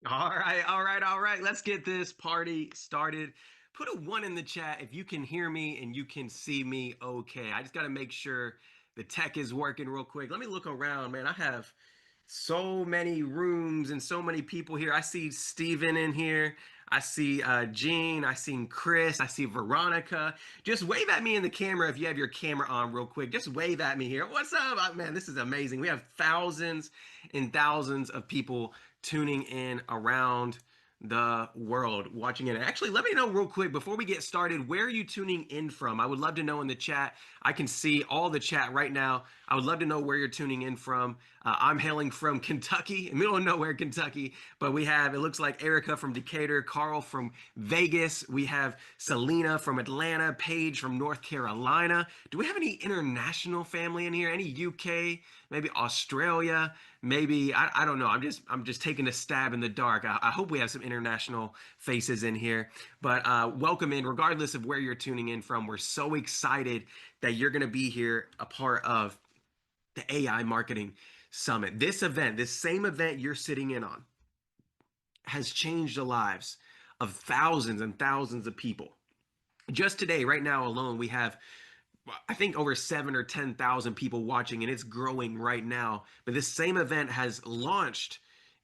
All right. Let's get this party started. Put a one in the chat if you can hear me and you can see me okay. I just got to make sure the tech is working real quick. Let me look around, man. I have so many rooms and so many people here. I see Steven in here. I see Gene. I see Chris. I see Veronica. Just wave at me in the camera if you have your camera on real quick. Just wave at me here. What's up? Man, this is amazing. We have thousands and thousands of people tuning in around the world watching it. Actually, let me know real quick before we get started, where are you tuning in from? I would love to know in the chat. I can see all the chat right now. I would love to know where you're tuning in from. I'm hailing from Kentucky, middle of nowhere, Kentucky, but we have, it looks like Erica from Decatur, Carl from Vegas. We have Selena from Atlanta, Paige from North Carolina. Do we have any international family in here? Any UK, maybe Australia? Maybe I don't know. I'm just taking a stab in the dark. I hope we have some international faces in here. But welcome in, regardless of where you're tuning in from. We're so excited that you're going to be here, a part of the AI Marketing Summit. This event, this same event you're sitting in on, has changed the lives of thousands and thousands of people. Just today, right now alone, we have I think over 7 or 10,000 people watching, and it's growing right now. But this same event has launched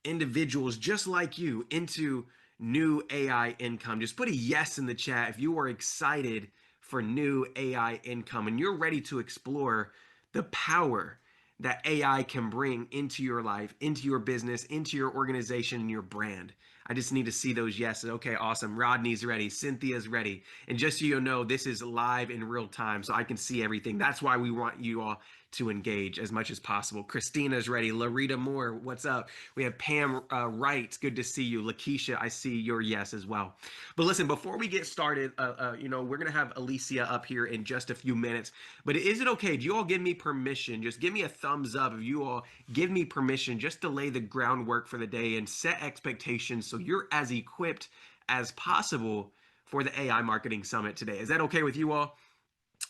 individuals just like you into new AI income. Just put a yes in the chat if you are excited for new AI income and you're ready to explore the power that AI can bring into your life, into your business, into your organization, and your brand. I just need to see those yeses. Okay, awesome. Rodney's ready. Cynthia's ready. And just so you know, this is live in real time, so I can see everything. That's why we want you all to engage as much as possible. Christina's ready. Larita Moore, what's up? We have Pam Wright. Good to see you. Lakeisha, I see your yes as well. But listen, before we get started, we're gonna have Alicia up here in just a few minutes. But is it okay? Do you all give me permission? Just give me a thumbs up if you all give me permission just to lay the groundwork for the day and set expectations so you're as equipped as possible for the AI Marketing Summit today. Is that okay with you all?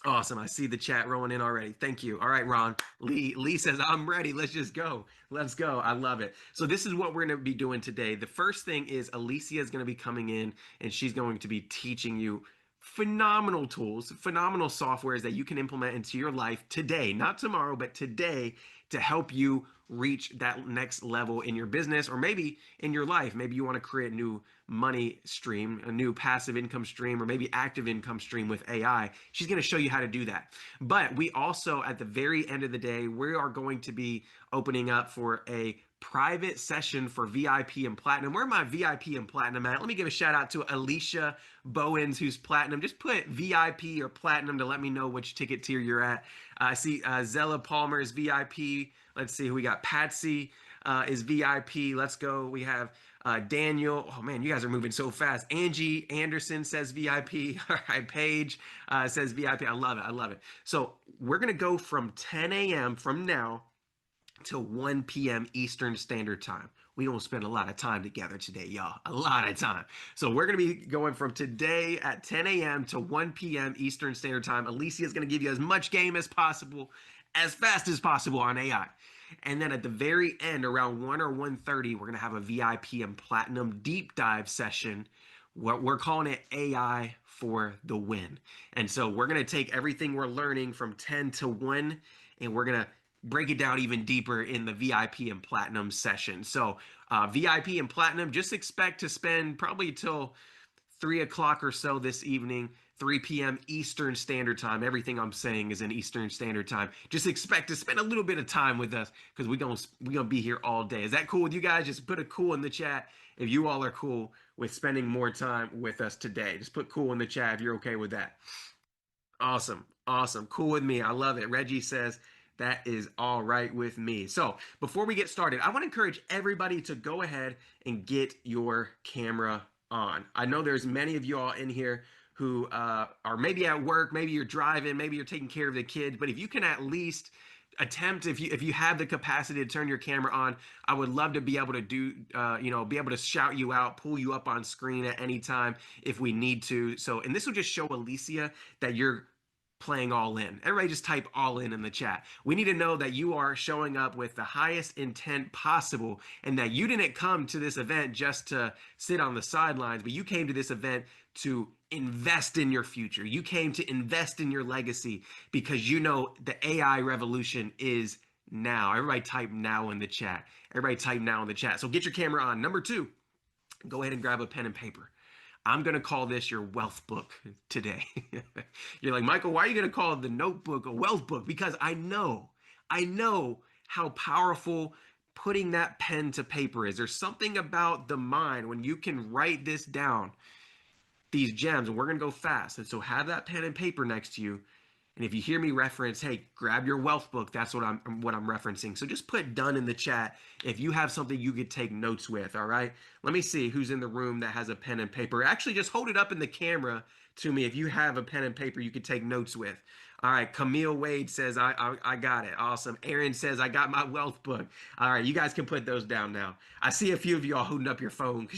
Awesome. I see the chat rolling in already. Thank you. All right, Ron. Lee says, I'm ready. Let's just go. Let's go. I love it. So this is what we're going to be doing today. The first thing is Alicia is going to be coming in and she's going to be teaching you phenomenal tools, phenomenal softwares that you can implement into your life today, not tomorrow, but today, to help you reach that next level in your business or maybe in your life. Maybe you want to create a new money stream, a new passive income stream, or maybe active income stream with AI. She's going to show you how to do that. But we also, at the very end of the day, we are going to be opening up for a private session for VIP and Platinum. Where are my VIP and Platinum at? Let me give a shout out to Alicia Bowens, who's Platinum. Just put VIP or Platinum to let me know which ticket tier you're at. I see Zella Palmer is VIP. Let's see who we got. Patsy is VIP. Let's go. We have Daniel. Oh man, you guys are moving so fast. Angie Anderson says VIP. All right, Paige says VIP. I love it. I love it. So we're gonna go from 10 a.m. from now till 1 p.m. Eastern Standard Time. We don't spend a lot of time together today, y'all. A lot of time. So we're going to be going from today at 10 a.m. to 1 p.m. Eastern Standard Time. Alicia is going to give you as much game as possible, as fast as possible on AI. And then at the very end, around 1 or 1:30, we're going to have a VIP and Platinum deep dive session. What we're calling it AI for the win. And so we're going to take everything we're learning from 10 to 1 and we're going to break it down even deeper in the VIP and Platinum session. So VIP and Platinum, just expect to spend probably till 3 o'clock or so this evening, 3 p.m. Eastern Standard Time. Everything I'm saying is in Eastern Standard Time. Just expect to spend a little bit of time with us because we're gonna be here all day. Is that cool with you guys? Just put a cool in the chat if you all are cool with spending more time with us today. Just put cool in the chat if you're okay with that. Awesome. Awesome. Cool with me. I love it. Reggie says, that is all right with me. So before we get started, I want to encourage everybody to go ahead and get your camera on. I know there's many of you all in here who are maybe at work, maybe you're driving, maybe you're taking care of the kids, but if you can at least attempt, if you have the capacity to turn your camera on, I would love to be able to do be able to shout you out, pull you up on screen at any time if we need to. So, and this will just show Alicia that you're playing all in? Everybody just type all in the chat. We need to know that you are showing up with the highest intent possible and that you didn't come to this event just to sit on the sidelines, but you came to this event to invest in your future. You came to invest in your legacy because you know the AI revolution is now. Everybody type now in the chat. Everybody type now in the chat. So get your camera on. Number two, go ahead and grab a pen and paper. I'm going to call this your wealth book today. You're like, Michael, why are you going to call the notebook a wealth book? Because I know how powerful putting that pen to paper is. There's something about the mind when you can write this down, these gems, and we're going to go fast. And so have that pen and paper next to you. And if you hear me reference, hey, grab your wealth book, that's what I'm referencing. So just put done in the chat if you have something you could take notes with, all right? Let me see who's in the room that has a pen and paper. Actually, just hold it up in the camera to me if you have a pen and paper you could take notes with. All right, Camille Wade says, I got it. Awesome. Aaron says, I got my wealth book. All right, you guys can put those down now. I see a few of y'all holding up your phone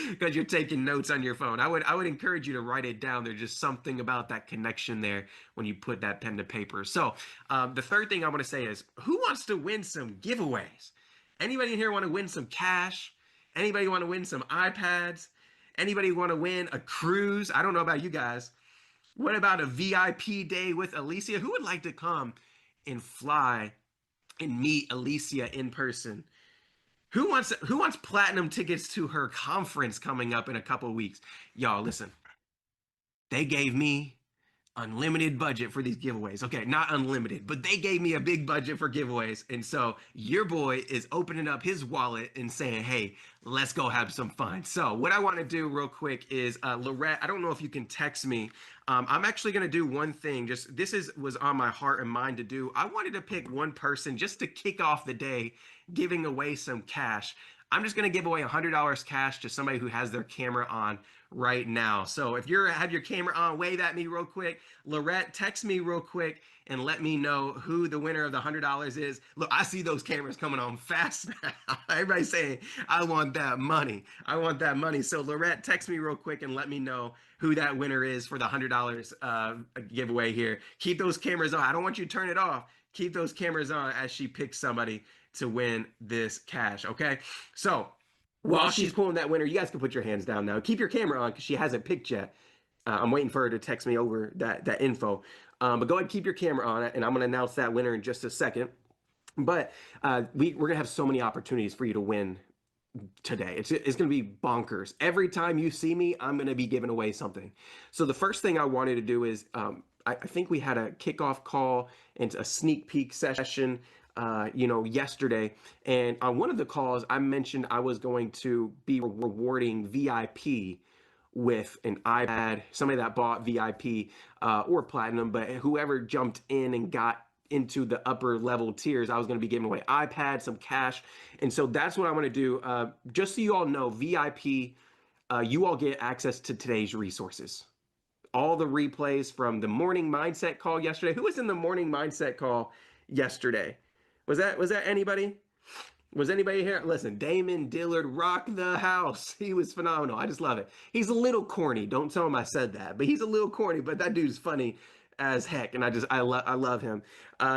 because you're taking notes on your phone. I would encourage you to write it down. There's just something about that connection there when you put that pen to paper. So the third thing I want to say is, who wants to win some giveaways? Anybody in here want to win some cash? Anybody want to win some iPads? Anybody want to win a cruise? I don't know about you guys. What about a VIP day with Alicia? Who would like to come and fly and meet Alicia in person? Who wants platinum tickets to her conference coming up in a couple of weeks? Y'all, listen. They gave me unlimited budget for these giveaways. Okay, not unlimited, but they gave me a big budget for giveaways. And so your boy is opening up his wallet and saying, hey, let's go have some fun. So what I want to do real quick is, Lorette, I don't know if you can text me. I'm actually going to do one thing. Just was on my heart and mind to do. I wanted to pick one person just to kick off the day, giving away some cash. I'm just going to give away $100 cash to somebody who has their camera on right now. So if you have your camera on, wave at me real quick. Lorette, text me real quick and let me know who the winner of the $100 is. Look, I see those cameras coming on fast now. Everybody's saying, I want that money. I want that money. So Lorette, text me real quick and let me know who that winner is for the $100 giveaway here. Keep those cameras on. I don't want you to turn it off. Keep those cameras on as she picks somebody to win this cash, okay? So while she's pulling that winner, you guys can put your hands down now. Keep your camera on because she hasn't picked yet. I'm waiting for her to text me over that info. But go ahead and keep your camera on it, and I'm going to announce that winner in just a second. But we're going to have so many opportunities for you to win today. It's going to be bonkers. Every time you see me, I'm going to be giving away something. So the first thing I wanted to do is I think we had a kickoff call and a sneak peek session yesterday. And on one of the calls, I mentioned I was going to be rewarding VIP with an iPad, somebody that bought VIP or platinum, but whoever jumped in and got into the upper level tiers, I was going to be giving away iPad, some cash. And so that's what I want to do. Just so you all know, VIP, you all get access to today's resources. All the replays from the morning mindset call yesterday. Who was in the morning mindset call yesterday? Was that anybody? Was anybody here? Listen, Damon Dillard rocked the house. He was phenomenal. I just love it. He's a little corny. Don't tell him I said that, but he's a little corny, but that dude's funny as heck. And I love him.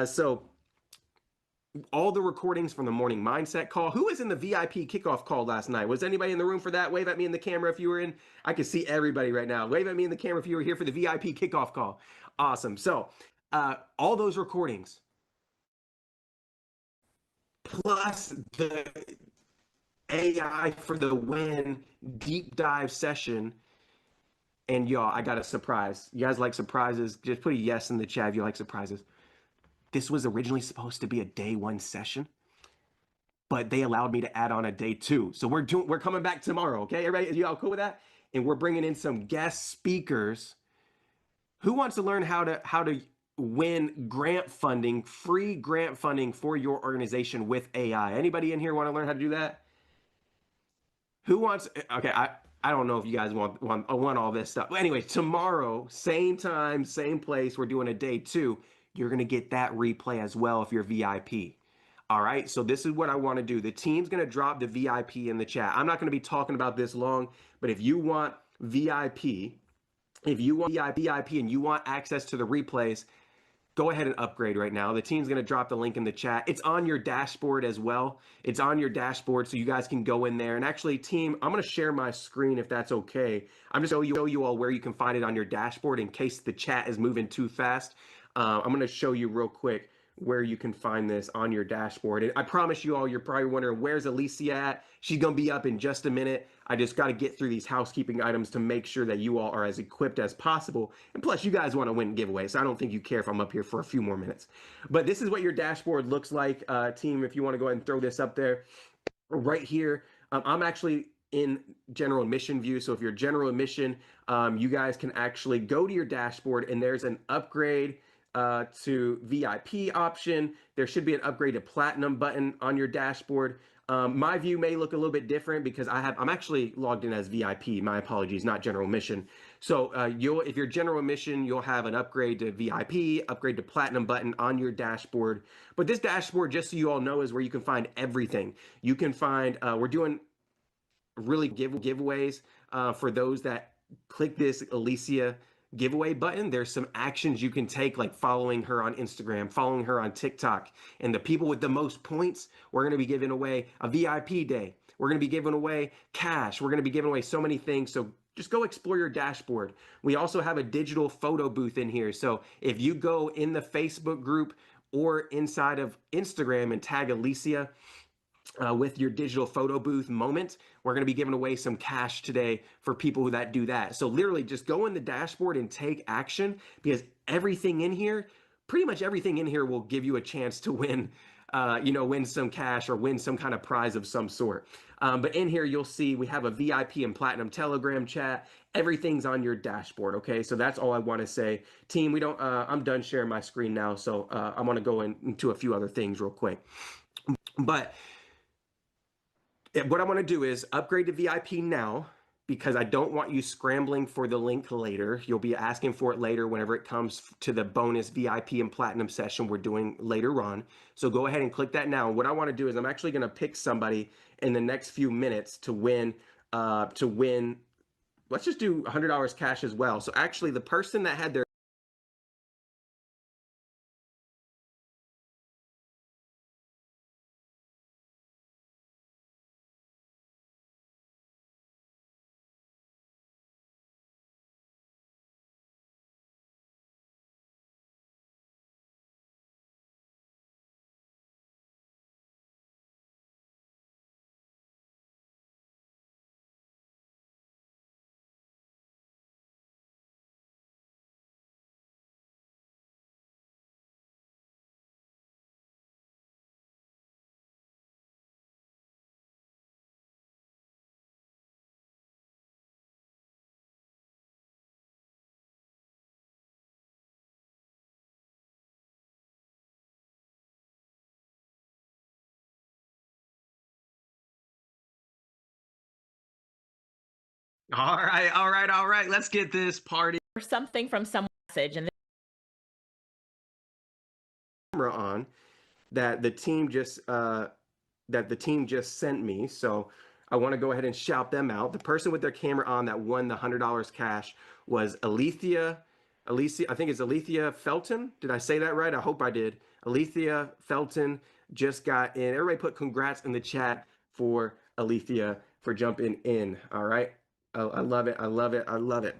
So all the recordings from the morning mindset call. Who was in the VIP kickoff call last night? Was anybody in the room for that? Wave at me in the camera if you were in. I can see everybody right now. Wave at me in the camera if you were here for the VIP kickoff call. Awesome. So all those recordings, plus the AI for the win deep dive session. And y'all, I got a surprise. You guys like surprises? Just put a yes in the chat if you like surprises. This was originally supposed to be a day one session, but they allowed me to add on a day two. So we're coming back tomorrow, okay? Everybody, y'all cool with that? And we're bringing in some guest speakers. Who wants to learn how to win grant funding, free grant funding for your organization with AI? Anybody in here want to learn how to do that? Who wants? Okay, I don't know if you guys want all this stuff. But anyway, tomorrow, same time, same place, we're doing a day two. You're going to get that replay as well if you're VIP. All right, so this is what I want to do. The team's going to drop the VIP in the chat. I'm not going to be talking about this long, but if you want VIP, If you want VIP and you want access to the replays, go ahead and upgrade right now. The team's going to drop the link in the chat. It's on your dashboard as well. It's on your dashboard, so you guys can go in there. And actually, team, I'm going to share my screen if that's okay. I'm just going to show you all where you can find it on your dashboard in case the chat is moving too fast. I'm going to show you real quick where you can find this on your dashboard. And I promise you all, you're probably wondering, where's Alicia at? She's going to be up in just a minute. I just got to get through these housekeeping items to make sure that you all are as equipped as possible. And plus, you guys want to win giveaways, so I don't think you care if I'm up here for a few more minutes. But this is what your dashboard looks like, team, if you want to go ahead and throw this up there. Right here, I'm actually in general admission view. So if you're general admission, you guys can actually go to your dashboard and there's an upgrade to VIP option. There should be an upgrade to platinum button on your dashboard. My view may look a little bit different because I'm actually logged in as VIP. My apologies, not general admission. So if you're general admission, you'll have an upgrade to VIP, upgrade to platinum button on your dashboard. But this dashboard, just so you all know, is where you can find everything. You can find, we're doing really giveaways for those that click this Alicia giveaway button. There's some actions you can take, like following her on Instagram, following her on TikTok. And the people with the most points, we're going to be giving away a VIP day. We're going to be giving away cash. We're going to be giving away so many things. So just go explore your dashboard. We also have a digital photo booth in here. So if you go in the Facebook group or inside of Instagram and tag Alicia with your digital photo booth moment, we're going to be giving away some cash today for people that do that. So literally just go in the dashboard and take action, because everything in here, pretty much everything in here will give you a chance to win, win some cash or win some kind of prize of some sort. But in here, you'll see we have a VIP and platinum Telegram chat. Everything's on your dashboard. Okay, so that's all I want to say. Team, I'm done sharing my screen now. So I want to go into a few other things real quick. But what I want to do is upgrade to VIP now, because I don't want you scrambling for the link later. You'll be asking for it later whenever it comes to the bonus VIP and platinum session we're doing later on. So go ahead and click that now. What I want to do is I'm actually going to pick somebody in the next few minutes to win. Let's just do $100 cash as well. So actually, the person that had their all right. Let's get this party or something from some message, and camera on that the team just sent me. So I want to go ahead and shout them out. The person with their camera on that won the $100 cash was Alicia, I think it's Alicia Felton. Did I say that right? I hope I did. Alicia Felton just got in. Everybody put congrats in the chat for Alicia for jumping in. All right. I love it. I love it. I love it.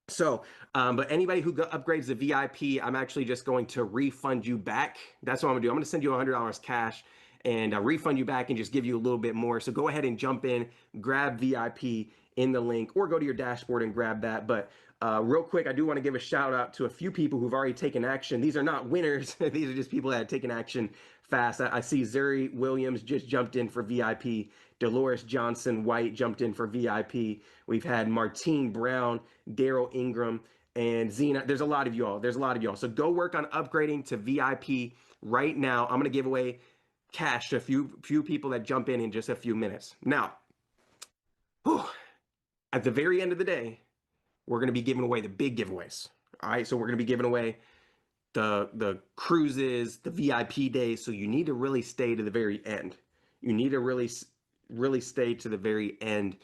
So, but anybody who upgrades the VIP, I'm actually just going to refund you back. That's what I'm gonna do. I'm gonna send you $100 cash and refund you back and just give you a little bit more. So go ahead and jump in, grab VIP in the link, or go to your dashboard and grab that. But real quick, I do want to give a shout out to a few people who've already taken action. These are not winners. These are just people that have taken action fast. I see Zuri Williams just jumped in for VIP. Dolores Johnson White jumped in for VIP. We've had Martine Brown, Daryl Ingram, and Zena. There's a lot of y'all. There's a lot of y'all. So go work on upgrading to VIP right now. I'm going to give away cash to a few people that jump in just a few minutes. Now, at the very end of the day, we're going to be giving away the big giveaways. All right, so we're going to be giving away the cruises, the VIP days. So you need to really stay to the very end. You need to really stay to the very end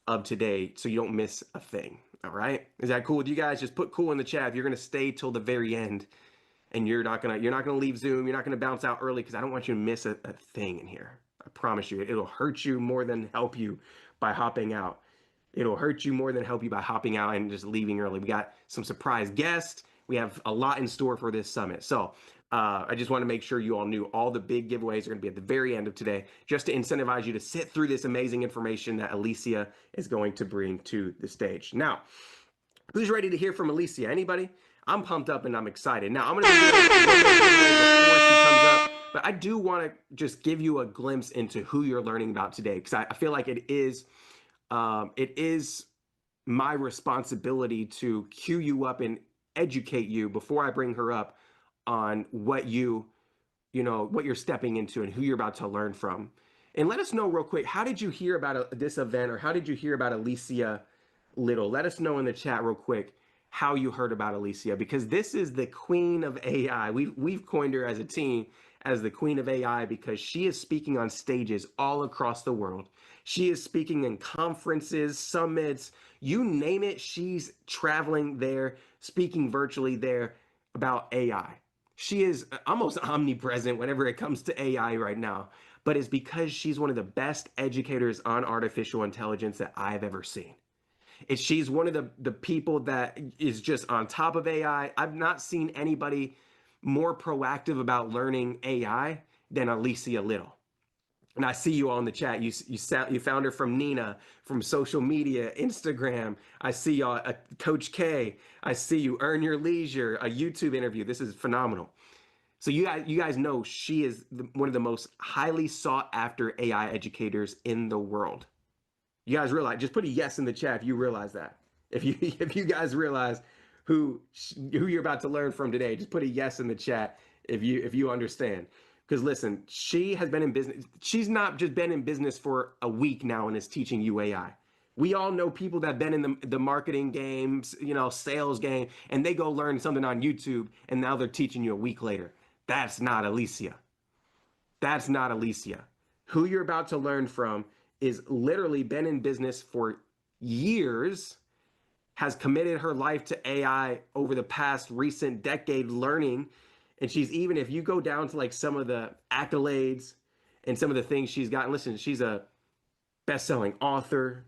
of today so you don't miss a thing. All right. Is that cool with you guys? Just put cool in the chat if you're going to stay till the very end and you're not gonna leave Zoom. You're not gonna bounce out early because I don't want you to miss a thing in here. I promise you, it'll hurt you more than help you by hopping out. It'll hurt you more than help you by hopping out and just leaving early. We got some surprise guests. We have a lot in store for this summit. So I just want to make sure you all knew all the big giveaways are going to be at the very end of today, just to incentivize you to sit through this amazing information that Alicia is going to bring to the stage. Now, who's ready to hear from Alicia? Anybody? I'm pumped up and I'm excited. Now, I'm going to be doing a before she comes up, but I do want to just give you a glimpse into who you're learning about today, because I feel like it is my responsibility to cue you up and educate you before I bring her up on what what you're stepping into and who you're about to learn from. And let us know real quick, how did you hear about this event, or how did you hear about Alicia Little? Let us know in the chat real quick how you heard about Alicia, because this is the queen of AI. We've coined her as a team as the queen of AI because she is speaking on stages all across the world. She is speaking in conferences, summits, you name it. She's traveling there, speaking virtually there about AI. She is almost omnipresent whenever it comes to AI right now, but it's because she's one of the best educators on artificial intelligence that I've ever seen. She's one of the people that is just on top of AI. I've not seen anybody more proactive about learning AI than Alicia Little. And I see you all in the chat. You found her from Nina, from social media, Instagram. I see y'all, Coach K. I see you, Earn Your Leisure, a YouTube interview. This is phenomenal. So you guys know she is one of the most highly sought after AI educators in the world. You guys realize? Just put a yes in the chat if you realize that. If you guys realize who you're about to learn from today, just put a yes in the chat if you understand. Because listen, she has been in business. She's not just been in business for a week now and is teaching you AI. We all know people that have been in the marketing games, sales game, and they go learn something on YouTube and now they're teaching you a week later. That's not Alicia. That's not Alicia. Who you're about to learn from is literally been in business for years, has committed her life to AI over the past recent decade learning. And she's, even if you go down to like some of the accolades and some of the things she's gotten, listen, she's a best-selling author,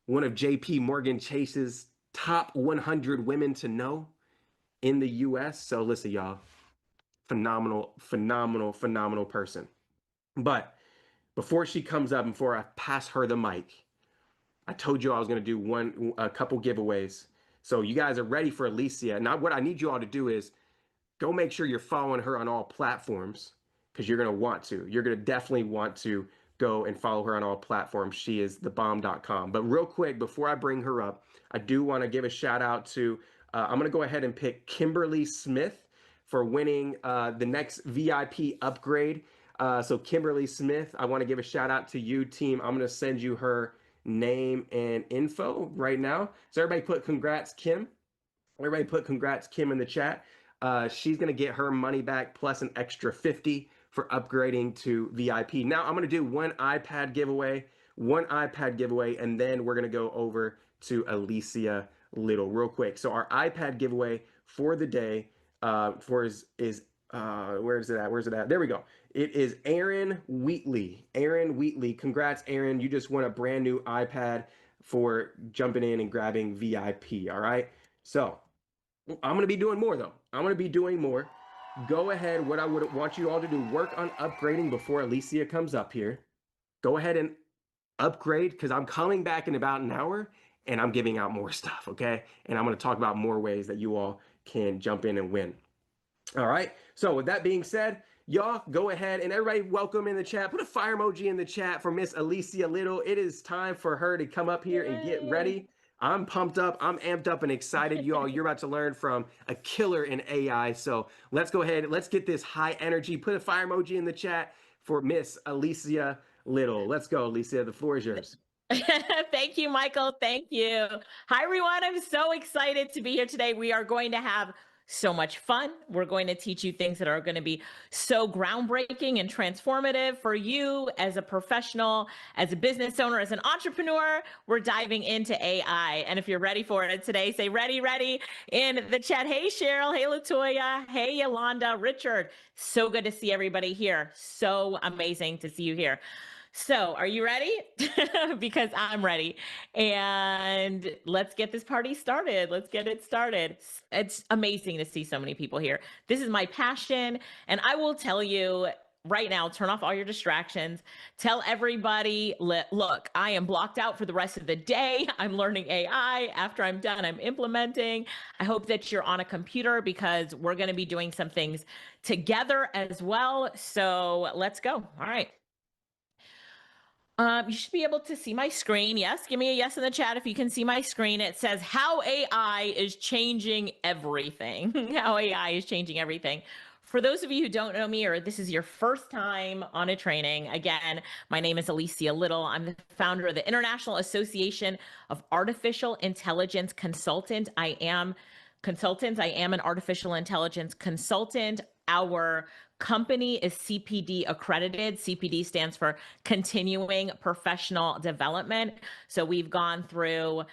one of JP Morgan Chase's top 100 women to know in the US. So listen, y'all, phenomenal, phenomenal, phenomenal person. But before she comes up, before I pass her the mic, I told you I was going to do a couple giveaways. So you guys are ready for Alicia. Now what I need you all to do is go make sure you're following her on all platforms, because you're going to want to. You're going to definitely want to go and follow her on all platforms. She is thebomb.com. But real quick, before I bring her up, I do want to give a shout out to, I'm going to go ahead and pick Kimberly Smith for winning the next VIP upgrade. So Kimberly Smith, I want to give a shout out to you, team. I'm going to send you her name and info right now. So everybody put congrats, Kim. Everybody put congrats, Kim, in the chat. She's going to get her money back plus an extra 50 for upgrading to VIP. Now I'm going to do one iPad giveaway, and then we're going to go over to Alicia Little real quick. So our iPad giveaway for the day where is it at? Where's it at? There we go. It is Aaron Wheatley. Aaron Wheatley. Congrats, Aaron. You just won a brand new iPad for jumping in and grabbing VIP. All right. So I'm going to be doing more, though. I'm going to be doing more. Go ahead. What I would want you all to do, work on upgrading before Alicia comes up here. Go ahead and upgrade, because I'm coming back in about an hour and I'm giving out more stuff, okay? And I'm going to talk about more ways that you all can jump in and win. All right. So with that being said, y'all go ahead and everybody welcome in the chat. Put a fire emoji in the chat for Miss Alicia Little. It is time for her to come up here and get ready. I'm pumped up. I'm amped up and excited. Y'all, you're about to learn from a killer in AI. So let's go ahead. Let's get this high energy. Put a fire emoji in the chat for Miss Alicia Little. Let's go, Alicia. The floor is yours. Thank you, Michael. Thank you. Hi, everyone. I'm so excited to be here today. We are going to have so much fun. We're going to teach you things that are going to be so groundbreaking and transformative for you as a professional, as a business owner, as an entrepreneur. We're diving into AI. And if you're ready for it today, say ready, ready in the chat. Hey, Cheryl. Hey, Latoya. Hey, Yolanda. Richard. So good to see everybody here. So amazing to see you here. So, are you ready? Because I'm ready. And let's get this party started. Let's get it started. It's amazing to see so many people here. This is my passion. And I will tell you right now, turn off all your distractions. Tell everybody, look, I am blocked out for the rest of the day. I'm learning AI. After I'm done, I'm implementing. I hope that you're on a computer because we're going to be doing some things together as well. So, let's go. All right. You should be able to see my screen. Yes, give me a yes in the chat if you can see my screen. It says how AI is changing everything. How AI is changing everything. For those of you who don't know me or this is your first time on a training, again, my name is Alicia Little. I'm the founder of the International Association of Artificial Intelligence Consultants. I am an artificial intelligence consultant. Our company is CPD accredited. CPD stands for Continuing Professional Development. So we've gone through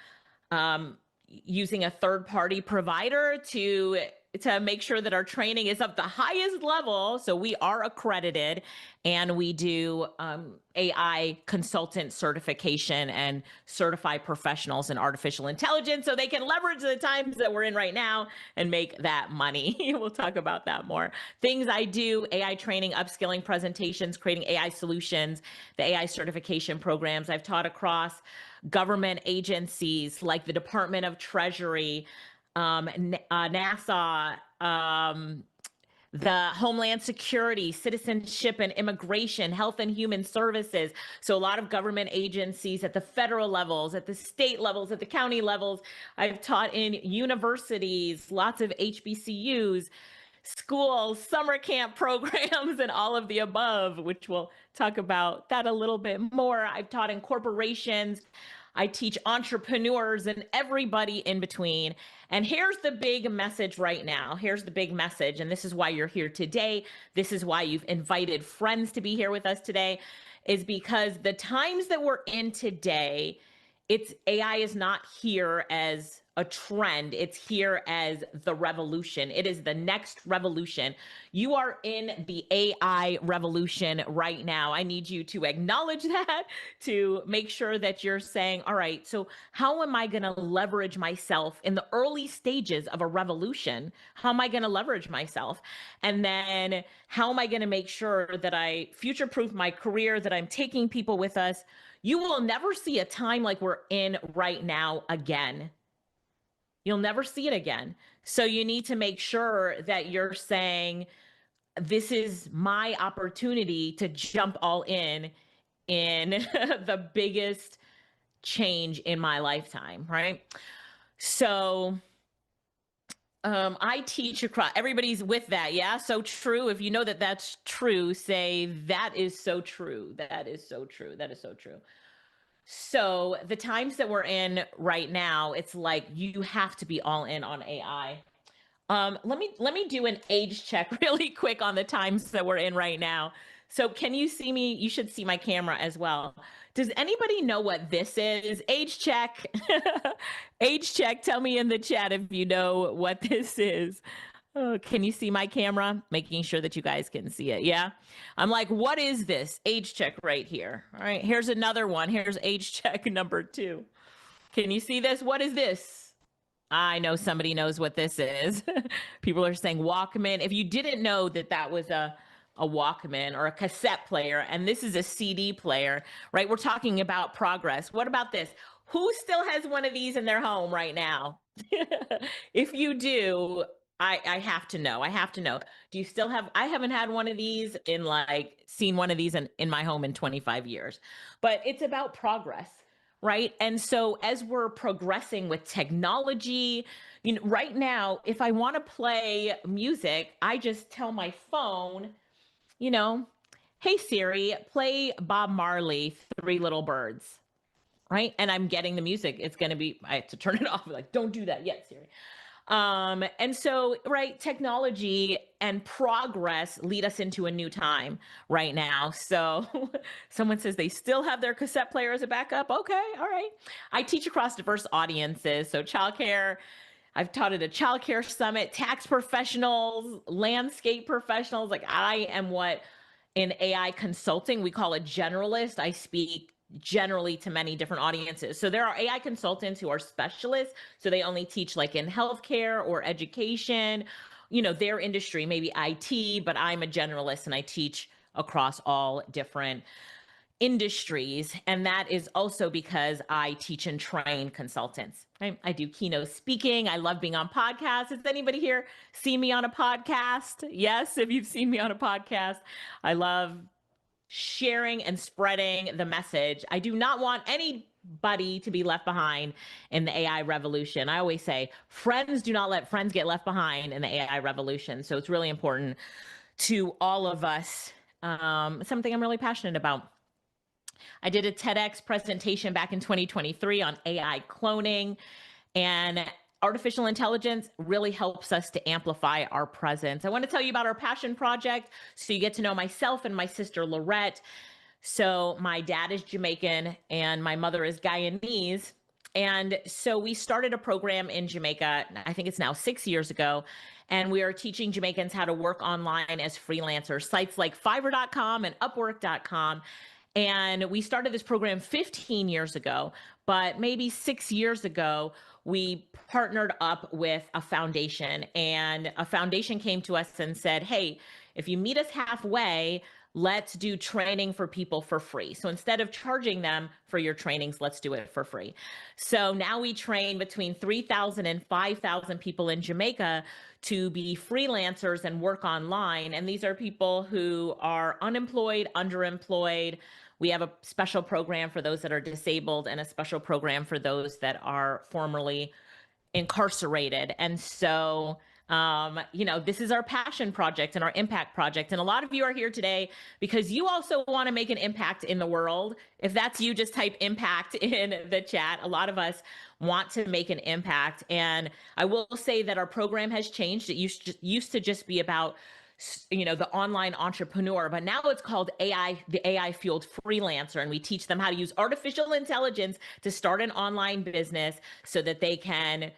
using a third party provider to make sure that our training is of the highest level. So we are accredited and we do AI consultant certification and certify professionals in artificial intelligence so they can leverage the times that we're in right now and make that money. We'll talk about that more. Things I do: AI training, upskilling, presentations, creating AI solutions, the AI certification programs I've taught across government agencies like the Department of Treasury, NASA, the Homeland Security, Citizenship and Immigration, Health and Human Services. So a lot of government agencies at the federal levels, at the state levels, at the county levels. I've taught in universities, lots of HBCUs, schools, summer camp programs, and all of the above, which we'll talk about that a little bit more. I've taught in corporations. I teach entrepreneurs and everybody in between. And here's the big message right now. Here's the big message. And this is why you're here today. This is why you've invited friends to be here with us today, is because the times that we're in today, it's AI is not here as a trend. It's here as the revolution. It is the next revolution. You are in the AI revolution right now. I need you to acknowledge that, to make sure that you're saying, all right, so how am I going to leverage myself in the early stages of a revolution? How am I going to leverage myself? And then how am I going to make sure that I future proof my career, that I'm taking people with us? You will never see a time like we're in right now again. You'll never see it again. So you need to make sure that you're saying, this is my opportunity to jump all in the biggest change in my lifetime, right? So I teach across, everybody's with that. Yeah. So true. If you know that that's true, say that is so true. That is so true. That is so true. So the times that we're in right now, it's like you have to be all in on AI. Let me do an age check really quick on the times that we're in right now. So can you see me? You should see my camera as well. Does anybody know what this is? Age check. Age check. Tell me in the chat if you know what this is. Oh, can you see my camera? Making sure that you guys can see it. Yeah. I'm like, what is this? Age check right here. All right. Here's another one. Here's age check number 2. Can you see this? What is this? I know somebody knows what this is. People are saying Walkman. If you didn't know that that was a Walkman or a cassette player, and this is a CD player, right? We're talking about progress. What about this? Who still has one of these in their home right now? If you do, I have to know. I have to know. Do you still have? I haven't had one of these in seen one of these in my home in 25 years. But it's about progress, right? And so as we're progressing with technology, right now, if I want to play music, I just tell my phone, you know, hey Siri, play Bob Marley, Three Little Birds, right? And I'm getting the music. It's going to be, I have to turn it off. Like, don't do that yet, Siri. And so, right, technology and progress lead us into a new time right now. So, someone says they still have their cassette player as a backup. Okay, all right. I teach across diverse audiences. So, childcare, I've taught at a childcare summit, tax professionals, landscape professionals. Like, I am what in AI consulting we call a generalist. I speak generally to many different audiences. So there are AI consultants who are specialists. So they only teach like in healthcare or education, their industry, maybe IT, but I'm a generalist and I teach across all different industries. And that is also because I teach and train consultants. Right? I do keynote speaking. I love being on podcasts. Has anybody here seen me on a podcast? Yes, if you've seen me on a podcast, I love sharing and spreading the message. I do not want anybody to be left behind in the AI revolution. I always say, friends do not let friends get left behind in the AI revolution. So it's really important to all of us. Something I'm really passionate about. I did a TEDx presentation back in 2023 on AI cloning, and artificial intelligence really helps us to amplify our presence. I want to tell you about our passion project so you get to know myself and my sister Lorette. So, my dad is Jamaican and my mother is Guyanese. And so we started a program in Jamaica, I think it's now 6 years ago, and we are teaching Jamaicans how to work online as freelancers, sites like Fiverr.com and Upwork.com. And we started this program 15 years ago, but maybe 6 years ago, we partnered up with a foundation, and a foundation came to us and said, hey, if you meet us halfway, let's do training for people for free. So instead of charging them for your trainings, let's do it for free. So now we train between 3,000 and 5,000 people in Jamaica to be freelancers and work online. And these are people who are unemployed, underemployed. We have a special program for those that are disabled and a special program for those that are formerly incarcerated. And so, this is our passion project and our impact project. And a lot of you are here today because you also want to make an impact in the world. If that's you, just type impact in the chat. A lot of us want to make an impact. And I will say that our program has changed. It used to just be about the online entrepreneur, but now it's called AI, the AI fueled freelancer. And we teach them how to use artificial intelligence to start an online business so that they can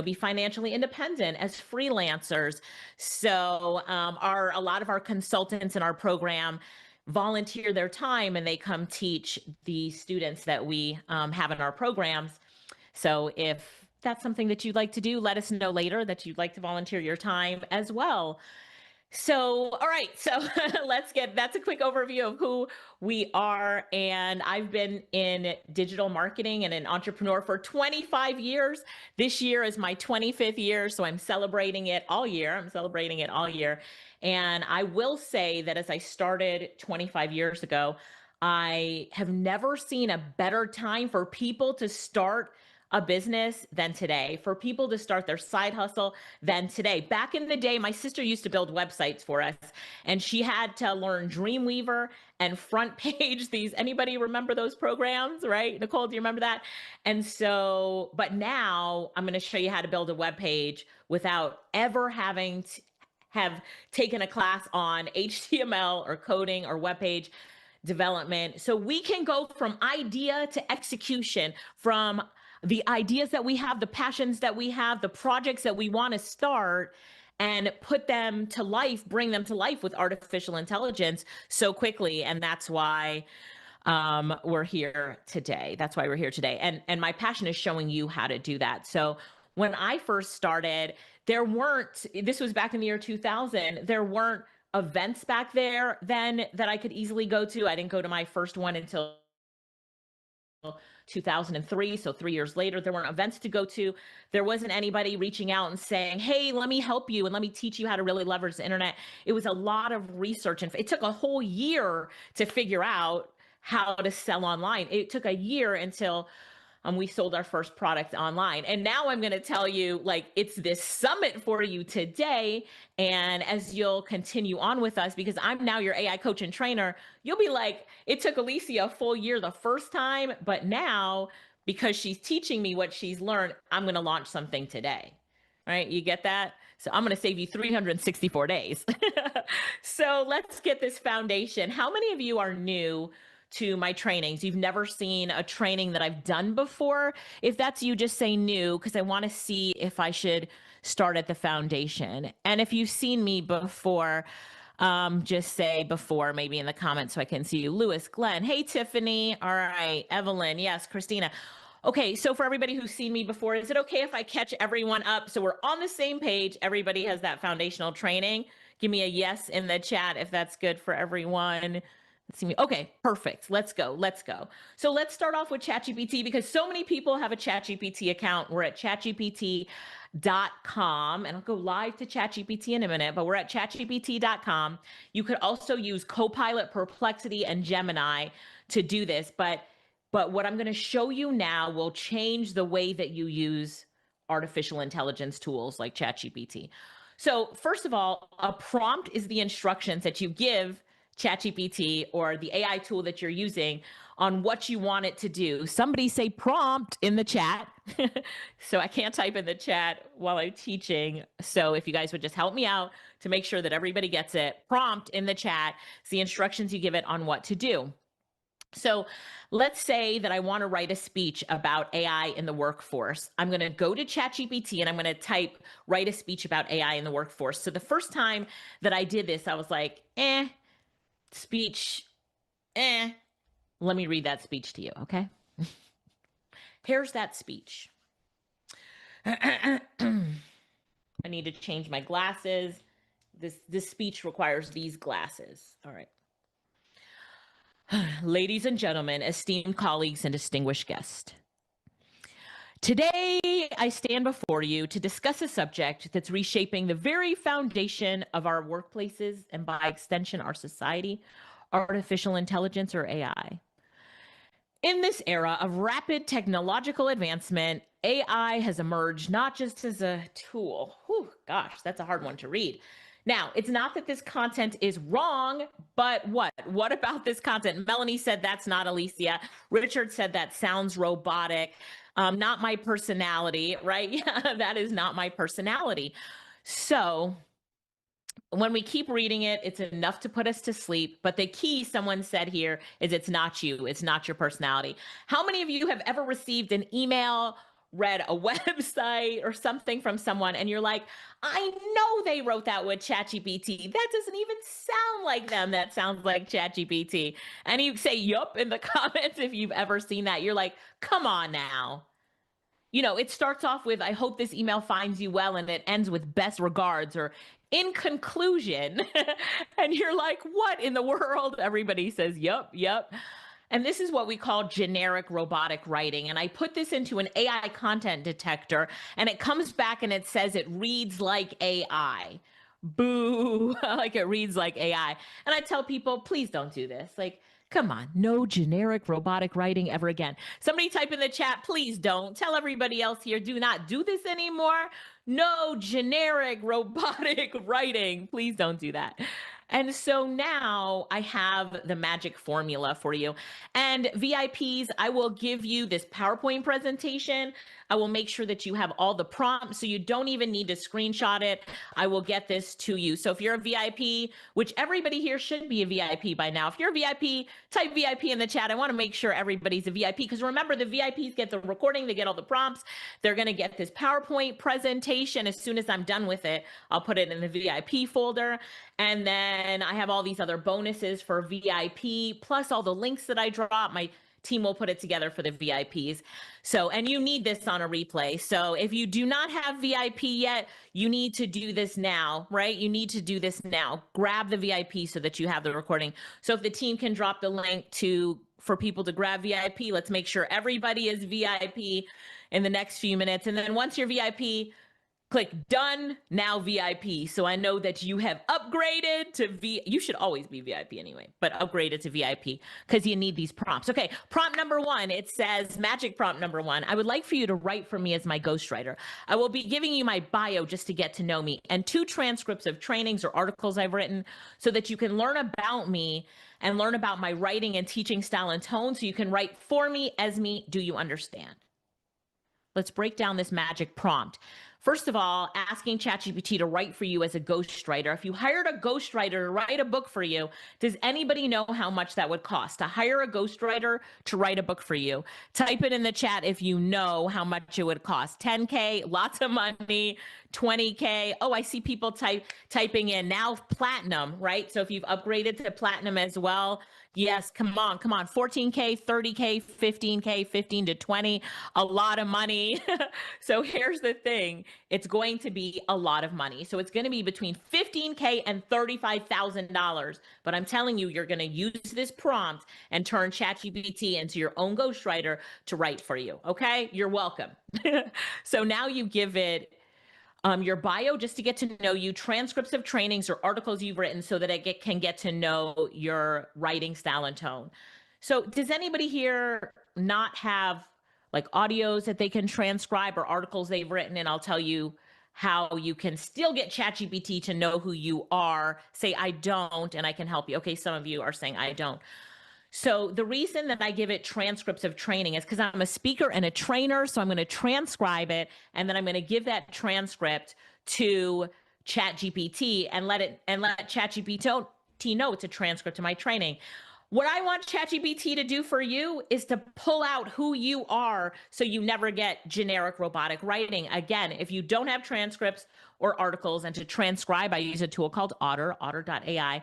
be financially independent as freelancers. So a lot of our consultants in our program volunteer their time and they come teach the students that we have in our programs. So if that's something that you'd like to do, let us know later that you'd like to volunteer your time as well. So, all right. So that's a quick overview of who we are. And I've been in digital marketing and an entrepreneur for 25 years. This year is my 25th year. So I'm celebrating it all year. And I will say that as I started 25 years ago, I have never seen a better time for people to start a business than today, for people to start their side hustle than today. Back in the day, my sister used to build websites for us, and she had to learn Dreamweaver and Front Page. Anybody remember those programs, right? Nicole, do you remember that? And so, but now I'm going to show you how to build a web page without ever having to have taken a class on HTML or coding or web page development. So we can go from idea to execution, from the ideas that we have, the passions that we have, the projects that we want to start, and put them to life, bring them to life with artificial intelligence so quickly. And that's why we're here today. And my passion is showing you how to do that. So when I first started, this was back in the year 2000, there weren't events back there then that I could easily go to. I didn't go to my first one until 2003. So 3 years later, there weren't events to go to. There wasn't anybody reaching out and saying, hey, let me help you and let me teach you how to really leverage the internet. It was a lot of research. And it took a whole year to figure out how to sell online. It took a year until we sold our first product online. And now I'm going to tell you, it's this summit for you today. And as you'll continue on with us, because I'm now your AI coach and trainer, you'll be like, it took Alicia a full year the first time, but now because she's teaching me what she's learned, I'm going to launch something today. right? You get that? So I'm going to save you 364 days. So let's get this foundation. How many of you are new to my trainings? You've never seen a training that I've done before. If that's you, just say new, because I want to see if I should start at the foundation. And if you've seen me before, just say before, maybe in the comments so I can see you. Lewis, Glenn, hey, Tiffany. All right, Evelyn, yes, Christina. Okay, so for everybody who's seen me before, is it okay if I catch everyone up so we're on the same page? Everybody has that foundational training. Give me a yes in the chat if that's good for everyone. Let's see me. Okay, perfect. Let's go. Let's go. So let's start off with ChatGPT because so many people have a ChatGPT account. We're at chatgpt.com, and I'll go live to ChatGPT in a minute, but we're at chatgpt.com. You could also use Copilot, Perplexity, and Gemini to do this, but what I'm going to show you now will change the way that you use artificial intelligence tools like ChatGPT. So first of all, a prompt is the instructions that you give ChatGPT or the AI tool that you're using on what you want it to do. Somebody say prompt in the chat. So I can't type in the chat while I'm teaching. So if you guys would just help me out to make sure that everybody gets it, prompt in the chat, it's the instructions you give it on what to do. So let's say that I want to write a speech about AI in the workforce. I'm going to go to ChatGPT and I'm going to type, write a speech about AI in the workforce. So the first time that I did this, I was like, speech, Let me read that speech to you, okay? Here's that speech. I need to change my glasses. This speech requires these glasses. All right. Ladies and gentlemen, esteemed colleagues and distinguished guests. Today, I stand before you to discuss a subject that's reshaping the very foundation of our workplaces and by extension, our society, artificial intelligence or AI. In this era of rapid technological advancement, AI has emerged not just as a tool. Whew, gosh, that's a hard one to read. Now, it's not that this content is wrong, but what? What about this content? Melanie said that's not Alicia. Richard said that sounds robotic. Not my personality, right? Yeah, that is not my personality. So when we keep reading it, it's enough to put us to sleep. But the key, someone said here, is it's not you. It's not your personality. How many of you have ever received an email, read a website or something from someone, and you're like, I know they wrote that with ChatGPT. That doesn't even sound like them. That sounds like ChatGPT. And you say, yup, in the comments if you've ever seen that. You're like, come on now. You know, it starts off with, I hope this email finds you well, and it ends with best regards or in conclusion. And you're like, what in the world? Everybody says, yup, yup. And this is what we call generic robotic writing. And I put this into an AI content detector, and it comes back and it says it reads like AI. Boo, like it reads like AI. And I tell people, please don't do this. Like, come on, no generic robotic writing ever again. Somebody type in the chat, please don't. Tell everybody else here, do not do this anymore. No generic robotic writing. Please don't do that. And so now I have the magic formula for you. And VIPs, I will give you this PowerPoint presentation. I will make sure that you have all the prompts so you don't even need to screenshot it. I will get this to you. So if you're a VIP, which everybody here should be a VIP by now. If you're a VIP, type VIP in the chat. I want to make sure everybody's a VIP because remember, the VIPs get the recording, they get all the prompts. They're going to get this PowerPoint presentation. As soon as I'm done with it, I'll put it in the VIP folder. And then I have all these other bonuses for VIP, plus all the links that I drop. My team will put it together for the VIPs. So, and you need this on a replay. So if you do not have VIP yet, you need to do this now, right? You need to do this now. Grab the VIP so that you have the recording. So if the team can drop the link for people to grab VIP, let's make sure everybody is VIP in the next few minutes. And then once you're VIP, click done, now VIP. So I know that you have upgraded to you should always be VIP anyway, but upgraded to VIP because you need these prompts. Okay, prompt number 1, it says, magic prompt number 1, I would like for you to write for me as my ghostwriter. I will be giving you my bio just to get to know me and 2 transcripts of trainings or articles I've written so that you can learn about me and learn about my writing and teaching style and tone so you can write for me as me. Do you understand? Let's break down this magic prompt. First of all, asking ChatGPT to write for you as a ghostwriter. If you hired a ghostwriter to write a book for you, does anybody know how much that would cost to hire a ghostwriter to write a book for you? Type it in the chat if you know how much it would cost. 10K, lots of money. 20K. Oh, I see people typing in now platinum, right? So if you've upgraded to platinum as well, yes, come on, come on. 14K, 30K, 15K, 15 to 20, a lot of money. So here's the thing, it's going to be a lot of money. So it's going to be between 15K and $35,000. But I'm telling you, you're going to use this prompt and turn ChatGPT into your own ghostwriter to write for you. Okay, you're welcome. So now you give it your bio just to get to know you, transcripts of trainings or articles you've written so that it can get to know your writing style and tone. So does anybody here not have like audios that they can transcribe or articles they've written? And I'll tell you how you can still get ChatGPT to know who you are. Say, I don't, and I can help you. Okay, some of you are saying, I don't. So the reason that I give it transcripts of training is because I'm a speaker and a trainer. So I'm going to transcribe it, and then I'm going to give that transcript to ChatGPT and let ChatGPT know it's a transcript of my training. What I want ChatGPT to do for you is to pull out who you are so you never get generic robotic writing. Again, if you don't have transcripts or articles, and to transcribe, I use a tool called otter.ai,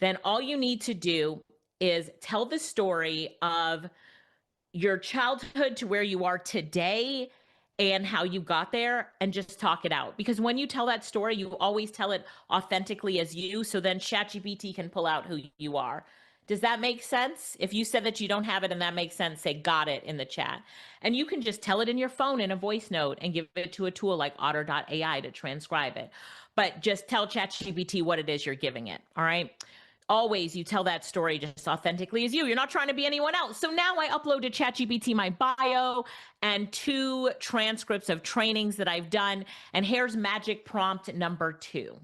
then all you need to do is tell the story of your childhood to where you are today and how you got there, and just talk it out. Because when you tell that story, you always tell it authentically as you, so then ChatGPT can pull out who you are. Does that make sense? If you said that you don't have it and that makes sense, say got it in the chat. And you can just tell it in your phone in a voice note and give it to a tool like otter.ai to transcribe it. But just tell ChatGPT what it is you're giving it, all right? Always you tell that story just authentically as you. You're not trying to be anyone else. So now I upload to ChatGPT my bio and 2 transcripts of trainings that I've done. And here's magic prompt number 2.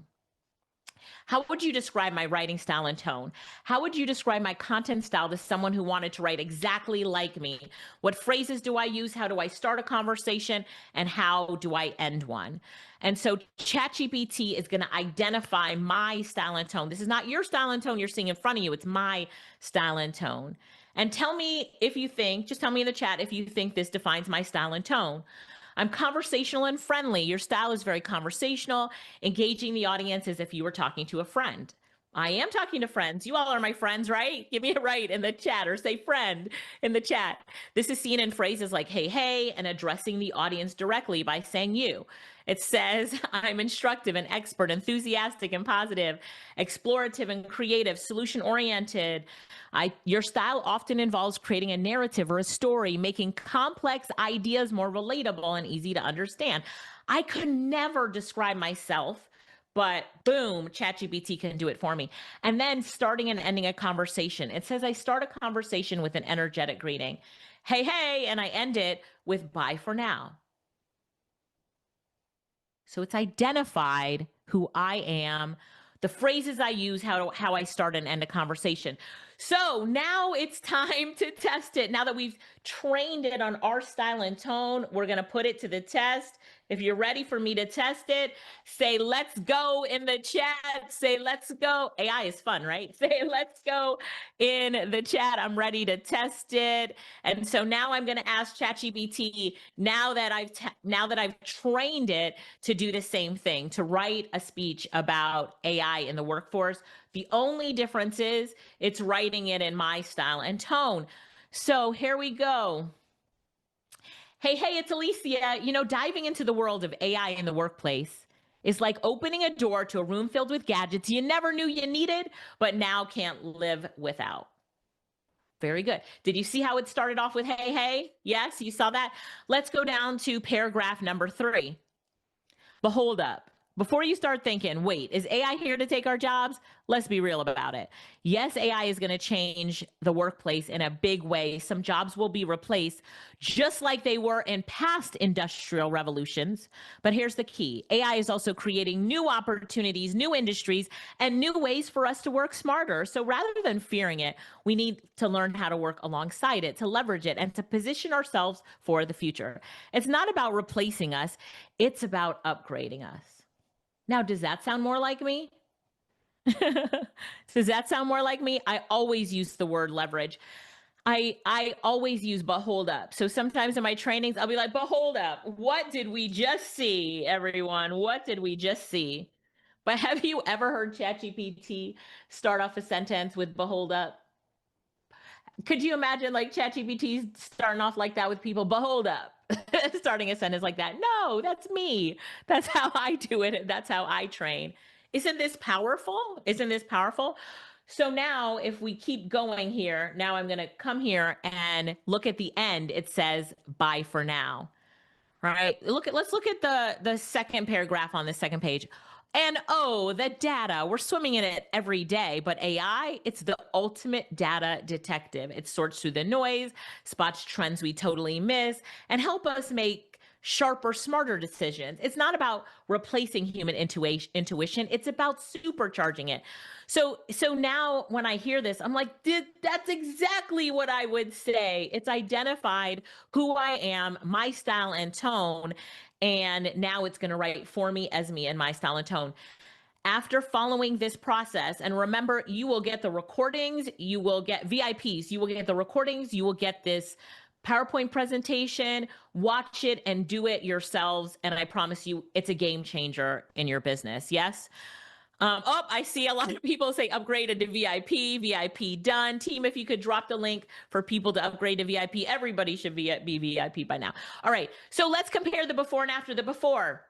How would you describe my writing style and tone? How would you describe my content style to someone who wanted to write exactly like me? What phrases do I use? How do I start a conversation? And how do I end one? And so ChatGPT is going to identify my style and tone. This is not your style and tone you're seeing in front of you. It's my style and tone. And tell me if you think, just tell me in the chat if you think this defines my style and tone. I'm conversational and friendly. Your style is very conversational, engaging the audience as if you were talking to a friend. I am talking to friends. You all are my friends, right? Give me a right in the chat, or say friend in the chat. This is seen in phrases like hey, hey, and addressing the audience directly by saying you. It says I'm instructive and expert, enthusiastic and positive, explorative and creative, solution-oriented. Your style often involves creating a narrative or a story, making complex ideas more relatable and easy to understand. I could never describe myself, but boom, ChatGPT can do it for me. And then starting and ending a conversation. It says I start a conversation with an energetic greeting. Hey, hey, and I end it with bye for now. So it's identified who I am, the phrases I use, how I start and end a conversation. So now it's time to test it. Now that we've trained it on our style and tone, we're going to put it to the test. If you're ready for me to test it, say let's go in the chat. Say let's go. AI is fun, right? Say let's go in the chat. I'm ready to test it. And so now I'm going to ask ChatGPT, now that I've trained it to do the same thing, to write a speech about AI in the workforce. The only difference is it's writing it in my style and tone. So here we go. Hey, it's Alicia. You know, diving into the world of AI in the workplace is like opening a door to a room filled with gadgets you never knew you needed, but now can't live without. Very good. Did you see how it started off with hey, hey? Yes, you saw that? Let's go down to paragraph number 3. Behold up. before you start thinking, wait, is AI here to take our jobs? Let's be real about it. Yes, AI is going to change the workplace in a big way. Some jobs will be replaced just like they were in past industrial revolutions. But here's the key: AI is also creating new opportunities, new industries, and new ways for us to work smarter. So rather than fearing it, we need to learn how to work alongside it, to leverage it, and to position ourselves for the future. It's not about replacing us, it's about upgrading us. Now, does that sound more like me? Does that sound more like me? I always use the word leverage. I always use but hold up. So sometimes in my trainings, I'll be like, but hold up. What did we just see, everyone? What did we just see? But have you ever heard ChatGPT start off a sentence with behold up? Could you imagine like ChatGPT starting off like that with people? Behold up, starting a sentence like that. No, that's me. That's how I do it. That's how I train. Isn't this powerful? Isn't this powerful? So now if we keep going here, now I'm going to come here and look at the end. It says bye for now. Right? Let's look at the second paragraph on the second page. And oh, the data, we're swimming in it every day, but AI, it's the ultimate data detective. It sorts through the noise, spots trends we totally miss, and help us make sharper, smarter decisions. It's not about replacing human intuition. It's about supercharging it. So now when I hear this, I'm like, that's exactly what I would say. It's identified who I am, my style and tone, and now it's going to write for me as me and my style and tone. After following this process, and remember, you will get the recordings, you will get VIPs, you will get the recordings, you will get this PowerPoint presentation, watch it and do it yourselves. And I promise you, it's a game changer in your business. Yes. I see a lot of people say upgraded to VIP, VIP done. Team, if you could drop the link for people to upgrade to VIP, everybody should be VIP by now. All right, so let's compare the before and after. The before.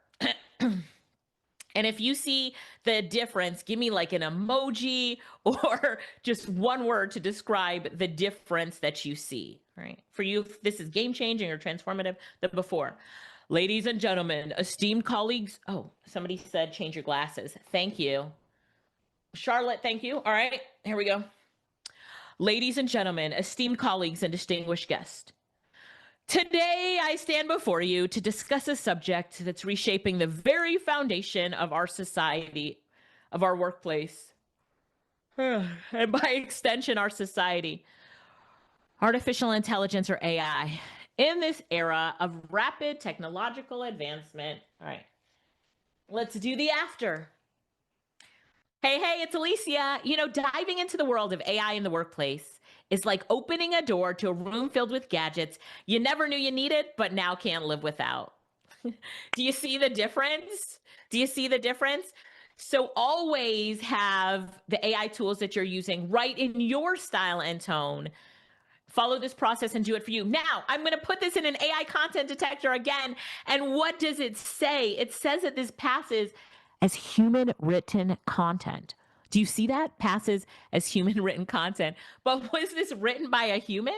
And if you see the difference, give me like an emoji or just one word to describe the difference that you see, right? For you, if this is game changing or transformative, the before. Ladies and gentlemen, esteemed colleagues. Oh, somebody said change your glasses. Thank you. Charlotte, thank you. All right, here we go. Ladies and gentlemen, esteemed colleagues and distinguished guests. Today, I stand before you to discuss a subject that's reshaping the very foundation of our society, of our workplace, and by extension, our society. Artificial intelligence, or AI. In this era of rapid technological advancement. All right, let's do the after. Hey, it's Alicia. You know, diving into the world of AI in the workplace is like opening a door to a room filled with gadgets you never knew you needed, but now can't live without. Do you see the difference? Do you see the difference? So always have the AI tools that you're using right in your style and tone. Follow this process and do it for you. Now, I'm going to put this in an AI content detector again. And what does it say? It says that this passes as human written content. Do you see that? Passes as human written content. But was this written by a human?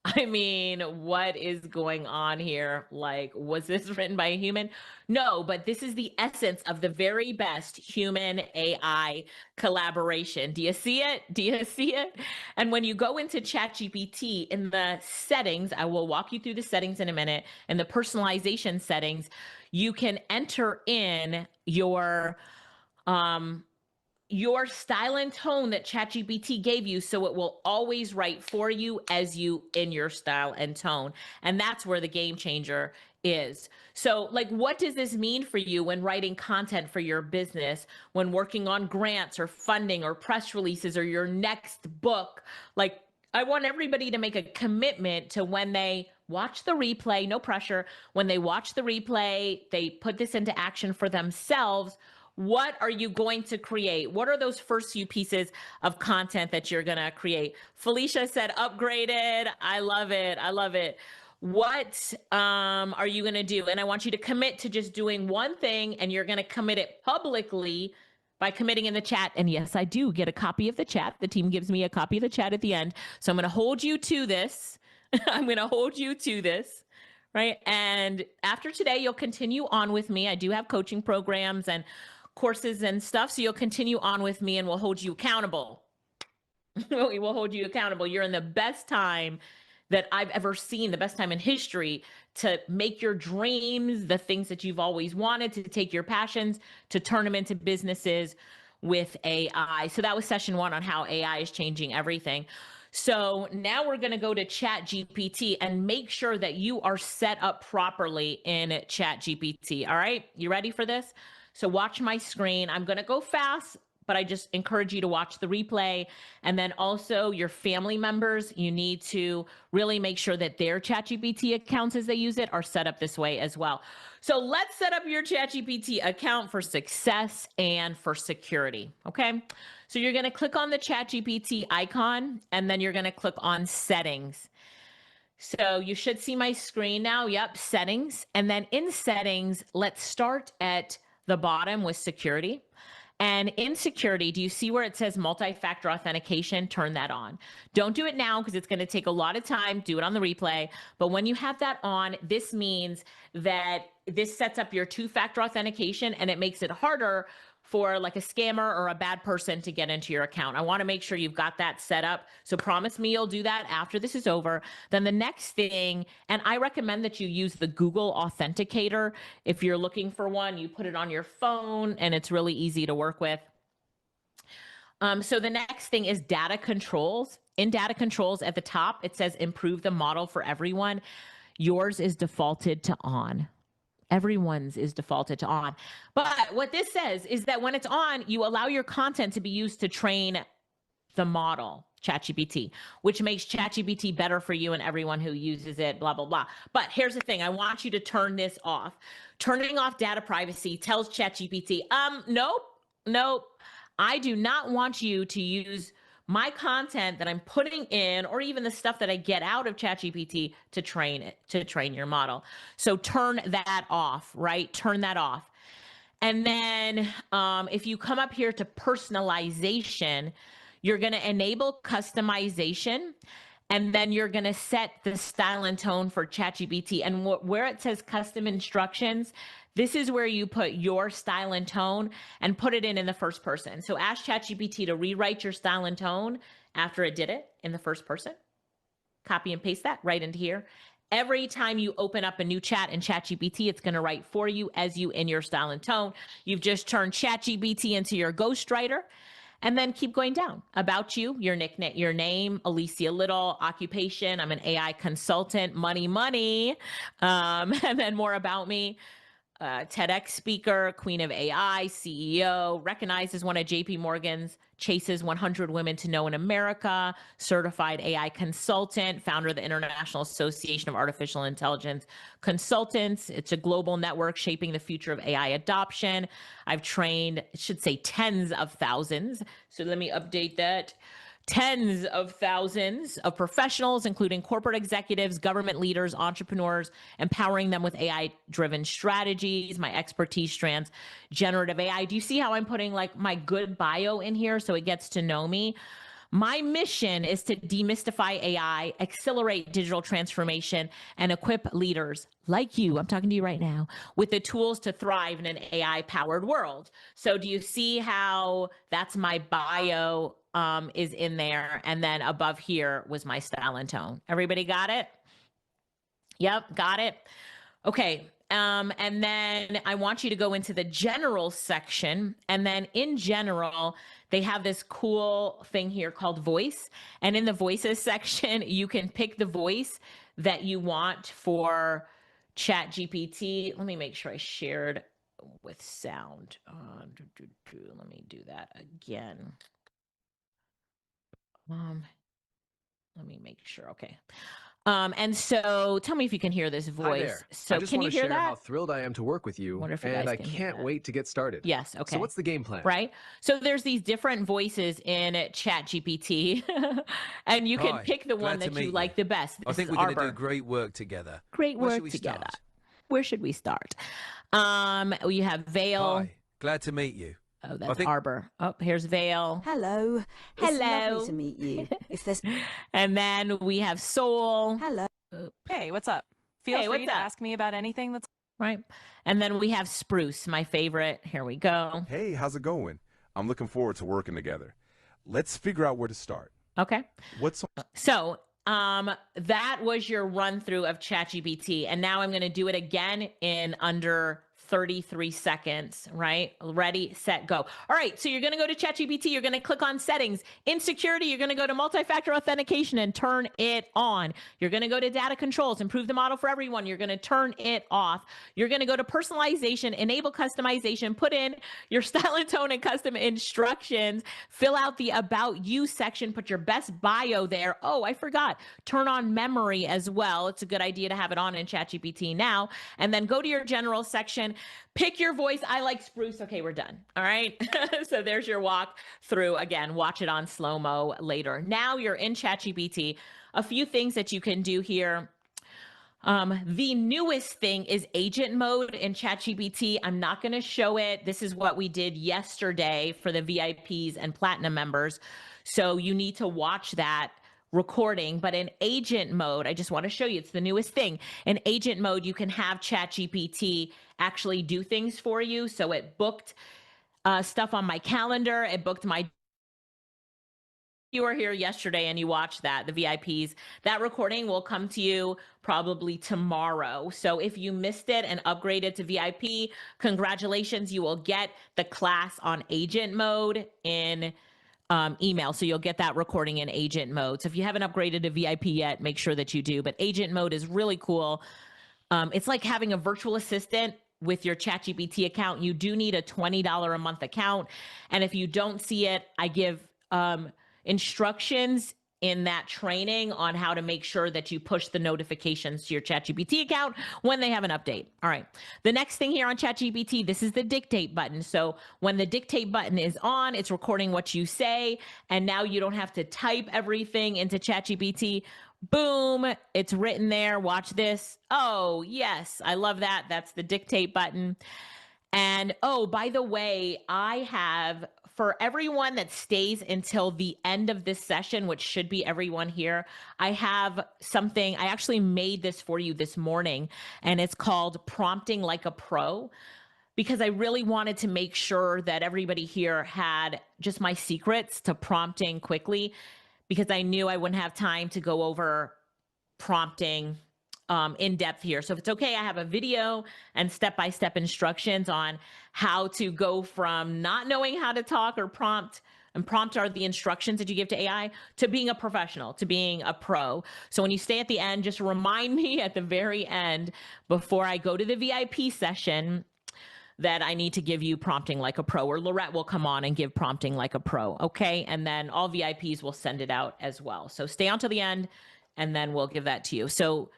I mean, what is going on here? Like, was this written by a human? No, but this is the essence of the very best human AI collaboration. Do you see it? Do you see it? And when you go into ChatGPT in the settings, I will walk you through the settings in a minute, and the personalization settings, you can enter in your style and tone that ChatGPT gave you, so it will always write for you as you in your style and tone. And that's where the game changer is. So like, what does this mean for you when writing content for your business, when working on grants or funding or press releases or your next book? Like, I want everybody to make a commitment to, when they watch the replay, no pressure, when they watch the replay, they put this into action for themselves. What are you going to create? What are those first few pieces of content that you're going to create? Felicia said upgraded. I love it. I love it. What are you going to do? And I want you to commit to just doing one thing, and you're going to commit it publicly by committing in the chat. And yes, I do get a copy of the chat. The team gives me a copy of the chat at the end. So I'm going to hold you to this. I'm going to hold you to this. right? And after today, you'll continue on with me. I do have coaching programs and courses and stuff. So you'll continue on with me and we'll hold you accountable. We will hold you accountable. You're in the best time that I've ever seen, the best time in history to make your dreams, the things that you've always wanted, to take your passions, to turn them into businesses with AI. So that was session 1 on how AI is changing everything. So now we're going to go to Chat GPT and make sure that you are set up properly in Chat GPT. All right, you ready for this? So watch my screen. I'm going to go fast, but I just encourage you to watch the replay. And then also your family members, you need to really make sure that their ChatGPT accounts as they use it are set up this way as well. So let's set up your ChatGPT account for success and for security, okay? So you're gonna click on the ChatGPT icon, and then you're gonna click on settings. So you should see my screen now. Yep, settings. And then in settings, let's start at the bottom with security. And in security, do you see where it says multi-factor authentication? Turn that on. Don't do it now because it's going to take a lot of time. Do it on the replay. But when you have that on, this means that this sets up your two-factor authentication and it makes it harder for like a scammer or a bad person to get into your account. I want to make sure you've got that set up. So promise me you'll do that after this is over. Then the next thing, and I recommend that you use the Google Authenticator. If you're looking for one, you put it on your phone and it's really easy to work with. So the next thing is data controls. In data controls at the top, it says improve the model for everyone. Yours is defaulted to on. Everyone's is defaulted to on. But what this says is that when it's on, you allow your content to be used to train the model, ChatGPT, which makes ChatGPT better for you and everyone who uses it, blah, blah, blah. But here's the thing. I want you to turn this off. Turning off data privacy tells ChatGPT, nope. I do not want you to use my content that I'm putting in, or even the stuff that I get out of ChatGPT to train it, to train your model. So turn that off, right? Turn that off. And then if you come up here to personalization, you're going to enable customization. And then you're going to set the style and tone for ChatGPT. And where it says custom instructions, this is where you put your style and tone and put it in the first person. So ask ChatGPT to rewrite your style and tone after it did it in the first person. Copy and paste that right into here. Every time you open up a new chat in ChatGPT, it's going to write for you as you in your style and tone. You've just turned ChatGPT into your ghostwriter. And then keep going down. About you, your nickname, your name, Alicia Little, occupation, I'm an AI consultant, money. And then more about me. TEDx speaker, queen of AI, CEO, recognized as one of JP Morgan's Chase's 100 Women to Know in America, certified AI consultant, founder of the International Association of Artificial Intelligence Consultants. It's a global network shaping the future of AI adoption. I've trained, it should say tens of thousands. So let me update that. Tens of thousands of professionals, including corporate executives, government leaders, entrepreneurs, empowering them with AI-driven strategies. My expertise strands generative AI. Do you see how I'm putting like my good bio in here so it gets to know me? My mission is to demystify AI, accelerate digital transformation, and equip leaders like you, I'm talking to you right now, with the tools to thrive in an AI-powered world. So do you see how that's my bio is in there? And then above here was my style and tone. Everybody got it? Yep, got it. Okay. And then I want you to go into the general section. And then in general, they have this cool thing here called voice. And in the voices section, you can pick the voice that you want for Chat GPT. Let me make sure I shared with sound. Let me do that again. Let me make sure. Okay. And so tell me if you can hear this voice. Hi there. So I just can want you to hear share that? how thrilled I am to work with you, Wonder if you and guys I can hear can't that. wait to get started. Yes. Okay. So what's the game plan? Right. So there's these different voices in Chat GPT, and you can Hi, pick the one glad to that you meet like the best. I This think is we're going to Arbor. do great work together. Great Where should work we together. start? Where should we start? You have Vale. Hi, glad to meet you. Oh, that's Arbor. Oh, here's Vale. Hello. It's lovely to meet you. If there's And then we have Soul. hello. Hey, what's up? Feel Hey, free what's to up? ask me about anything that's Right. And then we have Spruce, my favorite. Here we go. Hey, how's it going? I'm looking forward to working together. Let's figure out where to start. Okay. What's So that was your run through of ChatGPT. And now I'm going to do it again in under 33 seconds, right? Ready, set, go. All right. So you're going to go to ChatGPT. You're going to click on settings. In security, you're going to go to multi-factor authentication and turn it on. You're going to go to data controls, improve the model for everyone. You're going to turn it off. You're going to go to personalization, enable customization, put in your style and tone and custom instructions, fill out the about you section, put your best bio there. Oh, I forgot. Turn on memory as well. It's a good idea to have it on in ChatGPT now. And then go to your general section, pick your voice. I like Spruce. Okay, we're done. All right. So there's your walk through. Again, watch it on slow-mo later. Now you're in ChatGPT. A few things that you can do here. The newest thing is agent mode in ChatGPT. I'm not going to show it. This is what we did yesterday for the VIPs and platinum members. So you need to watch that recording. But in agent mode, I just want to show you, it's the newest thing. In agent mode, you can have ChatGPT actually do things for you. So it booked stuff on my calendar. It booked my you were here yesterday and you watched that, the VIPs, that recording will come to you probably tomorrow. So if you missed it and upgraded to VIP, congratulations, you will get the class on agent mode in email. So you'll get that recording in agent mode. So if you haven't upgraded to VIP yet, make sure that you do. But agent mode is really cool. It's like having a virtual assistant with your ChatGPT account. You do need a $20 a month account. And if you don't see it, I give instructions in that training on how to make sure that you push the notifications to your ChatGPT account when they have an update. All right. The next thing here on ChatGPT, this is the dictate button. So when the dictate button is on, it's recording what you say. And now you don't have to type everything into ChatGPT. Boom, it's written there. Watch this. Oh, yes, I love that. That's the dictate button. And oh, by the way, I have, for everyone that stays until the end of this session, which should be everyone here, I have something, I actually made this for you this morning, and it's called Prompting Like a Pro, because I really wanted to make sure that everybody here had just my secrets to prompting quickly, because I knew I wouldn't have time to go over prompting in depth here. So if it's okay, I have a video and step-by-step instructions on how to go from not knowing how to talk or prompt, and prompt are the instructions that you give to AI, to being a professional, to being a pro. So when you stay at the end, just remind me at the very end before I go to the VIP session that I need to give you prompting like a pro, or Lorette will come on and give prompting like a pro. Okay. And then all VIPs will send it out as well. So stay on till the end and then we'll give that to you. So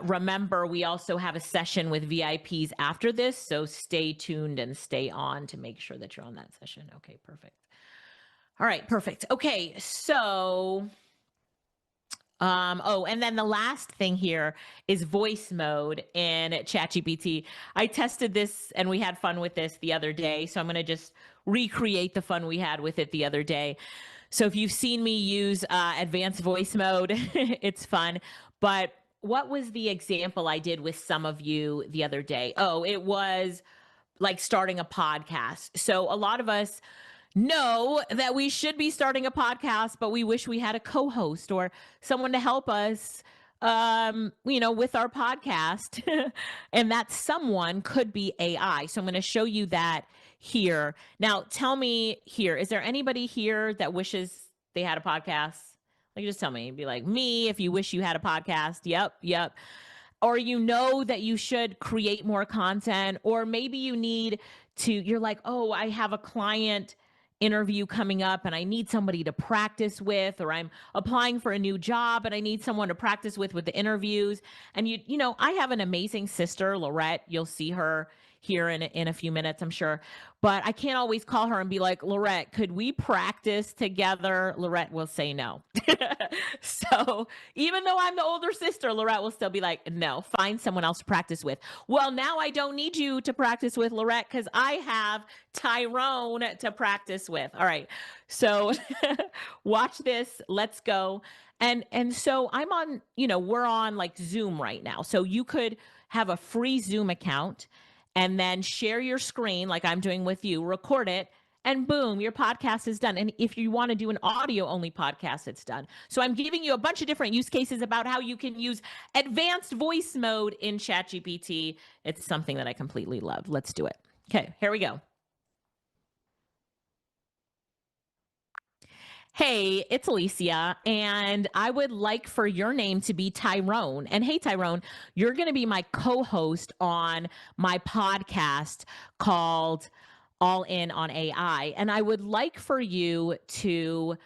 remember, we also have a session with VIPs after this, so stay tuned and stay on to make sure that you're on that session. Okay, perfect. All right, perfect. Okay, so, oh, and then the last thing here is voice mode in ChatGPT. I tested this and we had fun with this the other day, so I'm going to just recreate the fun we had with it the other day. So if you've seen me use advanced voice mode, it's fun, but what was the example I did with some of you the other day? Oh, it was like starting a podcast. So a lot of us know that we should be starting a podcast, but we wish we had a co-host or someone to help us, with our podcast. And that someone could be AI. So I'm going to show you that here. Now, tell me here, is there anybody here that wishes they had a podcast? Like, just tell me, be like, me, if you wish you had a podcast. Yep. Or you know that you should create more content, or maybe you need to, you're like, oh, I have a client interview coming up and I need somebody to practice with, or I'm applying for a new job and I need someone to practice with the interviews. And I have an amazing sister, Lorette. You'll see her here in a few minutes, I'm sure. But I can't always call her and be like, Lorette, could we practice together? Lorette will say no. So even though I'm the older sister, Lorette will still be like, no, find someone else to practice with. Well, now I don't need you to practice with, Lorette, because I have Tyrone to practice with. All right. So watch this. Let's go. And so I'm on, we're on like Zoom right now. So you could have a free Zoom account and then share your screen like I'm doing with you, record it, and boom, your podcast is done. And if you want to do an audio only podcast, it's done. So I'm giving you a bunch of different use cases about how you can use advanced voice mode in ChatGPT. It's something that I completely love. Let's do it. Okay, here we go. Hey, it's Alicia, and I would like for your name to be Tyrone. And hey, Tyrone, you're going to be my co host on my podcast called All In on AI. And I would like for you to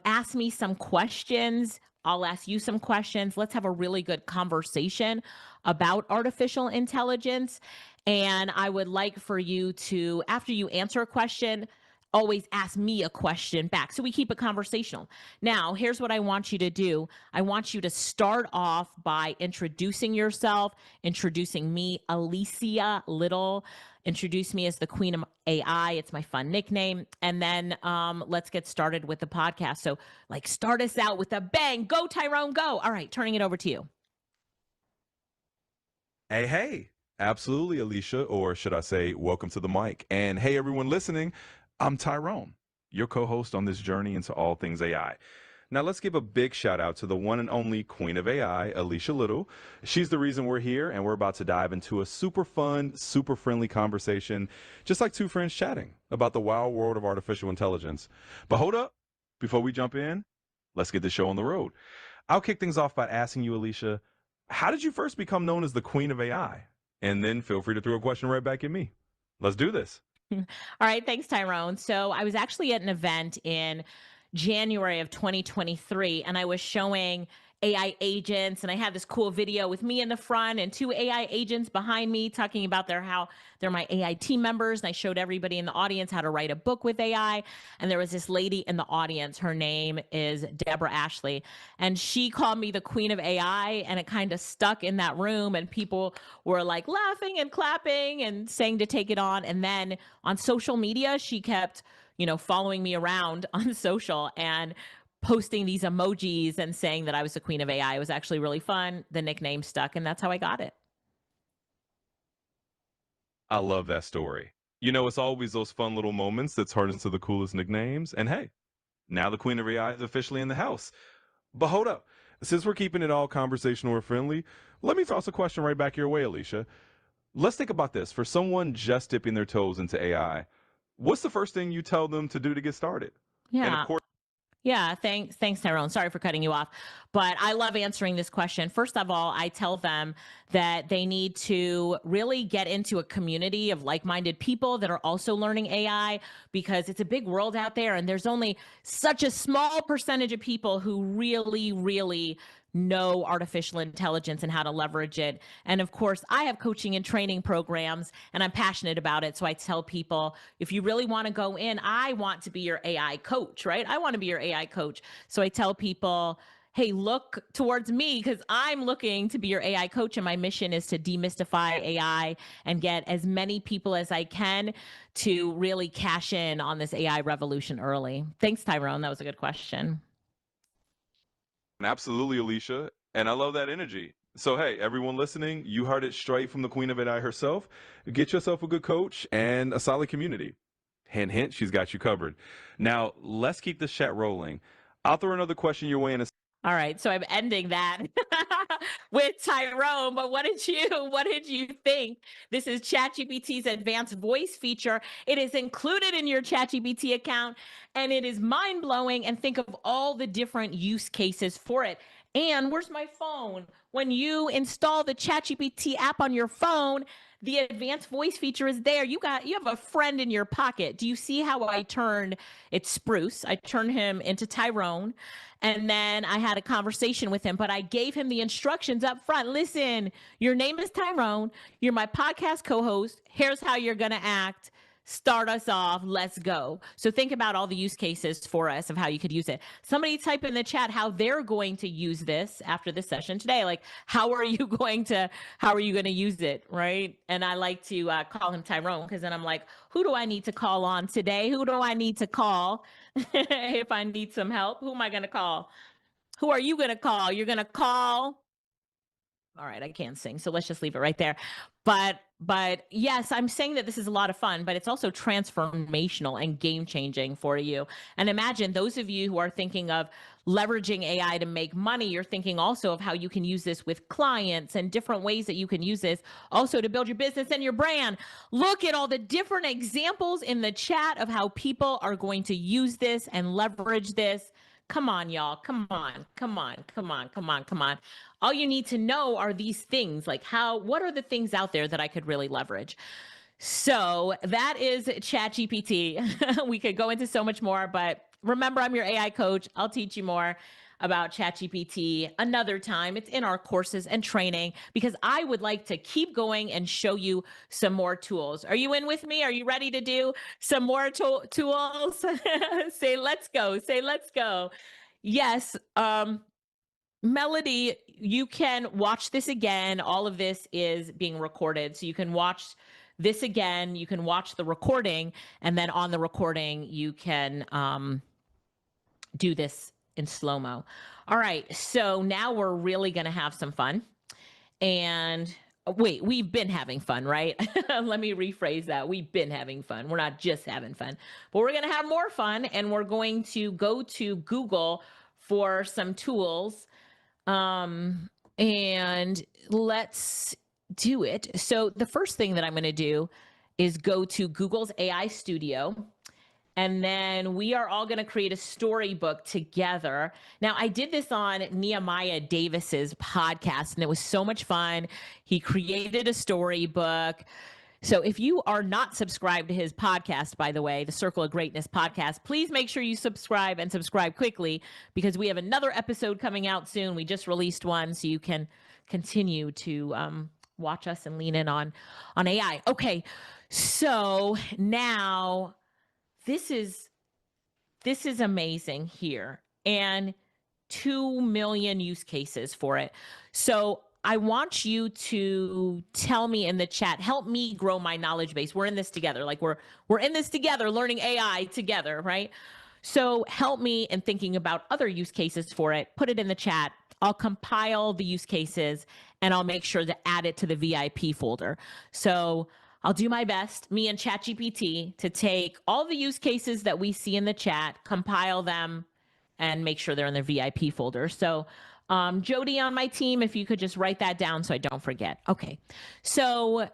ask me some questions. I'll ask you some questions. Let's have a really good conversation about artificial intelligence. And I would like for you to, after you answer a question, always ask me a question back. So we keep it conversational. Now, here's what I want you to do. I want you to start off by introducing yourself, introducing me, Alicia Little. Introduce me as the Queen of AI. It's my fun nickname. And then let's get started with the podcast. So like start us out with a bang. Go, Tyrone, go. All right, turning it over to you. Hey. Absolutely, Alicia, or should I say, welcome to the mic. And hey, everyone listening, I'm Tyrone, your co-host on this journey into all things AI. Now, let's give a big shout out to the one and only Queen of AI, Alicia Little. She's the reason we're here, and we're about to dive into a super fun, super friendly conversation, just like two friends chatting about the wild world of artificial intelligence. But hold up, before we jump in, let's get the show on the road. I'll kick things off by asking you, Alicia, how did you first become known as the Queen of AI? And then feel free to throw a question right back at me. Let's do this. All right. Thanks, Tyrone. So I was actually at an event in January of 2023, and I was showing AI agents, and I had this cool video with me in the front and two AI agents behind me talking about how they're my AI team members. And I showed everybody in the audience how to write a book with AI. And there was this lady in the audience. Her name is Deborah Ashley. And she called me the Queen of AI. And it kind of stuck in that room. And people were like laughing and clapping and saying to take it on. And then on social media, she kept, following me around on social and posting these emojis and saying that I was the Queen of AI. It was actually really fun. The nickname stuck, and that's how I got it. I love that story. It's always those fun little moments that turn into the coolest nicknames. And hey, now the Queen of AI is officially in the house. But hold up. Since we're keeping it all conversational or friendly, let me toss a question right back your way, Alicia. Let's think about this. For someone just dipping their toes into AI, what's the first thing you tell them to do to get started? Yeah. And of course, yeah, thanks, Tyrone. Sorry for cutting you off, but I love answering this question. First of all, I tell them that they need to really get into a community of like-minded people that are also learning AI, because it's a big world out there, and there's only such a small percentage of people who really, really know artificial intelligence and how to leverage it. And of course, I have coaching and training programs, and I'm passionate about it. So I tell people, if you really want to go in, I want to be your AI coach, right? I want to be your AI coach. So I tell people, hey, look towards me, because I'm looking to be your AI coach. And my mission is to demystify AI and get as many people as I can to really cash in on this AI revolution early. Thanks, Tyrone. That was a good question. absolutely, Alicia. And I love that energy. So, hey, everyone listening, you heard it straight from the Queen of AI herself. Get yourself a good coach and a solid community. Hint, hint, she's got you covered. Now, let's keep this chat rolling. I'll throw another question your way in a All right, so I'm ending that with Tyrone, but what did you think? This is ChatGPT's advanced voice feature. It is included in your ChatGPT account, and it is mind-blowing, and think of all the different use cases for it. And where's my phone? When you install the ChatGPT app on your phone, the advanced voice feature is there. You have a friend in your pocket. Do you see how I turned it's Spruce? I turned him into Tyrone. And then I had a conversation with him, but I gave him the instructions up front. Listen, your name is Tyrone. You're my podcast co-host. Here's how you're going to act. Start us off. Let's go. So think about all the use cases for us of how you could use it. Somebody type in the chat how they're going to use this after this session today. Like, how are you going to use it? Right. And I like to call him Tyrone, because then I'm like, who do I need to call on today? Who do I need to call if I need some help? Who am I going to call? Who are you going to call? You're going to call. All right, I can't sing, so let's just leave it right there. But yes, I'm saying that this is a lot of fun, but it's also transformational and game changing for you. And imagine those of you who are thinking of leveraging AI to make money, you're thinking also of how you can use this with clients and different ways that you can use this also to build your business and your brand. Look at all the different examples in the chat of how people are going to use this and leverage this. Come on, y'all. Come on, come on, come on, come on, come on. All you need to know are these things, like what are the things out there that I could really leverage? So that is ChatGPT. We could go into so much more, but remember, I'm your AI coach. I'll teach you more about ChatGPT another time. It's in our courses and training because I would like to keep going and show you some more tools. Are you in with me? Are you ready to do some more tools? Say, let's go. Say, let's go. Yes. Melody, you can watch this again. All of this is being recorded. So you can watch this again. You can watch the recording. And then on the recording, you can do this in slow-mo. All right. So now we're really going to have some fun. And wait, we've been having fun, right? Let me rephrase that. We've been having fun. We're not just having fun, but we're going to have more fun. And we're going to go to Google for some tools. And let's do it. So the first thing that I'm going to do is go to Google's AI Studio. And then we are all going to create a storybook together. Now, I did this on Nehemiah Davis's podcast, and it was so much fun. He created a storybook. So if you are not subscribed to his podcast, by the way, the Circle of Greatness podcast, please make sure you subscribe and subscribe quickly because we have another episode coming out soon. We just released one, so you can continue to watch us and lean in on AI. Okay, so now this is amazing here, and 2 million use cases for it. So I want you to tell me in the chat, help me grow my knowledge base. We're in this together. Like we're in this together, learning AI together, right? So help me in thinking about other use cases for it. Put it in the chat. I'll compile the use cases and I'll make sure to add it to the VIP folder. So I'll do my best, me and ChatGPT, to take all the use cases that we see in the chat, compile them, and make sure they're in the VIP folder. So Jody on my team, if you could just write that down so I don't forget. Okay, so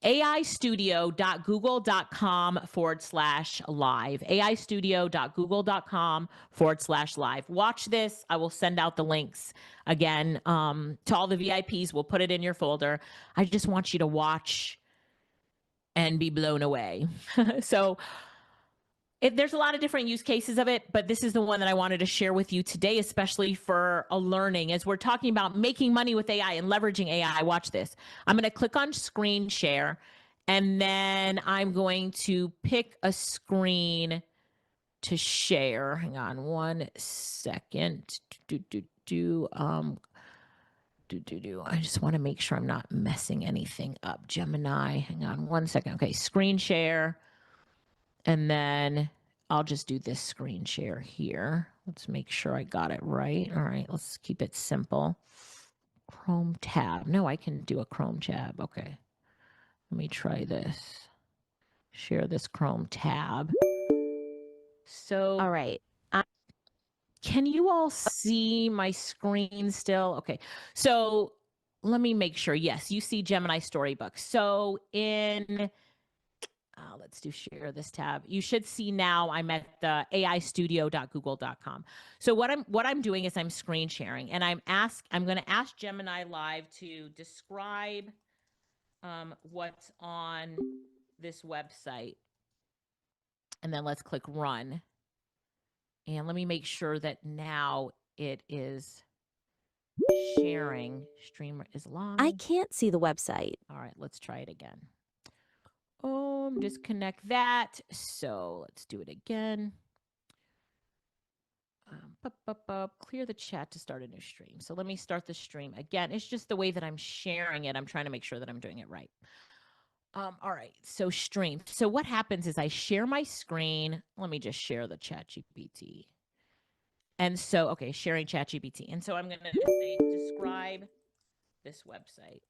aistudio.google.com/live, aistudio.google.com/live. Watch this. I will send out the links again to all the VIPs. We'll put it in your folder. I just want you to watch and be blown away. So there's a lot of different use cases of it, but this is the one that I wanted to share with you today, especially for a learning. As we're talking about making money with AI and leveraging AI, watch this. I'm going to click on screen share, and then I'm going to pick a screen to share. Hang on one second. I just want to make sure I'm not messing anything up. Gemini, hang on one second. Okay, screen share. And then I'll just do this screen share here. Let's make sure I got it right. All right, let's keep it simple. Chrome tab. No, I can do a Chrome tab. Okay, let me try this. Share this Chrome tab. So, All right. Can you all see my screen still? Okay, so let me make sure. Yes, you see Gemini Storybook. So in let's do share this tab. You should see now I'm at the aistudio.google.com. So what I'm doing is I'm screen sharing, and I'm going to ask Gemini Live to describe what's on this website, and then let's click run. And let me make sure that now it is sharing. Streamer is live. I can't see the website. All right, let's try it again. Disconnect that. So let's do it again. Clear the chat to start a new stream. So let me start the stream again. It's just the way that I'm sharing it. I'm trying to make sure that I'm doing it right. All right, so stream. So what happens is I share my screen. Let me just share the chat GPT. And so, okay, sharing ChatGPT. And so I'm going to say, describe this website.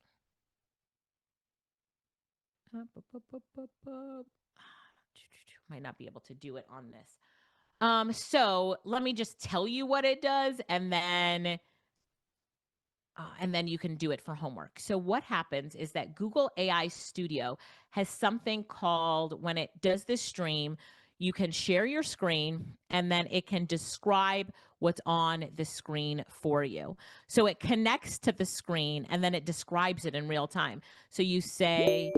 Might not be able to do it on this. So let me just tell you what it does, and then you can do it for homework. So what happens is that Google AI Studio has something called, when it does this stream, you can share your screen and then it can describe what's on the screen for you. So it connects to the screen and then it describes it in real time. So you say,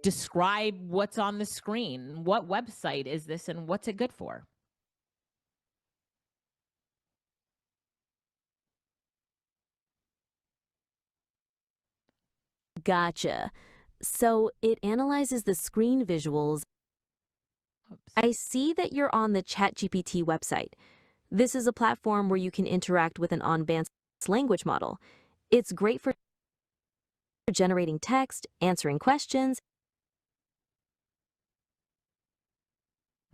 describe what's on the screen. What website is this and what's it good for? Gotcha. So it analyzes the screen visuals. Oops. I see that you're on the ChatGPT website. This is a platform where you can interact with an advanced language model. It's great for generating text, answering questions.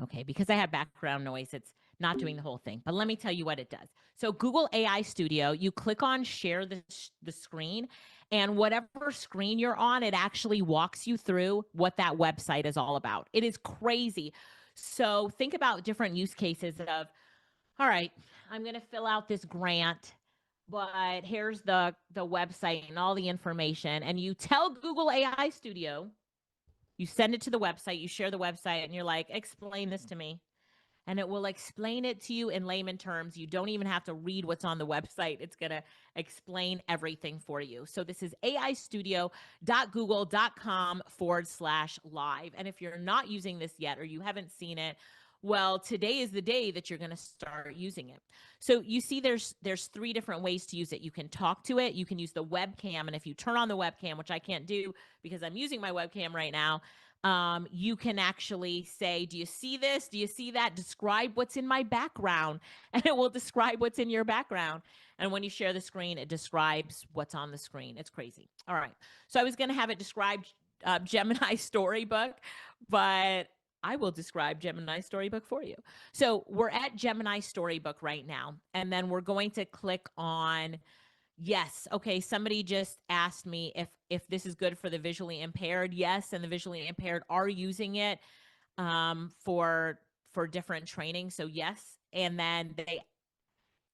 Okay, because I have background noise, it's not doing the whole thing. But let me tell you what it does. So Google AI Studio, you click on share the screen, and whatever screen you're on, it actually walks you through what that website is all about. It is crazy. So think about different use cases of, all right, I'm going to fill out this grant, but here's the website and all the information. And you tell Google AI Studio, you send it to the website, you share the website, and you're like, explain this to me. And it will explain it to you in layman terms. You don't even have to read what's on the website. It's going to explain everything for you. So this is aistudio.google.com/live. And if you're not using this yet or you haven't seen it, well, today is the day that you're going to start using it. So you see there's 3 different ways to use it. You can talk to it. You can use the webcam. And if you turn on the webcam, which I can't do because I'm using my webcam right now, you can actually say, do you see this? Do you see that? Describe what's in my background. And it will describe what's in your background. And when you share the screen, it describes what's on the screen. It's crazy. All right. So I was going to have it describe Gemini Storybook, but I will describe Gemini Storybook for you. So we're at Gemini Storybook right now. And then we're going to click on yes. Okay. Somebody just asked me if this is good for the visually impaired. Yes, and the visually impaired are using it for different training. So yes, and then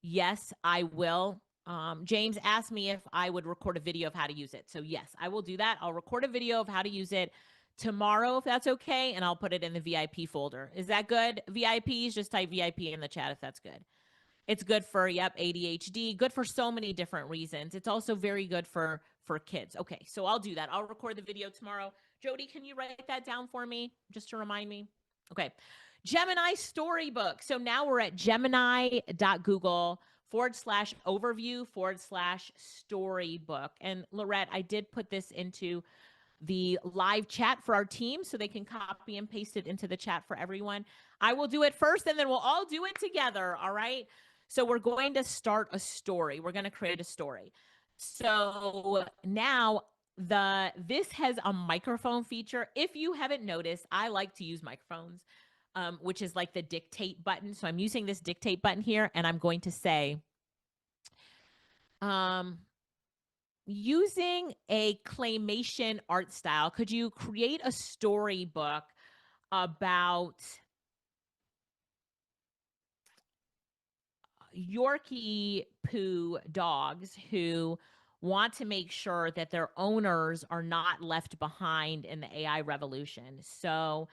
yes, I will. James asked me if I would record a video of how to use it. So yes, I will do that. I'll record a video of how to use it tomorrow if that's okay, and I'll put it in the VIP folder. Is that good? VIPs, just type VIP in the chat if that's good. It's good for, ADHD, good for so many different reasons. It's also very good for kids. Okay, so I'll do that. I'll record the video tomorrow. Jody, can you write that down for me just to remind me? Okay. Gemini Storybook. So now we're at gemini.google/overview/storybook. And Lorette, I did put this into the live chat for our team so they can copy and paste it into the chat for everyone. I will do it first and then we'll all do it together. All right. So we're going to start a story. We're going to create a story. So now this has a microphone feature. If you haven't noticed, I like to use microphones, which is like the dictate button. So I'm using this dictate button here and I'm going to say, using a claymation art style, could you create a storybook about Yorkie poo dogs who want to make sure that their owners are not left behind in the AI revolution? So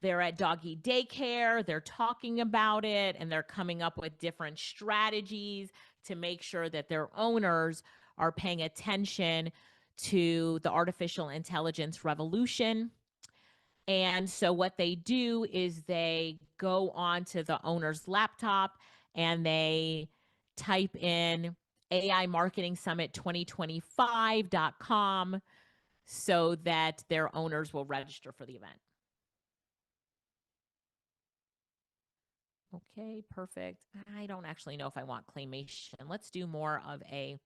they're at doggy daycare, they're talking about it, and they're coming up with different strategies to make sure that their owners are paying attention to the artificial intelligence revolution. And so what they do is they go onto the owner's laptop and they type in AI Marketing Summit 2025.com so that their owners will register for the event. Okay, perfect. I don't actually know if I want claymation. Let's do more of a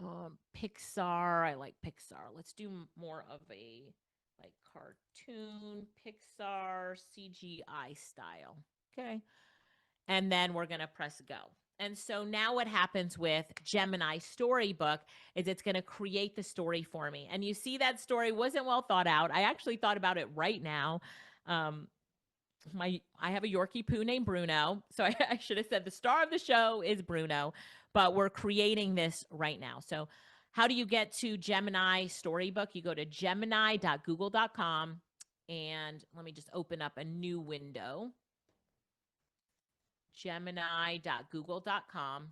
Pixar. I like Pixar. Let's do more of a like cartoon Pixar CGI style. Okay. And then we're going to press go. And so now what happens with Gemini Storybook is it's going to create the story for me. And you see that story wasn't well thought out. I actually thought about it right now. I have a Yorkie poo named Bruno. So I should have said the star of the show is Bruno, but we're creating this right now. So how do you get to Gemini Storybook? You go to gemini.google.com, and let me just open up a new window. Gemini.google.com.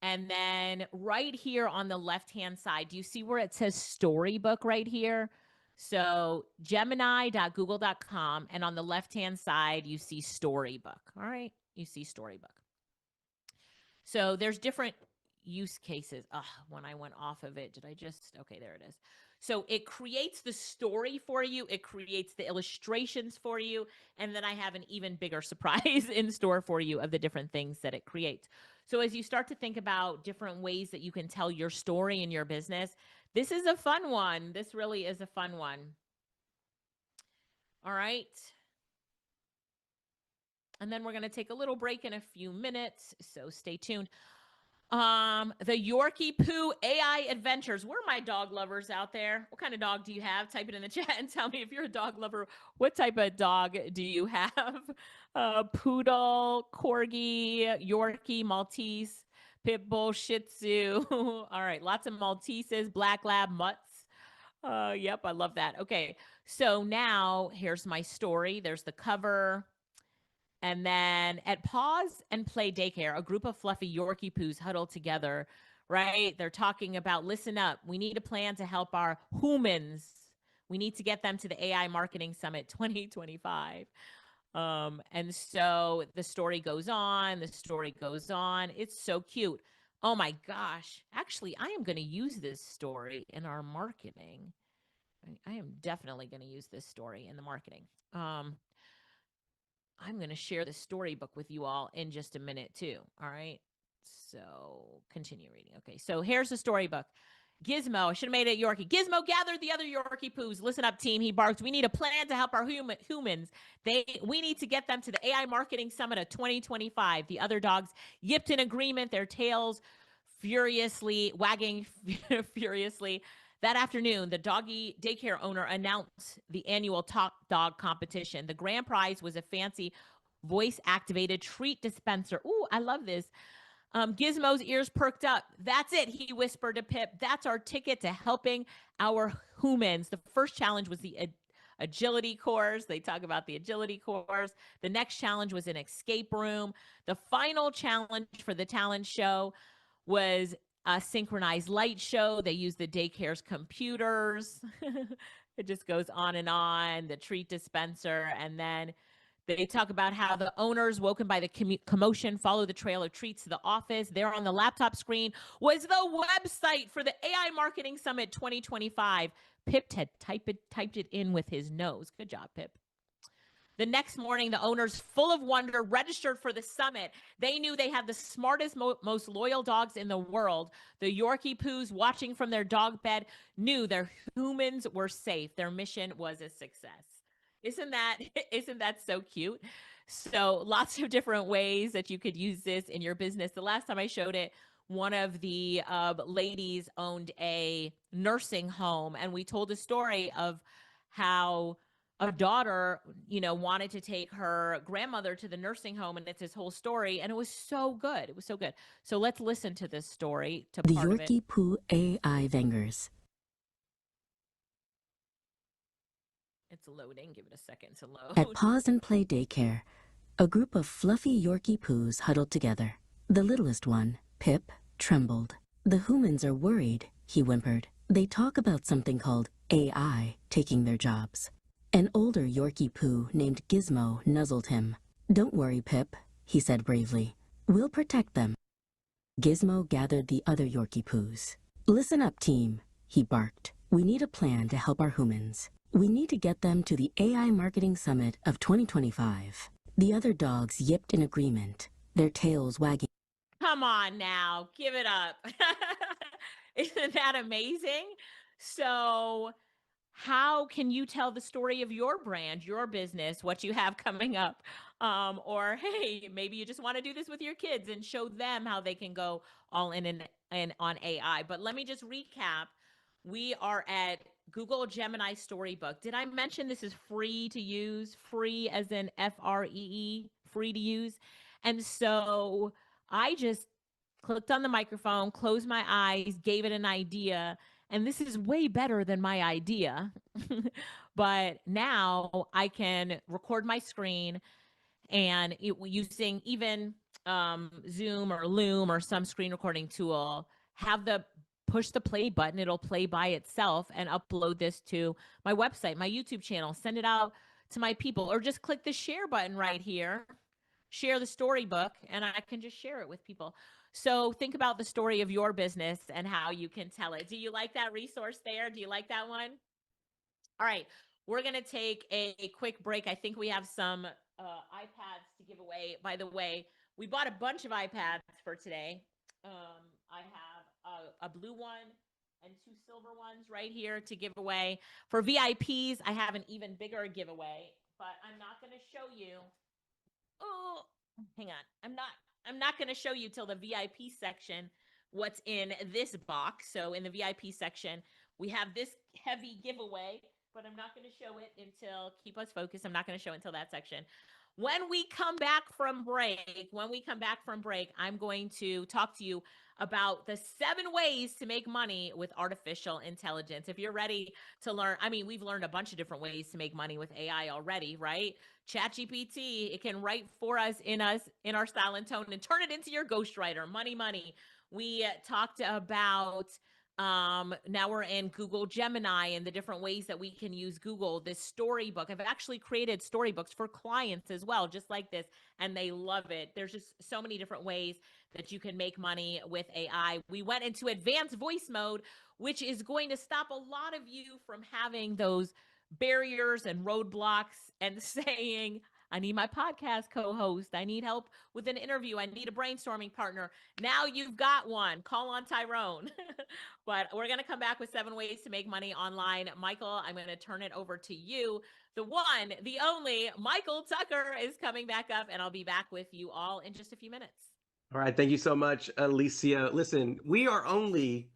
And then right here on the left-hand side, do you see where it says Storybook right here? So gemini.google.com, and on the left-hand side, you see Storybook. All right, you see Storybook. So there's different use cases. When I went off of it, okay, there it is. So it creates the story for you. It creates the illustrations for you. And then I have an even bigger surprise in store for you of the different things that it creates. So as you start to think about different ways that you can tell your story in your business, this is a fun one. This really is a fun one. All right. And then we're going to take a little break in a few minutes. So stay tuned. The Yorkie Poo AI Adventures. Where are my dog lovers out there? What kind of dog do you have? Type it in the chat and tell me if you're a dog lover. What type of dog do you have? Poodle, Corgi, Yorkie, Maltese, Pit Bull, Shih Tzu. All right, lots of Malteses, Black Lab, Mutts. Yep, I love that. Okay, so now here's my story. There's the cover. And then at Pause and Play Daycare, a group of fluffy Yorkie poos huddled together, right? They're talking about, listen up, we need a plan to help our humans. We need to get them to the AI Marketing Summit 2025. And so the story goes on, It's so cute. Oh my gosh. Actually, I am going to use this story in our marketing. I am definitely going to use this story in the marketing. I'm going to share the storybook with you all in just a minute too. All right. So continue reading. Okay. So here's the storybook. Gizmo, I should have made it Yorkie. Gizmo gathered the other Yorkie poos. Listen up, team. He barks. We need a plan to help our humans. We need to get them to the AI Marketing Summit of 2025. The other dogs yipped in agreement, their tails wagging furiously. That afternoon, the doggy daycare owner announced the annual Top Dog competition. The grand prize was a fancy voice-activated treat dispenser. Ooh, I love this. Gizmo's ears perked up. That's it, he whispered to Pip. That's our ticket to helping our humans. The first challenge was the agility course. They talk about the agility course. The next challenge was an escape room. The final challenge for the talent show was a synchronized light show. They use the daycare's computers. It just goes on and on. The treat dispenser. And then they talk about how the owners, woken by the commotion, follow the trail of treats to the office. There on the laptop screen was the website for the AI Marketing Summit 2025. Pip had typed it in with his nose. Good job, Pip. The next morning, the owners, full of wonder, registered for the summit. They knew they had the smartest, most loyal dogs in the world. The Yorkie poos, watching from their dog bed, knew their humans were safe. Their mission was a success. Isn't that so cute? So lots of different ways that you could use this in your business. The last time I showed it, one of the ladies owned a nursing home, and we told a story of how a daughter, wanted to take her grandmother to the nursing home, and it's his whole story, and it was so good. It was so good. So let's listen to this story. The Yorkie Poo AI Vengers. It's loading. Give it a second to load. At Pause and Play Daycare, a group of fluffy Yorkie poos huddled together. The littlest one, Pip, trembled. The humans are worried, he whimpered. They talk about something called AI taking their jobs. An older Yorkie poo named Gizmo nuzzled him. Don't worry, Pip, he said bravely. We'll protect them. Gizmo gathered the other Yorkie poos. Listen up, team, he barked. We need a plan to help our humans. We need to get them to the AI Marketing Summit of 2025. The other dogs yipped in agreement, their tails wagging. Come on now, give it up. Isn't that amazing? So how can you tell the story of your brand, your business, what you have coming up? Or hey, maybe you just want to do this with your kids and show them how they can go all in and on AI. But let me just recap. We are at Google Gemini Storybook. Did I mention this is free to use? Free as in FREE, free to use. And so I just clicked on the microphone, closed my eyes, gave it an idea, and this is way better than my idea. But now I can record my screen and using even Zoom or Loom or some screen recording tool, have the push the play button. It'll play by itself and upload this to my website, my YouTube channel, send it out to my people, or just click the share button right here, share the storybook, and I can just share it with people. So think about the story of your business and how you can tell it. Do you like that resource there? Do you like that one? All right, we're going to take a quick break. I think we have some iPads to give away. By the way, we bought a bunch of iPads for today. I have a blue one and 2 silver ones right here to give away. For VIPs, I have an even bigger giveaway, but I'm not going to show you. Oh, hang on. I'm not going to show you till the VIP section what's in this box. So in the VIP section, we have this heavy giveaway, but I'm not going to show it until, keep us focused, I'm not going to show it until that section. When we come back from break, I'm going to talk to you about the 7 ways to make money with artificial intelligence. If you're ready to learn, I mean, we've learned a bunch of different ways to make money with AI already, right? ChatGPT, it can write for us in our style and tone and turn it into your ghostwriter. Money. We talked about now we're in Google Gemini and the different ways that we can use Google. This storybook, I've actually created storybooks for clients as well, just like this, and they love it. There's just so many different ways that you can make money with AI. We went into advanced voice mode, which is going to stop a lot of you from having those barriers and roadblocks and saying, I need my podcast co-host. I need help with an interview. I need a brainstorming partner. Now you've got one. Call on Tyrone. But we're going to come back with 7 ways to make money online. Michael, I'm going to turn it over to you. The one, the only Michael Tucker is coming back up, and I'll be back with you all in just a few minutes. All right. Thank you so much, Alicia. Listen, we are only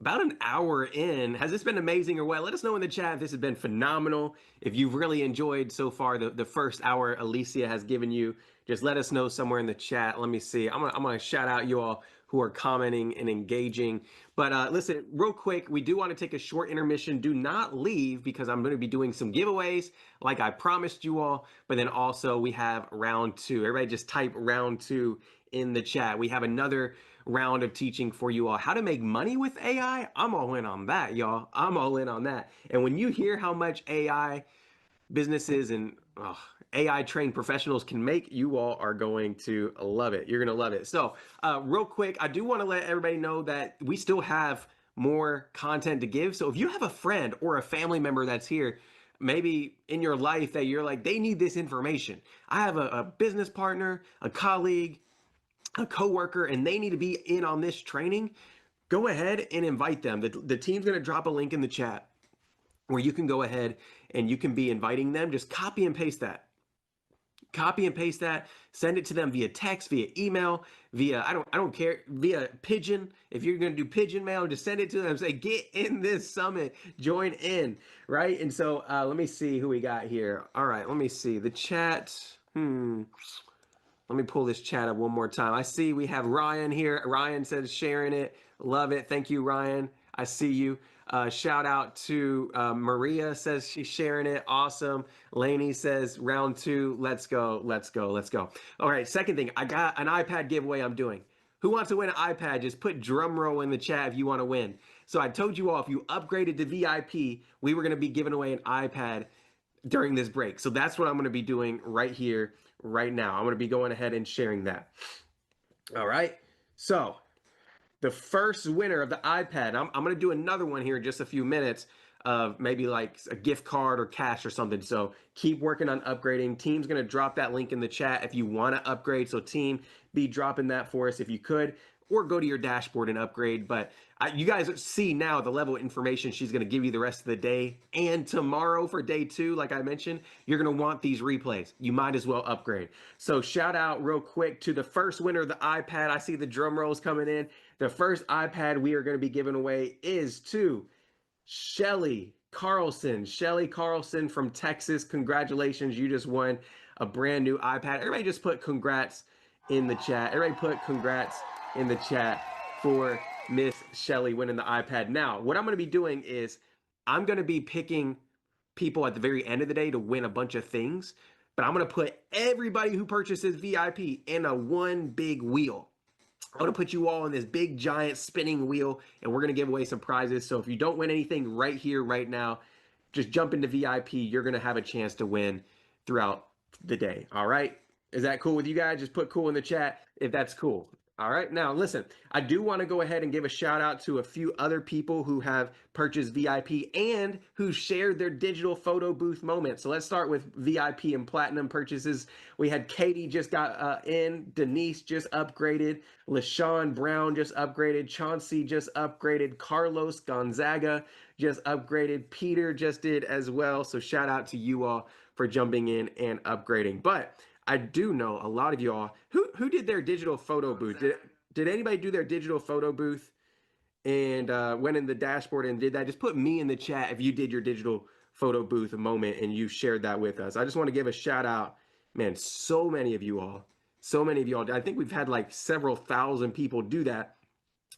about an hour in. Has this been amazing or what? Let us know in the chat if this has been phenomenal. If you've really enjoyed so far the first hour Alicia has given you, just let us know somewhere in the chat. Let me see. I'm gonna shout out you all who are commenting and engaging. But listen, real quick, we do want to take a short intermission. Do not leave because I'm going to be doing some giveaways like I promised you all. But then also we have round 2. Everybody just type round 2 in the chat. We have another round of teaching for you all how to make money with AI. I'm all in on that, y'all. I'm all in on that. And when you hear how much AI businesses and AI trained professionals can make, you all are going to love it. You're going to love it. So real quick, I do want to let everybody know that we still have more content to give. So if you have a friend or a family member that's here, maybe in your life that you're like, they need this information. I have a business partner, a colleague, a coworker, and they need to be in on this training. Go ahead and invite them. The team's going to drop a link in the chat where you can go ahead and you can be inviting them. Just copy and paste that. Copy and paste that, send it to them via text, via email, via, I don't care, via pigeon. If you're going to do pigeon mail, just send it to them. Say, get in this summit, join in, right? And so let me see who we got here. All right, let me see the chat. Let me pull this chat up one more time. I see we have Ryan here. Ryan says sharing it. Love it. Thank you, Ryan. I see you. Shout out to Maria, says she's sharing it. Awesome. Lainey says round 2. Let's go. All right. Second thing, I got an iPad giveaway I'm doing. Who wants to win an iPad? Just put drum roll in the chat if you want to win. So I told you all, if you upgraded to VIP, we were going to be giving away an iPad during this break. So that's what I'm going to be doing right here, right now. I'm going to be going ahead and sharing that. All right. So the first winner of the iPad, I'm going to do another one here in just a few minutes of maybe like a gift card or cash or something. So keep working on upgrading. Team's going to drop that link in the chat if you want to upgrade. So team, be dropping that for us if you could. or go to your dashboard and upgrade. But you guys see now the level of information she's going to give you the rest of the day and tomorrow for day 2. Like I mentioned, you're going to want these replays. You might as well upgrade. So shout out real quick to the first winner of the iPad. I see the drum rolls coming in. The first iPad we are going to be giving away is to Shelly Carlson. Shelly Carlson from Texas. Congratulations. You just won a brand new iPad. Everybody just put congrats in the chat. Everybody put congrats in the chat for Miss Shelly winning the iPad. Now, what I'm going to be doing is I'm going to be picking people at the very end of the day to win a bunch of things, but I'm going to put everybody who purchases VIP in a one big wheel. I'm going to put you all in this big giant spinning wheel, and we're going to give away some prizes. So if you don't win anything right here, right now, just jump into VIP. You're going to have a chance to win throughout the day. All right. Is that cool with you guys? Just put cool in the chat if that's cool. All right. Now, listen, I do want to go ahead and give a shout out to a few other people who have purchased VIP and who shared their digital photo booth moment. So let's start with VIP and platinum purchases. We had Katie just got in, Denise just upgraded, LaShawn Brown just upgraded, Chauncey just upgraded, Carlos Gonzaga just upgraded, Peter just did as well. So shout out to you all for jumping in and upgrading. But I do know a lot of y'all who did their digital photo booth. Did anybody do their digital photo booth and went in the dashboard and did that? Just put me in the chat if you did your digital photo booth moment and you shared that with us. I just want to give a shout out, man. So many of you all. I think we've had like several thousand people do that.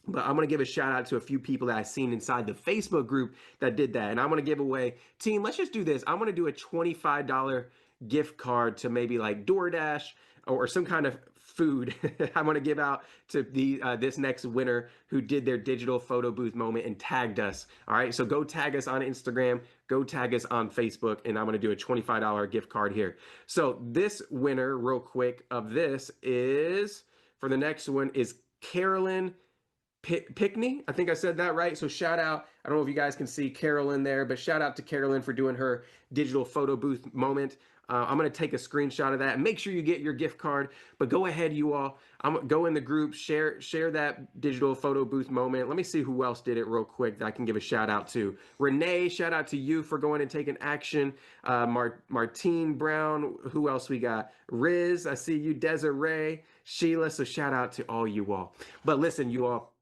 But I'm going to give a shout out to a few people that I've seen inside the Facebook group that did that. And I'm going to give away, team, let's just do this. I'm going to do a $25 gift card to maybe like DoorDash or some kind of food. I'm going to give out to the this next winner who did their digital photo booth moment and tagged us. All right, so go tag us on Instagram, go tag us on Facebook, and I'm going to do a $25 gift card here. So this winner, real quick, of this is, for the next one, is Carolyn Pickney. I think I said that right. So shout out. I don't know if you guys can see Carolyn there, but shout out to Carolyn for doing her digital photo booth moment. I'm going to take a screenshot of that and make sure you get your gift card. But go ahead, you all. I'm going to go in the group, share that digital photo booth moment. Let me see who else did it real quick that I can give a shout out to. Renee, shout out to you for going and taking action. Martine Brown. Who else we got? Riz, I see you. Desiree, Sheila. So shout out to all you all. But listen, you all,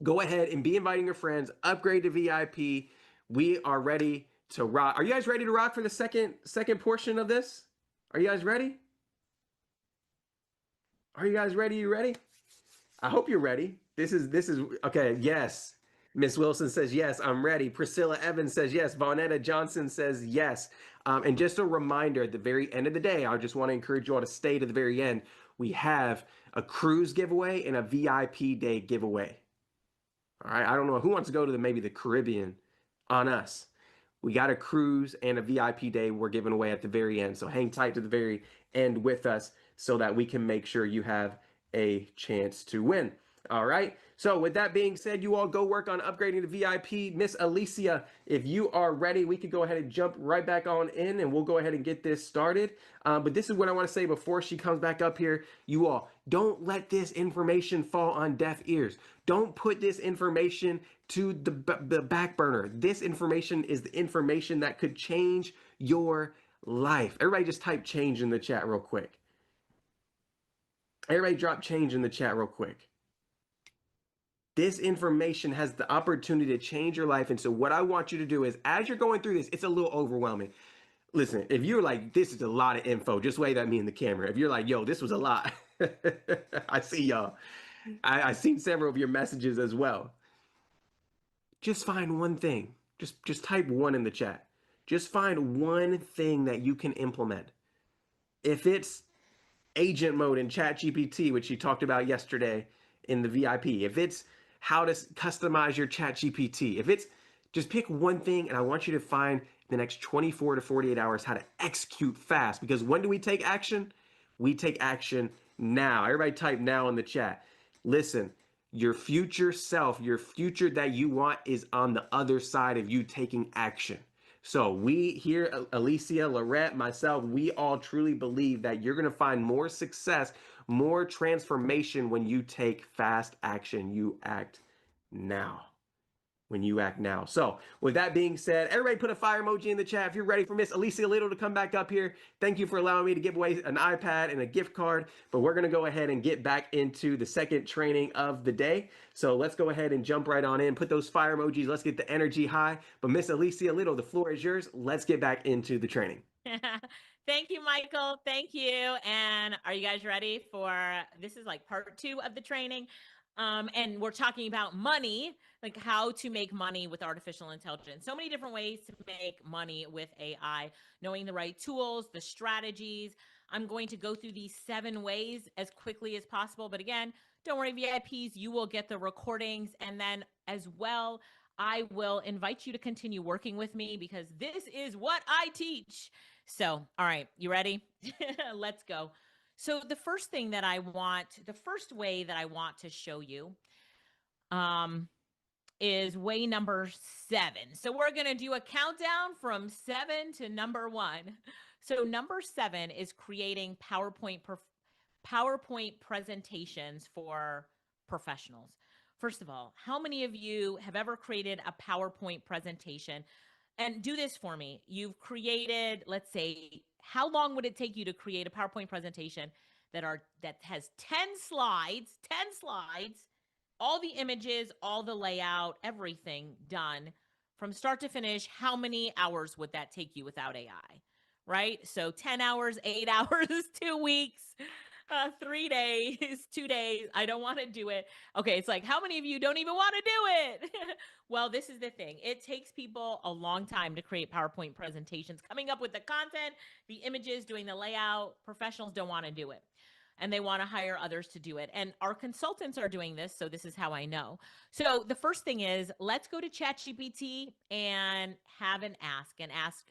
go ahead and be inviting your friends. Upgrade to VIP. We are ready to rock. Are you guys ready to rock for the second portion of this? Are you guys ready? Are you guys ready? You ready? I hope you're ready. This is okay. Yes. Miss Wilson says yes, I'm ready. Priscilla Evans says yes. Vonetta Johnson says yes. And just a reminder, at the very end of the day, I just want to encourage you all to stay to the very end. We have a cruise giveaway and a VIP day giveaway. All right, I don't know who wants to go to maybe the Caribbean on us. We got a cruise and a VIP day we're giving away at the very end. So hang tight to the very end with us so that we can make sure you have a chance to win. All right. So with that being said, you all go work on upgrading to VIP. Miss Alicia, if you are ready, we could go ahead and jump right back on in and we'll go ahead and get this started. But this is what I want to say before she comes back up here. You all, don't let this information fall on deaf ears. Don't put this information to the back burner. This information is the information that could change your life. Everybody just type change in the chat real quick. Everybody drop change in the chat real quick. This information has the opportunity to change your life. And so what I want you to do is, as you're going through this, it's a little overwhelming. Listen, if you're like, this is a lot of info, just wave at me in the camera. If you're like, yo, this was a lot. I see y'all. I've seen several of your messages as well. Just find one thing. Just type one in the chat. Just find one thing that you can implement. If it's agent mode in ChatGPT, which you talked about yesterday in the VIP, if it's how to customize your ChatGPT, if it's, just pick one thing, and I want you to find the next 24 to 48 hours how to execute fast. Because when do we take action? We take action now. Everybody type now in the chat. Listen, your future self, your future that you want is on the other side of you taking action. So we here, Alicia, Lorette, myself, we all truly believe that you're going to find more success, more transformation when you take fast action. You act now. When you act now. So with that being said, everybody put a fire emoji in the chat if you're ready for Miss Alicia Little to come back up here. Thank you for allowing me to give away an iPad and a gift card, but we're going to go ahead and get back into the second training of the day. So let's go ahead and jump right on in, put those fire emojis. Let's get the energy high. But Miss Alicia Little, the floor is yours. Let's get back into the training. Thank you, Michael. Thank you. And are you guys ready for, this is like part 2 of the training. And we're talking about money, like how to make money with artificial intelligence. So many different ways to make money with AI, knowing the right tools, the strategies. I'm going to go through these 7 ways as quickly as possible. But again, don't worry, VIPs, you will get the recordings. And then as well, I will invite you to continue working with me because this is what I teach. So, all right, you ready? Let's go. So the first way that I want to show you is way number 7. So we're going to do a countdown from 7 to number 1. So number 7 is creating PowerPoint presentations for professionals. First of all, how many of you have ever created a PowerPoint presentation? And do this for me. You've created, let's say, how long would it take you to create a PowerPoint presentation that has 10 slides, all the images, all the layout, everything done from start to finish? How many hours would that take you without AI? Right? So 10 hours, 8 hours, 2 weeks, 3 days, 2 days. I don't want to do it. Okay, it's like, how many of you don't even want to do it? Well, this is the thing. It takes people a long time to create PowerPoint presentations, coming up with the content, the images, doing the layout. Professionals don't want to do it, and they want to hire others to do it. And our consultants are doing this, so this is how I know. So the first thing is, let's go to ChatGPT and ask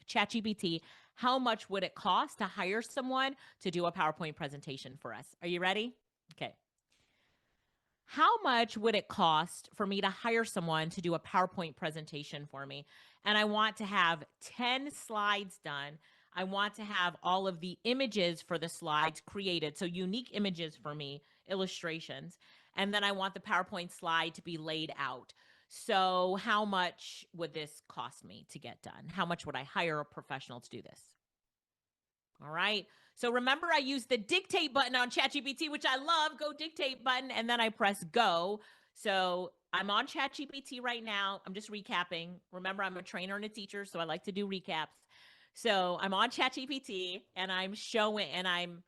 ChatGPT, how much would it cost to hire someone to do a PowerPoint presentation for us? Are you ready? Okay. How much would it cost for me to hire someone to do a PowerPoint presentation for me? And I want to have 10 slides done. I want to have all of the images for the slides created. So unique images for me, illustrations. And then I want the PowerPoint slide to be laid out. So how much would this cost me to get done? How much would I hire a professional to do this? All right. So remember, I use the dictate button on ChatGPT, which I love. Go dictate button, and then I press go. So I'm on ChatGPT right now. I'm just recapping. Remember, I'm a trainer and a teacher, so I like to do recaps. So I'm on ChatGPT, and I'm showing, and I'm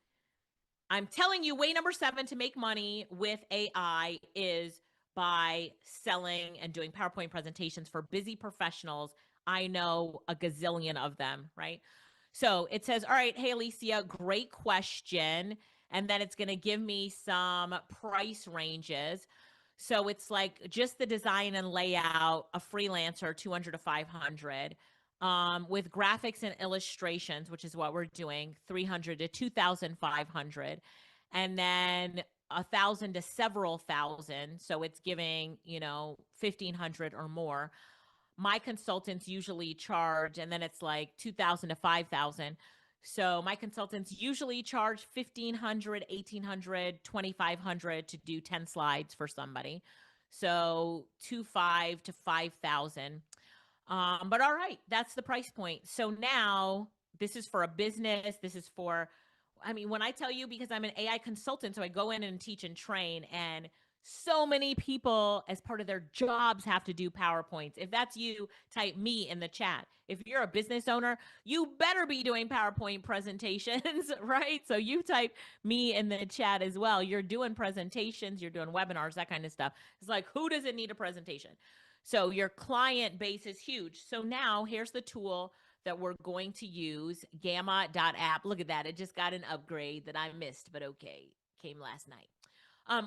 telling you, way number 7 to make money with AI is by selling and doing PowerPoint presentations for busy professionals. I know a gazillion of them, right? So it says, all right, hey, Alicia, great question. And then it's going to give me some price ranges. So it's like just the design and layout, a freelancer, 200 to 500. With graphics and illustrations, which is what we're doing, 300 to 2,500. And then 1,000 to several thousand. So it's giving, 1,500 or more. My consultants usually charge, and then it's like 2,000 to 5,000. So my consultants usually charge 1,500, 1,800, 2,500 to do 10 slides for somebody. So 2,500 to 5,000. But all right, that's the price point. So now this is for a business. This is for, when I tell you, because I'm an AI consultant, so I go in and teach and train, and so many people as part of their jobs have to do PowerPoints. If that's you, type me in the chat. If you're a business owner, you better be doing PowerPoint presentations, right? So you type me in the chat as well. You're doing presentations, you're doing webinars, that kind of stuff. It's like, who doesn't need a presentation? So your client base is huge. So now here's the tool that we're going to use, gamma.app. Look at that. It just got an upgrade that I missed, but okay, came last night.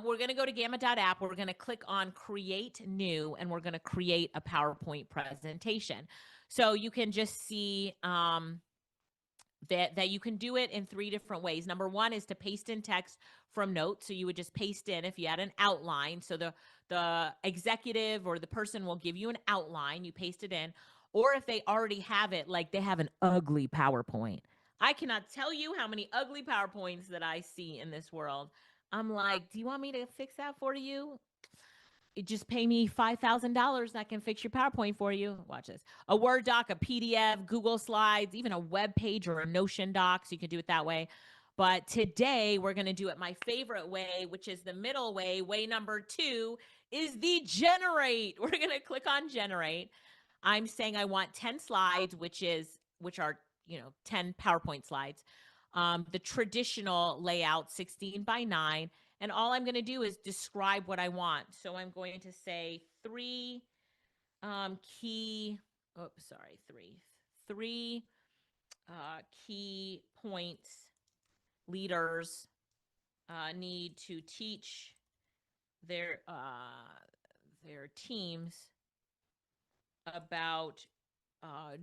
We're going to go to gamma.app. We're going to click on create new, and we're going to create a PowerPoint presentation. So you can just see that you can do it in 3 different ways. Number 1 is to paste in text from notes. So you would just paste in if you had an outline. So the executive or the person will give you an outline. You paste it in. or if they already have it, like they have an ugly PowerPoint. I cannot tell you how many ugly PowerPoints that I see in this world. I'm like, do you want me to fix that for you? Just pay me $5,000. I can fix your PowerPoint for you. Watch this. A Word doc, a PDF, Google Slides, even a web page or a Notion doc. So you can do it that way. But today we're going to do it my favorite way, which is the middle way. Way number 2 is the generate. We're going to click on generate. I'm saying I want 10 slides, which are, 10 PowerPoint slides. The traditional layout, 16 by 9. And all I'm going to do is describe what I want. So I'm going to say three key points leaders need to teach their teams about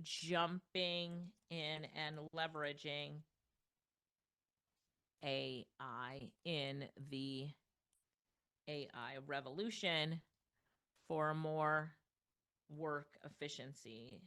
jumping in and leveraging AI in the AI revolution for more work efficiency,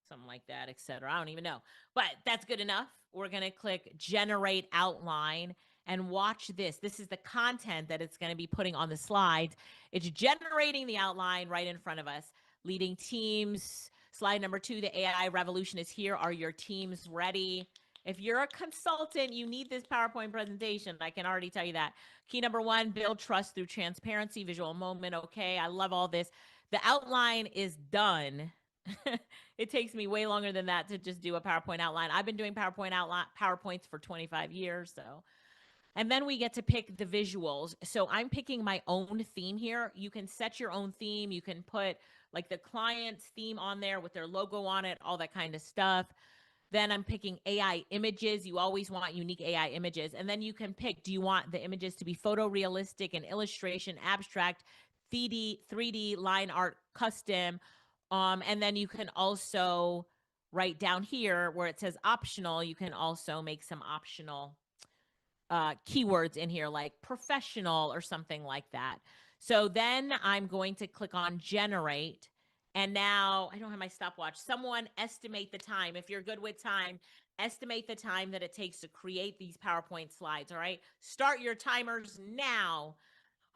something like that, etc. I don't even know, but that's good enough. We're going to click generate outline and watch this. This is the content that it's going to be putting on the slides. It's generating the outline right in front of us. Leading teams. Slide number 2, the AI revolution is here. Are your teams ready? If you're a consultant, you need this PowerPoint presentation. I can already tell you that. Key number 1, build trust through transparency, visual moment. Okay, I love all this. The outline is done. It takes me way longer than that to just do a PowerPoint outline. I've been doing PowerPoints for 25 years, so. And then we get to pick the visuals. So I'm picking my own theme here. You can set your own theme. You can put like the client's theme on there with their logo on it, all that kind of stuff. Then I'm picking AI images. You always want unique AI images. And then you can pick, do you want the images to be photorealistic and illustration, abstract, 3D, line art, custom. And then you can also write down here where it says optional, you can also make some optional keywords in here like professional or something like that. So then I'm going to click on generate. And now I don't have my stopwatch. Someone estimate the time. If you're good with time, estimate the time that it takes to create these PowerPoint slides. All right. Start your timers now.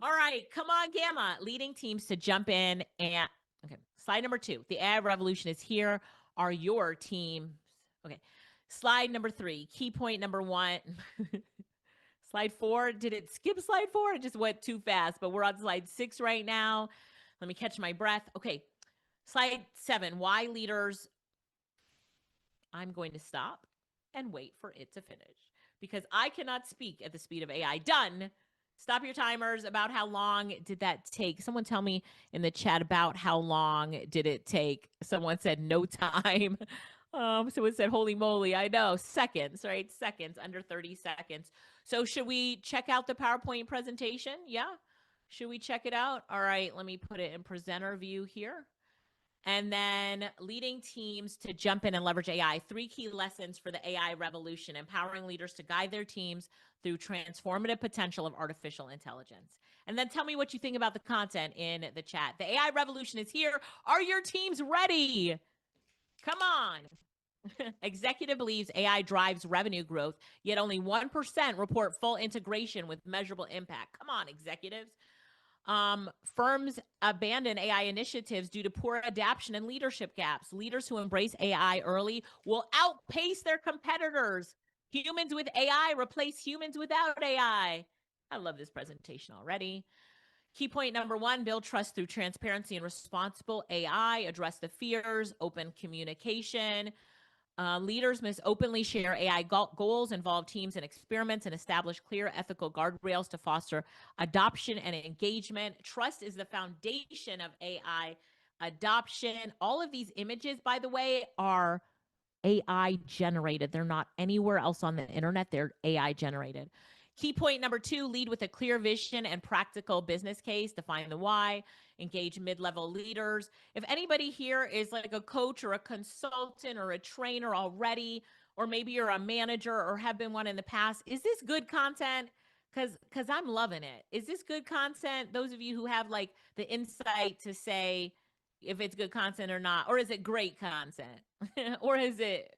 All right. Come on, Gamma. Leading teams to jump in and okay. Slide number 2. The AI revolution is here. Are your teams okay? Slide number 3. Key point number 1. Slide 4, did it skip slide 4? It just went too fast, but we're on slide 6 right now. Let me catch my breath. Okay, slide 7, why leaders? I'm going to stop and wait for it to finish because I cannot speak at the speed of AI. Done. Stop your timers. About how long did that take? Someone tell me in the chat about how long did it take? Someone said no time. Someone said, holy moly, I know, seconds, right? Seconds, under 30 seconds. So should we check out the PowerPoint presentation? Yeah. Should we check it out? All right, let me put it in presenter view here. And then leading teams to jump in and leverage AI. 3 key lessons for the AI revolution, empowering leaders to guide their teams through transformative potential of artificial intelligence. And then tell me what you think about the content in the chat. The AI revolution is here. Are your teams ready? Come on. Executive believes AI drives revenue growth, yet only 1% report full integration with measurable impact. Come on, executives. Firms abandon AI initiatives due to poor adoption and leadership gaps. Leaders who embrace AI early will outpace their competitors. Humans with AI replace humans without AI. I love this presentation already. Key point number 1, build trust through transparency and responsible AI, address the fears, open communication. Leaders must openly share AI goals, involve teams in experiments, and establish clear ethical guardrails to foster adoption and engagement. Trust is the foundation of AI adoption. All of these images, by the way, are AI generated. They're not anywhere else on the internet. They're AI generated. Key point number 2, lead with a clear vision and practical business case. Define the why. Engage mid-level leaders. If anybody here is like a coach or a consultant or a trainer already, or maybe you're a manager or have been one in the past, is this good content? Because I'm loving it. Is this good content? Those of you who have like the insight to say, if it's good content or not, or is it great content? Or is it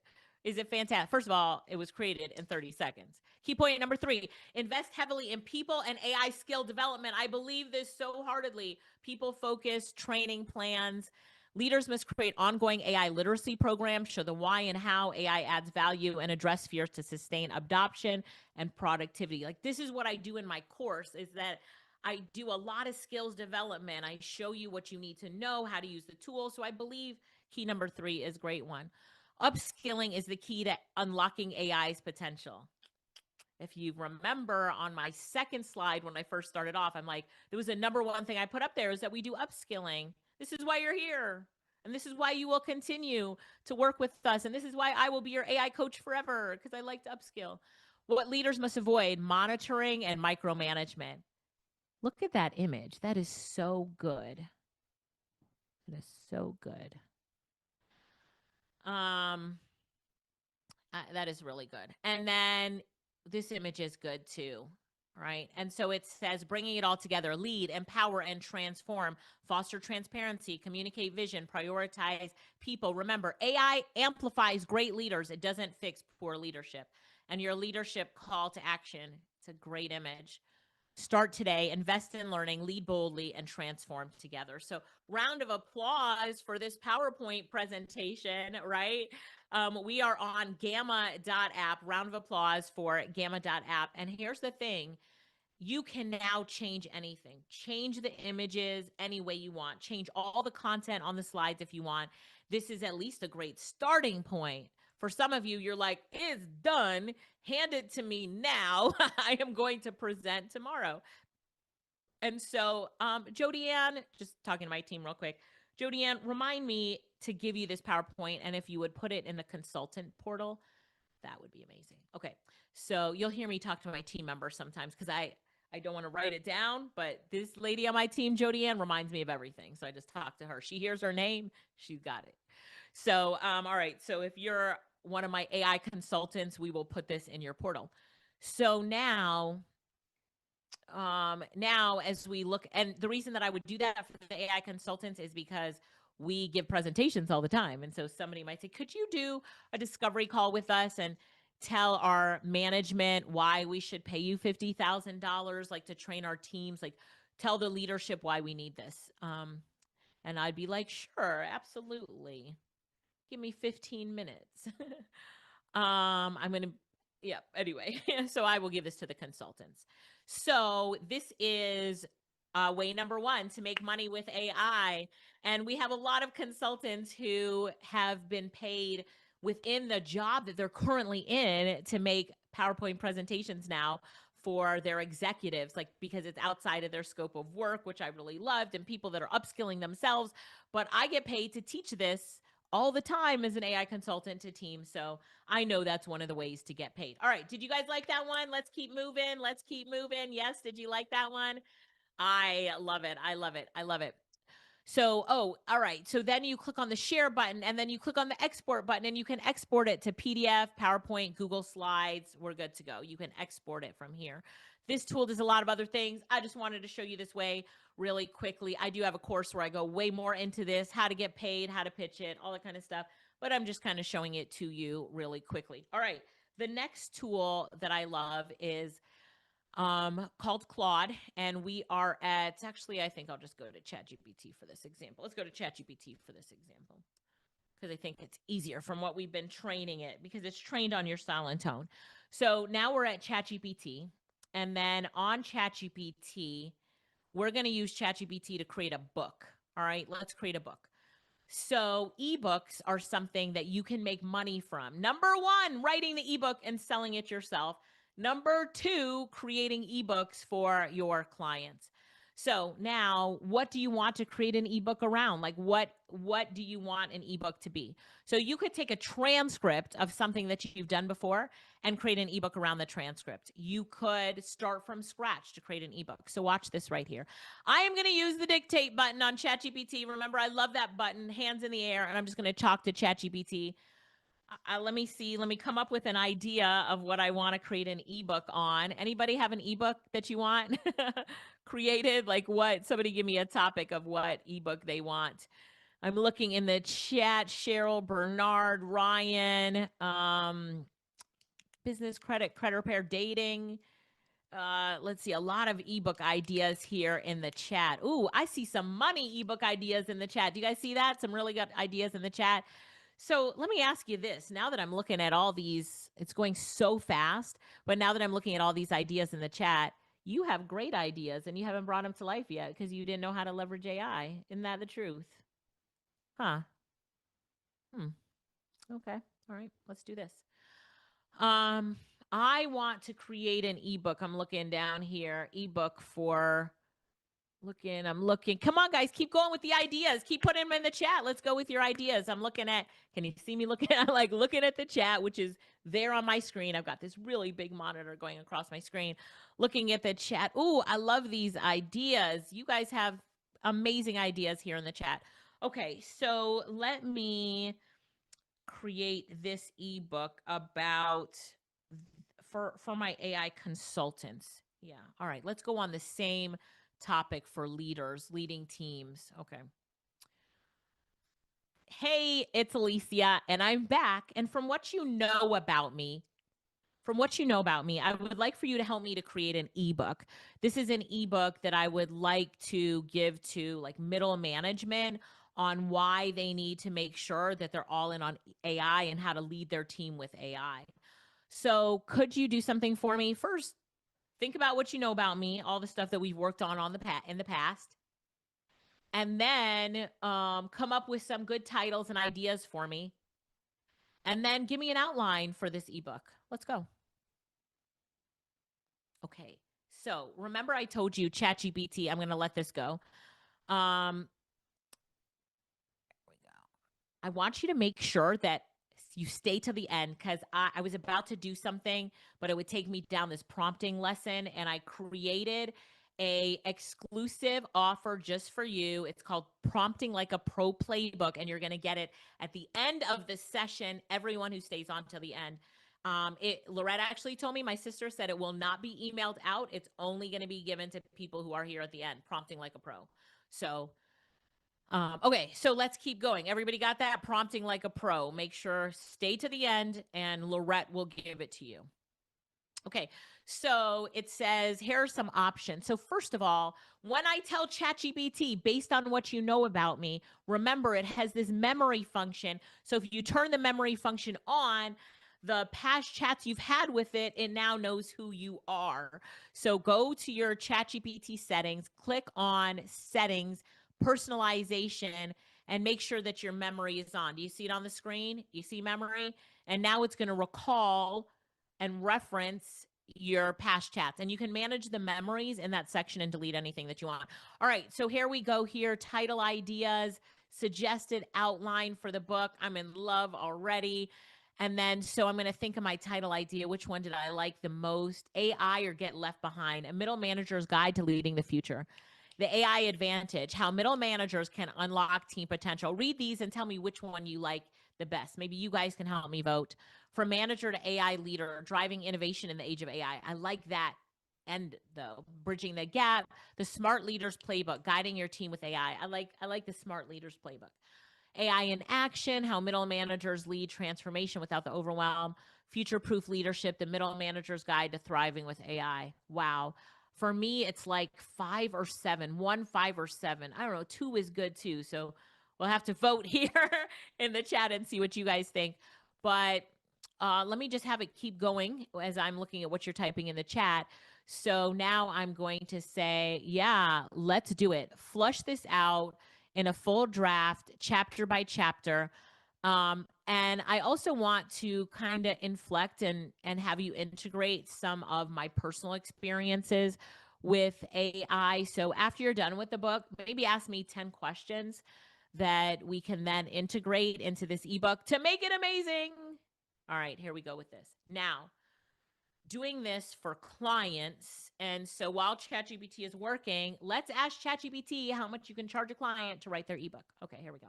fantastic? First of all, it was created in 30 seconds. Key point number 3, invest heavily in people and AI skill development. I believe this so heartedly. People focused training plans. Leaders must create ongoing AI literacy programs, show the why and how AI adds value, and address fears to sustain adoption and productivity. Like, this is what I do in my course, is that I do a lot of skills development. I show you what you need to know, how to use the tool. So I believe key number 3 is a great one. Upskilling is the key to unlocking AI's potential. If you remember on my second slide, when I first started off, I'm like, there was a number 1 thing I put up there is that we do upskilling. This is why you're here. And this is why you will continue to work with us. And this is why I will be your AI coach forever, because I like to upskill. What leaders must avoid: monitoring and micromanagement. Look at that image. That is so good. That is so good. That is really good. And then this image is good too, right? And so it says, bringing it all together: lead, empower, and transform, foster transparency, communicate vision, prioritize people. Remember, AI amplifies great leaders. It doesn't fix poor leadership. And your leadership call to action. It's a great image. Start today, invest in learning, lead boldly, and transform together. So round of applause for this PowerPoint presentation, right? We are on gamma.app. Round of applause for gamma.app. And here's the thing. You can now change anything. Change the images any way you want. Change all the content on the slides if you want. This is at least a great starting point. For some of you, you're like, it's done. Hand it to me now. I am going to present tomorrow. And so, Jodianne, just talking to my team real quick. Jodianne, remind me to give you this PowerPoint, and if you would put it in the consultant portal, that would be amazing. Okay, so you'll hear me talk to my team members sometimes because I don't want to write it down, but this lady on my team, Jodianne, reminds me of everything. So I just talk to her. She hears her name, she's got it. So, all right. So if you're one of my AI consultants, we will put this in your portal. So now as we look, and the reason that I would do that for the AI consultants is because we give presentations all the time. And so somebody might say, could you do a discovery call with us and tell our management why we should pay you $50,000, like to train our teams, like tell the leadership why we need this. And I'd be like, sure, absolutely. Give me 15 minutes. I'm going to, yeah, anyway, so I will give this to the consultants. So this is way number 1 to make money with AI. And we have a lot of consultants who have been paid within the job that they're currently in to make PowerPoint presentations now for their executives, like because it's outside of their scope of work, which I really loved, and people that are upskilling themselves. But I get paid to teach this all the time as an AI consultant to teams. So I know that's one of the ways to get paid. All right. Did you guys like that one? Let's keep moving. Let's keep moving. Yes. Did you like that one? I love it. I love it. I love it. So, all right. So then you click on the share button and then you click on the export button and you can export it to PDF, PowerPoint, Google Slides. We're good to go. You can export it from here. This tool does a lot of other things. I just wanted to show you this way really quickly. I do have a course where I go way more into this, how to get paid, how to pitch it, all that kind of stuff. But I'm just kind of showing it to you really quickly. All right. The next tool that I love is called Claude, and we are at, actually, I think I'll just go to ChatGPT for this example. Let's go to ChatGPT for this example, because I think it's easier from what we've been training it, because it's trained on your style and tone. So now we're at ChatGPT, and then on ChatGPT, we're going to use ChatGPT to create a book. All right, let's create a book. So ebooks are something that you can make money from. Number 1, writing the ebook and selling it yourself. Number 2, creating ebooks for your clients. So now, what do you want to create an ebook around? Like what do you want an ebook to be? So you could take a transcript of something that you've done before and create an ebook around the transcript. You could start from scratch to create an ebook. So watch this right here. I am going to use the dictate button on ChatGPT. Remember, I love that button, hands in the air, and I'm just going to talk to ChatGPT. Let me see. Let me come up with an idea of what I want to create an ebook on. Anybody have an ebook that you want created? Like what? Somebody give me a topic of what ebook they want. I'm looking in the chat. Cheryl, Bernard, Ryan, business credit repair, dating. Let's see, a lot of ebook ideas here in the chat. Ooh, I see some money ebook ideas in the chat. Do you guys see that? Some really good ideas in the chat. So let me ask you this. Now that I'm looking at all these, it's going so fast, but now that I'm looking at all these ideas in the chat, you have great ideas and you haven't brought them to life yet because you didn't know how to leverage AI. Isn't that the truth? Huh. Okay. All right. Let's do this. I want to create an ebook. I'm looking down here. Ebook for I'm looking. Come on, guys. Keep going with the ideas. Keep putting them in the chat. Let's go with your ideas. I'm looking at, can you see me looking at, like looking at the chat, which is there on my screen. I've got this really big monitor going across my screen, looking at the chat. Ooh, I love these ideas. You guys have amazing ideas here in the chat. Okay. So let me create this ebook about for my AI consultants. Yeah. All right. Let's go on the same topic for leaders, leading teams. Okay. Hey, it's Alicia, and I'm back. And from what you know about me, I would like for you to help me to create an ebook. This is an ebook that I would like to give to like middle management on why they need to make sure that they're all in on AI and how to lead their team with AI. So, could you do something for me? First, think about what you know about me, all the stuff that we've worked on in the past, and then come up with some good titles and ideas for me, and then give me an outline for this ebook. Let's go. Okay. So remember I told you ChatGPT, I'm going to let this go. There we go. I want you to make sure that you stay to the end because I was about to do something, but it would take me down this prompting lesson, and I created a exclusive offer just for you. It's called Prompting Like a Pro Playbook, and you're going to get it at the end of the session, everyone who stays on till the end. Loretta actually told me, my sister said it will not be emailed out. It's only going to be given to people who are here at the end, Prompting Like a Pro. So, okay, so let's keep going. Everybody got that? Prompting Like a Pro. Make sure stay to the end and Lorette will give it to you. Okay, so it says, here are some options. So first of all, when I tell ChatGPT, based on what you know about me, remember it has this memory function. So if you turn the memory function on, the past chats you've had with it, it now knows who you are. So go to your ChatGPT settings, click on settings, personalization, and make sure that your memory is on. Do you see it on the screen? You see memory? And now it's going to recall and reference your past chats, and you can manage the memories in that section and delete anything that you want. All right, so here we go here. Title ideas, suggested outline for the book. I'm in love already. And then, so I'm going to think of my title idea. Which one did I like the most? AI or Get Left Behind? A Middle Manager's Guide to Leading the Future. The AI Advantage, how middle managers can unlock team potential. Read these and tell me which one you like the best. Maybe you guys can help me vote. From manager to AI leader, driving innovation in the age of AI. I like that end though. Bridging the gap, the smart leaders playbook, guiding your team with AI. I like the smart leaders playbook. AI in action, how middle managers lead transformation without the overwhelm. Future-proof leadership, the middle manager's guide to thriving with AI. Wow. For me, it's like 5 or 7, 1, 5 or 7. I don't know. 2 is good too. So we'll have to vote here in the chat and see what you guys think. But let me just have it keep going as I'm looking at what you're typing in the chat. So now I'm going to say, yeah, let's do it. Flush this out in a full draft, chapter by chapter. And I also want to kind of inflect and have you integrate some of my personal experiences with AI. So after you're done with the book, maybe ask me 10 questions that we can then integrate into this ebook to make it amazing. All right, here we go with this. Now, doing this for clients. And so while ChatGPT is working, let's ask ChatGPT how much you can charge a client to write their ebook. Okay, here we go.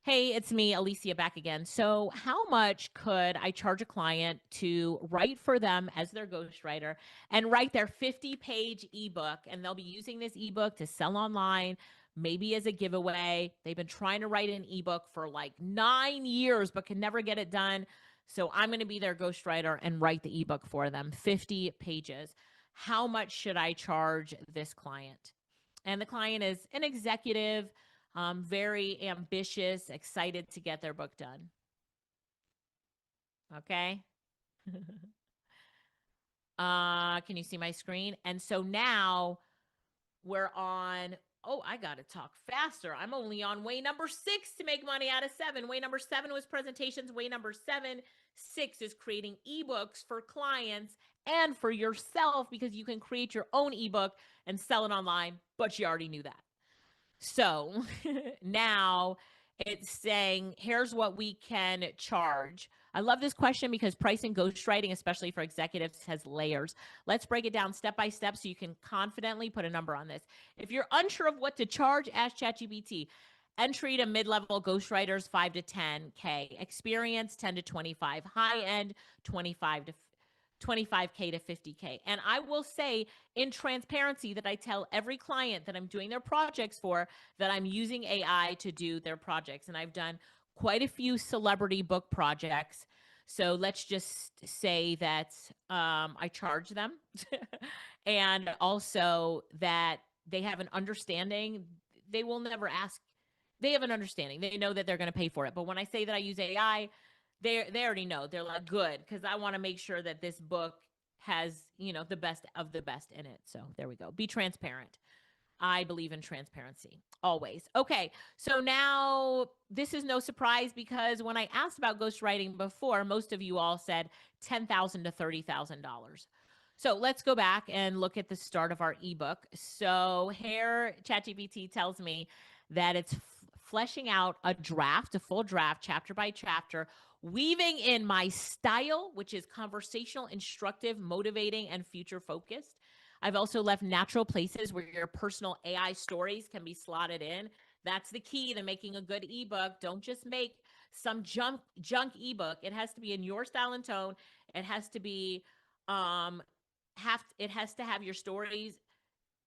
Hey, it's me, Alicia, back again. So how much could I charge a client to write for them as their ghostwriter and write their 50-page ebook? And they'll be using this ebook to sell online, maybe as a giveaway. They've been trying to write an ebook for like 9 years, but can never get it done. So I'm going to be their ghostwriter and write the ebook for them, 50 pages. How much should I charge this client? And the client is an executive, very ambitious, excited to get their book done. Okay. Can you see my screen? And so now we're on, oh, I got to talk faster. I'm only on way number 6 to make money out of 7. Way number 7 was presentations. Way number 6 is creating ebooks for clients and for yourself, because you can create your own ebook and sell it online, but you already knew that. So now it's saying, here's what we can charge. I love this question because pricing ghostwriting, especially for executives, has layers. Let's break it down step by step so you can confidently put a number on this. If you're unsure of what to charge, ask ChatGPT. Entry to mid-level ghostwriters, 5 to 10K. Experience, 10 to 25. High end, 25K to 50K. And I will say in transparency that I tell every client that I'm doing their projects for that I'm using AI to do their projects. And I've done quite a few celebrity book projects. So let's just say that I charge them and also that they have an understanding. They will never ask. They have an understanding. They know that they're going to pay for it. But when I say that I use AI, they already know. They're like, good, because I want to make sure that this book has, the best of the best in it. So there we go. Be transparent. I believe in transparency always. Okay, so now this is no surprise, because when I asked about ghostwriting before, most of you all said $10,000 to $30,000. So let's go back and look at the start of our ebook. So here, ChatGPT tells me that it's fleshing out a full draft, chapter by chapter, weaving in my style, which is conversational, instructive, motivating, and future focused. I've also left natural places where your personal AI stories can be slotted in. That's the key to making a good ebook. Don't just make some junk ebook. It has to be in your style and tone. It has to be it has to have your stories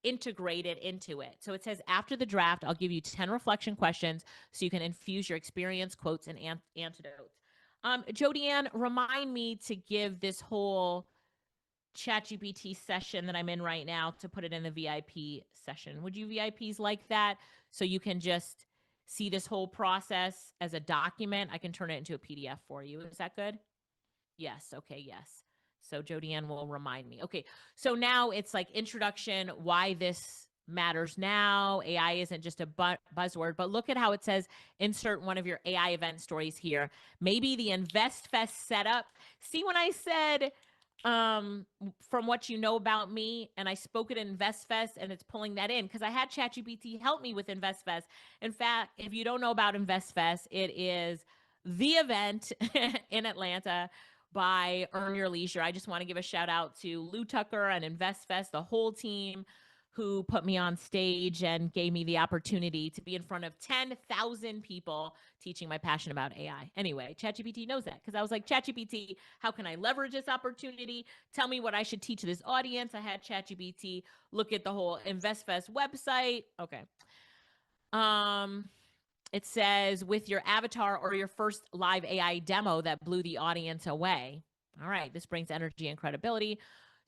integrated into it. So it says, after the draft, I'll give you 10 reflection questions so you can infuse your experience, quotes, and antidotes. Jodianne, remind me to give this whole ChatGPT session that I'm in right now to put it in the VIP session. Would you VIPs like that? So you can just see this whole process as a document. I can turn it into a PDF for you. Is that good? Yes. Okay. Yes. So Jodianne will remind me. Okay. So now it's like introduction, why this matters now. AI isn't just a buzzword, but look at how it says insert one of your AI event stories here. Maybe the InvestFest setup. See, when I said from what you know about me, and I spoke at InvestFest, and it's pulling that in because I had ChatGPT help me with InvestFest. In fact, if you don't know about InvestFest, it is the event in Atlanta by Earn Your Leisure. I just want to give a shout out to Lou Tucker and InvestFest, the whole team who put me on stage and gave me the opportunity to be in front of 10,000 people teaching my passion about AI. Anyway, ChatGPT knows that because I was like, ChatGPT, how can I leverage this opportunity? Tell me what I should teach this audience. I had ChatGPT look at the whole InvestFest website. Okay. It says, with your avatar or your first live AI demo that blew the audience away. All right, this brings energy and credibility.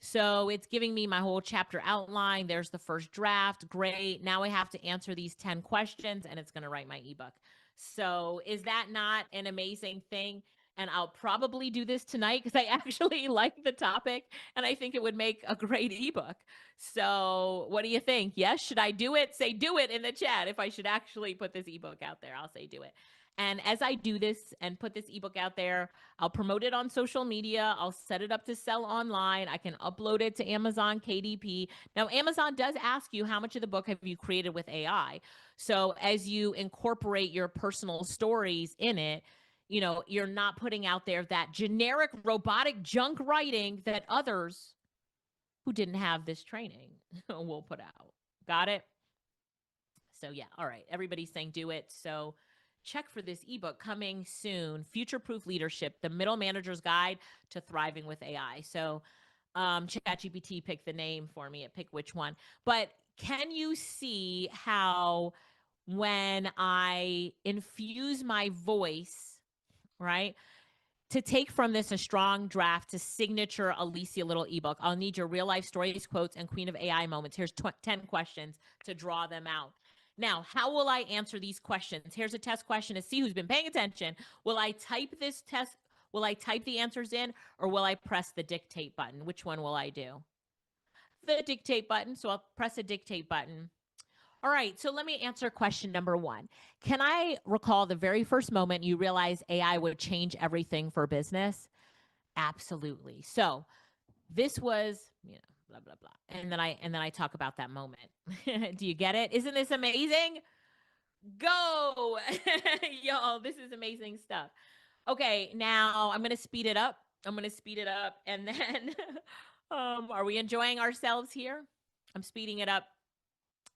So it's giving me my whole chapter outline. There's the first draft. Great. Now I have to answer these 10 questions and it's going to write my ebook. So is that not an amazing thing? And I'll probably do this tonight because I actually like the topic and I think it would make a great ebook. So what do you think? Yes, should I do it? Say do it in the chat. If I should actually put this ebook out there, I'll say do it. And as I do this and put this ebook out there, I'll promote it on social media. I'll set it up to sell online. I can upload it to Amazon KDP. Now, Amazon does ask you how much of the book have you created with AI. So as you incorporate your personal stories in it, you're not putting out there that generic robotic junk writing that others who didn't have this training will put out. Got it? So yeah, all right. Everybody's saying do it. So check for this ebook coming soon. Future-Proof Leadership, the Middle Manager's Guide to Thriving with AI. So ChatGPT picked the name for me. It picked which one. But can you see how when I infuse my voice, right? To take from this a strong draft to signature Alicia Little ebook. I'll need your real life stories, quotes, and Queen of AI moments. Here's 10 questions to draw them out. Now, how will I answer these questions? Here's a test question to see who's been paying attention. Will I type this test? Will I type the answers in, or will I press the dictate button? Which one will I do? The dictate button. So I'll press a dictate button. All right, so let me answer question number 1. Can I recall the very first moment you realized AI would change everything for business? Absolutely. So this was, blah blah blah, and then I talk about that moment. Do you get it? Isn't this amazing? Go, y'all! This is amazing stuff. Okay, now I'm gonna speed it up. And then, are we enjoying ourselves here? I'm speeding it up.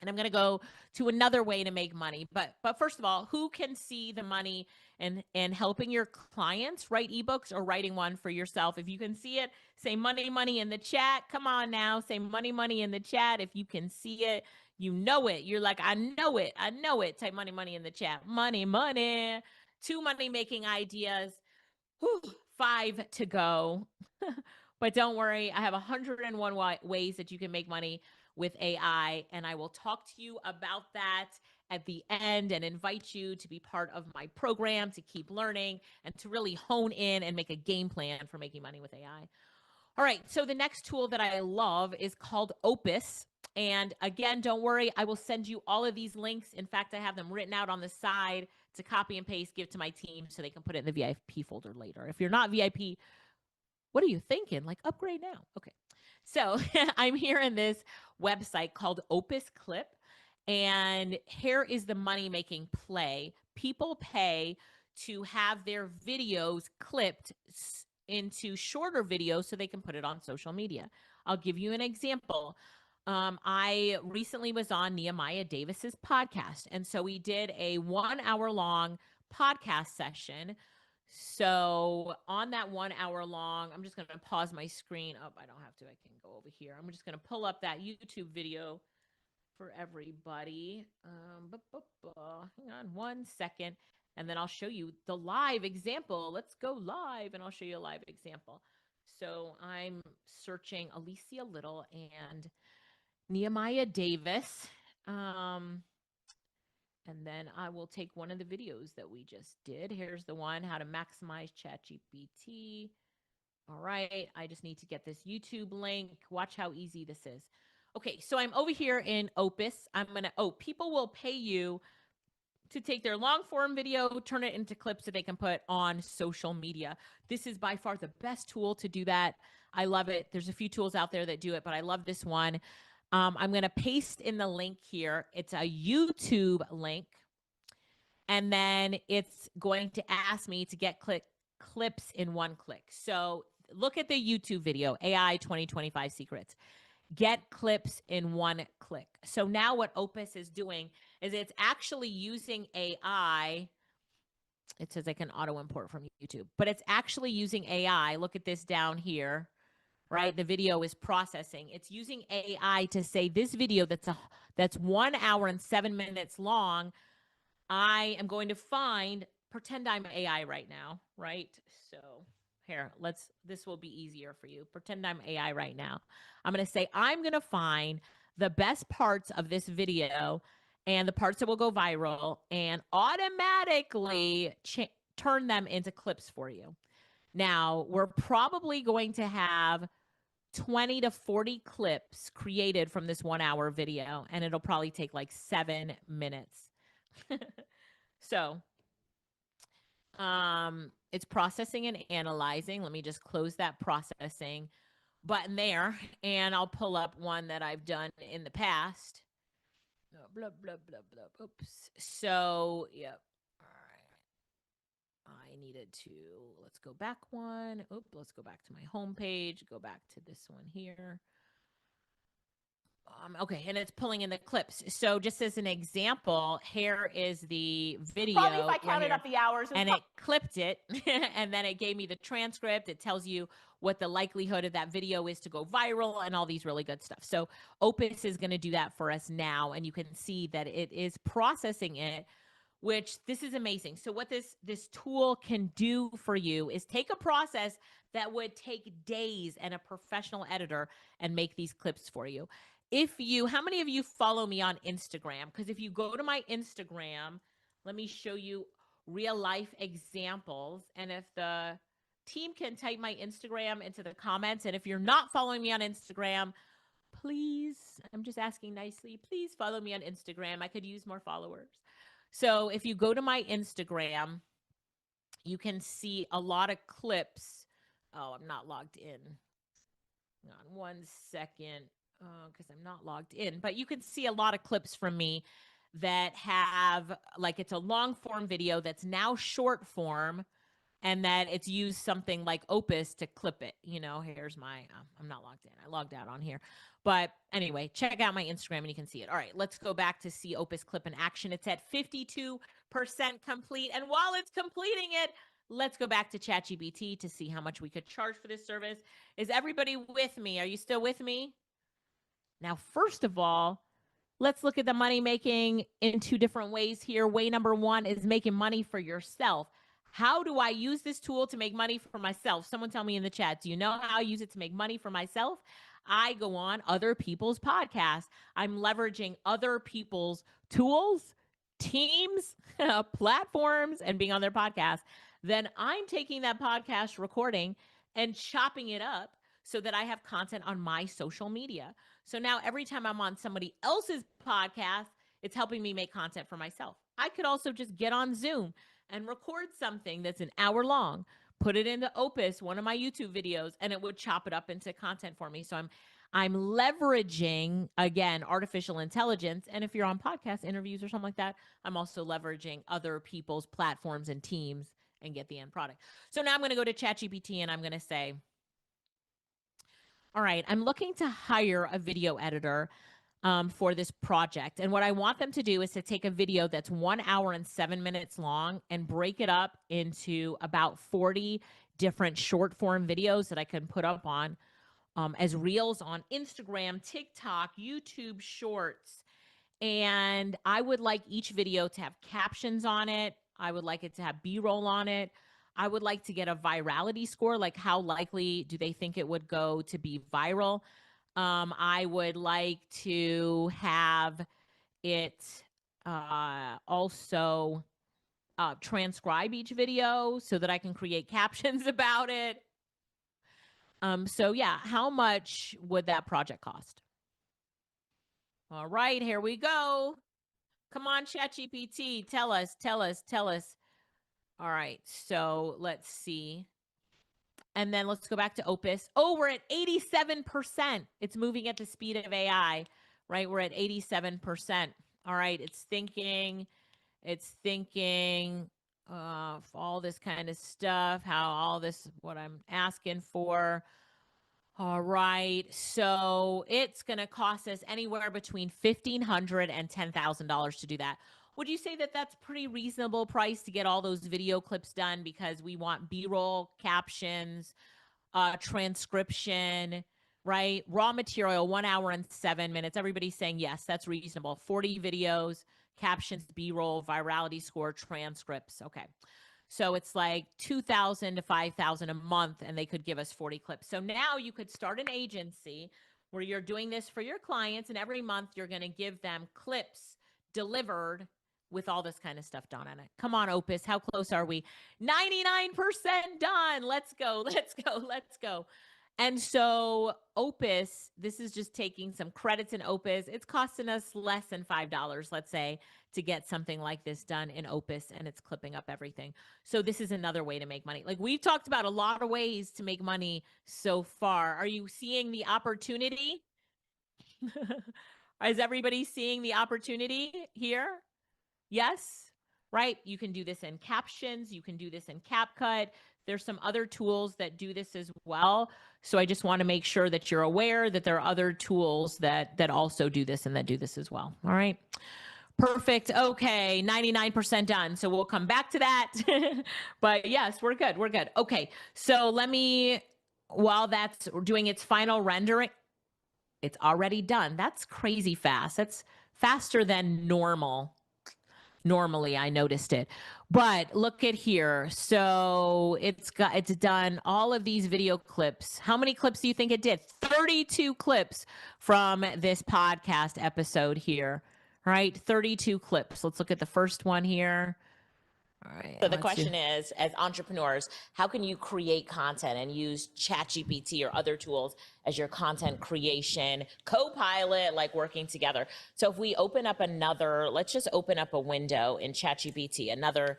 And I'm going to go to another way to make money. But first of all, who can see the money in helping your clients write ebooks or writing one for yourself? If you can see it, say money, money in the chat. Come on now, say money, money in the chat. If you can see it, you know it. You're like, I know it. I know it. Type money, money in the chat. Money, money. 2 money making ideas. Whew, 5 to go. But don't worry, I have 101 ways that you can make money with AI, and I will talk to you about that at the end and invite you to be part of my program to keep learning and to really hone in and make a game plan for making money with AI. All right, so the next tool that I love is called Opus. And again, don't worry, I will send you all of these links. In fact, I have them written out on the side to copy and paste, give to my team so they can put it in the VIP folder later. If you're not VIP, what are you thinking? Like, upgrade now. Okay. So I'm here in this website called Opus Clip. And here is the money-making play. People pay to have their videos clipped into shorter videos so they can put it on social media. I'll give you an example. I recently was on Nehemiah Davis's podcast. And so we did a 1-hour-long podcast session. So on that 1 hour long, I'm just going to pause my screen. Oh, I don't have to. I can go over here. I'm just going to pull up that YouTube video for everybody. Hang on 1 second. And then I'll show you the live example. Let's go live and I'll show you a live example. So I'm searching Alicia Little and Nehemiah Davis. And then I will take one of the videos that we just did. Here's the one, how to maximize ChatGPT. All right, I just need to get this YouTube link. Watch how easy this is. Okay, so I'm over here in Opus. People will pay you to take their long form video, turn it into clips that they can put on social media. This is by far the best tool to do that. I love it. There's a few tools out there that do it, but I love this one. I'm going to paste in the link here. It's a YouTube link. And then it's going to ask me to get clips in 1 click. So look at the YouTube video, AI 2025 Secrets. Get clips in 1 click. So now what Opus is doing is it's actually using AI. It says I can auto import from YouTube, but it's actually using AI. Look at this down here. Right? The video is processing. It's using AI to say this video that's 1 hour and 7 minutes long. I am going to pretend I'm AI right now, right? So here, this will be easier for you. Pretend I'm AI right now. I'm going to say, I'm going to find the best parts of this video and the parts that will go viral and automatically turn them into clips for you. Now, we're probably going to have 20 to 40 clips created from this 1 hour video, and it'll probably take like 7 minutes. So, it's processing and analyzing. Let me just close that processing button there, and I'll pull up one that I've done in the past. Blah, blah, blah, blah. Oops. So, yep. I needed to, let's go back one. Let's go back to my home page, go back to this one here. Okay, and it's pulling in the clips. So just as an example, here is the video. Probably if I right counted here. up the hours. And it clipped it, and then it gave me the transcript. It tells you what the likelihood of that video is to go viral and all these really good stuff. So Opus is going to do that for us now, and you can see that it is processing it, which this is amazing. So what this tool can do for you is take a process that would take days and a professional editor and make these clips for you. How many of you follow me on Instagram? Because if you go to my Instagram, let me show you real life examples. And if the team can type my Instagram into the comments, and if you're not following me on Instagram, please, I'm just asking nicely, please follow me on Instagram. I could use more followers. So if you go to my Instagram, you can see a lot of clips. Oh, I'm not logged in. Hang on 1 second, because I'm not logged in. But you can see a lot of clips from me that have, like, it's a long form video that's now short form, and that it's used something like Opus to clip it. Here's my, I'm not logged in. I logged out on here. But anyway, check out my Instagram and you can see it. All right, let's go back to see Opus clip in action. It's at 52% complete. And while it's completing it, let's go back to ChatGPT to see how much we could charge for this service. Is everybody with me? Are you still with me? Now, first of all, let's look at the money making in two different ways here. Way number one is making money for yourself. How do I use this tool to make money for myself? Someone tell me in the chat. Do you know how I use it to make money for myself? I go on other people's podcasts. I'm leveraging other people's tools, teams, platforms, and being on their podcast. Then I'm taking that podcast recording and chopping it up so that I have content on my social media. So now every time I'm on somebody else's podcast, it's helping me make content for myself. I could also just get on Zoom and record something that's an hour long, put it into Opus, one of my YouTube videos, and it would chop it up into content for me. So I'm leveraging, again, artificial intelligence. And if you're on podcast interviews or something like that, I'm also leveraging other people's platforms and teams and get the end product. So now I'm going to go to ChatGPT and I'm going to say, all right, I'm looking to hire a video editor for this project. And what I want them to do is to take a video that's 1 hour and 7 minutes long and break it up into about 40 different short form videos that I can put up on as reels on Instagram, TikTok, YouTube Shorts. And I would like each video to have captions on it. I would like it to have B-roll on it. I would like to get a virality score, like how likely do they think it would go to be viral. I would like to have it also transcribe each video so that I can create captions about it. So yeah, how much would that project cost? All right, here we go. Come on, ChatGPT, tell us. All right, so let's see. And then let's go back to Opus. Oh, we're at 87%. It's moving at the speed of AI, right? We're at 87%. All right, it's thinking all this kind of stuff, how all this, what I'm asking for. All right, so it's going to cost us anywhere between $1,500 and $10,000 to do that. Would you say that that's pretty reasonable price to get all those video clips done because we want B-roll, captions, transcription, right? Raw material, 1 hour and 7 minutes. Everybody's saying, yes, that's reasonable. 40 videos, captions, B-roll, virality score, transcripts. Okay. So it's like $2,000 to $5,000 a month, and they could give us 40 clips. So now you could start an agency where you're doing this for your clients, and every month you're going to give them clips delivered with all this kind of stuff done on it. Come on, Opus. How close are we? 99% done. Let's go. And so Opus, this is just taking some credits in Opus. It's costing us less than $5, let's say, to get something like this done in Opus, and it's clipping up everything. So this is another way to make money. Like, we've talked about a lot of ways to make money so far. Are you seeing the opportunity? Is everybody seeing the opportunity here? Yes, right? You can do this in captions. You can do this in CapCut. There's some other tools that do this as well. So I just want to make sure that you're aware that there are other tools that also do this and that do this as well. All right. Perfect. Okay. 99% done. So we'll come back to that. But yes, we're good. We're good. Okay. So while that's doing its final rendering, it's already done. That's crazy fast. That's faster than normal. Normally, I noticed it. But look at here. So it's done all of these video clips. How many clips do you think it did? 32 clips from this podcast episode here. All right, 32 clips. Let's look at the first one here. All right. So the question is, as entrepreneurs, how can you create content and use ChatGPT or other tools as your content creation co-pilot, like working together? So if we open up let's just open up a window in ChatGPT, another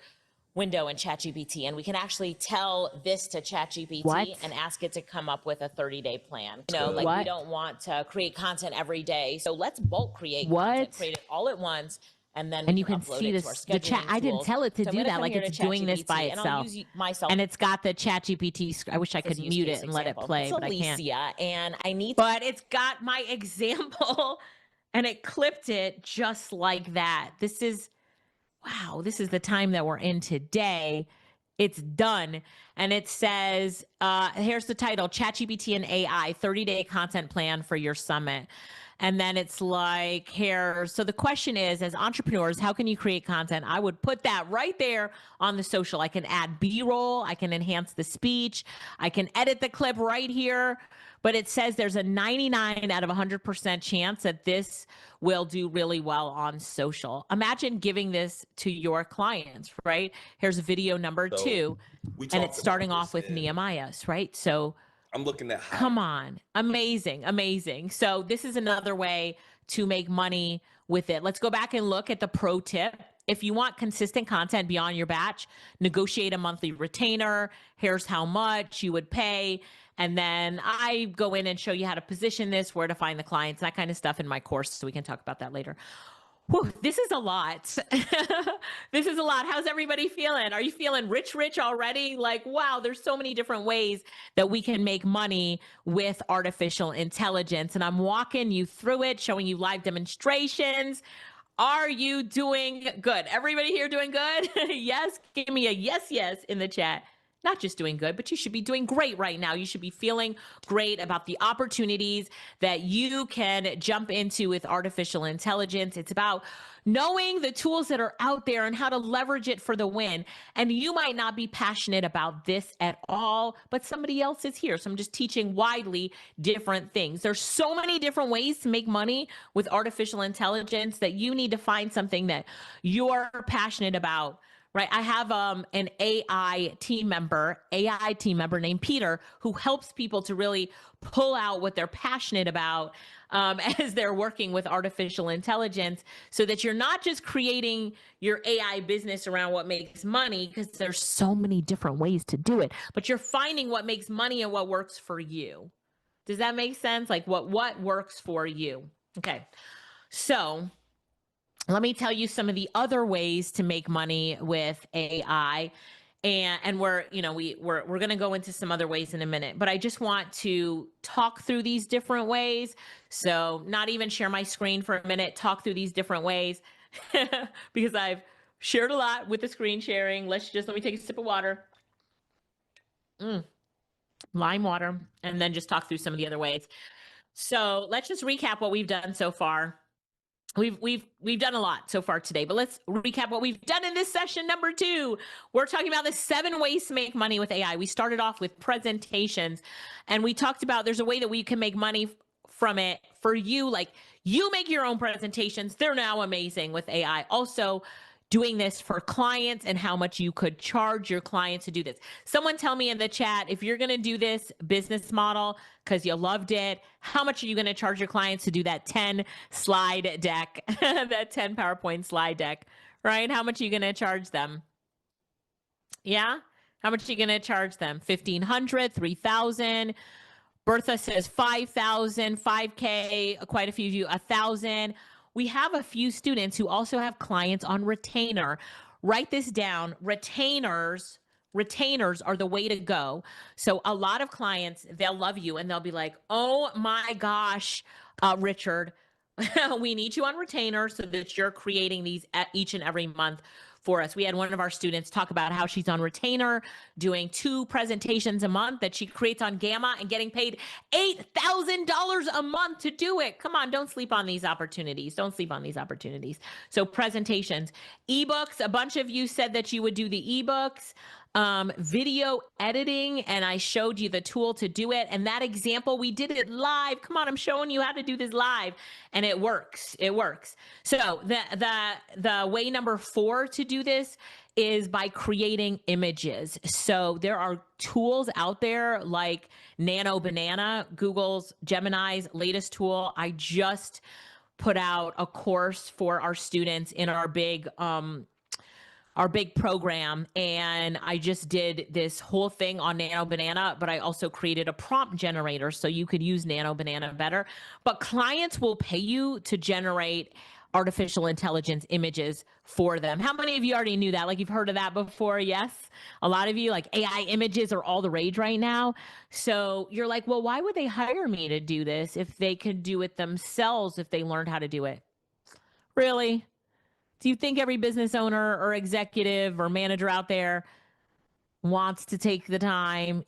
window in ChatGPT, and we can actually tell this to ChatGPT and ask it to come up with a 30-day plan. You know, like we don't want to create content every day. So let's bulk create content, create it all at once. And you can see this, the chat. I didn't tell it to do that. Like it's doing this by itself. And it's got the ChatGPT. I wish I could mute it and let it play, but I can't. And I need. But it's got my example, and it clipped it just like that. This is, wow. This is the time that we're in today. It's done. And it says, here's the title: ChatGPT and AI 30-day content plan for your summit. And then it's like here. So the question is, as entrepreneurs, how can you create content? I would put that right there on the social. I can add B-roll. I can enhance the speech. I can edit the clip right here. But it says there's a 99 out of 100% chance that this will do really well on social. Imagine giving this to your clients, right? Here's video number 2. And it's starting off with Nehemiah's, right? So I'm looking at come on. Amazing. Amazing. So this is another way to make money with it. Let's go back and look at the pro tip. If you want consistent content beyond your batch, negotiate a monthly retainer. Here's how much you would pay. And then I go in and show you how to position this, where to find the clients, that kind of stuff in my course. So we can talk about that later. Whew, this is a lot. This is a lot. How's everybody feeling? Are you feeling rich already? Like, wow, there's so many different ways that we can make money with artificial intelligence. And I'm walking you through it, showing you live demonstrations. Are you doing good? Everybody here doing good? Yes. Give me a yes in the chat. Not just doing good, but you should be doing great right now. You should be feeling great about the opportunities that you can jump into with artificial intelligence. It's about knowing the tools that are out there and how to leverage it for the win. And you might not be passionate about this at all, but somebody else is here. So I'm just teaching widely different things. There's so many different ways to make money with artificial intelligence that you need to find something that you're passionate about. Right. I have an AI team member named Peter, who helps people to really pull out what they're passionate about as they're working with artificial intelligence, so that you're not just creating your AI business around what makes money, because there's so many different ways to do it, but you're finding what makes money and what works for you. Does that make sense? Like what works for you? Okay. So let me tell you some of the other ways to make money with AI. And we're going to go into some other ways in a minute, but I just want to talk through these different ways. So not even share my screen for a minute, talk through these different ways because I've shared a lot with the screen sharing. Let me take a sip of water. Lime water, and then just talk through some of the other ways. So let's just recap what we've done so far. We've done a lot so far today, but let's recap what we've done in this session number 2. We're talking about the 7 ways to make money with AI. We started off with presentations, and we talked about there's a way that we can make money from it for you. Like, you make your own presentations. They're now amazing with AI. Also, doing this for clients and how much you could charge your clients to do this. Someone tell me in the chat, if you're going to do this business model because you loved it, how much are you going to charge your clients to do that 10 slide deck, that 10 PowerPoint slide deck, right? How much are you going to charge them? Yeah? How much are you going to charge them? 1,500, 3,000. Bertha says 5,000, 5K, quite a few of you, 1,000. We have a few students who also have clients on retainer. Write this down. Retainers retainers are the way to go. So a lot of clients, they'll love you and they'll be like, oh my gosh, Richard, we need you on retainer so that you're creating these each and every month for us. We had one of our students talk about how she's on retainer doing 2 presentations a month that she creates on Gamma and getting paid $8,000 a month to do it. Come on, don't sleep on these opportunities. Don't sleep on these opportunities. So presentations, ebooks, a bunch of you said that you would do the ebooks. Video editing, and I showed you the tool to do it. And that example, we did it live. Come on, I'm showing you how to do this live, and it works. It works. So the way number 4 to do this is by creating images. So there are tools out there like Nano Banana, Google's Gemini's latest tool. I just put out a course for our students in our big program. And I just did this whole thing on Nano Banana, but I also created a prompt generator so you could use Nano Banana better. But clients will pay you to generate artificial intelligence images for them. How many of you already knew that? Like, you've heard of that before? Yes. A lot of you, like, AI images are all the rage right now. So you're like, well, why would they hire me to do this if they could do it themselves if they learned how to do it? Really? Do you think every business owner or executive or manager out there wants to take the time,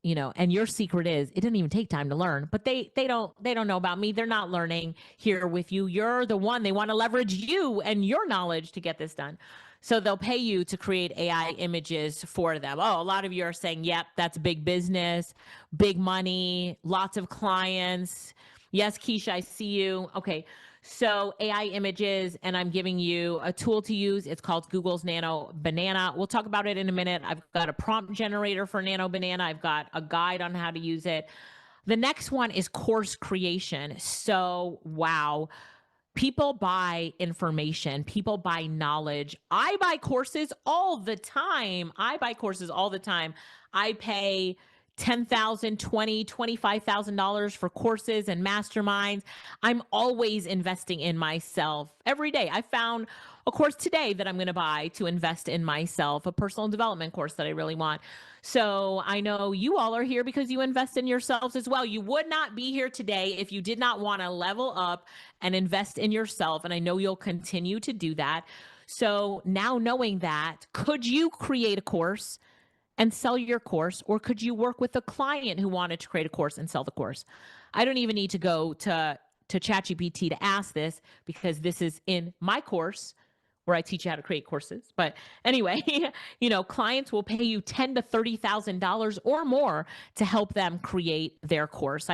and your secret is it didn't even take time to learn, but they don't know about me. They're not learning here with you. You're the one. They want to leverage you and your knowledge to get this done. So they'll pay you to create AI images for them. Oh, a lot of you are saying, yep, that's big business, big money, lots of clients. Yes, Keisha, I see you. Okay. So AI images, and I'm giving you a tool to use. It's called Google's Nano Banana. We'll talk about it in a minute. I've got a prompt generator for Nano Banana. I've got a guide on how to use it. The next one is course creation. So, wow. People buy information. People buy knowledge. I buy courses all the time. I pay $10,000, $20,000, $25,000 for courses and masterminds. I'm always investing in myself every day. I found a course today that I'm going to buy to invest in myself, a personal development course that I really want. So I know you all are here because you invest in yourselves as well. You would not be here today if you did not want to level up and invest in yourself. And I know you'll continue to do that. So now knowing that, could you create a course and sell your course, or could you work with a client who wanted to create a course and sell the course? I don't even need to go to ChatGPT to ask this because this is in my course where I teach you how to create courses. But anyway, clients will pay you $10,000 to $30,000 or more to help them create their course.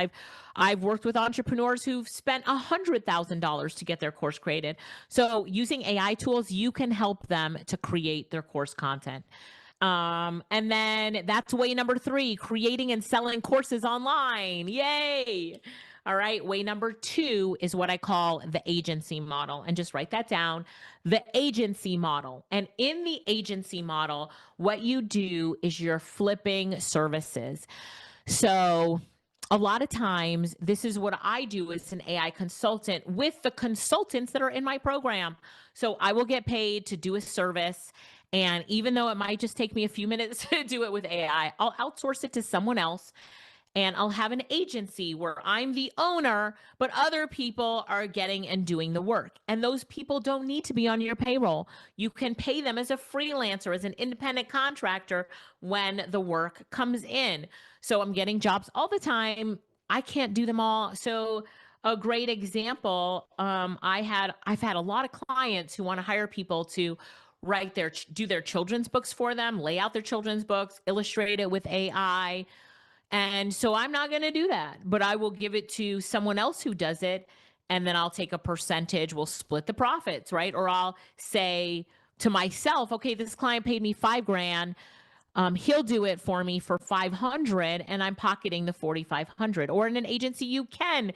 I've worked with entrepreneurs who've spent $100,000 to get their course created. So using AI tools, you can help them to create their course content. And then that's way number 3, creating and selling courses online. Yay. All right. Way number 2 is what I call the agency model. And just write that down, the agency model. And in the agency model, what you do is you're flipping services. So a lot of times, this is what I do as an AI consultant with the consultants that are in my program. So I will get paid to do a service. And even though it might just take me a few minutes to do it with AI, I'll outsource it to someone else. And I'll have an agency where I'm the owner, but other people are getting and doing the work. And those people don't need to be on your payroll. You can pay them as a freelancer, as an independent contractor when the work comes in. So I'm getting jobs all the time. I can't do them all. So a great example, I've had a lot of clients who want to hire people to do their children's books for them, lay out their children's books, illustrate it with AI. And so I'm not going to do that, but I will give it to someone else who does it. And then I'll take a percentage. We'll split the profits, right? Or I'll say to myself, okay, this client paid me $5,000. He'll do it for me for 500 and I'm pocketing the 4,500. Or in an agency, you can,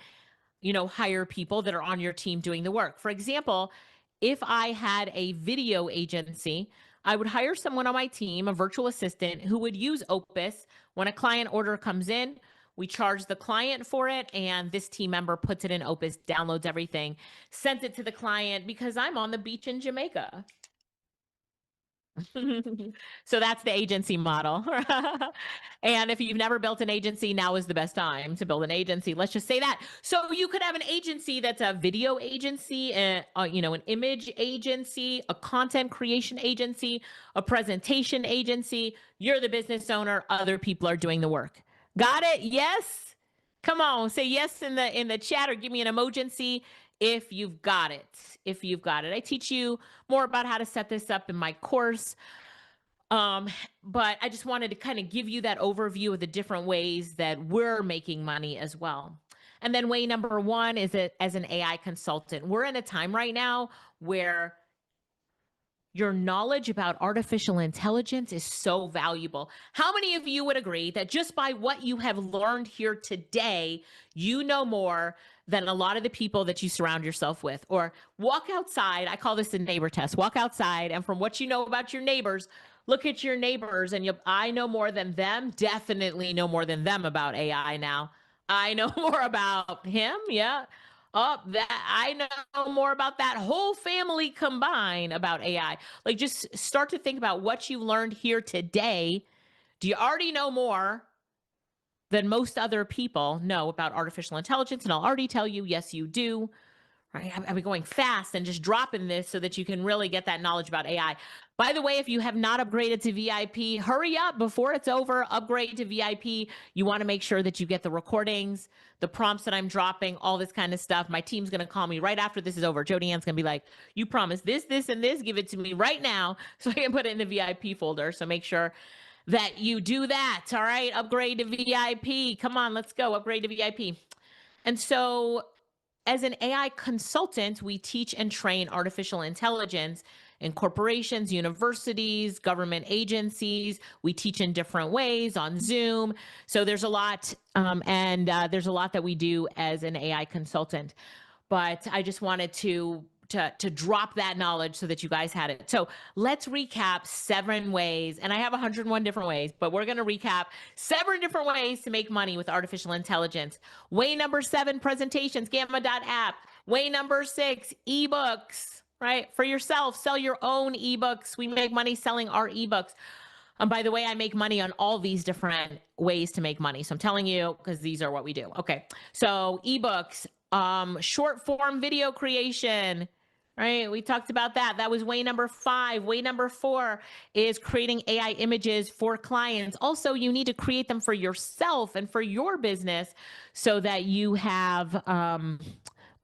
hire people that are on your team doing the work. For example, if I had a video agency, I would hire someone on my team, a virtual assistant, who would use Opus. When a client order comes in, we charge the client for it, and this team member puts it in Opus, downloads everything, sends it to the client because I'm on the beach in Jamaica. So that's the agency model. And if you've never built an agency, now is the best time to build an agency. Let's just say that. So you could have an agency that's a video agency, an image agency, a content creation agency, a presentation agency. You're the business owner. Other people are doing the work. Got it? Yes. Come on, say yes in the chat or give me an emoji if you've got it. If you've got it. I teach you more about how to set this up in my course. But I just wanted to kind of give you that overview of the different ways that we're making money as well. And then way number one is that as an AI consultant, we're in a time right now where your knowledge about artificial intelligence is so valuable. How many of you would agree that just by what you have learned here today, you know more than a lot of the people that you surround yourself with? Or walk outside, I call this a neighbor test. Walk outside, and from what you know about your neighbors, look at your neighbors, and I know more than them, definitely know more than them about AI now. I know more about him, yeah. That I know more about that whole family combined about AI. Like, just start to think about what you learned here today. Do you already know more than most other people know about artificial intelligence? And I'll already tell you, yes, you do. Right? I've been going fast and just dropping this so that you can really get that knowledge about AI. By the way, if you have not upgraded to VIP, hurry up before it's over. Upgrade to VIP. You want to make sure that you get the recordings, the prompts that I'm dropping, all this kind of stuff. My team's going to call me right after this is over. Jody Ann's going to be like, you promised this, this, and this. Give it to me right now so I can put it in the VIP folder. So make sure that you do that. All right. Upgrade to VIP. Come on, let's go. Upgrade to VIP. And so as an AI consultant, we teach and train artificial intelligence in corporations, universities, government agencies. We teach in different ways on Zoom. So there's a lot, and there's a lot that we do as an AI consultant. But I just wanted to drop that knowledge so that you guys had it. So let's recap 7 ways, and I have 101 different ways, but we're going to recap 7 different ways to make money with artificial intelligence. Way number 7, presentations, gamma.app. Way number 6, ebooks, right? For yourself, sell your own ebooks. We make money selling our ebooks. And by the way, I make money on all these different ways to make money. So I'm telling you, because these are what we do. Okay. So ebooks, short form video creation, right? We talked about that. That was way number 5. Way number 4 is creating AI images for clients. Also, you need to create them for yourself and for your business so that you have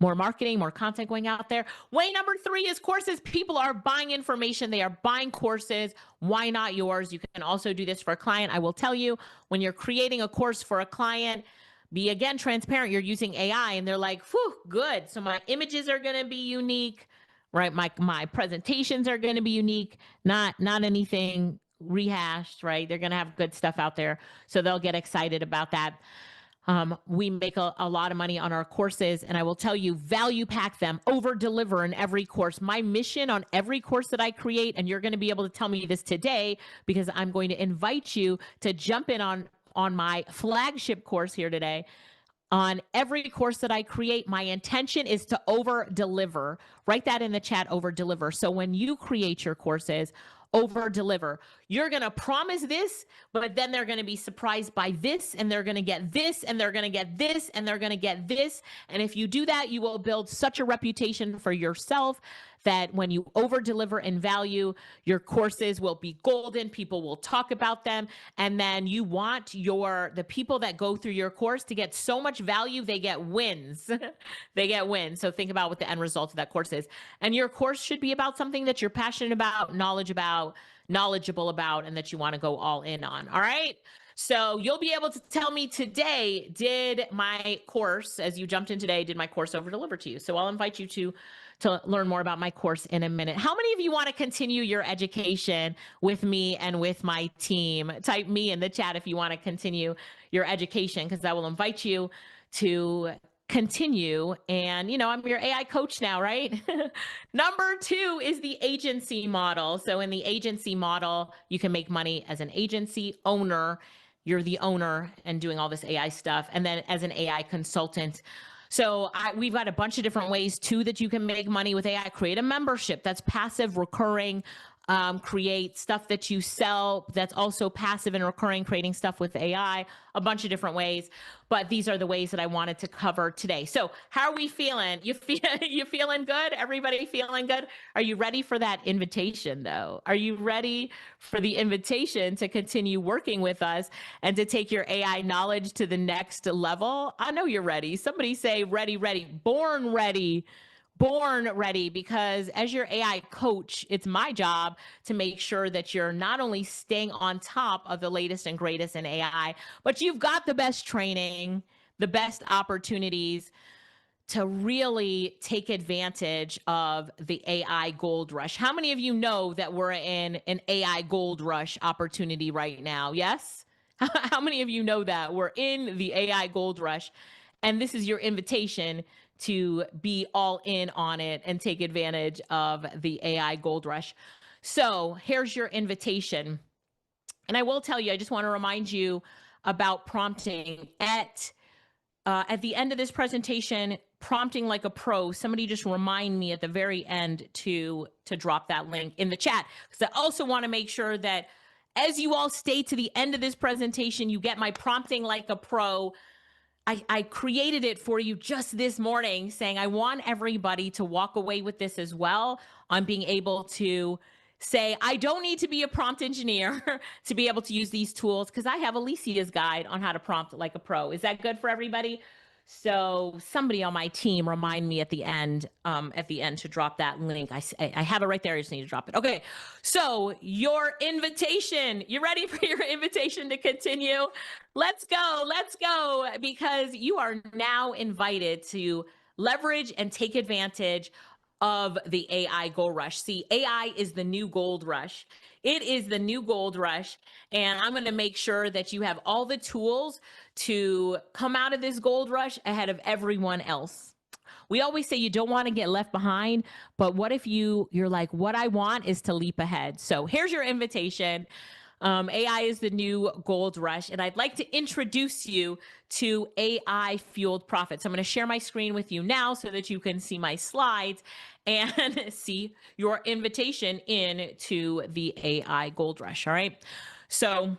more marketing, more content going out there. Way number 3 is courses. People are buying information. They are buying courses. Why not yours? You can also do this for a client. I will tell you, when you're creating a course for a client, be again transparent. You're using AI and they're like, whew, good. So my images are going to be unique, right? My presentations are going to be unique, not anything rehashed, right? They're going to have good stuff out there. So they'll get excited about that. We make a lot of money on our courses, and I will tell you, value pack them, over deliver in every course. My mission on every course that I create, and you're going to be able to tell me this today because I'm going to invite you to jump in on my flagship course here today. On every course that I create, my intention is to over deliver. Write that in the chat, over deliver. So when you create your courses, over deliver. You're going to promise this, but then they're going to be surprised by this, and they're going to get this, and they're going to get this, and they're going to get this. And if you do that, you will build such a reputation for yourself that when you over deliver in value, your courses will be golden. People will talk about them. And then you want the people that go through your course to get so much value, they get wins. They get wins. So think about what the end result of that course is. And your course should be about something that you're passionate about, knowledgeable about, and that you want to go all in on. All right. So you'll be able to tell me today, did my course, as you jumped in today, did my course over deliver to you? So I'll invite you to learn more about my course in a minute. How many of you want to continue your education with me and with my team? Type me in the chat if you want to continue your education, because I will invite you to continue. And, I'm your AI coach now, right? Number 2 is the agency model. So in the agency model, you can make money as an agency owner. You're the owner and doing all this AI stuff. And then as an AI consultant. So we've got a bunch of different ways too that you can make money with AI. Create a membership that's passive, recurring. create stuff that you sell that's also passive and recurring, creating stuff with AI, a bunch of different ways. But these are the ways that I wanted to cover today. So how are we feeling? You feeling good? Everybody feeling good? Are you ready for that invitation though? Are you ready for the invitation to continue working with us and to take your AI knowledge to the next level? I know you're ready. Somebody say ready, ready, born ready. Born ready, because as your AI coach, it's my job to make sure that you're not only staying on top of the latest and greatest in AI, but you've got the best training, the best opportunities to really take advantage of the AI gold rush. How many of you know that we're in an AI gold rush opportunity right now? Yes? How many of you know that we're in the AI gold rush? And this is your invitation to be all in on it and take advantage of the AI gold rush. So here's your invitation. And I will tell you, I just want to remind you about prompting at the end of this presentation, prompting like a pro. Somebody just remind me at the very end to drop that link in the chat, because I also want to make sure that as you all stay to the end of this presentation, you get my prompting like a pro. I created it for you just this morning, saying I want everybody to walk away with this as well, on being able to say, I don't need to be a prompt engineer to be able to use these tools, because I have Alicia's guide on how to prompt like a pro. Is that good for everybody? So somebody on my team remind me at the end to drop that link. I have it right there. I just need to drop it. Okay. So your invitation, you ready for your invitation to continue? Let's go, because you are now invited to leverage and take advantage of the AI gold rush. See, AI is the new gold rush. It is the new gold rush. And I'm going to make sure that you have all the tools to come out of this gold rush ahead of everyone else. We always say you don't want to get left behind, but what if you're like, what I want is to leap ahead. So here's your invitation. AI is the new gold rush, and I'd like to introduce you to AI fueled profits. I'm going to share my screen with you now so that you can see my slides and see your invitation into the AI gold rush. All right. So,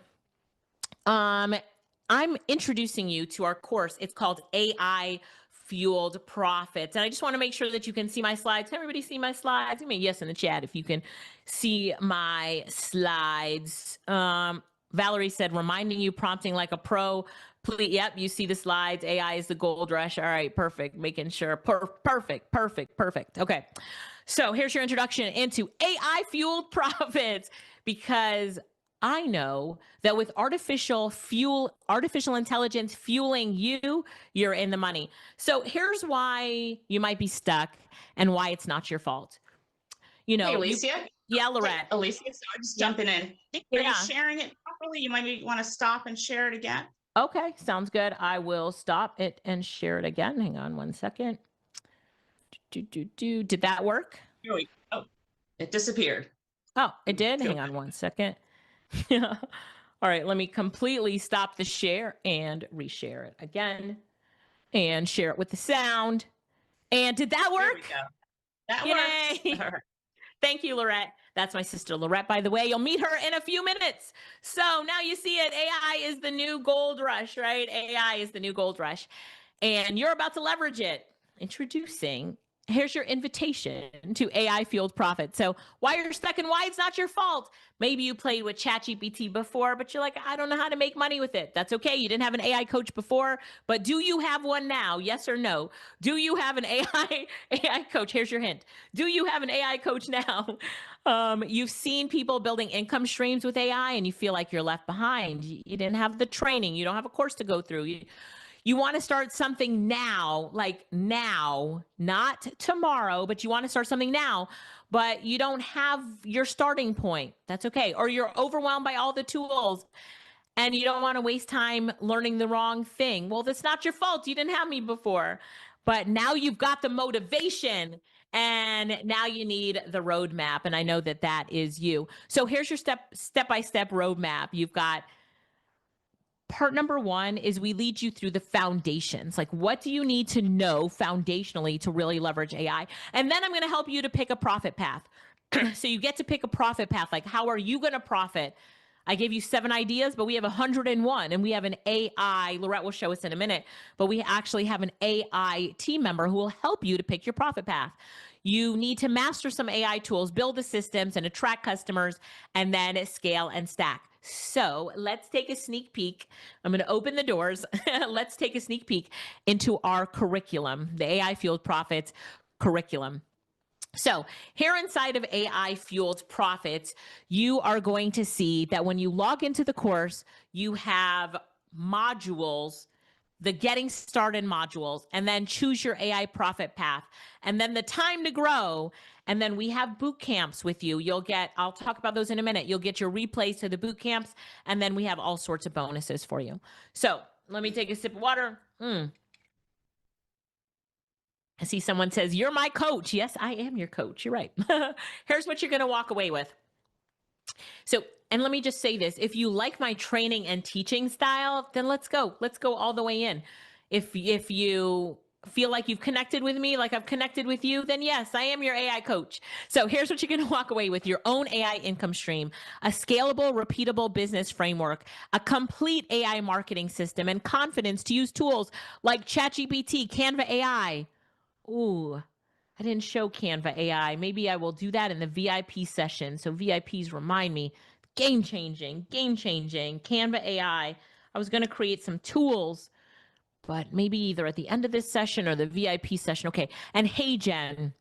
I'm introducing you to our course. It's called AI Fueled Profits. And I just want to make sure that you can see my slides. Can everybody see my slides? Give me a yes in the chat if you can see my slides. Valerie said, reminding you, prompting like a pro. Please, yep, you see the slides. AI is the gold rush. All right, perfect. Making sure. Perfect. Okay. So here's your introduction into AI Fueled Profits, because I know that with artificial intelligence fueling you, you're in the money. So here's why you might be stuck and why it's not your fault. You know, hey, Alicia. Yeah, Lorette. Hey, Alicia, so I'm just jumping in. Are you sharing it properly? You might want to stop and share it again. Okay, sounds good. I will stop it and share it again. Hang on one second. Did that work? Oh, it disappeared. Oh, it did? Hang on one second. Yeah. All right, let me completely stop the share and reshare it again and share it with the sound. And did that work? There we go. That worked. Thank you, Lorette. That's my sister, Lorette, by the way. You'll meet her in a few minutes. So now you see it. AI is the new gold rush, right? AI is the new gold rush. And you're about to leverage it. Introducing, here's your invitation to AI fueled profit. So why you're stuck and why it's not your fault. Maybe you played with ChatGPT before, but you're like, I don't know how to make money with it. That's okay. You didn't have an AI coach before, but do you have one now? Yes or no? Do you have an AI coach? Here's your hint. Do you have an AI coach now? You've seen people building income streams with AI and you feel like you're left behind. You didn't have the training. You don't have a course to go through. You want to start something now, like now, not tomorrow, but you want to start something now, but you don't have your starting point. That's okay. Or you're overwhelmed by all the tools and you don't want to waste time learning the wrong thing. Well, that's not your fault. You didn't have me before, but now you've got the motivation and now you need the roadmap. And I know that that is you. So here's your step-by-step roadmap. You've got part number one is we lead you through the foundations. Like, what do you need to know foundationally to really leverage AI? And then I'm going to help you to pick a profit path. So you get to pick a profit path. Like, how are you going to profit? I gave you 7 ideas, but we have 101, and we have an AI. Lorette will show us in a minute, but we actually have an AI team member who will help you to pick your profit path. You need to master some AI tools, build the systems, and attract customers, and then scale and stack. So let's take a sneak peek. I'm going to open the doors. Let's take a sneak peek into our curriculum, the AI Fueled Profits curriculum. So here inside of AI Fueled Profits, you are going to see that when you log into the course, you have modules, the getting started modules, and then choose your AI profit path, and then the time to grow. And then we have boot camps with you. You'll get, I'll talk about those in a minute. You'll get your replays to the boot camps, and then we have all sorts of bonuses for you. So let me take a sip of water. I see someone says, you're my coach. Yes, I am your coach. You're right. Here's what you're going to walk away with. So, and let me just say this. If you like my training and teaching style, then let's go. Let's go all the way in. If you feel like you've connected with me, like I've connected with you, then yes, I am your AI coach. So here's what you're going to walk away with: your own AI income stream, a scalable, repeatable business framework, a complete AI marketing system, and confidence to use tools like ChatGPT, Canva AI. Ooh, I didn't show Canva AI. Maybe I will do that in the VIP session. So VIPs remind me. Game changing, Canva AI. I was going to create some tools, but maybe either at the end of this session or the VIP session. Okay. And hey, Jen,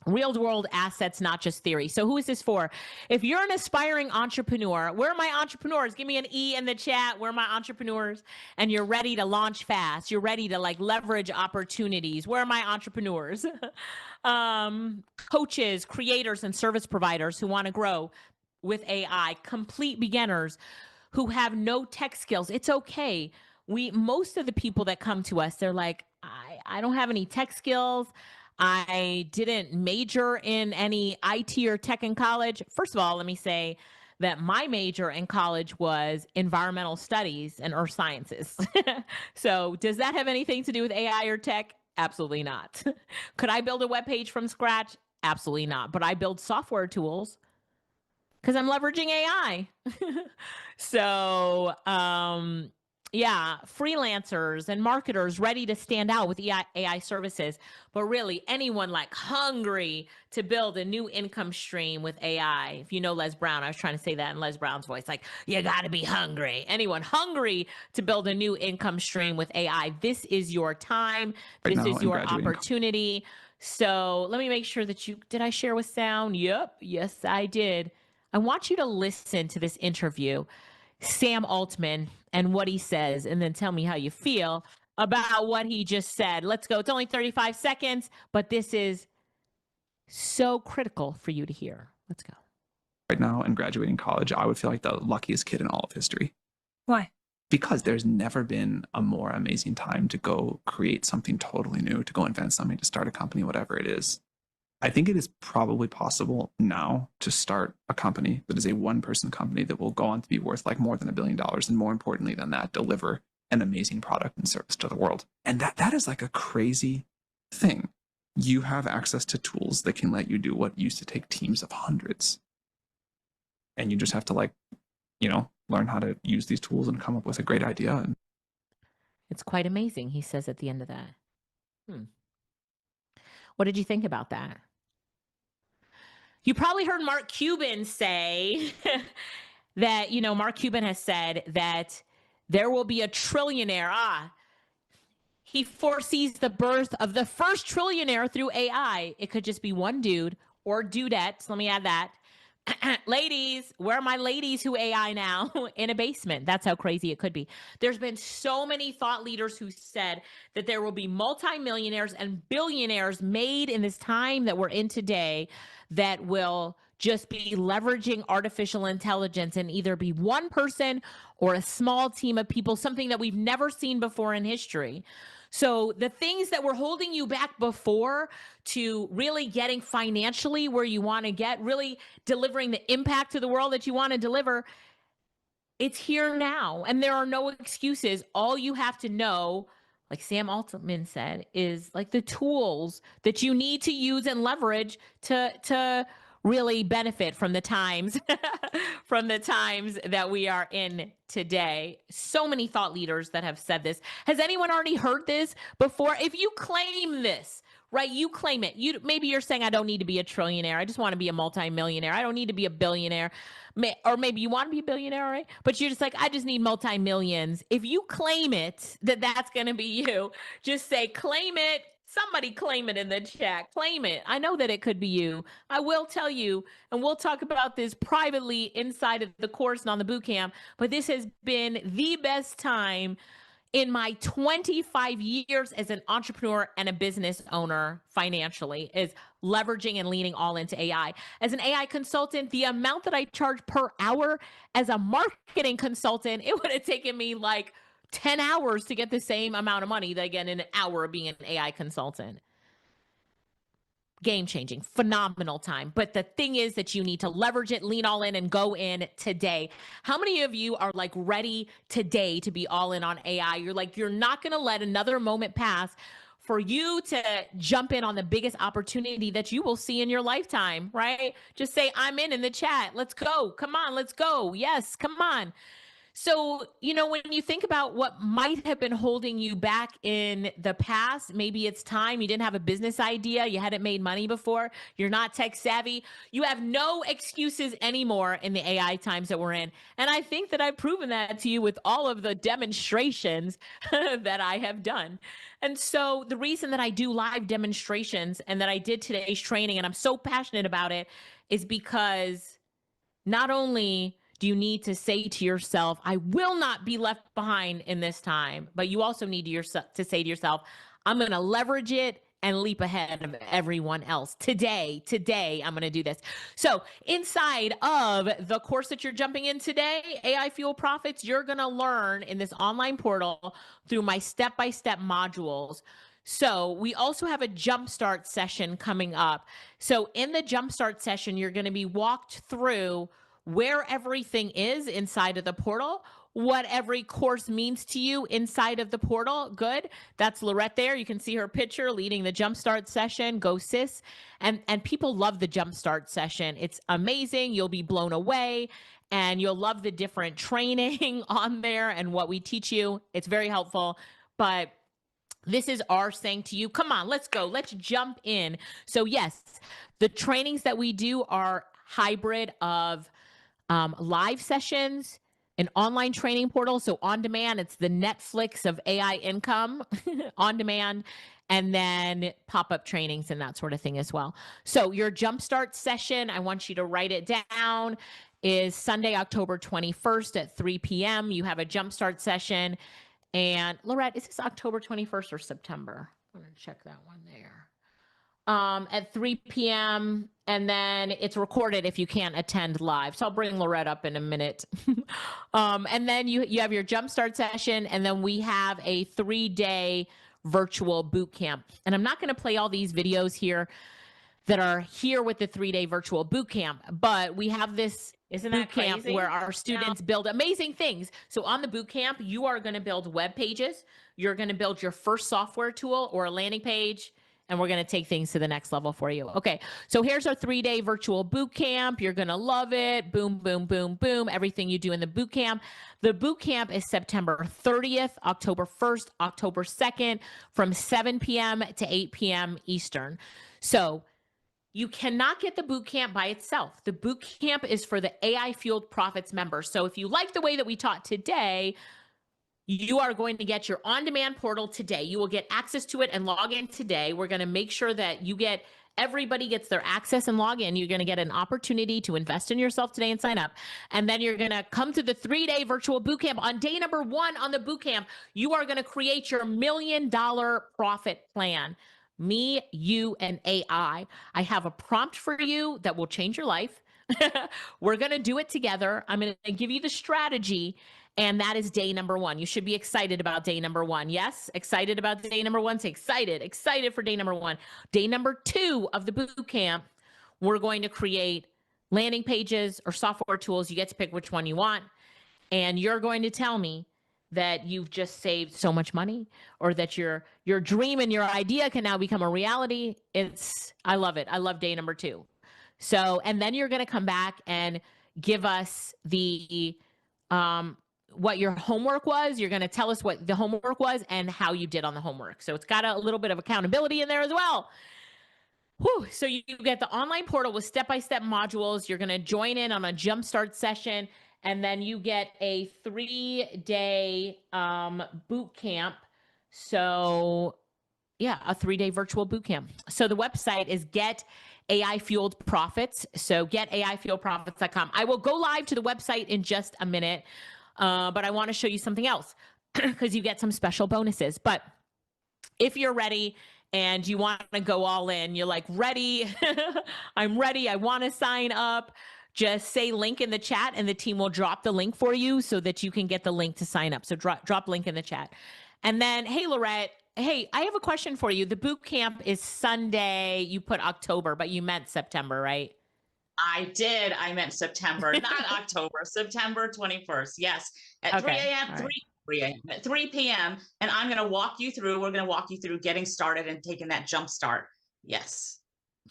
real world assets, not just theory. So who is this for? If you're an aspiring entrepreneur, where are my entrepreneurs? Give me an E in the chat. Where are my entrepreneurs? And you're ready to launch fast. You're ready to like leverage opportunities. Where are my entrepreneurs? Coaches, creators, and service providers who want to grow with AI, complete beginners who have no tech skills. It's okay. Most of the people that come to us, they're like, I don't have any tech skills. I didn't major in any IT or tech in college. First of all, let me say that my major in college was environmental studies and earth sciences. So does that have anything to do with AI or tech? Absolutely not. Could I build a web page from scratch? Absolutely not. But I build software tools because I'm leveraging AI. So, yeah, freelancers and marketers ready to stand out with AI services, but really anyone like hungry to build a new income stream with AI. If you know Les Brown, I was trying to say that in Les Brown's voice, like, you got to be hungry. Anyone hungry to build a new income stream with AI, this is your time. This is your opportunity. So let me make sure that did I share with sound? Yep. Yes, I did. I want you to listen to this interview, Sam Altman, and what he says, and then tell me how you feel about what he just said. Let's go. It's only 35 seconds, but this is so critical for you to hear. Let's go. Right now, in graduating college, I would feel like the luckiest kid in all of history. Why? Because there's never been a more amazing time to go create something totally new, to go invent something, to start a company, whatever it is. I think it is probably possible now to start a company that is a one-person company that will go on to be worth like more than $1 billion, and more importantly than that, deliver an amazing product and service to the world. And that is like a crazy thing. You have access to tools that can let you do what used to take teams of hundreds. And you just have to learn how to use these tools and come up with a great idea. It's quite amazing, he says at the end of that. What did you think about that? You probably heard Mark Cuban say that, Mark Cuban has said that there will be a trillionaire. He foresees the birth of the first trillionaire through AI. It could just be one dude or dudettes. Let me add that. Ladies, where are my ladies who AI now? In a basement. That's how crazy it could be. There's been so many thought leaders who said that there will be multimillionaires and billionaires made in this time that we're in today that will just be leveraging artificial intelligence and either be one person or a small team of people, something that we've never seen before in history. So the things that were holding you back before to really getting financially where you want to get, really delivering the impact to the world that you want to deliver, it's here now. And there are no excuses. All you have to know, like Sam Altman said, is like the tools that you need to use and leverage to really benefit from the times from the times that we are in today. So many thought leaders that have said this. Has anyone already heard this before? If you claim this, right, you claim it. Maybe you're saying, I don't need to be a trillionaire. I just want to be a multimillionaire. I don't need to be a billionaire. Or maybe you want to be a billionaire, right? But you're just like, I just need multi-millions. If you claim it, that's going to be you, just say, claim it. Somebody claim it in the chat. Claim it. I know that it could be you. I will tell you, and we'll talk about this privately inside of the course and on the boot camp, but this has been the best time in my 25 years as an entrepreneur and a business owner financially, is leveraging and leaning all into AI. As an AI consultant, the amount that I charge per hour as a marketing consultant, it would have taken me like 10 hours to get the same amount of money that I get in an hour of being an AI consultant. Game changing, phenomenal time. But the thing is that you need to leverage it, lean all in, and go in today. How many of you are like ready today to be all in on AI? You're like, you're not going to let another moment pass for you to jump in on the biggest opportunity that you will see in your lifetime, right? Just say, I'm in the chat. Let's go. Come on, let's go. Yes, come on. So, when you think about what might have been holding you back in the past, maybe it's time. You didn't have a business idea. You hadn't made money before. You're not tech savvy. You have no excuses anymore in the AI times that we're in. And I think that I've proven that to you with all of the demonstrations that I have done. And so the reason that I do live demonstrations and that I did today's training, and I'm so passionate about it, is because not only do you need to say to yourself, I will not be left behind in this time, but you also need to say to yourself, I'm going to leverage it and leap ahead of everyone else. Today, I'm going to do this. So inside of the course that you're jumping in today, AI Fuel Profits, you're going to learn in this online portal through my step-by-step modules. So we also have a jumpstart session coming up. So in the jumpstart session, you're going to be walked through where everything is inside of the portal, what every course means to you inside of the portal. Good. That's Lorette there. You can see her picture leading the Jumpstart session. Go sis. And people love the Jumpstart session. It's amazing. You'll be blown away and you'll love the different training on there and what we teach you. It's very helpful. But this is our saying to you, come on, let's go. Let's jump in. So yes, the trainings that we do are hybrid of live sessions, an online training portal. So on demand, it's the Netflix of AI income on demand, and then pop-up trainings and that sort of thing as well. So your Jumpstart session, I want you to write it down, is Sunday, October 21st at 3 p.m. You have a Jumpstart session. And Lorette, is this October 21st or September? I'm going to check that one there. At 3 p.m. And then it's recorded if you can't attend live. So I'll bring Lorette up in a minute. And then you have your Jumpstart session, and then we have a 3-day virtual boot camp. And I'm not going to play all these videos here that are here with the 3-day virtual boot camp, but we have this boot camp where our students build amazing things. So on the boot camp, you are going to build web pages. You're going to build your first software tool or a landing page, and we're going to take things to the next level for you. Okay, so here's our 3-day virtual boot camp. You're going to love it. Boom, boom, boom, boom. Everything you do in the boot camp. The boot camp is September 30th, October 1st, October 2nd, from 7 p.m. to 8 p.m. Eastern. So you cannot get the boot camp by itself. The boot camp is for the AI Fueled Profits members. So if you like the way that we taught today, you are going to get your on-demand portal today. You will get access to it and log in today. We're going to make sure that everybody gets their access and log in. You're going to get an opportunity to invest in yourself today and sign up. And then you're going to come to the 3-day virtual boot camp. On day number 1 on the boot camp, you are going to create your $1 million profit plan. Me, you, and AI. I have a prompt for you that will change your life. We're going to do it together. I'm going to give you the strategy. And that is day number 1. You should be excited about day number 1. Yes, excited about day number 1. Say excited for day number 1. Day number 2 of the boot camp, we're going to create landing pages or software tools. You get to pick which one you want. And you're going to tell me that you've just saved so much money, or that your dream and your idea can now become a reality. I love it. I love day number 2. So, and then you're going to come back and give us the, what your homework was. You're going to tell us what the homework was and how you did on the homework. So it's got a little bit of accountability in there as well. Whew. So you get the online portal with step-by-step modules. You're going to join in on a jumpstart session, and then you get a 3-day boot camp. So yeah, a 3-day virtual boot camp. So the website is Get AI Fueled Profits. So getaifueledprofits.com. I will go live to the website in just a minute, but I want to show you something else because you get some special bonuses. But if you're ready and you want to go all in, you're like, ready, I'm ready, I want to sign up, just say link in the chat and the team will drop the link for you so that you can get the link to sign up. So drop link in the chat. And then, hey, Lorette, hey, I have a question for you. The boot camp is Sunday. You put October, but you meant September, right? I did. I meant September, not October, September 21st. Yes. At 3 a.m., 3 a.m., at 3 p.m. And I'm going to walk you through, we're going to walk you through getting started and taking that jump start. Yes.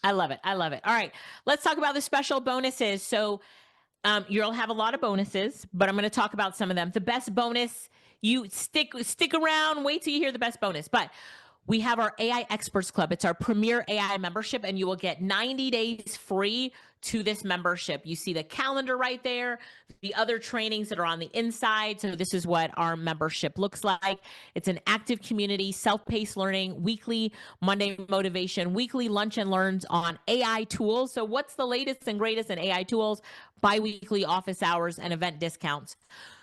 I love it. I love it. All right. Let's talk about the special bonuses. So you'll have a lot of bonuses, but I'm going to talk about some of them. The best bonus, you stick around, wait till you hear the best bonus. But we have our AI Experts Club. It's our premier AI membership, and you will get 90 days free to this membership. You see the calendar right there, the other trainings that are on the inside. So this is what our membership looks like. It's an active community, self-paced learning, weekly Monday motivation, weekly lunch and learns on AI tools. So what's the latest and greatest in AI tools? Bi-weekly office hours and event discounts.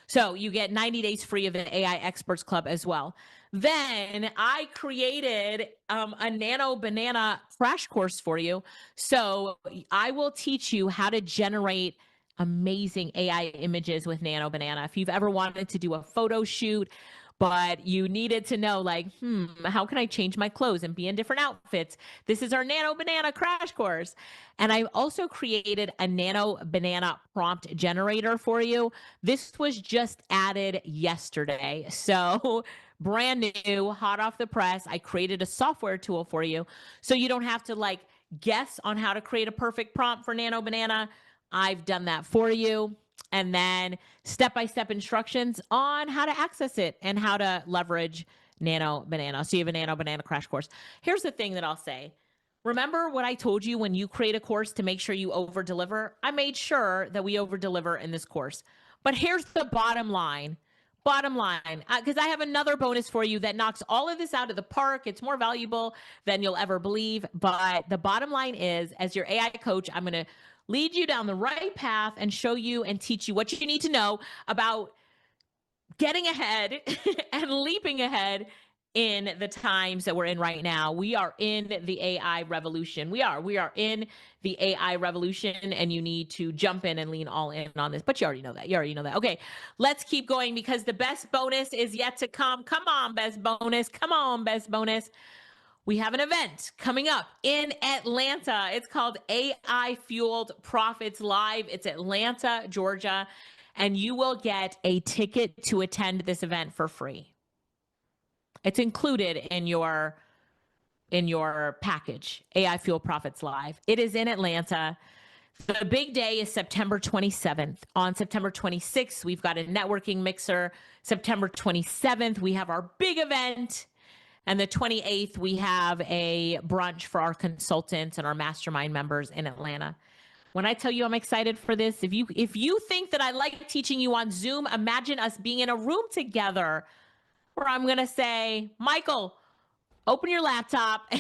So you get 90 days free of the AI Experts Club as well. Then I created a Nano Banana crash course for you. So I will teach you how to generate amazing AI images with Nano Banana. If you've ever wanted to do a photo shoot, but you needed to know, like, how can I change my clothes and be in different outfits? This is our Nano Banana crash course. And I also created a Nano Banana prompt generator for you. This was just added yesterday. So brand new, hot off the press. I created a software tool for you. So you don't have to like guess on how to create a perfect prompt for Nano Banana. I've done that for you. And then step-by-step instructions on how to access it and how to leverage Nano Banana. So you have a Nano Banana crash course. Here's the thing that I'll say. Remember what I told you when you create a course to make sure you over-deliver? I made sure that we over-deliver in this course. But here's the bottom line. Because I have another bonus for you that knocks all of this out of the park. It's more valuable than you'll ever believe. But the bottom line is, as your AI coach, I'm going to lead you down the right path and show you and teach you what you need to know about getting ahead and leaping ahead in the times that we're in right now. We are in the AI revolution. We are in the AI revolution, and you need to jump in and lean all in on this. But you already know that. Okay, let's keep going because the best bonus is yet to come. Come on, best bonus. Come on, best bonus. We have an event coming up in Atlanta. It's called AI Fueled Profits Live. It's Atlanta, Georgia, and you will get a ticket to attend this event for free. It's included in your package, AI Fueled Profits Live. It is in Atlanta. The big day is September 27th. On September 26th, we've got a networking mixer. September 27th, we have our big event. And the 28th, we have a brunch for our consultants and our mastermind members in Atlanta. When I tell you I'm excited for this, if you think that I like teaching you on Zoom, imagine us being in a room together where I'm going to say, Michael, open your laptop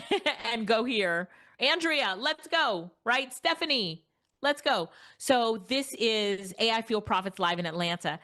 and go here. Andrea, let's go, right? Stephanie, let's go. So this is AI Fuel Profits Live in Atlanta.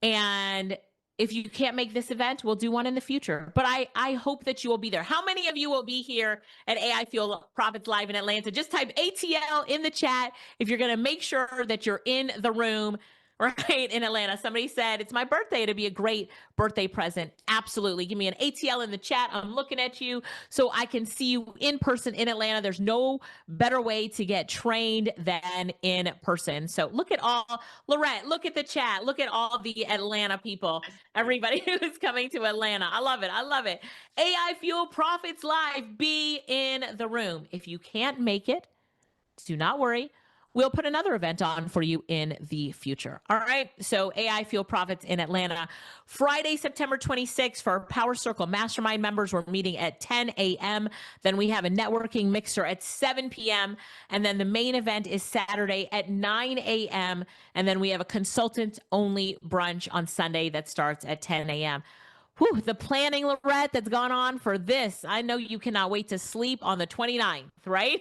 And if you can't make this event, we'll do one in the future. But I hope that you will be there. How many of you will be here at AI Fuel Profits Live in Atlanta? Just type ATL in the chat if you're going to make sure that you're in the room, right, in Atlanta. Somebody said, it's my birthday. It'd be a great birthday present. Absolutely. Give me an ATL in the chat. I'm looking at you so I can see you in person in Atlanta. There's no better way to get trained than in person. So look at all, Lorette, look at the chat. Look at all the Atlanta people, everybody who's coming to Atlanta. I love it. I love it. AI Fuel Profits Live, be in the room. If you can't make it do not worry. We'll put another event on for you in the future. All right. So AI Fuel Profits in Atlanta, Friday, September 26th for our Power Circle Mastermind members. We're meeting at 10 a.m. Then we have a networking mixer at 7 p.m. And then the main event is Saturday at 9 a.m. And then we have a consultant only brunch on Sunday that starts at 10 a.m. Whew, the planning, Lorette, that's gone on for this. I know you cannot wait to sleep on the 29th, right?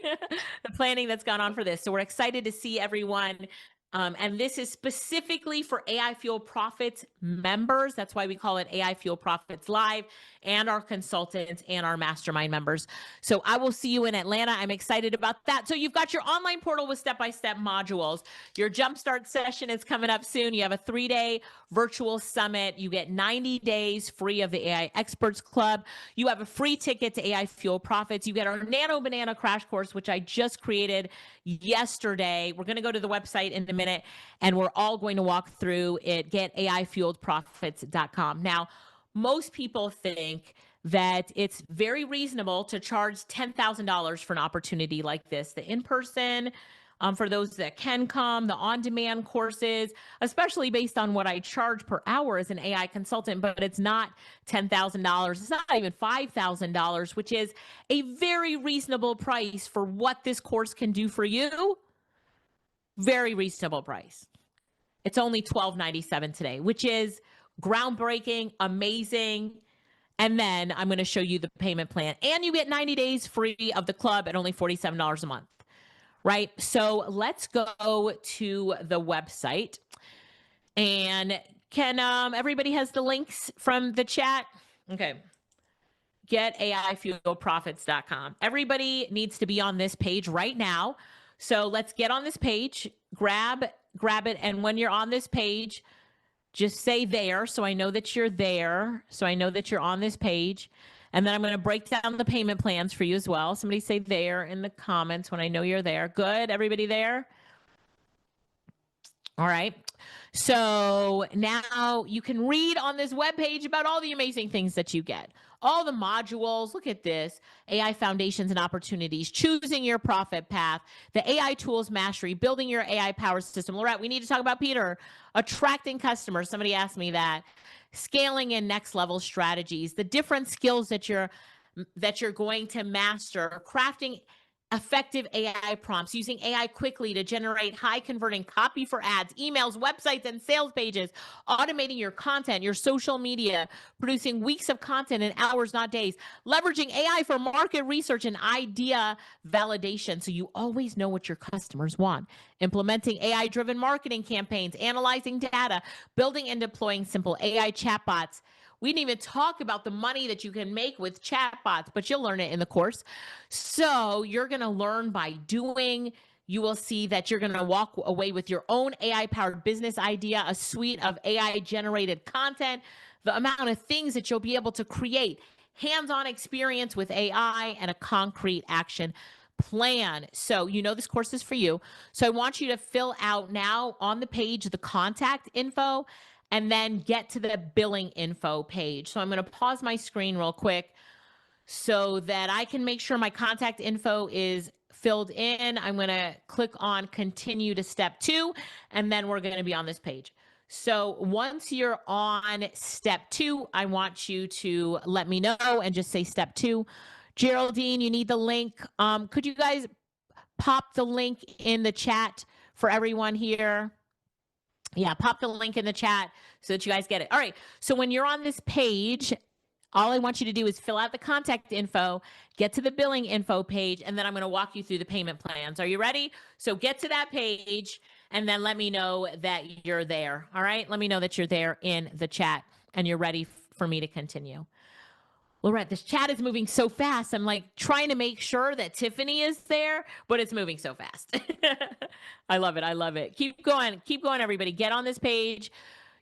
The planning that's gone on for this. So we're excited to see everyone. And this is specifically for AI Fuel Profits members. That's why we call it AI Fuel Profits Live, and our consultants and our mastermind members. So I will see you in Atlanta. I'm excited about that. So you've got your online portal with step-by-step modules. Your Jumpstart session is coming up soon. You have a 3-day virtual summit. You get 90 days free of the AI Experts Club. You have a free ticket to AI Fuel Profits. You get our Nano Banana Crash Course, which I just created yesterday. We're going to go to the website in a minute, and we're all going to walk through it. Get AIfueledprofits.com. Now, most people think that it's very reasonable to charge $10,000 for an opportunity like this. The in-person, for those that can come, the on-demand courses, especially based on what I charge per hour as an AI consultant, but it's not $10,000. It's not even $5,000, which is a very reasonable price for what this course can do for you. Very reasonable price. It's only $12.97 today, which is groundbreaking, amazing. And then I'm going to show you the payment plan. And you get 90 days free of the club at only $47 a month. Right? So let's go to the website. And can everybody has the links from the chat? Okay. Get AIfuelProfits.com. Everybody needs to be on this page right now. So let's get on this page, grab it. And when you're on this page, just say there. So I know that you're there. So I know that you're on this page. And then I'm going to break down the payment plans for you as well. Somebody say there in the comments when I know you're there. Good. Everybody there? All right. So now you can read on this webpage about all the amazing things that you get. All the modules, look at this, AI foundations and opportunities, choosing your profit path, the AI tools mastery, building your AI power system. Lorette, we need to talk about Peter, attracting customers. Somebody asked me that. Scaling in next level strategies, the different skills that you're going to master, crafting effective AI prompts, using AI quickly to generate high converting copy for ads, emails, websites, and sales pages, automating your content, your social media, producing weeks of content in hours, not days, leveraging AI for market research and idea validation so you always know what your customers want, implementing AI-driven marketing campaigns, analyzing data, building and deploying simple AI chatbots. We didn't even talk about the money that you can make with chatbots, but you'll learn it in the course. So you're going to learn by doing. You will see that you're going to walk away with your own AI-powered business idea, a suite of AI-generated content, the amount of things that you'll be able to create, hands-on experience with AI, and a concrete action plan. So you know this course is for you. So I want you to fill out now on the page the contact info, and then get to the billing info page. So I'm going to pause my screen real quick so that I can make sure my contact info is filled in. I'm going to click on continue to step 2, and then we're going to be on this page. So once you're on step 2, I want you to let me know and just say step 2. Geraldine, you need the link. Could you guys pop the link in the chat for everyone here? Yeah, pop the link in the chat so that you guys get it. All right, so when you're on this page, all I want you to do is fill out the contact info, get to the billing info page, and then I'm going to walk you through the payment plans. Are you ready? So get to that page, and then let me know that you're there. All right, let me know that you're there in the chat, and you're ready for me to continue. Lorette, this chat is moving so fast. I'm like trying to make sure that Tiffany is there, but it's moving so fast. I love it. I love it. Keep going. Keep going, everybody. Get on this page.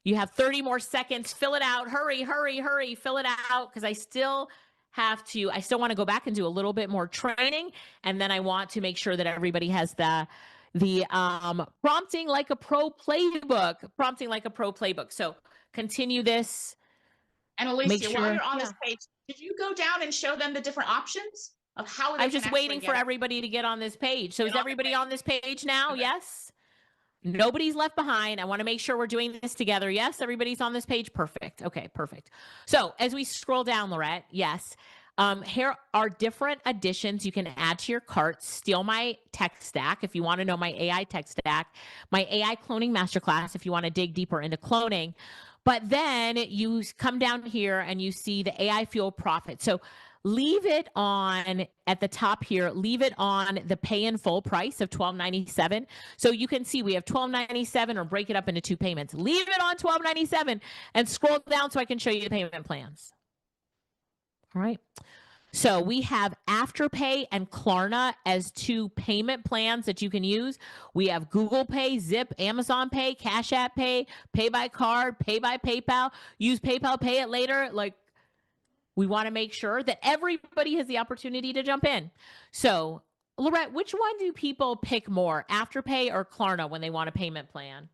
You have 30 more seconds. Fill it out. Hurry, hurry, hurry. Fill it out because I still want to go back and do a little bit more training. And then I want to make sure that everybody has the prompting like a pro playbook. So continue this. And Alicia, while you're on this page, did you go down and show them the different options? of how they I'm can just actually waiting get for everybody to get on this page. So get is on the everybody page. on this page now? Okay. Yes. Nobody's left behind. I want to make sure we're doing this together. Yes, everybody's on this page. Perfect. Okay, perfect. So as we scroll down, Lorette, yes, here are different additions you can add to your cart. Steal my tech stack if you want to know my AI tech stack, my AI cloning masterclass if you want to dig deeper into cloning. But then you come down here and you see the AI fuel profit. So leave it on at the top here, leave it on the pay in full price of $12.97. So you can see we have $12.97, or break it up into 2 payments. Leave it on $12.97 and scroll down so I can show you the payment plans. All right. So we have Afterpay and Klarna as 2 payment plans that you can use. We have Google Pay, Zip, Amazon Pay, Cash App Pay, Pay by Card, Pay by PayPal. Use PayPal, pay it later. Like, we want to make sure that everybody has the opportunity to jump in. So, Lorette, which one do people pick more, Afterpay or Klarna, when they want a payment plan?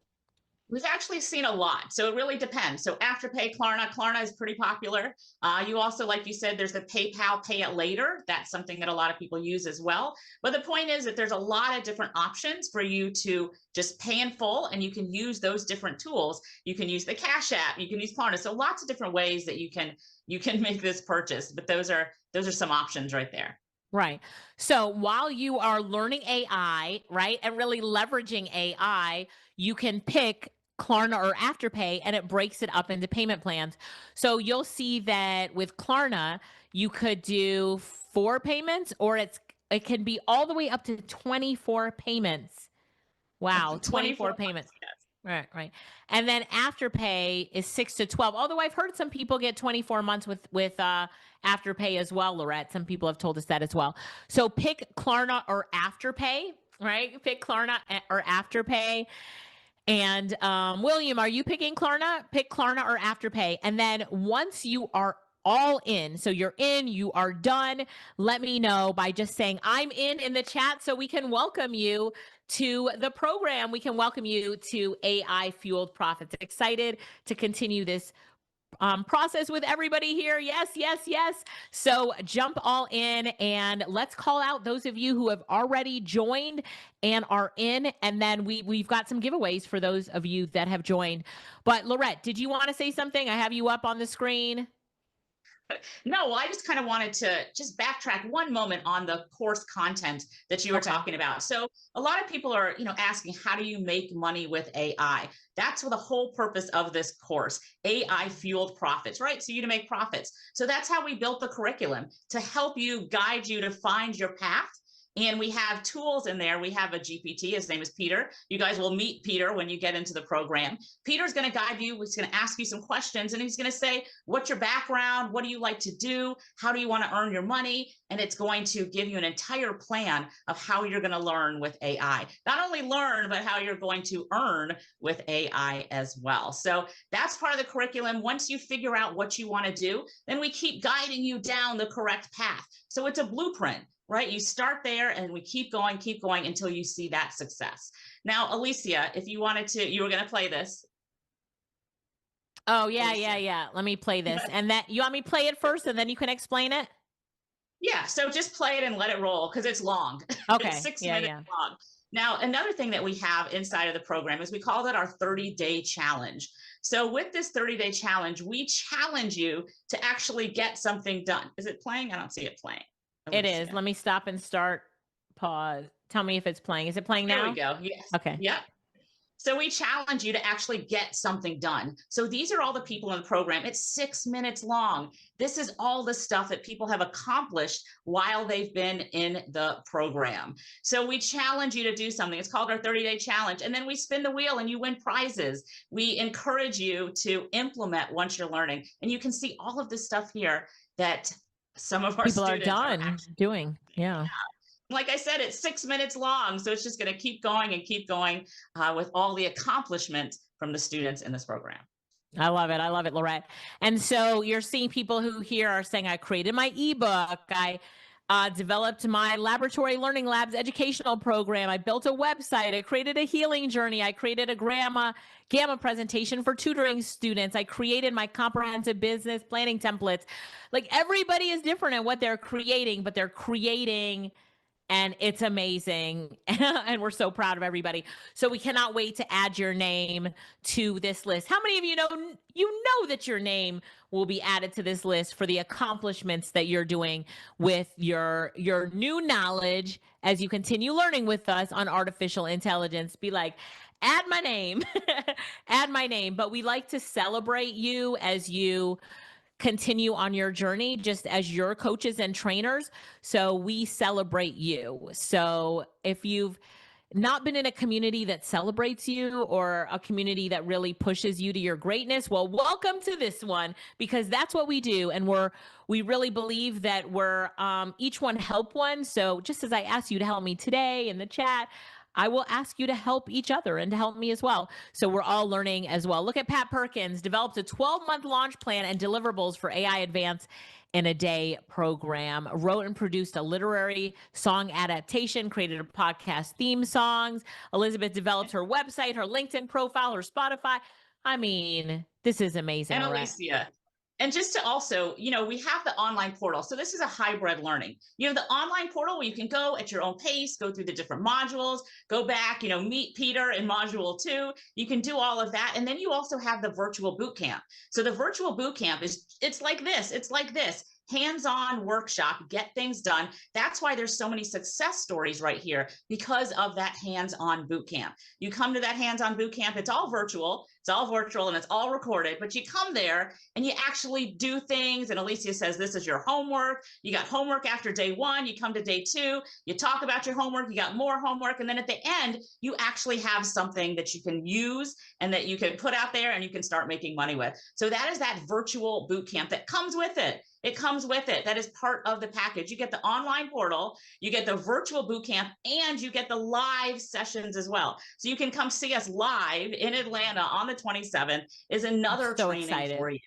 We've actually seen a lot. So it really depends. So Afterpay, Klarna is pretty popular. You also, like you said, there's the PayPal, pay it later. That's something that a lot of people use as well. But the point is that there's a lot of different options for you to just pay in full, and you can use those different tools. You can use the Cash App, you can use Klarna. So lots of different ways that you can make this purchase. But those are some options right there. Right. So while you are learning AI, right, and really leveraging AI, you can pick Klarna or Afterpay, and it breaks it up into payment plans. So you'll see that with Klarna, you could do 4 payments, or it can be all the way up to 24 payments. Wow, 24 payments. Yes. Right, right. And then Afterpay is 6 to 12. Although I've heard some people get 24 months with Afterpay as well, Lorette. Some people have told us that as well. So pick Klarna or Afterpay, right? Pick Klarna or Afterpay. And William, are you picking Klarna? Pick Klarna or Afterpay. And then once you are all in, so you're in, you are done, let me know by just saying I'm in the chat so we can welcome you to the program. We can welcome you to AI Fueled Profits. Excited to continue this process with everybody here. Yes, yes, yes. So jump all in, and let's call out those of you who have already joined and are in. And then we've got some giveaways for those of you that have joined. But Lorette, did you want to say something? I have you up on the screen. No, well, I just kind of wanted to just backtrack one moment on the course content that you were talking about. So a lot of people are, asking, how do you make money with AI? That's the whole purpose of this course, AI fueled profits, right? So you to make profits. So that's how we built the curriculum, to help you, guide you to find your path. And we have tools in there. We have a GPT. His name is Peter. You guys will meet Peter when you get into the program. Peter's going to guide you. He's going to ask you some questions, and he's going to say, what's your background? What do you like to do? How do you want to earn your money? And it's going to give you an entire plan of how you're going to learn with AI. Not only learn, but how you're going to earn with AI as well. So that's part of the curriculum. Once you figure out what you want to do, then we keep guiding you down the correct path. So it's a blueprint. Right? You start there, and we keep going until you see that success. Now, Alicia, if you wanted to, you were going to play this. Oh, yeah, yeah. Let me play this. And that, you want me to play it first and then you can explain it? Yeah. So just play it and let it roll, because it's long. Okay. It's 6 minutes long. Now, another thing that we have inside of the program is we call that our 30-day challenge. So with this 30-day challenge, we challenge you to actually get something done. Is it playing? I don't see it playing. It is. Let me stop and start. Pause. Tell me if it's playing. Is it playing now? There we go. Yes. Okay. Yep. So we challenge you to actually get something done. So these are all the people in the program. It's 6 minutes long. This is all the stuff that people have accomplished while they've been in the program. So we challenge you to do something. It's called our 30-day challenge. And then we spin the wheel and you win prizes. We encourage you to implement once you're learning. And you can see all of this stuff here that some of our people students are done doing. Yeah. Like I said, it's 6 minutes long. So it's just going to keep going with all the accomplishments from the students in this program. I love it. I love it, Lorette. And so you're seeing people who here are saying, I created my ebook. developed my laboratory learning labs educational program. I built a website. I created a healing journey. I created a gamma presentation for tutoring students. I created my comprehensive business planning templates. Like, everybody is different in what they're creating, but they're creating, and it's amazing. And we're so proud of everybody. So we cannot wait to add your name to this list. How many of you know that your name will be added to this list for the accomplishments that you're doing with your new knowledge as you continue learning with us on artificial intelligence? Be like, add my name. Add my name. But we like to celebrate you as you continue on your journey, just as your coaches and trainers. So we celebrate you. So if you've not been in a community that celebrates you, or a community that really pushes you to your greatness, well, welcome to this one, because that's what we do. And we really believe that we're each one help one. So just as I asked you to help me today in the chat, I will ask you to help each other and to help me as well. So we're all learning as well. Look at Pat Perkins, developed a 12-month launch plan and deliverables for AI Advance in a Day program, wrote and produced a literary song adaptation, created a podcast theme songs. Elizabeth developed her website, her LinkedIn profile, her Spotify. I mean, this is amazing. And Alicia, and just to also, we have the online portal. So this is a hybrid learning. You have the online portal where you can go at your own pace, go through the different modules, go back, meet Peter in module 2. You can do all of that. And then you also have the virtual boot camp. So the virtual boot camp it's like this. Hands-on workshop, get things done. That's why there's so many success stories right here, because of that hands-on boot camp. You come to that hands-on boot camp, it's all virtual, and it's all recorded, but you come there and you actually do things. And Alicia says, this is your homework. You got homework after day 1, you come to day 2, you talk about your homework, you got more homework. And then at the end, you actually have something that you can use and that you can put out there and you can start making money with. So that is that virtual boot camp that comes with it. It comes with it. That is part of the package. You get the online portal, you get the virtual boot camp, and you get the live sessions as well. So you can come see us live in Atlanta on the 27th. Is another training for you.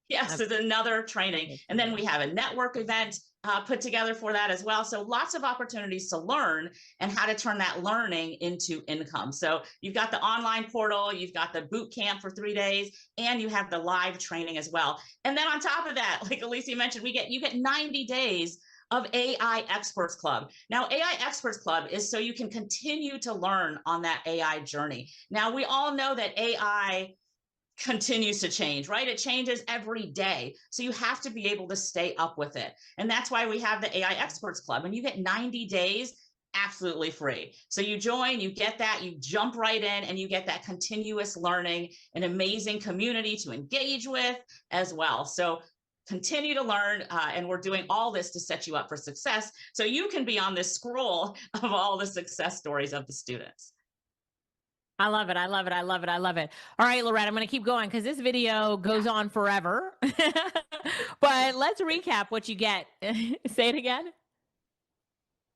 Yes, it's another training. And then we have a network event put together for that as well. So lots of opportunities to learn and how to turn that learning into income. So you've got the online portal, you've got the boot camp for 3 days, and you have the live training as well. And then on top of that, like Alicia mentioned, you get 90 days of AI Experts Club. Now, AI Experts Club is so you can continue to learn on that AI journey. Now, we all know that AI continues to change, right? It changes every day. So you have to be able to stay up with it. And that's why we have the AI Experts Club. And you get 90 days absolutely free. So you join, you get that, you jump right in, and you get that continuous learning, an amazing community to engage with as well. So continue to learn, and we're doing all this to set you up for success so you can be on this scroll of all the success stories of the students. I love it. I love it. I love it. I love it. All right, Loretta, I'm going to keep going because this video goes on forever. But let's recap what you get. Say it again.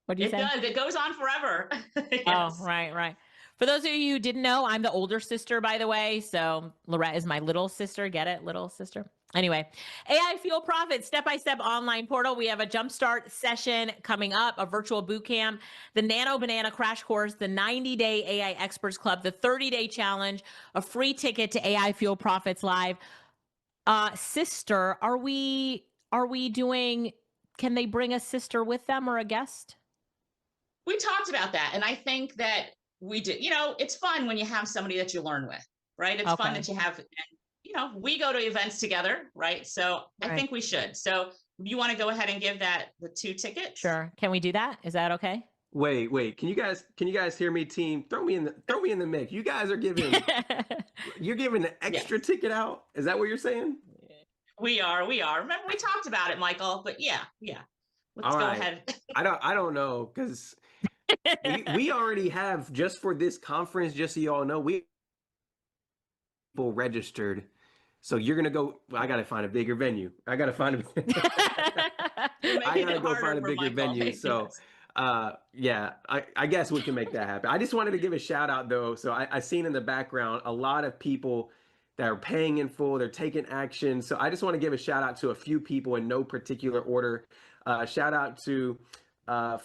What did you say? It does. It goes on forever. Yes. Oh, right. For those of you who didn't know, I'm the older sister, by the way. So Loretta is my little sister. Get it? Little sister. Anyway, AI Fuel Profit step-by-step online portal. We have a jumpstart session coming up, a virtual boot camp, the Nano Banana Crash Course, the 90-day AI Experts Club, the 30-day challenge, a free ticket to AI Fuel Profits Live. Sister, are we doing, can they bring a sister with them or a guest? We talked about that. And I think that we do. It's fun when you have somebody that you learn with, right? It's fun that you have, we go to events together, right? So I think we should. So you want to go ahead and give the 2 tickets? Sure. Can we do that? Is that okay? Wait. Can you guys hear me, team? Throw me in the mix. You guys are giving you're giving the extra ticket out. Is that what you're saying? We are. Remember, we talked about it, Michael, but yeah. Let's go ahead. I don't know, because we already have, just for this conference, just so you all know, we people registered. So you're gonna go. I gotta find a bigger venue. I gotta find a bigger venue. So, yeah, I guess we can make that happen. I just wanted to give a shout out though. So I seen in the background a lot of people that are paying in full. They're taking action. So I just want to give a shout out to a few people in no particular order. Shout out to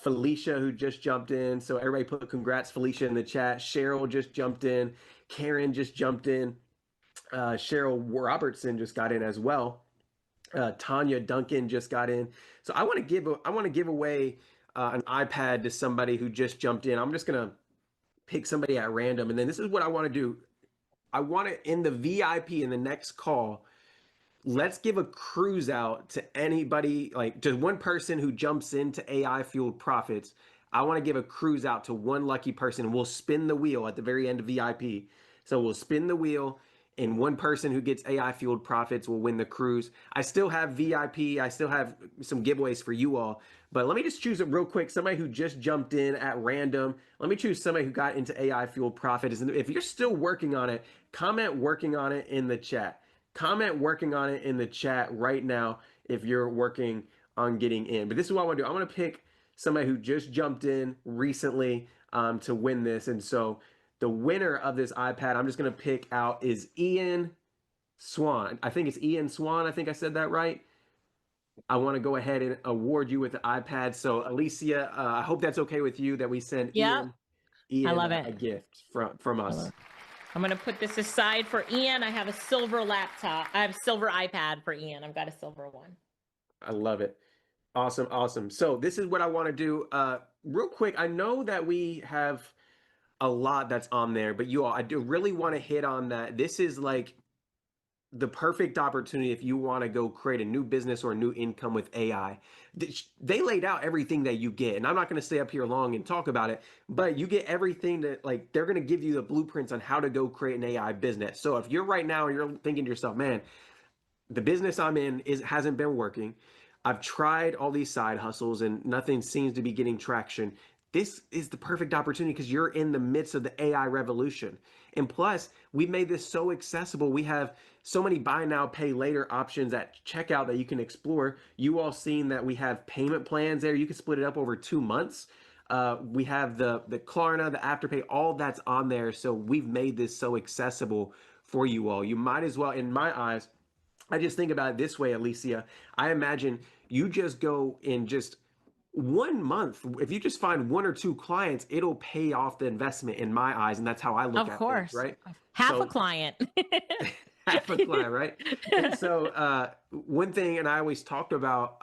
Felicia, who just jumped in. So everybody put congrats, Felicia, in the chat. Cheryl just jumped in. Karen just jumped in. Cheryl Robertson just got in as well. Tanya Duncan just got in. So I want to give away an iPad to somebody who just jumped in. I'm just gonna pick somebody at random, and then this is what I want to do. I want to, in the VIP in the next call, let's give a cruise out to anybody, like to one person who jumps into AI fueled profits. I want to give a cruise out to one lucky person. We'll spin the wheel at the very end of VIP. So we'll spin the wheel, and one person who gets AI fueled profits will win the cruise. I still have VIP. I still have some giveaways for you all. But let me just choose it real quick. Somebody who just jumped in at random. Let me choose somebody who got into AI fueled profits. And if you're still working on it, comment working on it in the chat. Comment working on it in the chat right now if you're working on getting in. But this is what I want to do. I want to pick somebody who just jumped in recently to win this. And so the winner of this iPad, I'm just going to pick out, is Ian Swan. I think it's Ian Swan. I think I said that right. I want to go ahead and award you with the iPad. So Alicia, I hope that's okay with you that we send Ian I love a gift from us. I'm going to put this aside for Ian. I have a silver laptop. I have a silver iPad for Ian. I've got a silver one. I love it. Awesome. Awesome. So this is what I want to do real quick. I know that we have a lot that's on there, but you all, I do really want to hit on that. This is like the perfect opportunity if you want to go create a new business or a new income with AI. They laid out everything that you get, and I'm not going to stay up here long and talk about it, but you get everything that, like, they're going to give you the blueprints on how to go create an AI business. So if you're right now, you're thinking to yourself, man, the business I'm in hasn't been working. I've tried all these side hustles and nothing seems to be getting traction. This is the perfect opportunity because you're in the midst of the AI revolution. And plus, we've made this so accessible. We have so many buy now, pay later options at checkout that you can explore. You all seen that we have payment plans there. You can split it up over 2 months. We have the Klarna, the Afterpay, all that's on there. So we've made this so accessible for you all. You might as well, in my eyes, I just think about it this way, Alicia. I imagine you just go in just 1 month. If you just find 1 or 2 clients, it'll pay off the investment in my eyes. And that's how I look at things, right? Half a client. Half a client, right? And so one thing, and I always talked about,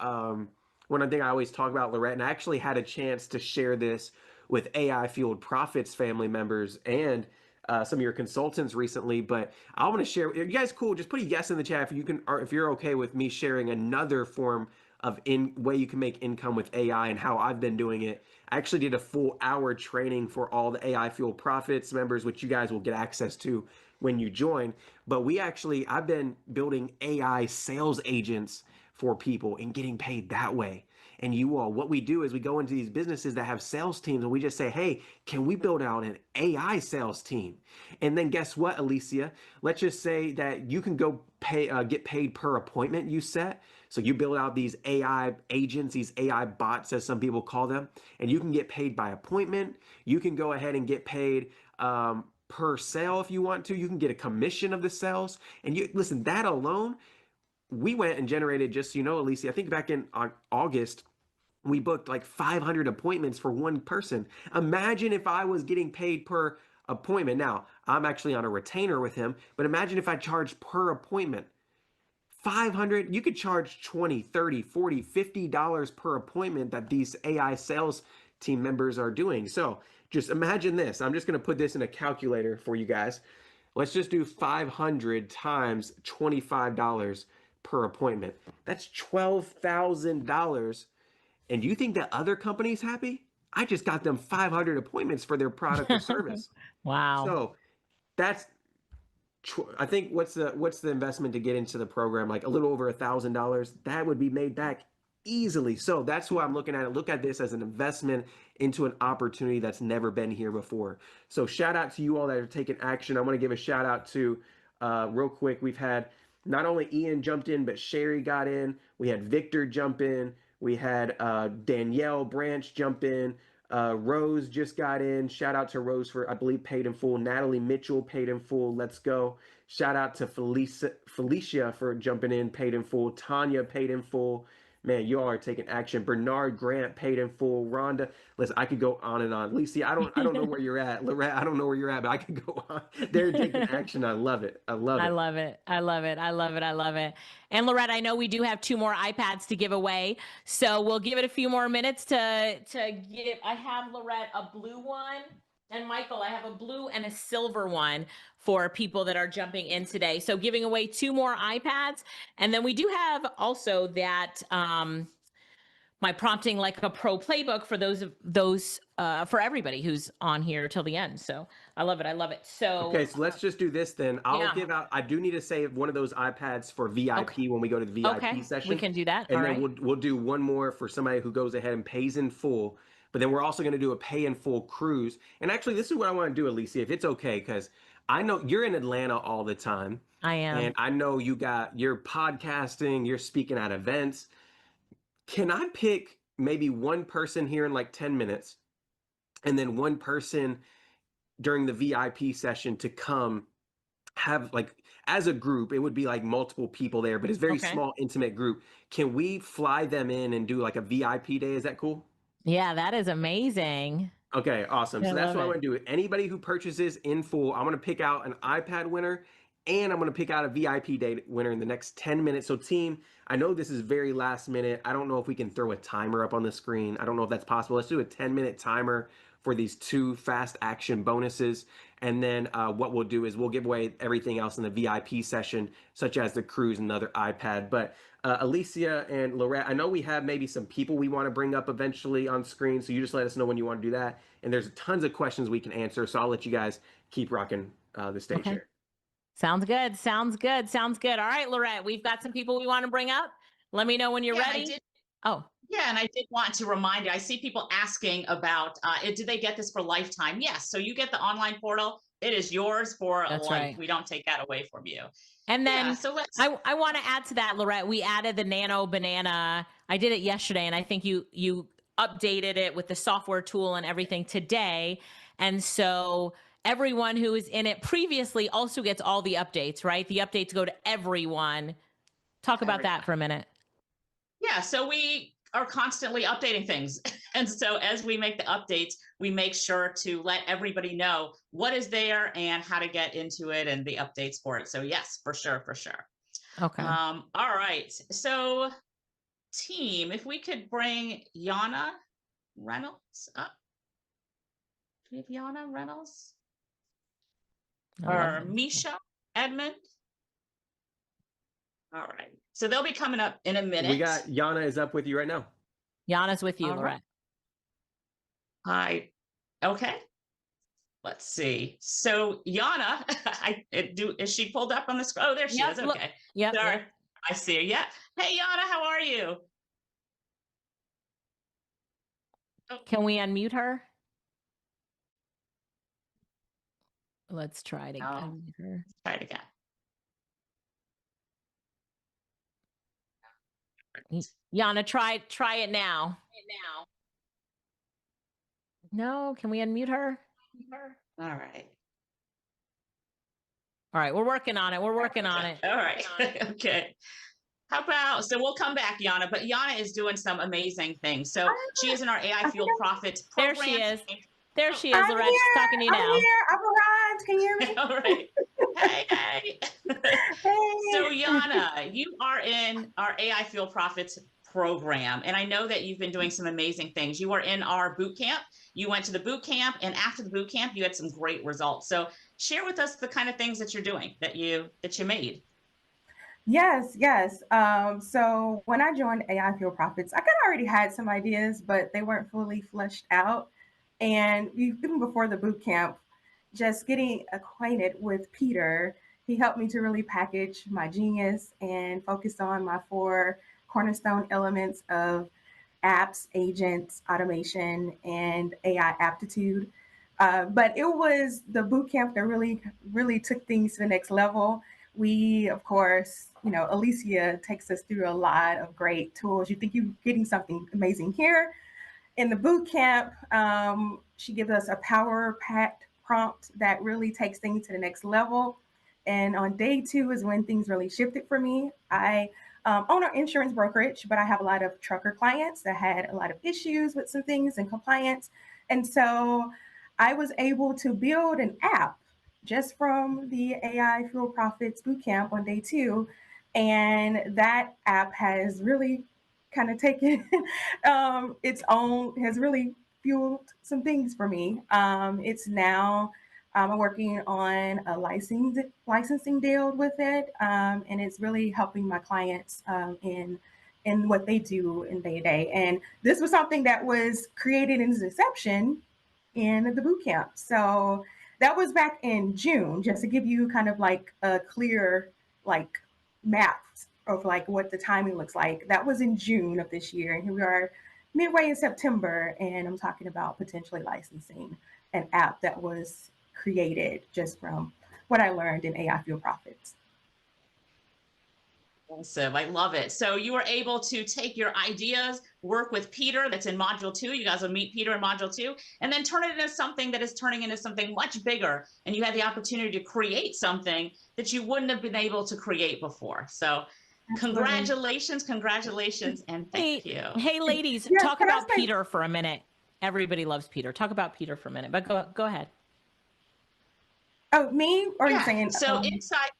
one thing I always talk about, Lorette, and I actually had a chance to share this with AI Fueled Profits family members and some of your consultants recently, but I want to share. Are you guys cool? Just put a yes in the chat if you can, or if you're okay with me sharing another form of way you can make income with AI and how I've been doing it. I actually did a full hour training for all the AI Fueled Profits members, which you guys will get access to when you join. But I've been building AI sales agents for people and getting paid that way. And you all, what we do is we go into these businesses that have sales teams and we just say, hey, can we build out an AI sales team? And then guess what, Alicia? Let's just say that you can go get paid per appointment you set. So you build out these AI agents, these AI bots, as some people call them, and you can get paid by appointment. You can go ahead and get paid per sale if you want to. You can get a commission of the sales. And you listen, that alone, we went and generated, just so you know, Alicia, I think back in August, we booked like 500 appointments for one person. Imagine if I was getting paid per appointment. Now, I'm actually on a retainer with him, but imagine if I charged per appointment. 500, you could charge 20, 30, 40, $50 per appointment that these AI sales team members are doing. So just imagine this. I'm just going to put this in a calculator for you guys. Let's just do 500 times $25 per appointment. That's $12,000. And you think that other companies happy? I just got them 500 appointments for their product or service. Wow. So that's, I think what's the investment to get into the program? Like a little over $1,000. That would be made back easily. So that's who I'm looking at it. Look at this as an investment into an opportunity that's never been here before. So shout out to you all that are taking action. I want to give a shout out to, real quick, we've had not only Ian jumped in, but Sherry got in. We had Victor jump in. We had Danielle Branch jump in. Rose just got in. Shout out to Rose for, I believe, paid in full. Natalie Mitchell paid in full. Let's go. Shout out to Felicia for jumping in, paid in full. Tanya paid in full. Man, you all are taking action. Bernard Grant paid in full. Rhonda, listen, I could go on and on. Lisa, I don't know where you're at. Lorette, I don't know where you're at, but I could go on. They're taking action. I love it. I love I it. love it. I love it. I love it. I love it. And Lorette, I know we do have 2 more iPads to give away, so we'll give it a few more minutes to give. I have, Lorette, a blue one, and Michael, I have a blue and a silver one for people that are jumping in today. So giving away 2 more iPads, and then we do have also that my prompting like a pro playbook for those for everybody who's on here till the end. So I love it. I love it. So Okay, so let's just do this then. I'll yeah. give out. I do need to save one of those iPads for VIP when we go to the VIP Okay, session. we can do that. And All then right. we'll do one more for somebody who goes ahead and pays in full. But then we're also going to do a pay in full cruise. And actually, this is what I want to do, Alicia, if it's okay, because I know you're in Atlanta all the time. I am. And I know you're podcasting, you're speaking at events. Can I pick maybe one person here in like 10 minutes and then one person during the VIP session to come have like as a group? It would be like multiple people there, but it's very Okay. small, intimate group. Can we fly them in and do like a VIP day? Is that cool? Yeah, that is amazing. Okay, awesome. I So that's love what I it. want to do. Anybody who purchases in full, I'm going to pick out an iPad winner and I'm going to pick out a VIP day winner in the next 10 minutes. So team, I know this is very last minute. I don't know if we can throw a timer up on the screen. I don't know if that's possible. Let's do a 10-minute timer for these 2 fast action bonuses. And then what we'll do is we'll give away everything else in the VIP session, such as the cruise and another iPad. But Alicia and Lorette, I know we have maybe some people we want to bring up eventually on screen. So you just let us know when you want to do that. And there's tons of questions we can answer. So I'll let you guys keep rocking the stage Okay. here. Sounds good. Sounds good. Sounds good. All right, Lorette, we've got some people we want to bring up. Let me know when you're ready. Oh, Yeah, and I did want to remind you, I see people asking about, do they get this for lifetime? Yes. So you get the online portal. It is yours for That's life. right. We don't take that away from you. and then Yeah, so let's. I want to add to that, Lorette. We added the Nano Banana. I did it yesterday, and I think you updated it with the software tool and everything today. And so everyone who is in it previously also gets all the updates, right? The updates go to everyone. Talk about that for a minute. Yeah, so we are constantly updating things. And so as we make the updates, we make sure to let everybody know what is there and how to get into it and the updates for it. So yes, for sure, for sure. Okay. All right. So team, if we could bring Yana Reynolds up. Do we have Yana Reynolds? Or Misha Edmund? All right. So they'll be coming up in a minute. We got Yana is up with you right now. Yana's with you, All right. Lorette. Hi. Okay. Let's see. So Yana, is she pulled up on the screen? Oh, there she is. Okay. Yep. Sorry. I see her. Yeah. Hey, Yana, how are you? Can we unmute her? Let's try to unmute her. Try it again. Yana, try it now. No, can we unmute her? All right. All right, we're working on it. We're working on it. All right. Okay. How about, so we'll come back, Yana, but Yana is doing some amazing things. So she is in our AI Fueled Profits program. There she is. There she is, Lorette. She's talking to you now. I'm here. I've arrived. Can you hear me? All right. Hey. So Yana, you are in our AI Fueled Profits program. And I know that you've been doing some amazing things. You are in our boot camp. You went to the boot camp, and after the boot camp, you had some great results. So share with us the kind of things that you're doing that you made. Yes. So when I joined AI Fuel Profits, I kind of already had some ideas, but they weren't fully fleshed out. And even before the boot camp, just getting acquainted with Peter, he helped me to really package my genius and focus on my 4 cornerstone elements of apps, agents, automation, and AI aptitude. But it was the boot camp that really took things to the next level. We, of course, Alicia takes us through a lot of great tools. You think you're getting something amazing here. In the boot camp, she gives us a power-packed prompt that really takes things to the next level. And on day 2 is when things really shifted for me. I own an insurance brokerage, but I have a lot of trucker clients that had a lot of issues with some things and compliance. And so I was able to build an app just from the AI Fuel Profits Bootcamp on day 2. And that app has really kind of taken its own, has really fueled some things for me. It's now I'm working on a licensing deal with it, and it's really helping my clients in what they do in day to day. And this was something that was created in its inception in the boot camp. So that was back in June, just to give you kind of like a clear like map of like what the timing looks like. That was in June of this year, and here we are midway in September, and I'm talking about potentially licensing an app that was created just from what I learned in AI Fuel Profits. Awesome. I love it. So you were able to take your ideas, work with Peter, that's in module 2. You guys will meet Peter in module 2, and then turn it into something that is turning into something much bigger. And you had the opportunity to create something that you wouldn't have been able to create before. So congratulations, and thank you. Hey, ladies, Yes, talk can I about say- Peter for a minute. Everybody loves Peter. Talk about Peter for a minute, but go ahead. Oh, me? Or are you Yeah. saying So inside,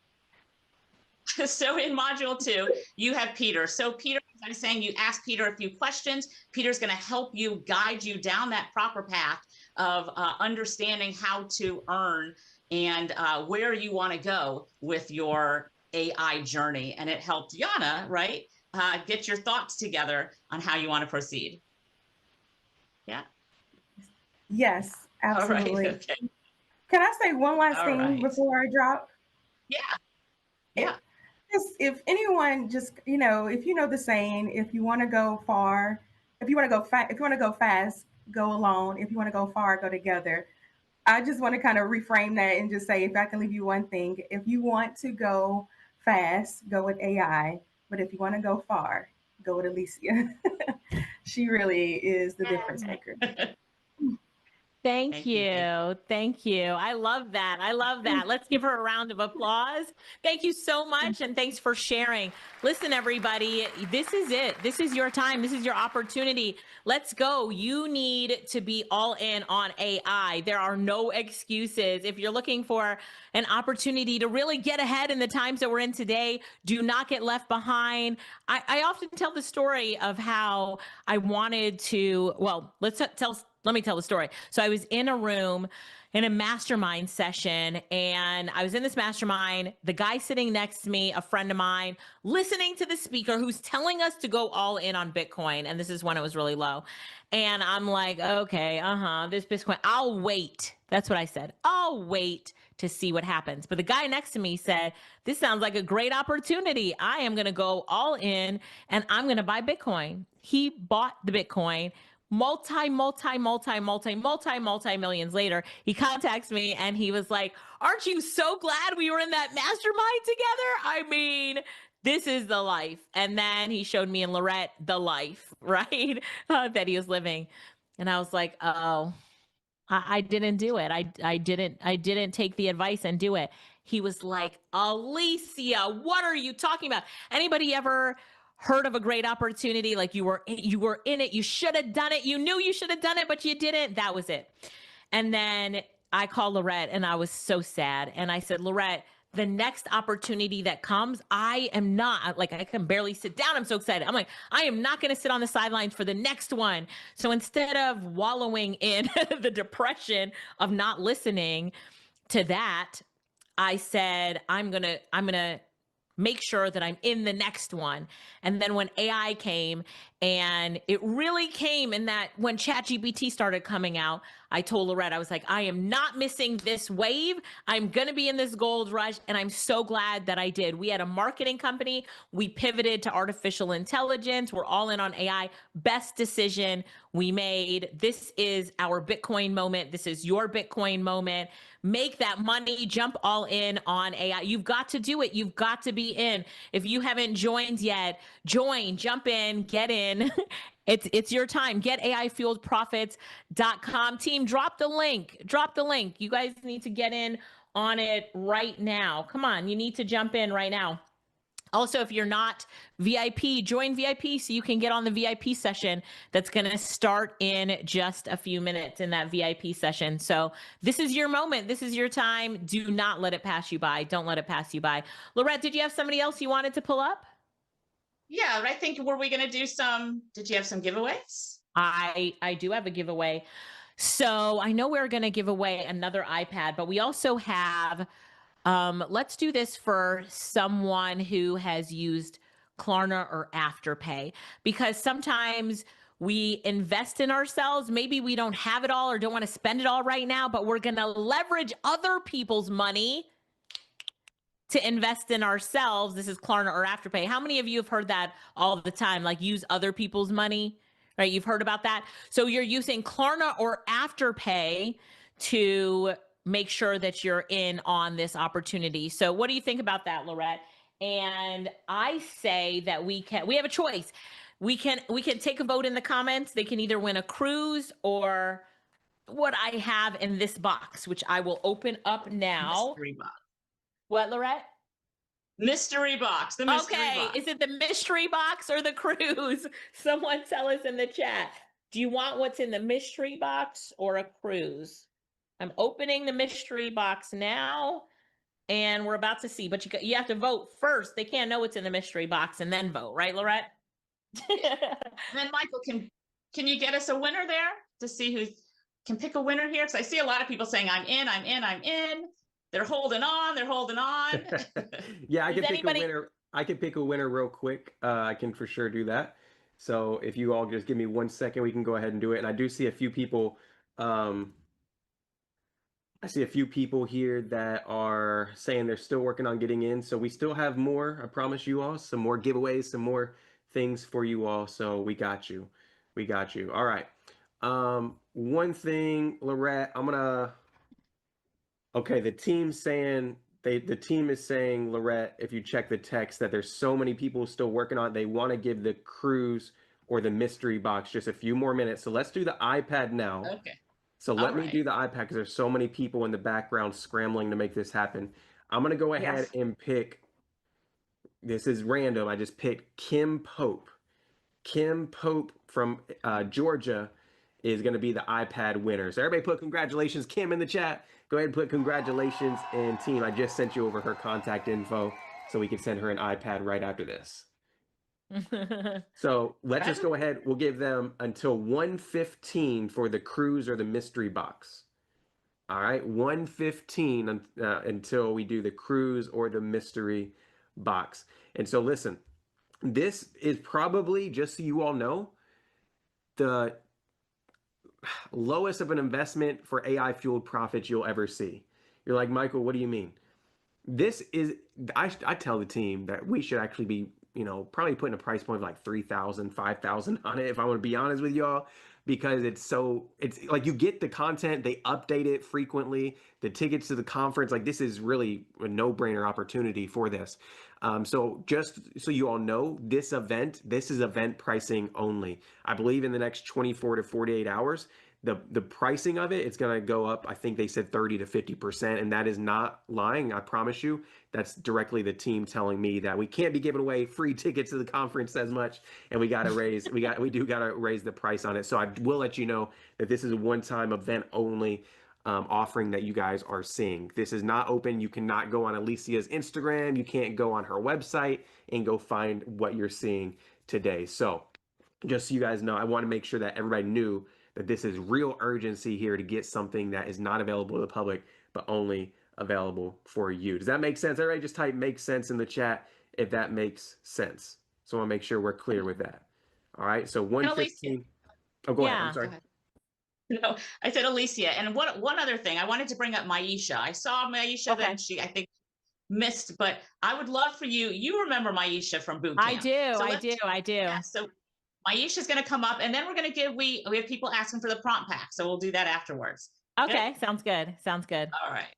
so in module 2, you have Peter. So Peter, as I was saying, you ask Peter a few questions. Peter's going to help you, guide you down that proper path of understanding how to earn and where you want to go with your AI journey. And it helped Yana, right, get your thoughts together on how you want to proceed. Yeah. Yes, absolutely. All right. Okay. Can I say one last All thing right. before I drop? Yeah. Yeah. If anyone just, if you know the saying, if you want to go far, if you want to go fast, if you want to go fast, go alone. If you want to go far, go together. I just want to kind of reframe that and just say, if I can leave you one thing, if you want to go fast, go with AI. But if you want to go far, go with Alicia. She really is the difference maker. Thank you. Thank you. I love that. I love that. Let's give her a round of applause. Thank you so much. And thanks for sharing. Listen, everybody, this is it. This is your time. This is your opportunity. Let's go. You need to be all in on AI. There are no excuses. If you're looking for an opportunity to really get ahead in the times that we're in today, do not get left behind. I often tell the story of how I wanted to, well, let me tell the story. So I was in a room in a mastermind session, and I was in this mastermind, the guy sitting next to me, a friend of mine, listening to the speaker who's telling us to go all in on Bitcoin. And this is when it was really low. And I'm like, okay, this Bitcoin, I'll wait. That's what I said. I'll wait to see what happens. But the guy next to me said, this sounds like a great opportunity. I am going to go all in and I'm going to buy Bitcoin. He bought the Bitcoin. Multi-millions later, he contacts me and he was like, aren't you so glad we were in that mastermind together? I mean, this is the life. And then he showed me and Lorette the life, right? That he was living. And I was like, oh, I didn't do it. I didn't take the advice and do it. He was like, Alicia, what are you talking about? Anybody ever heard of a great opportunity? Like you were in it. You should have done it. You knew you should have done it, but you didn't. That was it. And then I called Lorette and I was so sad. And I said, Lorette, the next opportunity that comes, I am not, like, I can barely sit down. I'm so excited. I'm like, I am not going to sit on the sidelines for the next one. So instead of wallowing in the depression of not listening to that, I said, I'm going to make sure that I'm in the next one. And then when AI came, and it really came in that when ChatGPT started coming out, I told Lorette, I was like, I am not missing this wave. I'm going to be in this gold rush. And I'm so glad that I did. We had a marketing company. We pivoted to artificial intelligence. We're all in on AI. Best decision we made. This is our Bitcoin moment. This is your Bitcoin moment. Make that money, jump all in on AI. You've got to do it. You've got to be in. If you haven't joined yet, join, jump in, get in. It's your time. Get AIfueledprofits.com. Team, drop the link. You guys need to get in on it right now. Come on, you need to jump in right now. Also, if you're not VIP, join VIP so you can get on the VIP session that's going to start in just a few minutes in that VIP session. So this is your moment. This is your time. Do not let it pass you by. Don't let it pass you by. Lorette, did you have somebody else you wanted to pull up? Yeah, I think, were we going to do did you have some giveaways? I do have a giveaway. So I know we're going to give away another iPad, but we also have, let's do this for someone who has used Klarna or Afterpay, because sometimes we invest in ourselves. Maybe we don't have it all or don't want to spend it all right now, but we're going to leverage other people's money to invest in ourselves. This is Klarna or Afterpay. How many of you have heard that all the time? Like, use other people's money, right? You've heard about that. So you're using Klarna or Afterpay to make sure that you're in on this opportunity. So what do you think about that, Lorette? And I say that we have a choice. We can take a vote in the comments. They can either win a cruise or what I have in this box, which I will open up now. Mystery box. What, Lorette? Mystery box. The mystery okay, box. Is it the mystery box or the cruise? Someone tell us in the chat. Do you want what's in the mystery box or a cruise? I'm opening the mystery box now, and we're about to see. But you have to vote first. They can't know what's in the mystery box and then vote, right, Lorette? Then Michael, can you get us a winner there to see who can pick a winner here? Because I see a lot of people saying, I'm in, I'm in, I'm in. They're holding on. They're holding on. Yeah, I can pick a winner. I can pick a winner real quick. I can for sure do that. So if you all just give me 1 second, we can go ahead and do it. And I do see a few people. I see a few people here that are saying they're still working on getting in. So we still have more. I promise you all some more giveaways, some more things for you all. So we got you. We got you. All right. One thing, Lorette, okay, the team's saying the team is saying, Lorette, if you check the text, that there's so many people still working on it. They want to give the cruise or the mystery box just a few more minutes. So let's do the iPad now. Okay. So let me do the iPad because there's so many people in the background scrambling to make this happen. I'm going to go ahead and pick, this is random. I just picked Kim Pope. Kim Pope from Georgia is going to be the iPad winner. So everybody put congratulations, Kim, in the chat. Go ahead and put congratulations, and team, I just sent you over her contact info so we can send her an iPad right after this. So let's just go ahead. We'll give them until 1:15 for the cruise or the mystery box. All right, 1:15 until we do the cruise or the mystery box. And so listen, this is probably, just so you all know, the lowest of an investment for AI fueled profits you'll ever see. You're like, Michael, what do you mean? This is, I tell the team that we should actually be, probably putting a price point of like 3,000, 5,000 on it, if I want to be honest with y'all, because it's like you get the content, they update it frequently, the tickets to the conference, like this is really a no-brainer opportunity for this. So just so you all know, this is event pricing only. I believe in the next 24 to 48 hours, the pricing of it's going to go up. I think they said 30 to 50%, and that is not lying. I promise you. That's directly the team telling me that we can't be giving away free tickets to the conference as much, and we got to raise we do got to raise the price on it. So I will let you know that this is a one-time event only offering that you guys are seeing. This is not open. You cannot go on Alicia's Instagram. You can't go on her website and go find what you're seeing today. So just so you guys know, I want to make sure that everybody knew that this is real urgency here to get something that is not available to the public, but only available for you. Does that make sense? Everybody just type "makes sense" in the chat if that makes sense. So I want to make sure we're clear with that. all right, so 115. Oh, go ahead. I'm sorry. No, I said Alicia. And one other thing, I wanted to bring up Maisha. I saw Maisha, then she, I think, missed, but I would love for you. You remember Maisha from boot camp. I do. Yeah, so Maisha's going to come up, and then we're going to give, we have people asking for the prompt pack, so we'll do that afterwards. Okay, sounds good. All right.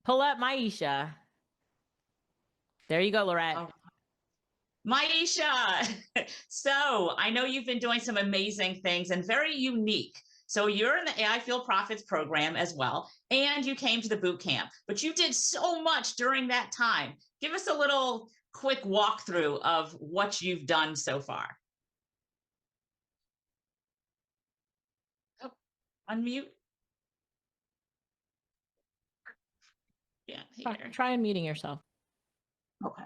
Pull up Maisha. There you go, Lorette. Maisha, so I know you've been doing some amazing things and very unique. So you're in the AI Fuel Profits program as well, and you came to the boot camp, but you did so much during that time. Give us a little quick walkthrough of what you've done so far. Oh, unmute. Yeah. Try unmuting yourself. Okay.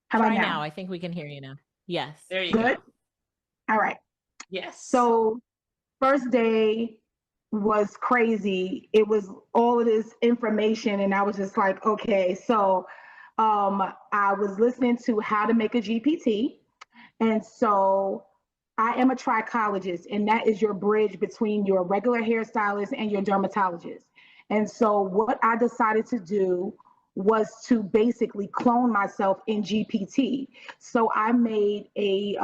How about Try now? now. I think we can hear you now. Yes. There you Good? go. All right. Yes. So first day was crazy. It was all of this information and I was just like, okay. So I was listening to how to make a GPT. And so I am a trichologist, and that is your bridge between your regular hairstylist and your dermatologist. And so what I decided to do was to basically clone myself in GPT. So I made a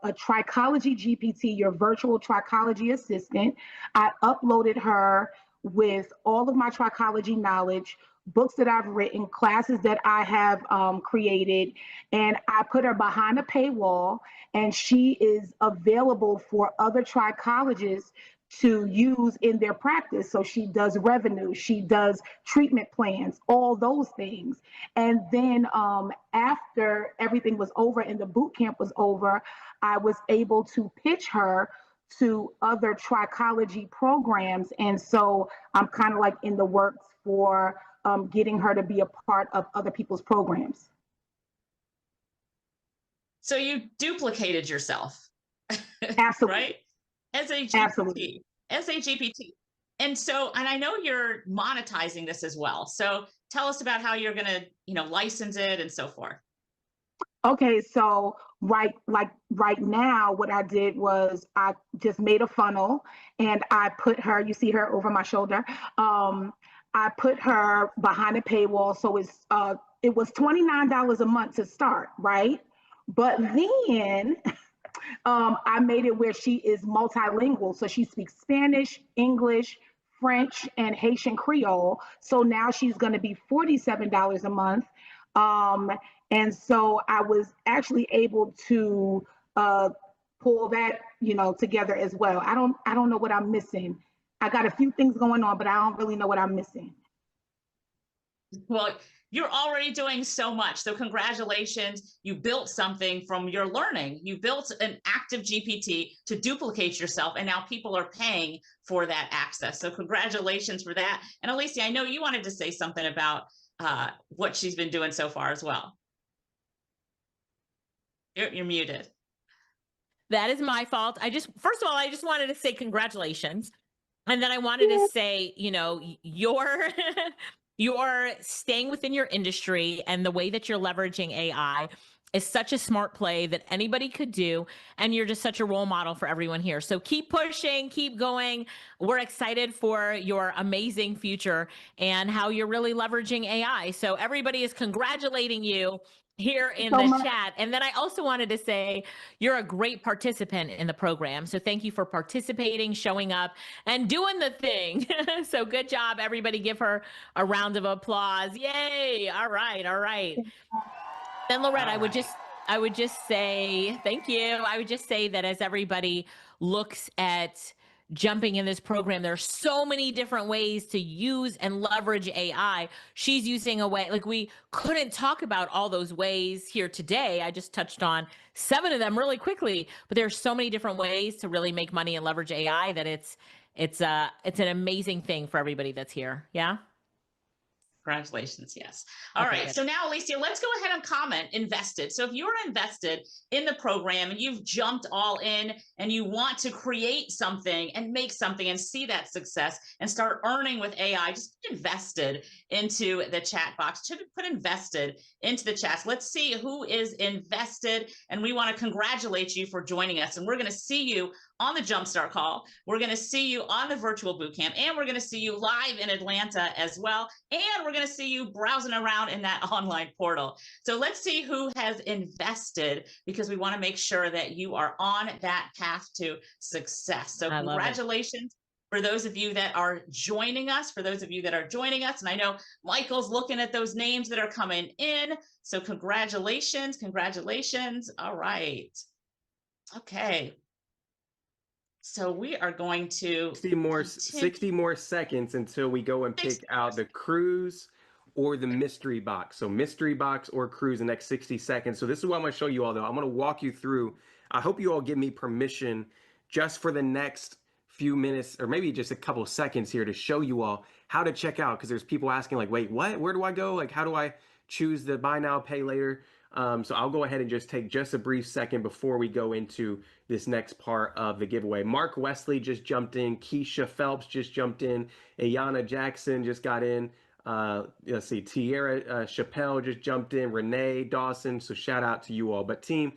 trichology GPT, your virtual trichology assistant. I uploaded her with all of my trichology knowledge, books that I've written, classes that I have created, and I put her behind a paywall, and she is available for other trichologists to use in their practice. So she does revenue, she does treatment plans, all those things. And then after everything was over and the boot camp was over, I was able to pitch her to other trichology programs. And so I'm kind of like in the works for getting her to be a part of other people's programs. So you duplicated yourself. Absolutely. Right? As a GPT. Absolutely. As a GPT. And so, and I know you're monetizing this as well. So tell us about how you're going to, license it and so forth. Okay, so right now, what I did was I just made a funnel and I put her, you see her over my shoulder. I put her behind a paywall. So it was $29 a month to start, right? But then I made it where she is multilingual. So she speaks Spanish, English, French, and Haitian Creole. So now she's going to be $47 a month. And so I was actually able to pull that, together as well. I don't know what I'm missing. I got a few things going on, but I don't really know what I'm missing. Well, you're already doing so much. So congratulations. You built something from your learning. You built an active GPT to duplicate yourself. And now people are paying for that access. So congratulations for that. And Alicia, I know you wanted to say something about what she's been doing so far as well. You're muted. That is my fault. First of all, I just wanted to say congratulations. And then I wanted to say, you're staying within your industry, and the way that you're leveraging AI is such a smart play that anybody could do. And you're just such a role model for everyone here. So keep pushing, keep going. We're excited for your amazing future and how you're really leveraging AI. So everybody is congratulating you here in the chat. And then I also wanted to say you're a great participant in the program. So thank you for participating, showing up, and doing the thing. So good job, everybody. Give her a round of applause. Yay. All right. All right. Then Lorette, I would just say thank you. I would just say that as everybody looks at jumping in this program, there are so many different ways to use and leverage AI. She's using a way, like, we couldn't talk about all those ways here today. I just touched on 7 of them really quickly, but there's so many different ways to really make money and leverage AI that it's an amazing thing for everybody that's here. Yeah. Congratulations. Yes. All right. So now, Alicia, let's go ahead and comment invested. So if you're invested in the program and you've jumped all in and you want to create something and make something and see that success and start earning with AI, just put invested into the chat box. Put invested into the chats. Let's see who is invested. And we want to congratulate you for joining us. And we're going to see you on the Jumpstart call. We're going to see you on the virtual bootcamp, and we're going to see you live in Atlanta as well. And we're going to see you browsing around in that online portal. So let's see who has invested, because we want to make sure that you are on that path to success. So congratulations for those of you that are joining us, And I know Michael's looking at those names that are coming in. So congratulations. All right. Okay. So we are going to 60 more seconds until we go and pick out the cruise or the mystery box. So mystery box or cruise in the next 60 seconds. So this is what I'm going to show you all, though. I'm going to walk you through. I hope you all give me permission just for the next few minutes, or maybe just a couple of seconds here, to show you all how to check out, because there's people asking like, wait, what? Where do I go? Like, how do I choose the buy now, pay later? So I'll go ahead and just take just a brief second before we go into this next part of the giveaway. Mark Wesley just jumped in. Keisha Phelps just jumped in. Ayana Jackson just got in. Let's see, Tierra Chappelle just jumped in. Renee Dawson. So shout out to you all. But team,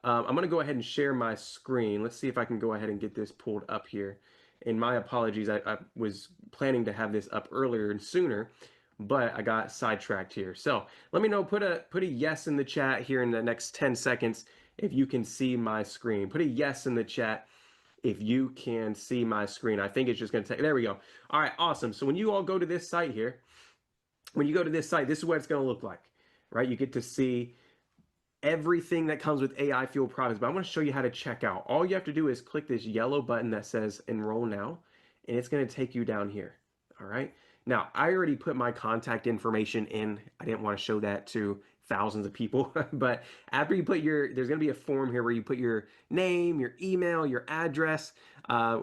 I'm going to go ahead and share my screen. Let's see if I can go ahead and get this pulled up here. And my apologies, I was planning to have this up earlier and sooner, but I got sidetracked here. So let me know, put a yes in the chat here in the next 10 seconds if you can see my screen. Put a yes in the chat if you can see my screen. I think it's just going to take, there we go. All right, awesome. So when you all go to this site here, this is what it's going to look like, right? You get to see everything that comes with AI fuel products, but I'm going to show you how to check out. All you have to do is click this yellow button that says enroll now, and it's going to take you down here. All right. Now, I already put my contact information in. I didn't want to show that to thousands of people, but after you put there's going to be a form here where you put your name, your email, your address.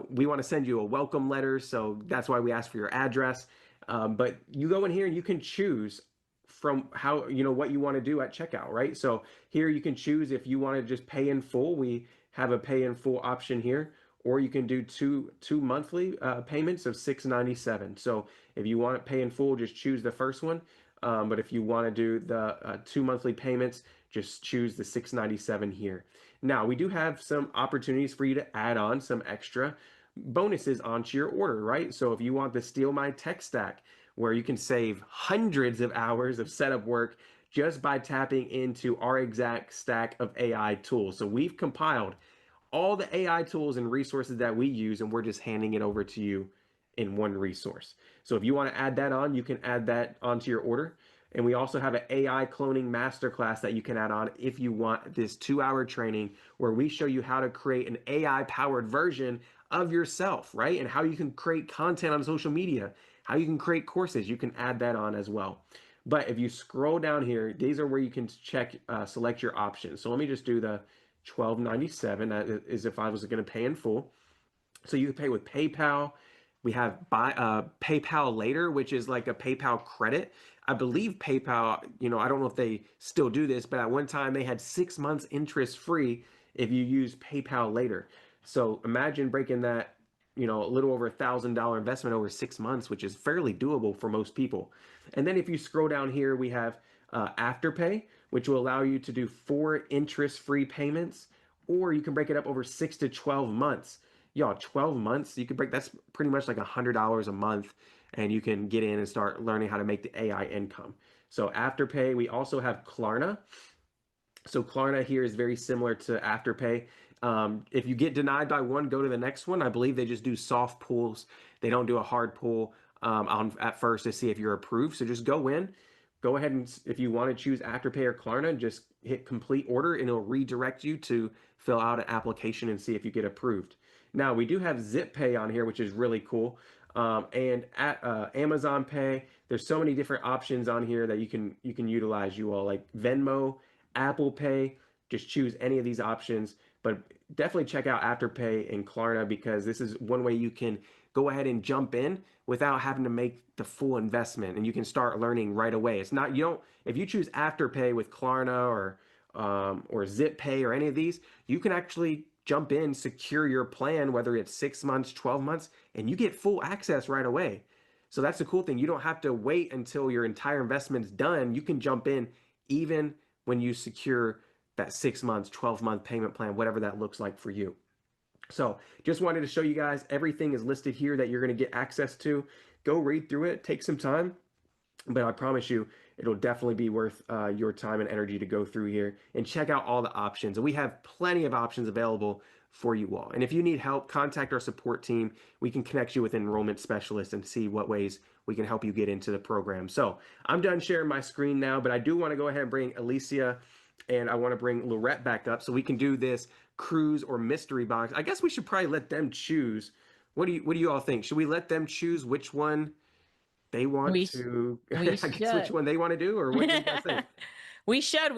We want to send you a welcome letter, so that's why we ask for your address. But you go in here and you can choose from how, what you want to do at checkout, right? So here you can choose if you want to just pay in full. We have a pay in full option here, or you can do two monthly payments of $6.97. So if you want to pay in full, just choose the first one. But if you want to do the 2 monthly payments, just choose the $6.97 here. Now, we do have some opportunities for you to add on some extra bonuses onto your order, right? So if you want the Steal My Tech Stack, where you can save hundreds of hours of setup work just by tapping into our exact stack of AI tools. So we've compiled all the AI tools and resources that we use, and we're just handing it over to you in one resource. So if you want to add that on, you can add that onto your order. And we also have an AI cloning masterclass that you can add on if you want this 2-hour training where we show you how to create an AI powered version of yourself, right? And how you can create content on social media, how you can create courses. You can add that on as well. But if you scroll down here, these are where you can select your options. So let me just do the $12.97. That is if I was going to pay in full. So you can pay with PayPal. We have PayPal later, which is like a PayPal credit. I believe PayPal, I don't know if they still do this, but at one time they had 6 months interest free if you use PayPal later. So imagine breaking that, a little over $1,000 investment over 6 months, which is fairly doable for most people. And then if you scroll down here, we have Afterpay, which will allow you to do 4 interest-free payments, or you can break it up over 6 to 12 months. Y'all, 12 months, you can that's pretty much like $100 a month, and you can get in and start learning how to make the AI income. So Afterpay, we also have Klarna. So Klarna here is very similar to Afterpay. If you get denied by one, go to the next one. I believe they just do soft pulls. They don't do a hard pull at first to see if you're approved. So just go in. Go ahead and if you want to choose Afterpay or Klarna, just hit complete order and it'll redirect you to fill out an application and see if you get approved. Now we do have Zip Pay on here, which is really cool. And at Amazon Pay, there's so many different options on here that you can utilize, you all, like Venmo, Apple Pay. Just choose any of these options, but definitely check out Afterpay and Klarna because this is one way you can go ahead and jump in without having to make the full investment, and you can start learning right away. It's not, if you choose Afterpay with Klarna or Zip Pay or any of these, you can actually jump in, secure your plan, whether it's 6 months, 12 months, and you get full access right away. So that's the cool thing. You don't have to wait until your entire investment's done. You can jump in even when you secure that 6 months, 12-month payment plan, whatever that looks like for you. So just wanted to show you guys everything is listed here that you're going to get access to. Go read through it, take some time, but I promise you it'll definitely be worth your time and energy to go through here and check out all the options. And we have plenty of options available for you all. And if you need help, contact our support team. We can connect you with enrollment specialists and see what ways we can help you get into the program. So I'm done sharing my screen now, but I do want to go ahead and bring Alicia And I want to bring Lorette back up so we can do this cruise or mystery box. I guess we should probably let them choose. What do you all think? Should we let them choose which one they want to we I guess which one they want to do, or what do you guys think? We should.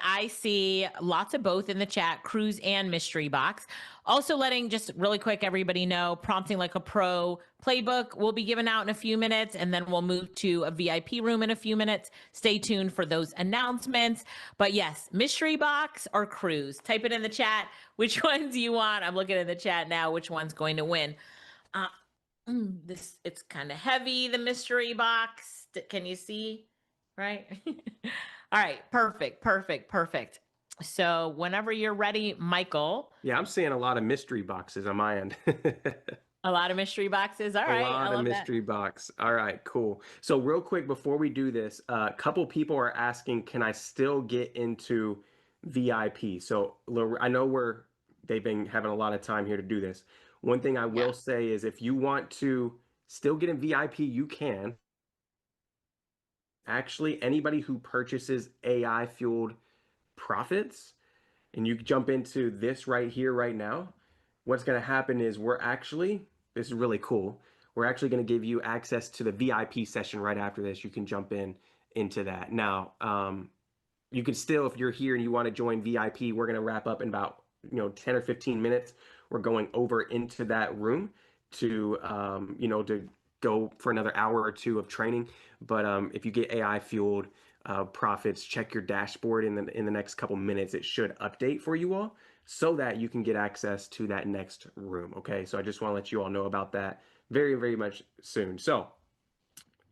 I see lots of both in the chat, cruise and mystery box. Also letting just really quick everybody know, prompting like a pro playbook will be given out in a few minutes, and then we'll move to a VIP room in a few minutes. Stay tuned for those announcements. But yes, mystery box or cruise. Type it in the chat. Which one do you want? I'm looking in the chat now. Which one's going to win? It's kind of heavy, the mystery box. Can you see? Right? All right, perfect. So whenever you're ready, Michael. Yeah, I'm seeing a lot of mystery boxes on my end. A lot of mystery boxes. All right, I love mystery box. All right, cool. So real quick before we do this, a couple people are asking, can I still get into VIP? So I know they've been having a lot of time here to do this. One thing I will say is if you want to still get in VIP, you can. Actually, anybody who purchases AI fueled profits and you jump into this right here, right now, what's going to happen is this is really cool. We're actually going to give you access to the VIP session right after this. You can jump into that. Now, you can still, if you're here and you want to join VIP, we're going to wrap up in about 10 or 15 minutes. We're going over into that room to to go for another hour or two of training. But if you get AI fueled profits, check your dashboard in the next couple minutes. It should update for you all so that you can get access to that next room. Okay, so I just want to let you all know about that very, very much soon. So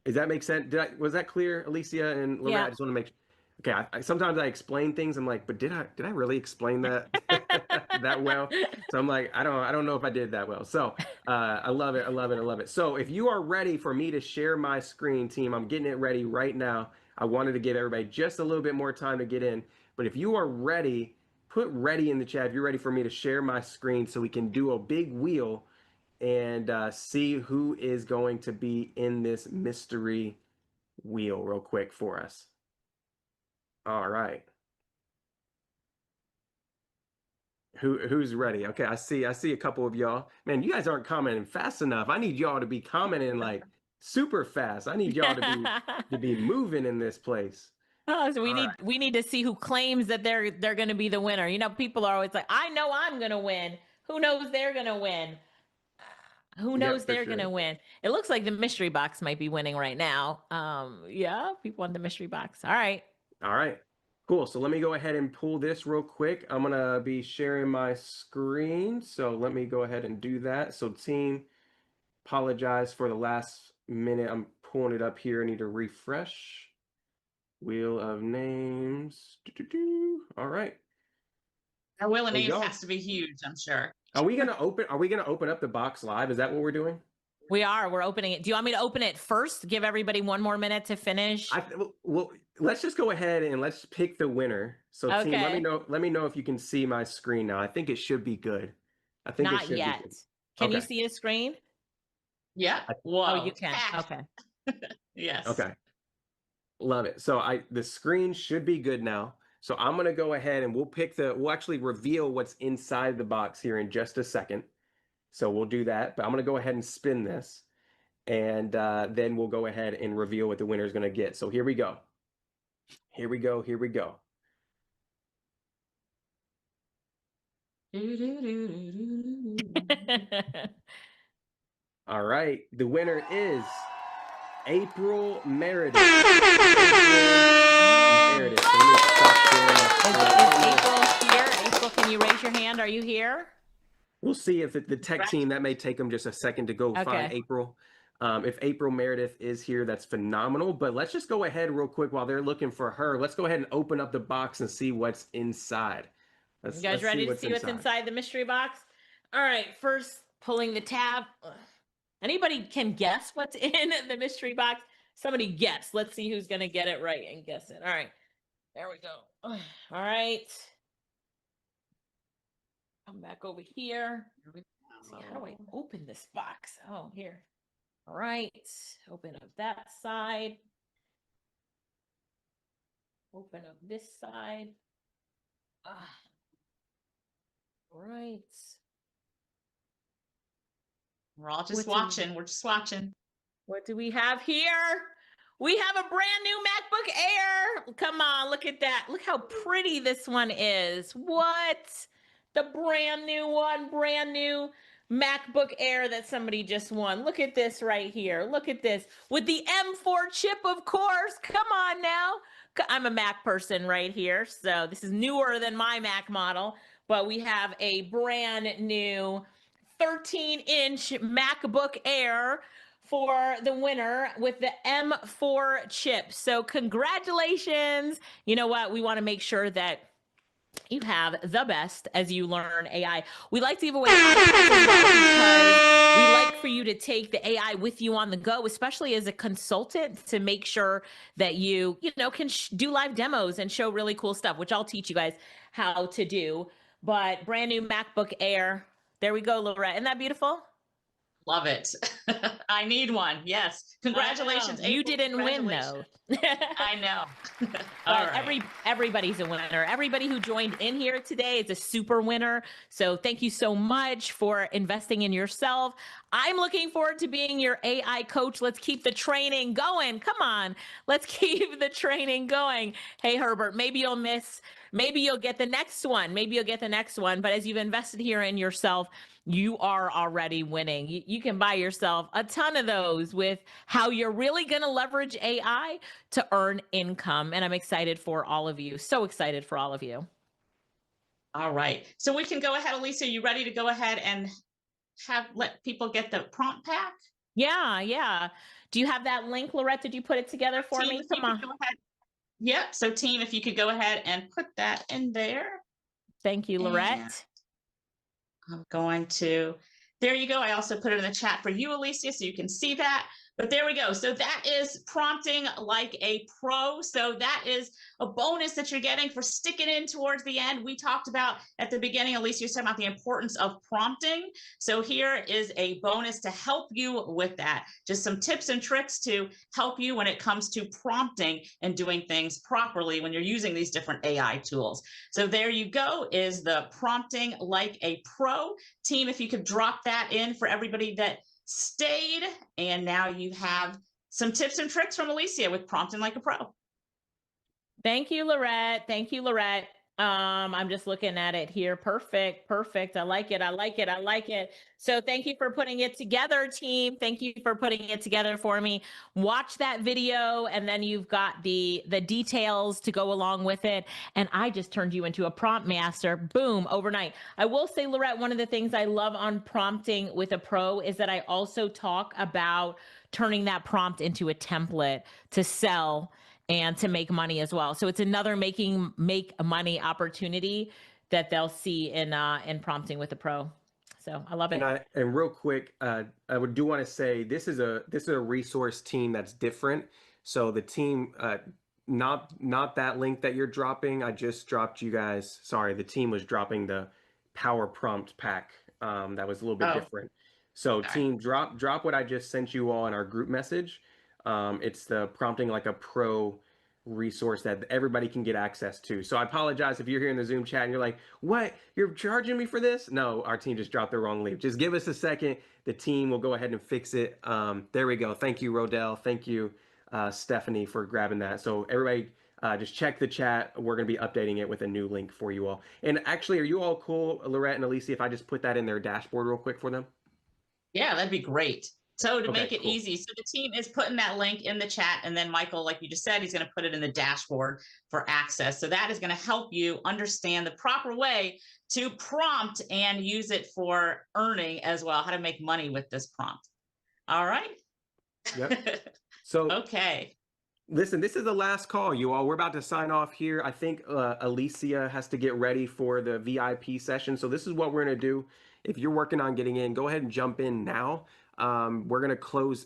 does that make sense? Was that clear, Alicia and Lorette? Yeah. I just want to make. Okay, sometimes I explain things. I'm like, but did I really explain that that well? So I'm like, I don't know if I did that well. So I love it. So if you are ready for me to share my screen, team, I'm getting it ready right now. I wanted to give everybody just a little bit more time to get in. But if you are ready, put ready in the chat if you're ready for me to share my screen so we can do a big wheel and see who is going to be in this mystery wheel real quick for us. All right. Who's ready? Okay, I see a couple of y'all. Man, you guys aren't commenting fast enough. I need y'all to be commenting like super fast. I need y'all to be moving in this place. Oh, so we need to see who claims that they're going to be the winner. People are always like, I know I'm going to win. Who knows they're going to win? Who knows they're going to win? It looks like the mystery box might be winning right now. Yeah, people want the mystery box. All right. Cool. So let me go ahead and pull this real quick. I'm going to be sharing my screen. So let me go ahead and do that. So team, apologize for the last minute. I'm pulling it up here. I need to refresh. Wheel of names. All right. Our wheel of names has to be huge, I'm sure. Are we gonna open up the box live? Is that what we're doing? We're opening it. Do you want me to open it first? Give everybody one more minute to finish. Well, let's just go ahead and let's pick the winner. So team, let me know if you can see my screen now. I think it should be good. I think Not it should yet. be good. Can you see a screen? Yeah. Whoa. Oh, you can. Okay. Yes. Okay. Love it. So the screen should be good now. So I'm going to go ahead and we'll actually reveal what's inside the box here in just a second. So we'll do that, but I'm going to go ahead and spin this and then we'll go ahead and reveal what the winner is going to get. So here we go. All right. The winner is April Meredith. Meredith. So let me stop sharing. Is April here? April, can you raise your hand? Are you here? We'll see if the tech team, that may take them just a second to go find April. If April Meredith is here, that's phenomenal. But let's just go ahead real quick while they're looking for her. Let's go ahead and open up the box and see what's inside. You guys ready to see what's inside the mystery box? All right, first pulling the tab. Anybody can guess what's in the mystery box? Somebody guess. Let's see who's going to get it right and guess it. All right, there we go. All right. Come back over here. See, how do I open this box? Oh, here. All right. Open up that side. Open up this side. Right. We're all just watching. We're just watching. What do we have here? We have a brand new MacBook Air. Come on, look at that. Look how pretty this one is. What? The brand new one, brand new MacBook Air that somebody just won. Look at this right here. Look at this with the M4 chip, of course. Come on now. I'm a Mac person right here. So this is newer than my Mac model, but we have a brand new 13-inch MacBook Air for the winner with the M4 chip. So congratulations. You know what? We want to make sure that you have the best as you learn AI. We like to give away iPads as well because we like for you to take the AI with you on the go, especially as a consultant, to make sure that you know, can do live demos and show really cool stuff, which I'll teach you guys how to do. But brand new MacBook Air. There we go, Lorette. Isn't that beautiful? Love it. I need one. Yes. Congratulations. You didn't win though. I know. But everybody's a winner. Everybody who joined in here today is a super winner. So thank you so much for investing in yourself. I'm looking forward to being your AI coach. Let's keep the training going. Come on. Let's keep the training going. Hey, Herbert, maybe you'll get the next one. Maybe you'll get the next one. But as you've invested here in yourself, you are already winning. You can buy yourself a ton of those with how you're really going to leverage AI to earn income. And I'm excited for all of you. So excited for all of you. All right. So we can go ahead. Alicia, you ready to go ahead and let people get the prompt pack? Yeah. Do you have that link, Lorette? Did you put it together for me? Come on. Go ahead. Yep. So team, if you could go ahead and put that in there. Thank you, Lorette. And I'm going to, there you go. I also put it in the chat for you, Alicia, so you can see that. But there we go. So that is prompting like a pro. So that is a bonus that you're getting for sticking in towards the end. We talked about at the beginning, Alicia, you said about the importance of prompting. So here is a bonus to help you with that. Just some tips and tricks to help you when it comes to prompting and doing things properly when you're using these different AI tools. So there you go, is the prompting like a pro. Team, if you could drop that in for everybody that stayed, and now you have some tips and tricks from Alicia with prompting like a pro. Thank you, Lorette. Thank you, Lorette. I'm just looking at it here. Perfect. I like it. So thank you for putting it together, team. Thank you for putting it together for me. Watch that video, and then you've got the details to go along with it. And I just turned you into a prompt master. Boom, overnight. I will say, Lorette, one of the things I love on prompting with a pro is that I also talk about turning that prompt into a template to sell and to make money as well. So it's another make money opportunity that they'll see in prompting with a pro. So I love it. And real quick, I do want to say this is a resource team that's different. So the team, not that link that you're dropping. I just dropped you guys. Sorry, the team was dropping the Power Prompt pack. That was a little bit different. So team, drop what I just sent you all in our group message. It's the prompting like a pro resource that everybody can get access to. So I apologize if you're here in the Zoom chat and you're like, what? You're charging me for this? No, our team just dropped the wrong link. Just give us a second. The team will go ahead and fix it. There we go. Thank you, Rodell. Thank you, Stephanie, for grabbing that. So everybody just check the chat. We're going to be updating it with a new link for you all. And actually, are you all cool, Lorette and Alicia, if I just put that in their dashboard real quick for them? Yeah, that'd be great. So to make it easy, so the team is putting that link in the chat, and then Michael, like you just said, he's going to put it in the dashboard for access. So that is going to help you understand the proper way to prompt and use it for earning as well, how to make money with this prompt. All right. Yep. So okay. Listen, this is the last call, you all. We're about to sign off here. I think Alicia has to get ready for the VIP session. So this is what we're going to do. If you're working on getting in, go ahead and jump in now. We're going to close.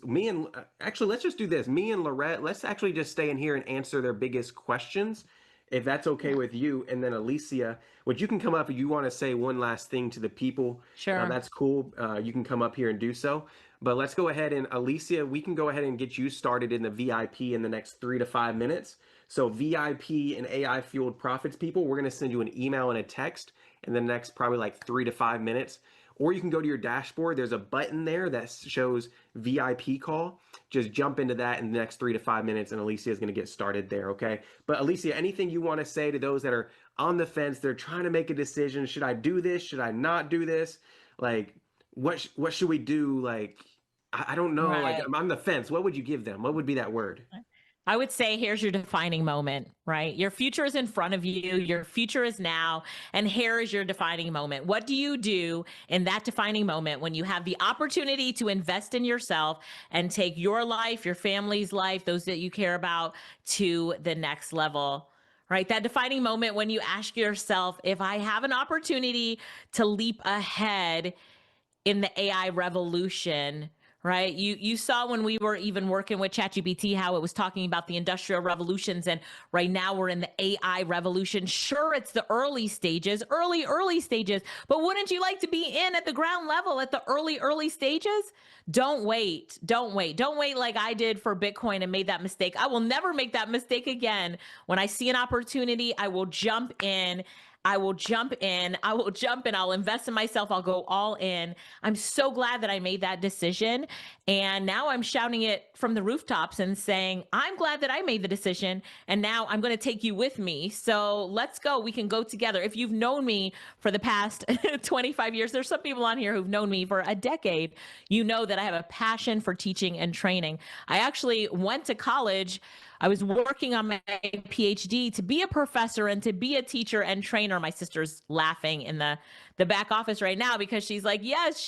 Actually, let's just do this. Me and Lorette, let's actually just stay in here and answer their biggest questions, if that's okay with you. And then Alicia, what you can come up if you want to say one last thing to the people. Sure. That's cool. You can come up here and do so. But let's go ahead and Alicia, we can go ahead and get you started in the VIP in the next 3 to 5 minutes. So VIP and AI fueled profits people, we're going to send you an email and a text in the next probably like 3 to 5 minutes. Or you can go to your dashboard. There's a button there that shows VIP call. Just jump into that in the next 3 to 5 minutes, and Alicia is going to get started there, okay? But Alicia, anything you want to say to those that are on the fence, they're trying to make a decision. Should I do this? Should I not do this? Like, what should we do? Like, I don't know. Like, Right. I'm on the fence. What would you give them? What would be that word? I would say here's your defining moment, right? Your future is in front of you. Your future is now. And here is your defining moment. What do you do in that defining moment when you have the opportunity to invest in yourself and take your life, your family's life, those that you care about, to the next level? Right? That defining moment when you ask yourself, if I have an opportunity to leap ahead in the AI revolution, right? You saw when we were even working with ChatGPT how it was talking about the industrial revolutions, and right now we're in the AI revolution. Sure, it's the early stages, early stages, but wouldn't you like to be in at the ground level at the early stages? Don't wait. Don't wait like I did for Bitcoin and made that mistake. I will never make that mistake again. When I see an opportunity, I will jump in. I'll invest in myself. I'll go all in. I'm so glad that I made that decision. And now I'm shouting it from the rooftops and saying, I'm glad that I made the decision. And now I'm going to take you with me. So let's go. We can go together. If you've known me for the past 25 years, there's some people on here who've known me for a decade. You know that I have a passion for teaching and training. I actually went to college. I was working on my PhD to be a professor and to be a teacher and trainer. My sister's laughing in the back office right now because she's like, yes,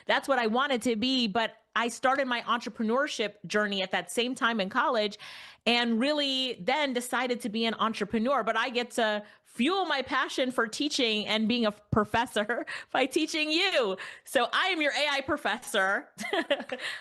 that's what I wanted to be. But I started my entrepreneurship journey at that same time in college and really then decided to be an entrepreneur. But I get to fuel my passion for teaching and being a professor by teaching you. So I am your AI professor.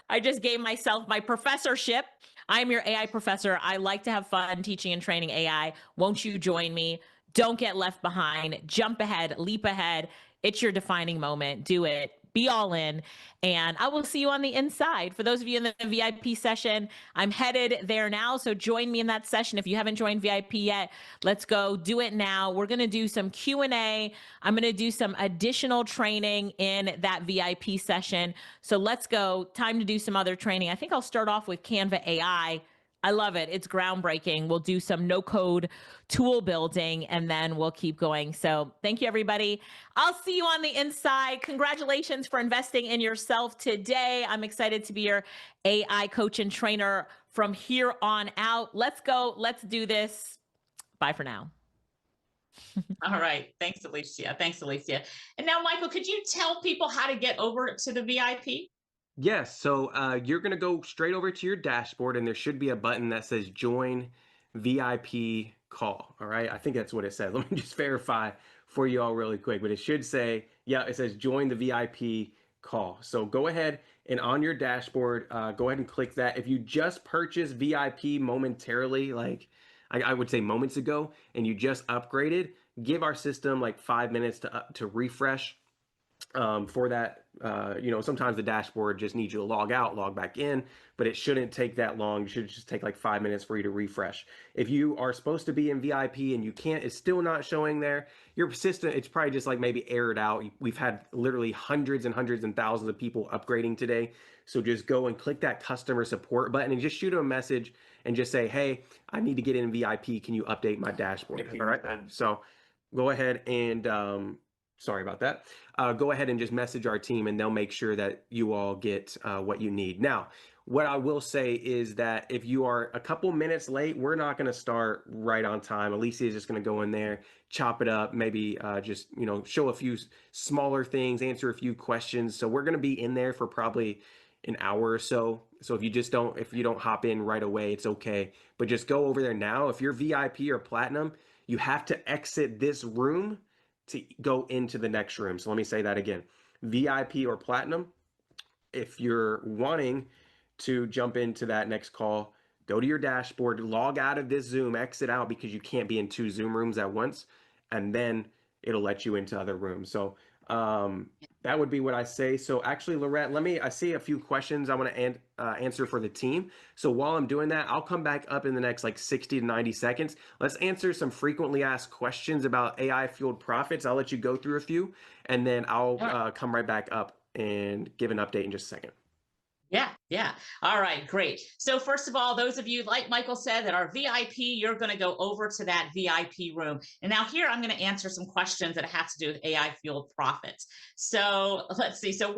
I just gave myself my professorship. I'm your AI professor. I like to have fun teaching and training AI. Won't you join me? Don't get left behind. Jump ahead, leap ahead. It's your defining moment. Do it. Be all in. And I will see you on the inside. For those of you in the VIP session, I'm headed there now. So join me in that session. If you haven't joined VIP yet, let's go do it now. We're going to do some Q&A. I'm going to do some additional training in that VIP session. So let's go. Time to do some other training. I think I'll start off with Canva AI. I love it. It's groundbreaking. We'll do some no code tool building and then we'll keep going. So thank you, everybody. I'll see you on the inside. Congratulations for investing in yourself today. I'm excited to be your AI coach and trainer from here on out. Let's go. Let's do this. Bye for now. All right. Thanks, Alicia. And now, Michael, could you tell people how to get over to the VIP? Yes, so you're going to go straight over to your dashboard and there should be a button that says join VIP call. All right, I think that's what it says. Let me just verify for you all really quick, but it should say, yeah, it says join the VIP call. So go ahead and on your dashboard, go ahead and click that. If you just purchased VIP momentarily, like I would say moments ago, and you just upgraded, give our system like 5 minutes to refresh. For that, sometimes the dashboard just needs you to log out, log back in, but it shouldn't take that long. It should just take like 5 minutes for you to refresh. If you are supposed to be in VIP and you can't, it's still not showing there, your system, it's probably just like maybe aired out. We've had literally hundreds and thousands of people upgrading today. So just go and click that customer support button and just shoot them a message and just say, hey, I need to get in VIP. Can you update my dashboard? All right. So go ahead and, sorry about that. Go ahead and just message our team and they'll make sure that you all get what you need. Now, what I will say is that if you are a couple minutes late, we're not going to start right on time. Alicia is just going to go in there, chop it up, maybe just, show a few smaller things, answer a few questions. So we're going to be in there for probably an hour or so. So if you don't hop in right away, it's okay. But just go over there now. If you're VIP or platinum, you have to exit this room to go into the next room. So let me say that again. VIP or platinum, if you're wanting to jump into that next call, go to your dashboard, log out of this Zoom, exit out because you can't be in 2 Zoom rooms at once, and then it'll let you into other rooms. So That would be what I say. So actually, Lorette, I see a few questions I want to answer for the team. So while I'm doing that, I'll come back up in the next like 60 to 90 seconds. Let's answer some frequently asked questions about AI fueled profits. I'll let you go through a few, and then I'll come right back up and give an update in just a second. Yeah. All right, great. So first of all, those of you, like Michael said, that are VIP, you're going to go over to that VIP room. And now here I'm going to answer some questions that have to do with AI fueled profits. So let's see. So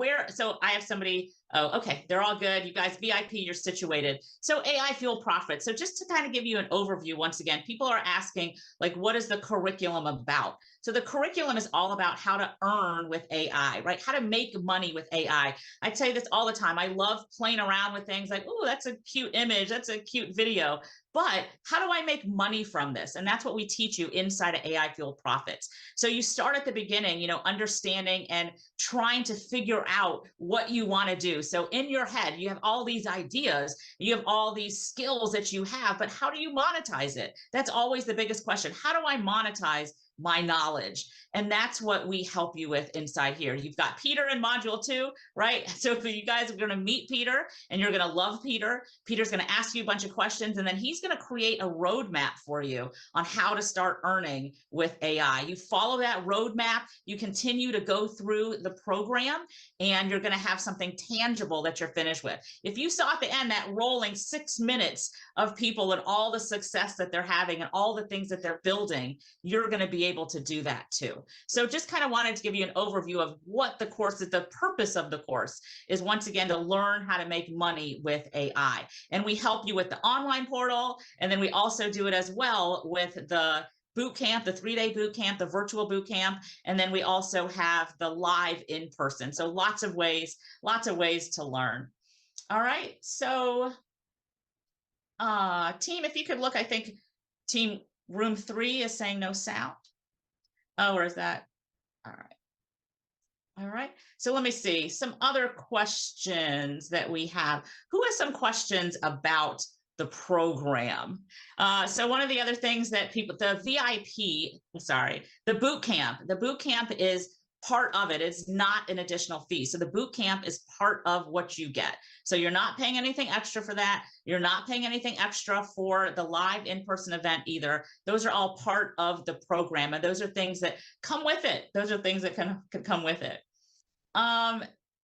I have somebody, oh, okay, they're all good. You guys, VIP, you're situated. So AI fueled profits. So just to kind of give you an overview, once again, people are asking, like, what is the curriculum about? So the curriculum is all about how to earn with AI, right? How to make money with AI. I say this all the time. I love playing around with things like, oh, that's a cute image. That's a cute video. But how do I make money from this? And that's what we teach you inside of AI Fueled Profits. So you start at the beginning, understanding and trying to figure out what you want to do. So in your head, you have all these ideas, you have all these skills that you have, but how do you monetize it? That's always the biggest question. How do I monetize my knowledge? And that's what we help you with inside here. You've got Peter in module 2, right? So you guys are going to meet Peter and you're going to love Peter. Peter's going to ask you a bunch of questions, and then he's going to create a roadmap for you on how to start earning with AI. You follow that roadmap, you continue to go through the program, and you're going to have something tangible that you're finished with. If you saw at the end that rolling 6 minutes of people and all the success that they're having and all the things that they're building, you're going to be able to do that too. So just kind of wanted to give you an overview of what the course is. The purpose of the course is, once again, to learn how to make money with AI. And we help you with the online portal. And then we also do it as well with the boot camp, the 3-day boot camp, the virtual boot camp. And then we also have the live in person. So lots of ways to learn. All right. So team, if you could look, I think team room 3 is saying no sound. Oh, where is that? All right. So let me see some other questions that we have. Who has some questions about the program? So one of the other things that the boot camp is part of it. It's not an additional fee. So the boot camp is part of what you get. So you're not paying anything extra for that. You're not paying anything extra for the live in-person event either. Those are all part of the program. And those are things that come with it. Those are things that can come with it.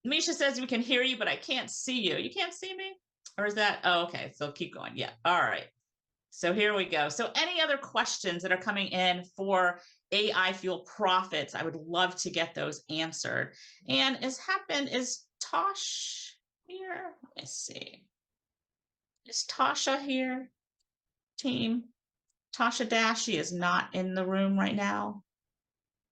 Misha says we can hear you, but I can't see you. You can't see me? Or is that, oh, okay. So keep going. Yeah. All right. So here we go. So any other questions that are coming in for AI Fueled Profits, I would love to get those answered. And is Tosh here? Let me see. Is Tasha here? Team? Tasha Dash, she is not in the room right now.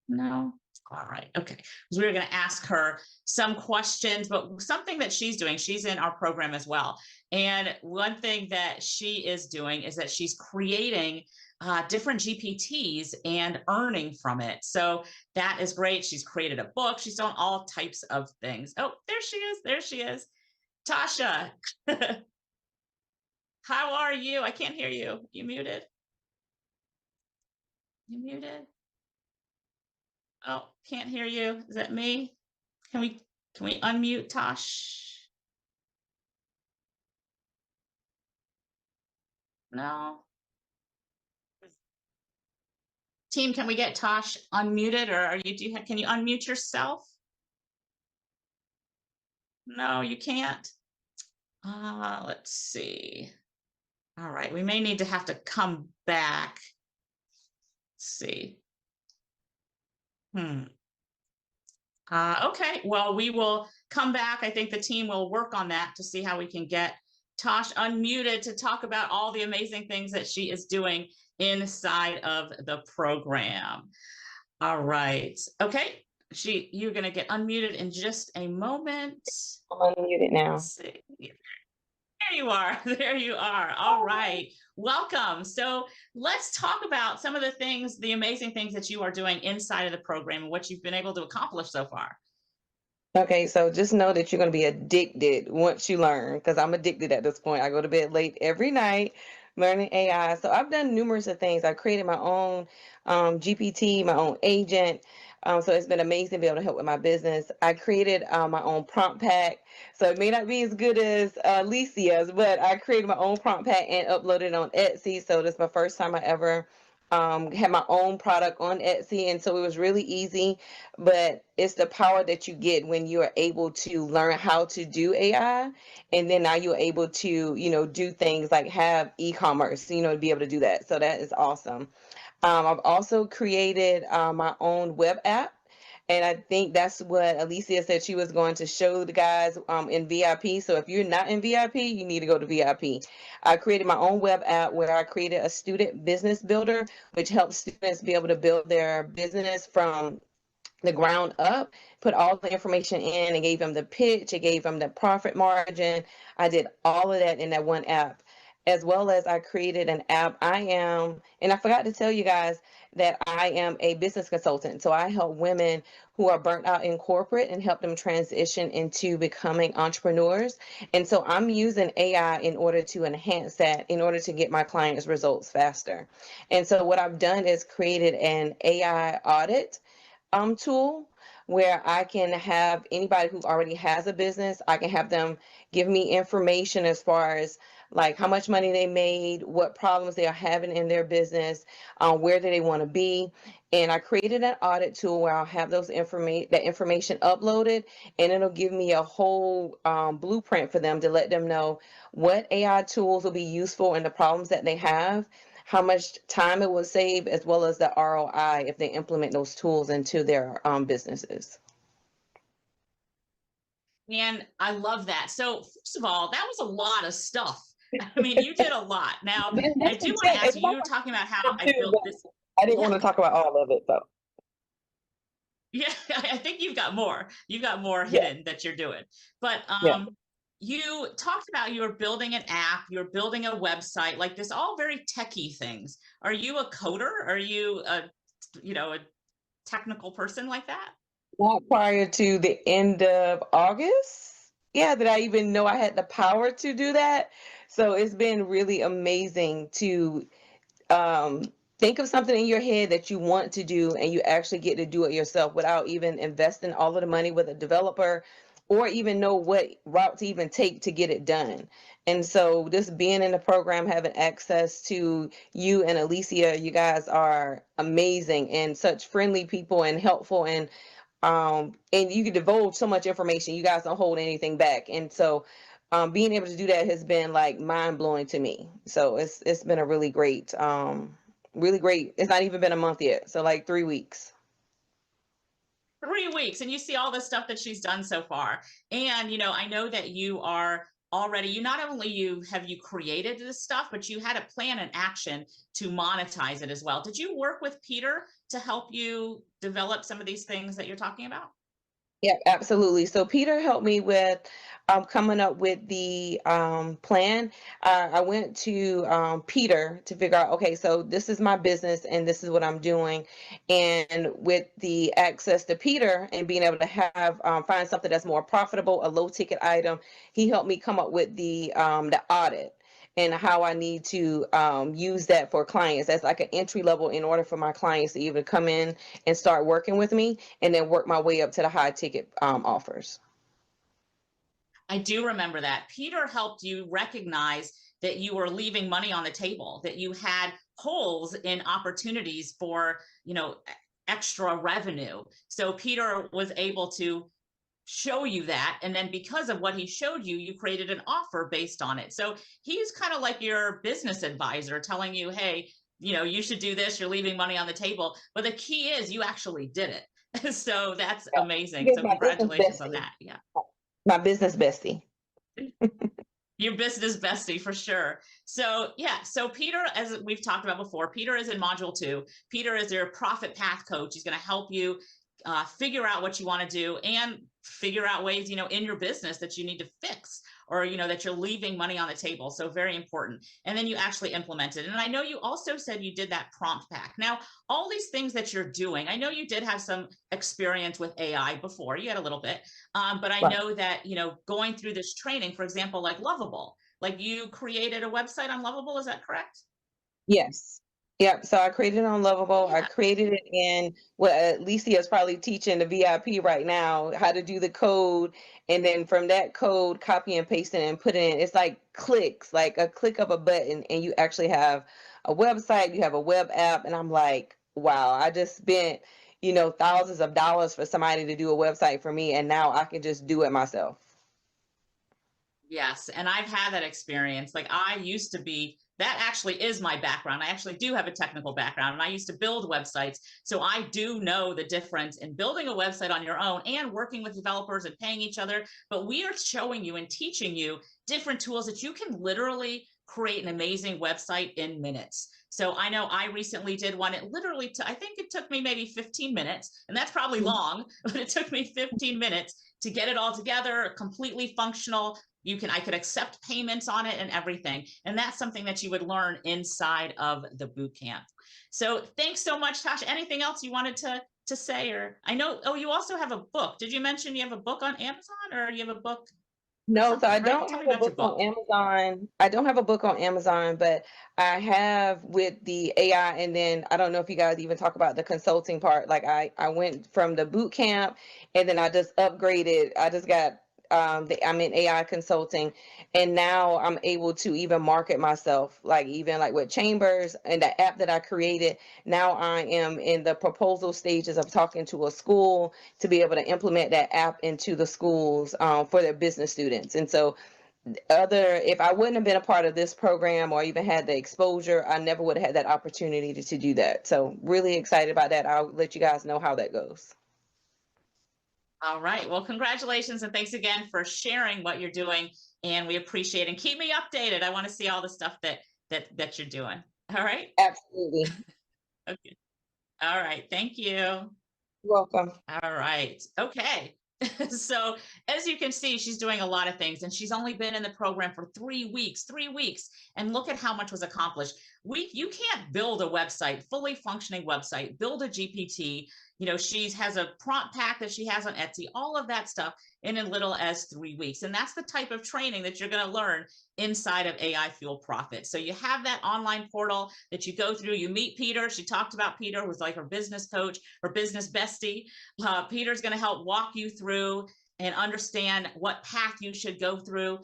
No? All right. Okay. So we were going to ask her some questions, but something that she's doing, she's in our program as well. And one thing that she is doing is that she's creating different GPTs and earning from it. So that is great. She's created a book. She's done all types of things. Oh, there she is. There she is. Tasha, how are you? I can't hear you. You muted? You muted? Oh, can't hear you. Is that me? Can we unmute Tosh? No. Team, can we get Tosh unmuted, or can you unmute yourself? No, you can't. Let's see. All right, we may need to have to come back. Let's see. Okay, well, we will come back. I think the team will work on that to see how we can get Tosh unmuted to talk about all the amazing things that she is doing inside of the program. All right. Okay. You're going to get unmuted in just a moment. I'm unmuted now. Let's see. There you are. There you are. All right. Welcome. So let's talk about some of the things, the amazing things that you are doing inside of the program and what you've been able to accomplish so far. Okay, so just know that you're going to be addicted once you learn, because I'm addicted at this point. I go to bed late every night learning AI. So I've done numerous of things. I created my own GPT, my own agent. So it's been amazing to be able to help with my business. I created my own prompt pack. So it may not be as good as Alicia's, but I created my own prompt pack and uploaded it on Etsy. So this is my first time I ever had my own product on Etsy. And so it was really easy, but it's the power that you get when you are able to learn how to do AI. And then now you're able to, do things like have e-commerce, to be able to do that. So that is awesome. I've also created my own web app. And I think that's what Alicia said she was going to show the guys in VIP. So if you're not in VIP, you need to go to VIP. I created my own web app where I created a student business builder, which helps students be able to build their business from the ground up, put all the information in and gave them the pitch, it gave them the profit margin. I did all of that in that one app, as well as I created an app. And I forgot to tell you guys that I am a business consultant. So I help women who are burnt out in corporate and help them transition into becoming entrepreneurs. And so I'm using AI in order to enhance that, in order to get my clients results faster. And so what I've done is created an AI audit tool where I can have anybody who already has a business, I can have them give me information as far as like how much money they made, what problems they are having in their business, where do they want to be. And I created an audit tool where I'll have that information uploaded, and it'll give me a whole blueprint for them to let them know what AI tools will be useful in the problems that they have, how much time it will save, as well as the ROI if they implement those tools into their businesses. And I love that. So first of all, that was a lot of stuff. I mean, you did a lot. Now, I do want to ask you, you were talking about how I built this. I didn't want to talk about all of it, though. Yeah, I think you've got more. You've got more hidden that you're doing. But you talked about you were building an app, you're building a website, like this, all very techie things. Are you a coder? Are you a technical person like that? Not prior to the end of August. Yeah, that I even know I had the power to do that. So it's been really amazing to think of something in your head that you want to do, and you actually get to do it yourself without even investing all of the money with a developer or even know what route to even take to get it done. And so just being in the program, having access to you and Alicia, you guys are amazing and such friendly people and helpful, and you can divulge so much information. You guys don't hold anything back. And so being able to do that has been like mind blowing to me. So it's been a really great, really great. It's not even been a month yet. So like 3 weeks. 3 weeks, and you see all the stuff that she's done so far. And I know that you are already, you not only have you created this stuff, but you had a plan and action to monetize it as well. Did you work with Peter to help you develop some of these things that you're talking about? Yeah, absolutely. So Peter helped me with coming up with the plan. I went to Peter to figure out, okay, so this is my business and this is what I'm doing. And with the access to Peter and being able to have find something that's more profitable, a low ticket item, he helped me come up with the audit and how I need to use that for clients as like an entry level in order for my clients to even come in and start working with me, and then work my way up to the high ticket offers. I do remember that. Peter helped you recognize that you were leaving money on the table, that you had holes in opportunities for, extra revenue. So Peter was able to show you that, and then because of what he showed you, you created an offer based on it. So he's kind of like your business advisor telling you, hey, you should do this, you're leaving money on the table, but the key is you actually did it. So that's amazing. So congratulations on that. Yeah, my business bestie. Your business bestie for sure. So so Peter, as we've talked about before, Peter is in module 2. Peter is your profit path coach. He's going to help you figure out what you want to do and figure out ways, in your business that you need to fix, or, that you're leaving money on the table. So very important. And then you actually implement it. And I know you also said you did that prompt pack. Now, all these things that you're doing, I know you did have some experience with AI before. You had a little bit, but I know that, going through this training, for example, like Lovable, like you created a website on Lovable. Is that correct? Yes. Yep. So I created it on Lovable. I Yeah. created it in what Alicia is probably teaching the VIP right now, how to do the code. And then from that code, copy and paste it and put it in. It's like clicks, like a click of a button, and you actually have a website, you have a web app. And I'm like, wow, I just spent, thousands of dollars for somebody to do a website for me. And now I can just do it myself. Yes, and I've had that experience. Like I used to be, that actually is my background. I actually do have a technical background and I used to build websites. So I do know the difference in building a website on your own and working with developers and paying each other. But we are showing you and teaching you different tools that you can literally create an amazing website in minutes. So I know I recently did one. It literally, I think it took me maybe 15 minutes, and that's probably long, but it took me 15 minutes to get it all together, completely functional. I could accept payments on it and everything. And that's something that you would learn inside of the boot camp. So thanks so much, Tasha. Anything else you wanted to say? Or I know, you also have a book. Did you mention you have a book on Amazon, or you have a book? No, so I Right? don't Tell have me a about your book on book. Amazon. I don't have a book on Amazon, but I have with the AI. And then I don't know if you guys even talk about the consulting part. Like I went from the boot camp and then I just upgraded. I just got I'm in AI consulting, and now I'm able to even market myself, like even like with Chambers and the app that I created. Now I am in the proposal stages of talking to a school to be able to implement that app into the schools for their business students. And so if I wouldn't have been a part of this program or even had the exposure, I never would have had that opportunity to do that. So really excited about that. I'll let you guys know how that goes. All right. Well, congratulations. And thanks again for sharing what you're doing. And we appreciate it. And keep me updated. I want to see all the stuff that you're doing. All right. Absolutely. Okay. All right. Thank you. You're welcome. All right. Okay. So as you can see, she's doing a lot of things, and she's only been in the program for 3 weeks, and look at how much was accomplished. You can't build a website, fully functioning website, build a GPT. She has a prompt pack that she has on Etsy, all of that stuff in as little as 3 weeks. And that's the type of training that you're going to learn inside of AI Fuel Profit. So you have that online portal that you go through, you meet Peter. She talked about Peter, who's like her business coach, her business bestie. Peter's going to help walk you through and understand what path you should go through.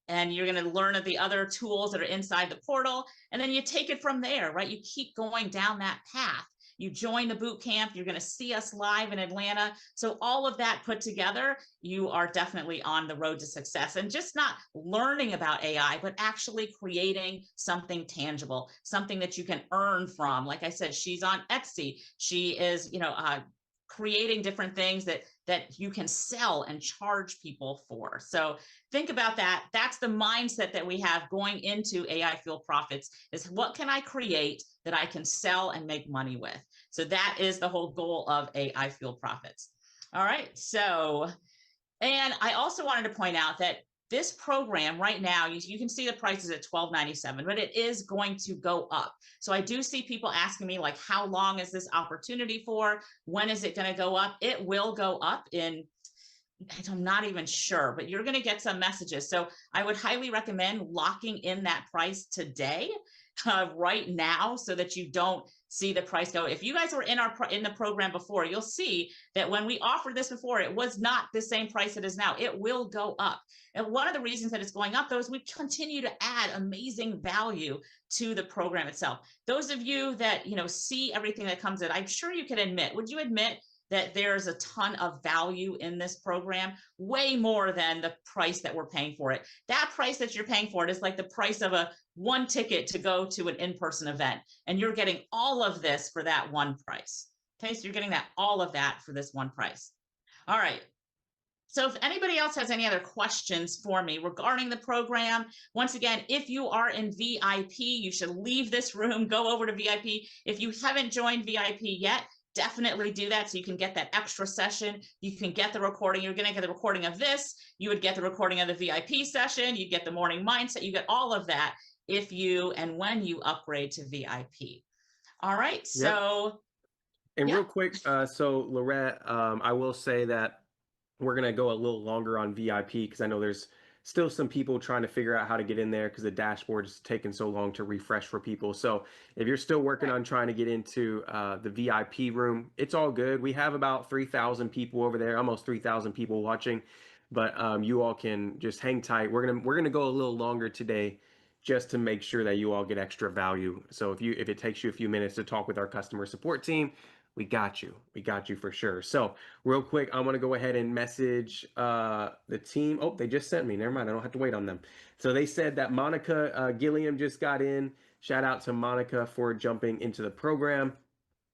And you're going to learn of the other tools that are inside the portal. And then you take it from there, right? You keep going down that path. You join the boot camp. You're going to see us live in Atlanta. So all of that put together, you are definitely on the road to success, and just not learning about AI, but actually creating something tangible, something that you can earn from. Like I said, she's on Etsy. She is, creating different things that you can sell and charge people for. So think about that. That's the mindset that we have going into AI Fuel Profits, is what can I create that I can sell and make money with? So that is the whole goal of AI Fuel Profits. All right. So, and I also wanted to point out that this program right now, you can see the prices at $12.97, but it is going to go up. So I do see people asking me, like, how long is this opportunity for? When is it going to go up? It will go up I'm not even sure, but you're going to get some messages. So I would highly recommend locking in that price today, right now, so that you don't see the price go. If you guys were in the program before, you'll see that when we offered this before, it was not the same price it is now. It will go up. And one of the reasons that it's going up, though, is we continue to add amazing value to the program itself. Those of you that, see everything that comes in, I'm sure you can admit, would you admit that there's a ton of value in this program, way more than the price that we're paying for it? That price that you're paying for it is like the price of one ticket to go to an in-person event, and you're getting all of this for that one price. Okay, so you're getting all of that for this one price. All right. So if anybody else has any other questions for me regarding the program, once again, if you are in VIP, you should leave this room, go over to VIP. If you haven't joined VIP yet, definitely do that so you can get that extra session. You can get the recording. You're going to get the recording of this. You would get the recording of the VIP session. You get the morning mindset. You get all of that if you and when you upgrade to VIP. All right. So, and real quick, so Lorette, I will say that we're going to go a little longer on VIP because I know there's still some people trying to figure out how to get in there because the dashboard is taking so long to refresh for people. So if you're still working on trying to get into the VIP room, it's all good. We have about 3,000 people over there, almost 3,000 people watching, but you all can just hang tight. We're gonna go a little longer today just to make sure that you all get extra value. So if it takes you a few minutes to talk with our customer support team, we got you. We got you for sure. So real quick, I want to go ahead and message the team. Oh, they just sent me. Never mind. I don't have to wait on them. So they said that Monica Gilliam just got in. Shout out to Monica for jumping into the program.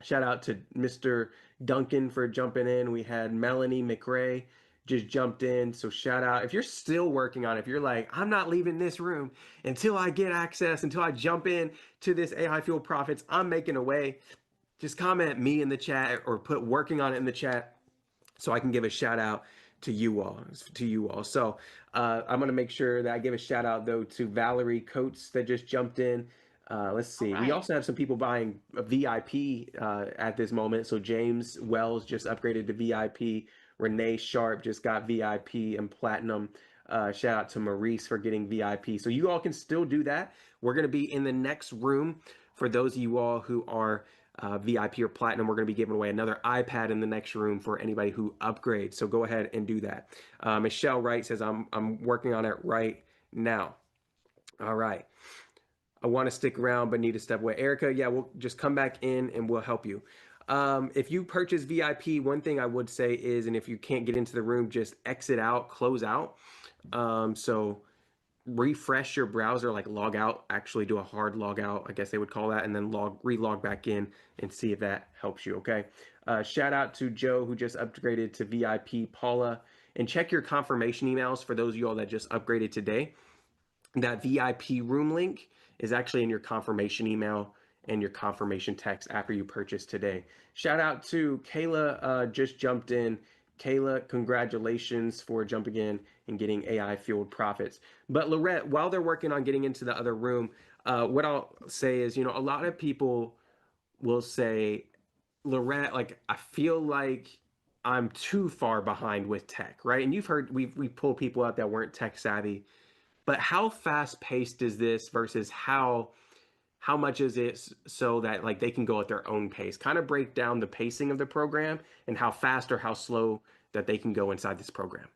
Shout out to Mr. Duncan for jumping in. We had Melanie McRae just jumped in. So shout out. If you're still working on it, if you're like, I'm not leaving this room until I get access, until I jump in to this AI Fuel Profits, I'm making a way. Just comment me in the chat or put working on it in the chat so I can give a shout out to you all. So I'm going to make sure that I give a shout out though to Valerie Coates that just jumped in. Let's see. We also have some people buying a VIP at this moment. So James Wells just upgraded to VIP. Renee Sharp just got VIP and platinum. Shout out to Maurice for getting VIP. So you all can still do that. We're going to be in the next room for those of you all who are VIP or platinum. We're going to be giving away another iPad in the next room for anybody who upgrades. So go ahead and do that. Michelle Wright says, I'm working on it right now. All right. I want to stick around, but need to step away. Erica, yeah, we'll just come back in and we'll help you. If you purchase VIP, one thing I would say is, and if you can't get into the room, just exit out, close out. So refresh your browser, like log out, actually do a hard log out, I guess they would call that, and then re-log back in and see if that helps you, okay? Shout out to Joe who just upgraded to VIP, Paula, and check your confirmation emails for those of you all that just upgraded today. That VIP room link is actually in your confirmation email and your confirmation text after you purchase today. Shout out to Kayla, just jumped in. Kayla, congratulations for jumping in and getting AI fueled profits. But Lorette, while they're working on getting into the other room, what I'll say is, you know, a lot of people will say, Lorette, like, I feel like I'm too far behind with tech, right? And you've heard we pull people out that weren't tech savvy, but how fast paced is this versus how much is it so that like they can go at their own pace? Kind of break down the pacing of the program and how fast or how slow that they can go inside this program.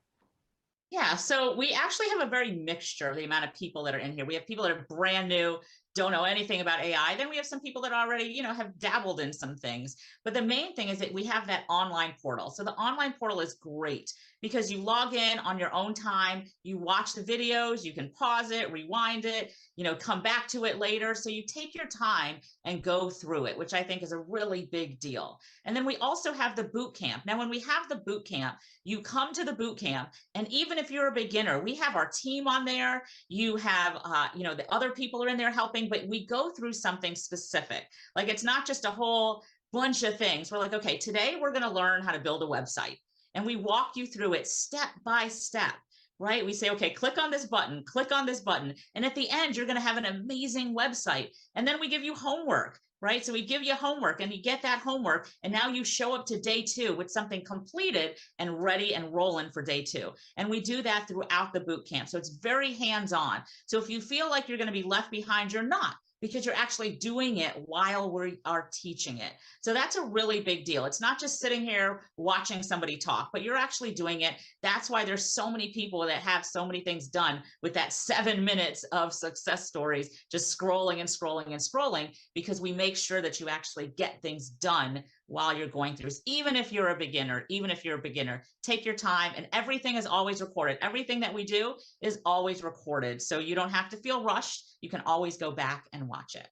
Yeah, so we actually have a very mixture of the amount of people that are in here. We have people that are brand new, don't know anything about AI. Then we have some people that already, you know, have dabbled in some things. But the main thing is that we have that online portal. So the online portal is great because you log in on your own time, you watch the videos, you can pause it, rewind it, you know, come back to it later. So you take your time and go through it, which I think is a really big deal. And then we also have the boot camp. Now, when we have the boot camp, you come to the boot camp, and even if you're a beginner, we have our team on there. You have, you know, the other people are in there helping, but we go through something specific. Like it's not just a whole bunch of things. We're like, okay, today we're going to learn how to build a website, and we walk you through it step by step. Right? We say, okay, click on this button, click on this button. And at the end, you're going to have an amazing website. And then we give you homework, right? So we give you homework and you get that homework. And now you show up to day 2 with something completed and ready and rolling for day 2. And we do that throughout the boot camp. So it's very hands-on. So if you feel like you're going to be left behind, you're not, because you're actually doing it while we are teaching it. So that's a really big deal. It's not just sitting here watching somebody talk, but you're actually doing it. That's why there's so many people that have so many things done with that 7 minutes of success stories, just scrolling and scrolling and scrolling, because we make sure that you actually get things done while you're going through this. Even if you're a beginner, take your time, and everything is always recorded. Everything that we do is always recorded. So you don't have to feel rushed. You can always go back and watch it.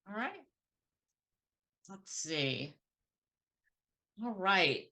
All right. Let's see. All right.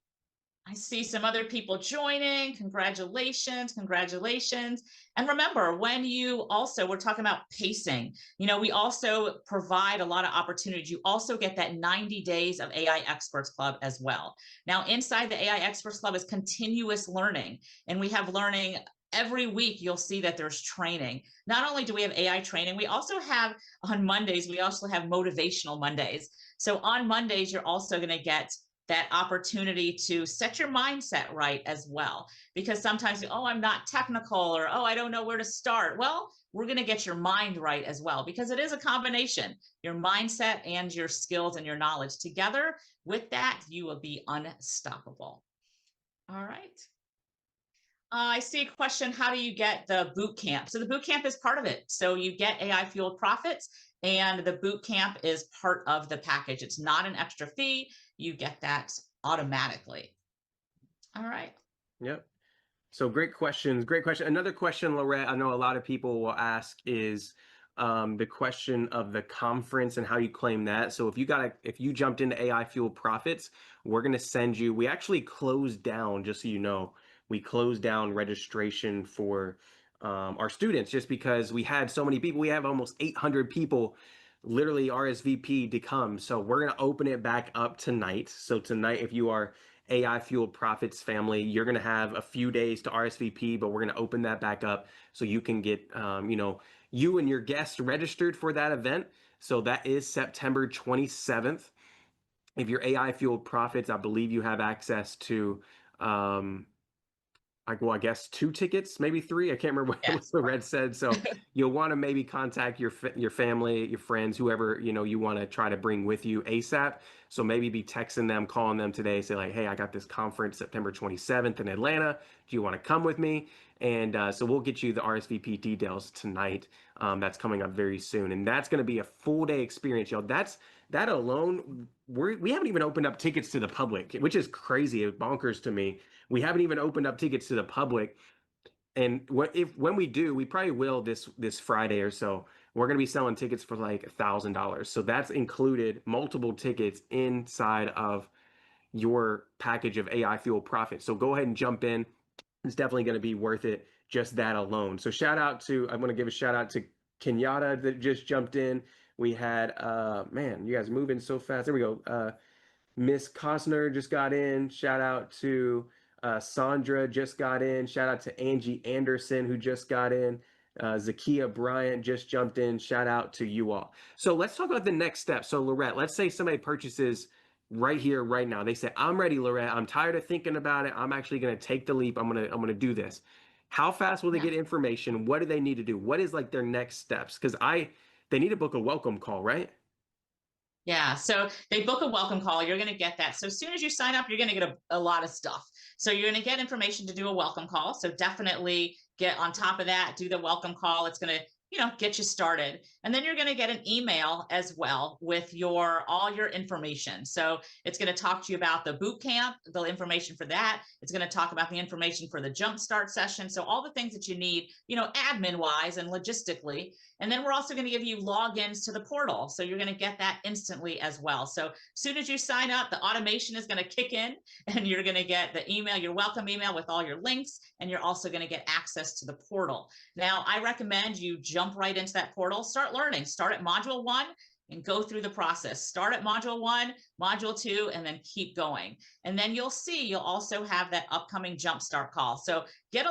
I see some other people joining. Congratulations, congratulations. And remember, when you also, we're talking about pacing, you know, we also provide a lot of opportunities. You also get that 90 days of AI Experts Club as well. Now, inside the AI Experts Club is continuous learning, and we have learning every week. You'll see that there's training. Not only do we have AI training, we also have on Mondays, we also have motivational Mondays. So on Mondays, you're also going to get that opportunity to set your mindset right as well. Because sometimes, oh, I'm not technical, or, oh, I don't know where to start. Well, we're going to get your mind right as well, because it is a combination, your mindset and your skills and your knowledge together. With that, you will be unstoppable. All right. I see a question. How do you get the boot camp? So the boot camp is part of it. So you get AI fueled profits, and the boot camp is part of the package. It's not an extra fee. You get that automatically. All right. Yep. So great questions. Great question. Another question, Lorette, I know a lot of people will ask is the question of the conference and how you claim that. So if you jumped into AI Fueled Profits, we're going to send you, we actually closed down, just so you know, we closed down registration for our students just because we had so many people. We have almost 800 people literally RSVP to come. So we're going to open it back up tonight. So tonight, if you are AI Fueled Profits family, you're going to have a few days to RSVP, but we're going to open that back up so you can get, you and your guests registered for that event. So that is September 27th. If you're AI Fueled Profits, I believe you have access to, I guess 2 tickets, maybe 3. I can't remember what the red said. So you'll want to maybe contact your family, your friends, whoever, you want to try to bring with you ASAP. So maybe be texting them, calling them today, say like, hey, I got this conference September 27th in Atlanta. Do you want to come with me? And so we'll get you the RSVP details tonight. That's coming up very soon. And that's going to be a full day experience, y'all. That alone, we haven't even opened up tickets to the public, which is crazy, bonkers to me. We haven't even opened up tickets to the public. And when we do, we probably will this Friday or so. We're going to be selling tickets for like $1,000. So that's included multiple tickets inside of your package of AI Fuel Profit. So go ahead and jump in. It's definitely going to be worth it, just that alone. So I want to give a shout out to Kenyatta that just jumped in. We had, man, you guys moving so fast. There we go. Miss Costner just got in. Shout out to Sandra just got in. Shout out to Angie Anderson who just got in. Zakia Bryant just jumped in. Shout out to you all. So let's talk about the next step. So Lorette, let's say somebody purchases right here, right now. They say, I'm ready, Lorette. I'm tired of thinking about it. I'm actually going to take the leap. I'm going to do this. How fast will they get information? What do they need to do? What is like their next steps? Because they need to book a welcome call, right? Yeah, so they book a welcome call. You're going to get that. So as soon as you sign up, you're going to get a lot of stuff. So you're going to get information to do a welcome call. So definitely get on top of that, do the welcome call. It's going to, get you started. And then you're going to get an email as well with all your information. So it's going to talk to you about the boot camp, the information for that. It's going to talk about the information for the jumpstart session. So all the things that you need, admin wise and logistically. And then we're also going to give you logins to the portal. So you're going to get that instantly as well. So as soon as you sign up, the automation is going to kick in and you're going to get the email, your welcome email with all your links. And you're also going to get access to the portal. Now, I recommend you jump right into that portal, start learning, start at module 1 and go through the process. Start at module 1, module 2, and then keep going. And then you'll also have that upcoming jumpstart call. So get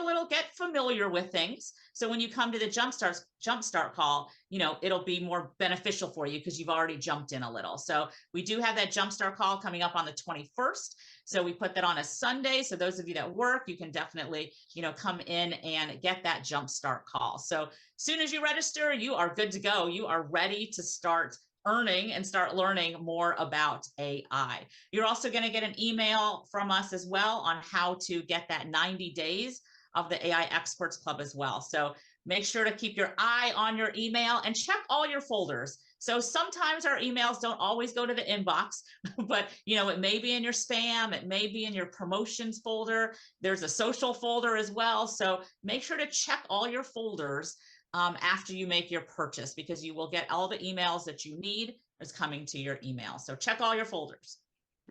familiar with things. So when you come to the jumpstart call, it'll be more beneficial for you because you've already jumped in a little. So we do have that jumpstart call coming up on the 21st. So we put that on a Sunday. So those of you that work, you can definitely, come in and get that jumpstart call. So as soon as you register, you are good to go. You are ready to start earning and start learning more about AI. You're also going to get an email from us as well on how to get that 90 days of the AI Experts Club as well. So make sure to keep your eye on your email and check all your folders. So sometimes our emails don't always go to the inbox, but it may be in your spam, it may be in your promotions folder. There's a social folder as well. So make sure to check all your folders after you make your purchase, because you will get all the emails that you need is coming to your email. So check all your folders.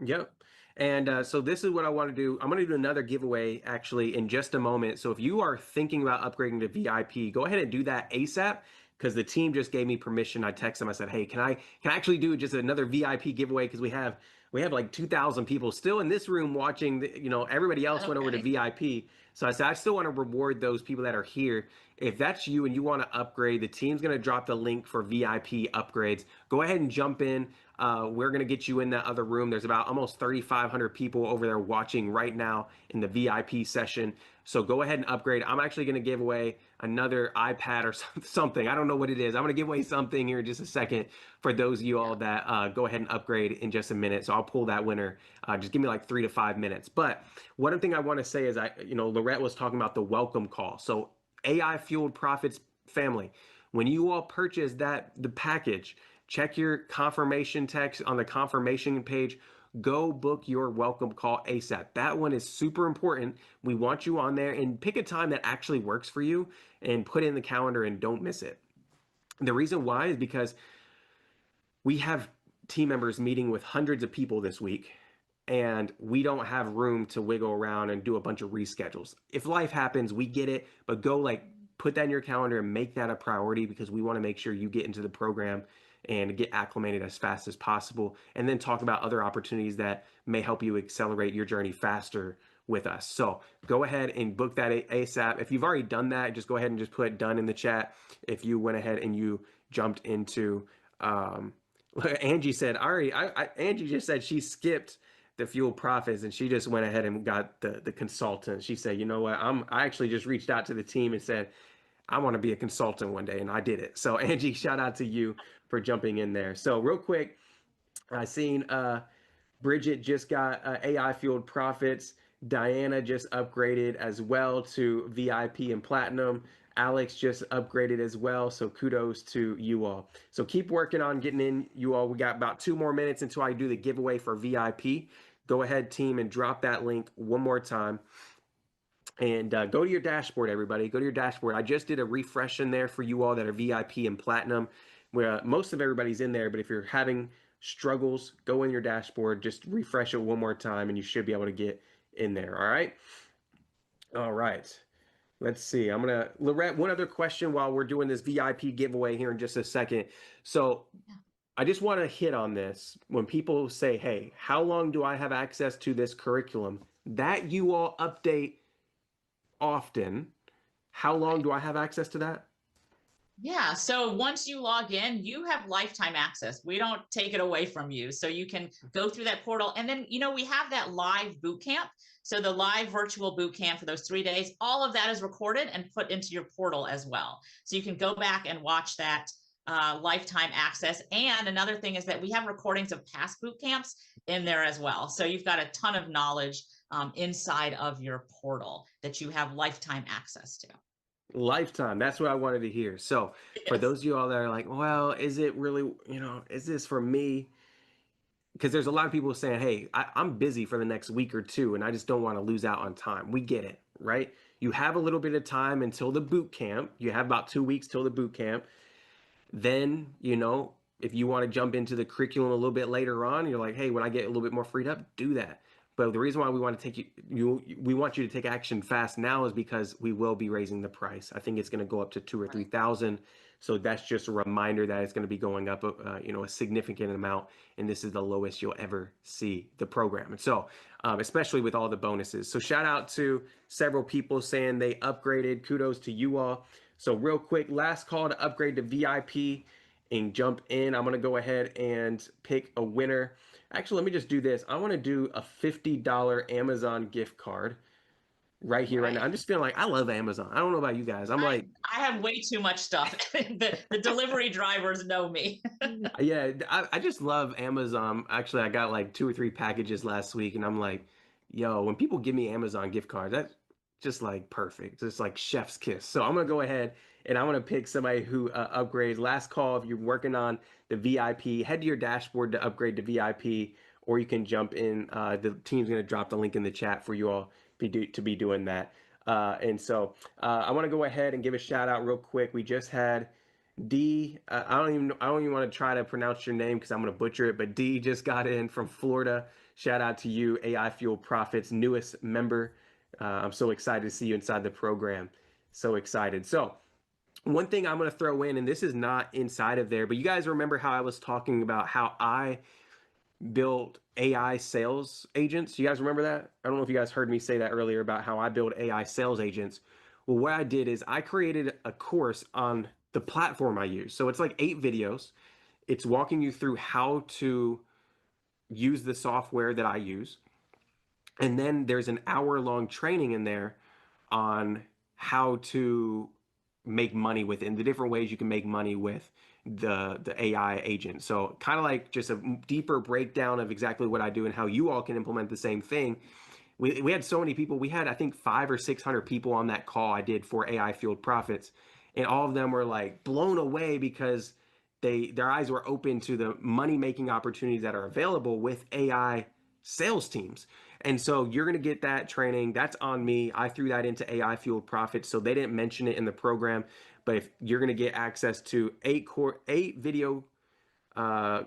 Yep. And so this is what I want to do. I'm going to do another giveaway actually in just a moment. So if you are thinking about upgrading to VIP, go ahead and do that ASAP, because the team just gave me permission. I texted them. I said, hey, can I actually do just another VIP giveaway? Because we have like 2,000 people still in this room watching. Everybody else went over to VIP. So I said, I still want to reward those people that are here. If that's you and you want to upgrade, the team's going to drop the link for VIP upgrades. Go ahead and jump in. we're going to get you in that other room. There's about almost 3,500 people over there watching right now in the VIP session. So go ahead and upgrade. I'm actually going to give away another iPad or something. I don't know what it is. I'm going to give away something here in just a second for those of you all that go ahead and upgrade in just a minute. So I'll pull that winner. Just give me like 3 to 5 minutes. But one thing I want to say is Lorette was talking about the welcome call. So AI Fueled Profits family, when you all purchase the package, check your confirmation text on the confirmation page. Go book your welcome call ASAP. That one is super important. We want you on there, and pick a time that actually works for you and put it in the calendar and don't miss it. The reason why is because we have team members meeting with hundreds of people this week, and we don't have room to wiggle around and do a bunch of reschedules. If life happens, we get it, but put that in your calendar and make that a priority, because we want to make sure you get into the program and get acclimated as fast as possible, and then talk about other opportunities that may help you accelerate your journey faster with us. So go ahead and book that ASAP. If you've already done that, just go ahead and just put done in the chat. If you went ahead and you jumped into, Angie said, Angie just said she skipped the Fuel Profits and she just went ahead and got the consultant. She said, you know what, I actually just reached out to the team and said, I want to be a consultant one day, and I did it. So Angie, shout out to you for jumping in there. So real quick, I seen Bridget just got AI Fueled Profits. Diana just upgraded as well to VIP and Platinum. Alex just upgraded as well. So kudos to you all. So keep working on getting in, you all. We got about 2 more minutes until I do the giveaway for VIP. Go ahead, team, and drop that link one more time. And go to your dashboard, everybody. Go to your dashboard. I just did a refresh in there for you all that are VIP and Platinum, where most of everybody's in there. But if you're having struggles, go in your dashboard, just refresh it one more time, and you should be able to get in there. All right. All right. Let's see. Lorette, one other question while we're doing this VIP giveaway here in just a second. So I just want to hit on this. When people say, hey, how long do I have access to this curriculum that you all update often? How long do I have access to that? Yeah, so once you log in, you have lifetime access. We don't take it away from you. So you can go through that portal. And then, we have that live boot camp. So the live virtual boot camp for those 3 days, all of that is recorded and put into your portal as well. So you can go back and watch that lifetime access. And another thing is that we have recordings of past boot camps in there as well. So you've got a ton of knowledge inside of your portal that you have lifetime access to. Lifetime. That's what I wanted to hear. So for those of you all that are like, well, is it really, is this for me? Because there's a lot of people saying, hey, I'm busy for the next week or two, and I just don't want to lose out on time. We get it, right? You have a little bit of time until the boot camp. You have about 2 weeks till the boot camp. Then, if you want to jump into the curriculum a little bit later on, you're like, hey, when I get a little bit more freed up, do that. But the reason why we want to we want you to take action fast now is because we will be raising the price. I think it's going to go up to 2,000 or 3,000. So that's just a reminder that it's going to be going up, a significant amount. And this is the lowest you'll ever see the program. And so, especially with all the bonuses. So shout out to several people saying they upgraded. Kudos to you all. So real quick, last call to upgrade to VIP and jump in. I'm going to go ahead and pick a winner. Actually, let me just do this. I want to do a $50 Amazon gift card right here, right now. I'm just feeling like I love Amazon. I don't know about you guys. I have way too much stuff. the delivery drivers know me. Yeah, I just love Amazon. Actually, I got like 2 or 3 packages last week, and I'm like, yo, when people give me Amazon gift cards, that's just like perfect. Just like chef's kiss. So I'm going to go ahead and I want to pick somebody who upgrades. Last call, if you're working on the VIP, head to your dashboard to upgrade to VIP, or you can jump in. The team's going to drop the link in the chat for you all to be doing that. And so I want to go ahead and give a shout out real quick. We just had D. I don't even want to try to pronounce your name because I'm going to butcher it. But D just got in from Florida. Shout out to you, AI Fueled Profits newest member. I'm so excited to see you inside the program. So excited. So one thing I'm going to throw in, and this is not inside of there, but you guys remember how I was talking about how I built AI sales agents? You guys remember that? I don't know if you guys heard me say that earlier about how I build AI sales agents. Well, what I did is I created a course on the platform I use. So it's like 8 videos. it's walking you through how to use the software that I use. And then there's an hour-long training in there on how to make money within the different ways you can make money with the AI agent. So kind of like just a deeper breakdown of exactly what I do and how you all can implement the same thing. We had so many people. We had, I think, 500 or 600 people on that call I did for AI Fueled Profits, and all of them were like blown away because their eyes were open to the money making opportunities that are available with AI sales teams. And so you're going to get that training. That's on me. I threw that into AI Fueled Profits, so they didn't mention it in the program. But if you're going to get access to eight video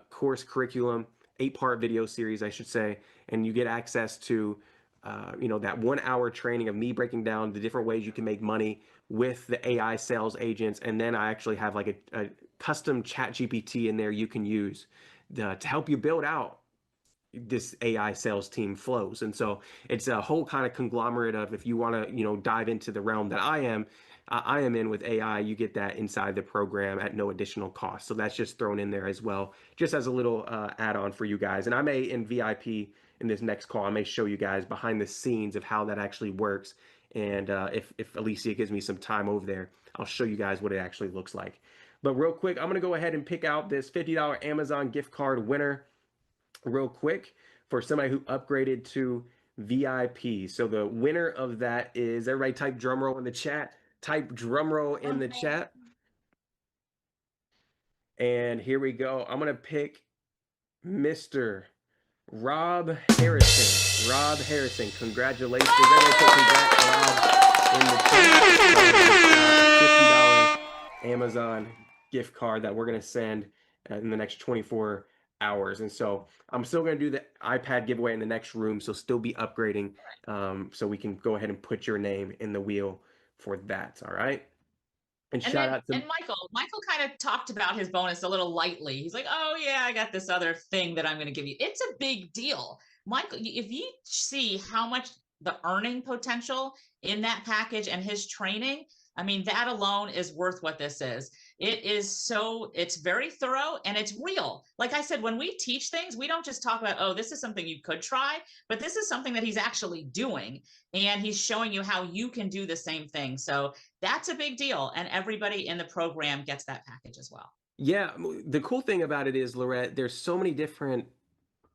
course curriculum, 8-part video series, I should say, and you get access to that 1 hour training of me breaking down the different ways you can make money with the AI sales agents. And then I actually have like a custom chat GPT in there you can use to help you build out this AI sales team flows. And so it's a whole kind of conglomerate of, if you want to, dive into the realm that I am in with AI, you get that inside the program at no additional cost. So that's just thrown in there as well, just as a little add-on for you guys. And I may, in VIP, in this next call, I may show you guys behind the scenes of how that actually works. And if Alicia gives me some time over there, I'll show you guys what it actually looks like. But real quick, I'm going to go ahead and pick out this $50 Amazon gift card winner real quick for somebody who upgraded to VIP. So the winner of that is, everybody type drum roll in the chat. Type drum roll in the chat. And here we go. I'm going to pick Mr. Rob Harrison. Rob Harrison, congratulations. Everybody put congrats, Rob, in the chat. $50 Amazon gift card that we're going to send in the next 24 hours. And so I'm still going to do the iPad giveaway in the next room. So still be upgrading. So we can go ahead and put your name in the wheel for that. All right. And shout out to Michael kind of talked about his bonus a little lightly. He's like, oh yeah, I got this other thing that I'm going to give you. It's a big deal. Michael, if you see how much the earning potential in that package and his training, I mean, that alone is worth what this is. It's very thorough and it's real. Like I said, when we teach things, we don't just talk about, oh, this is something you could try, but this is something that he's actually doing. And he's showing you how you can do the same thing. So that's a big deal. And everybody in the program gets that package as well. Yeah. The cool thing about it is, Lorette, there's so many different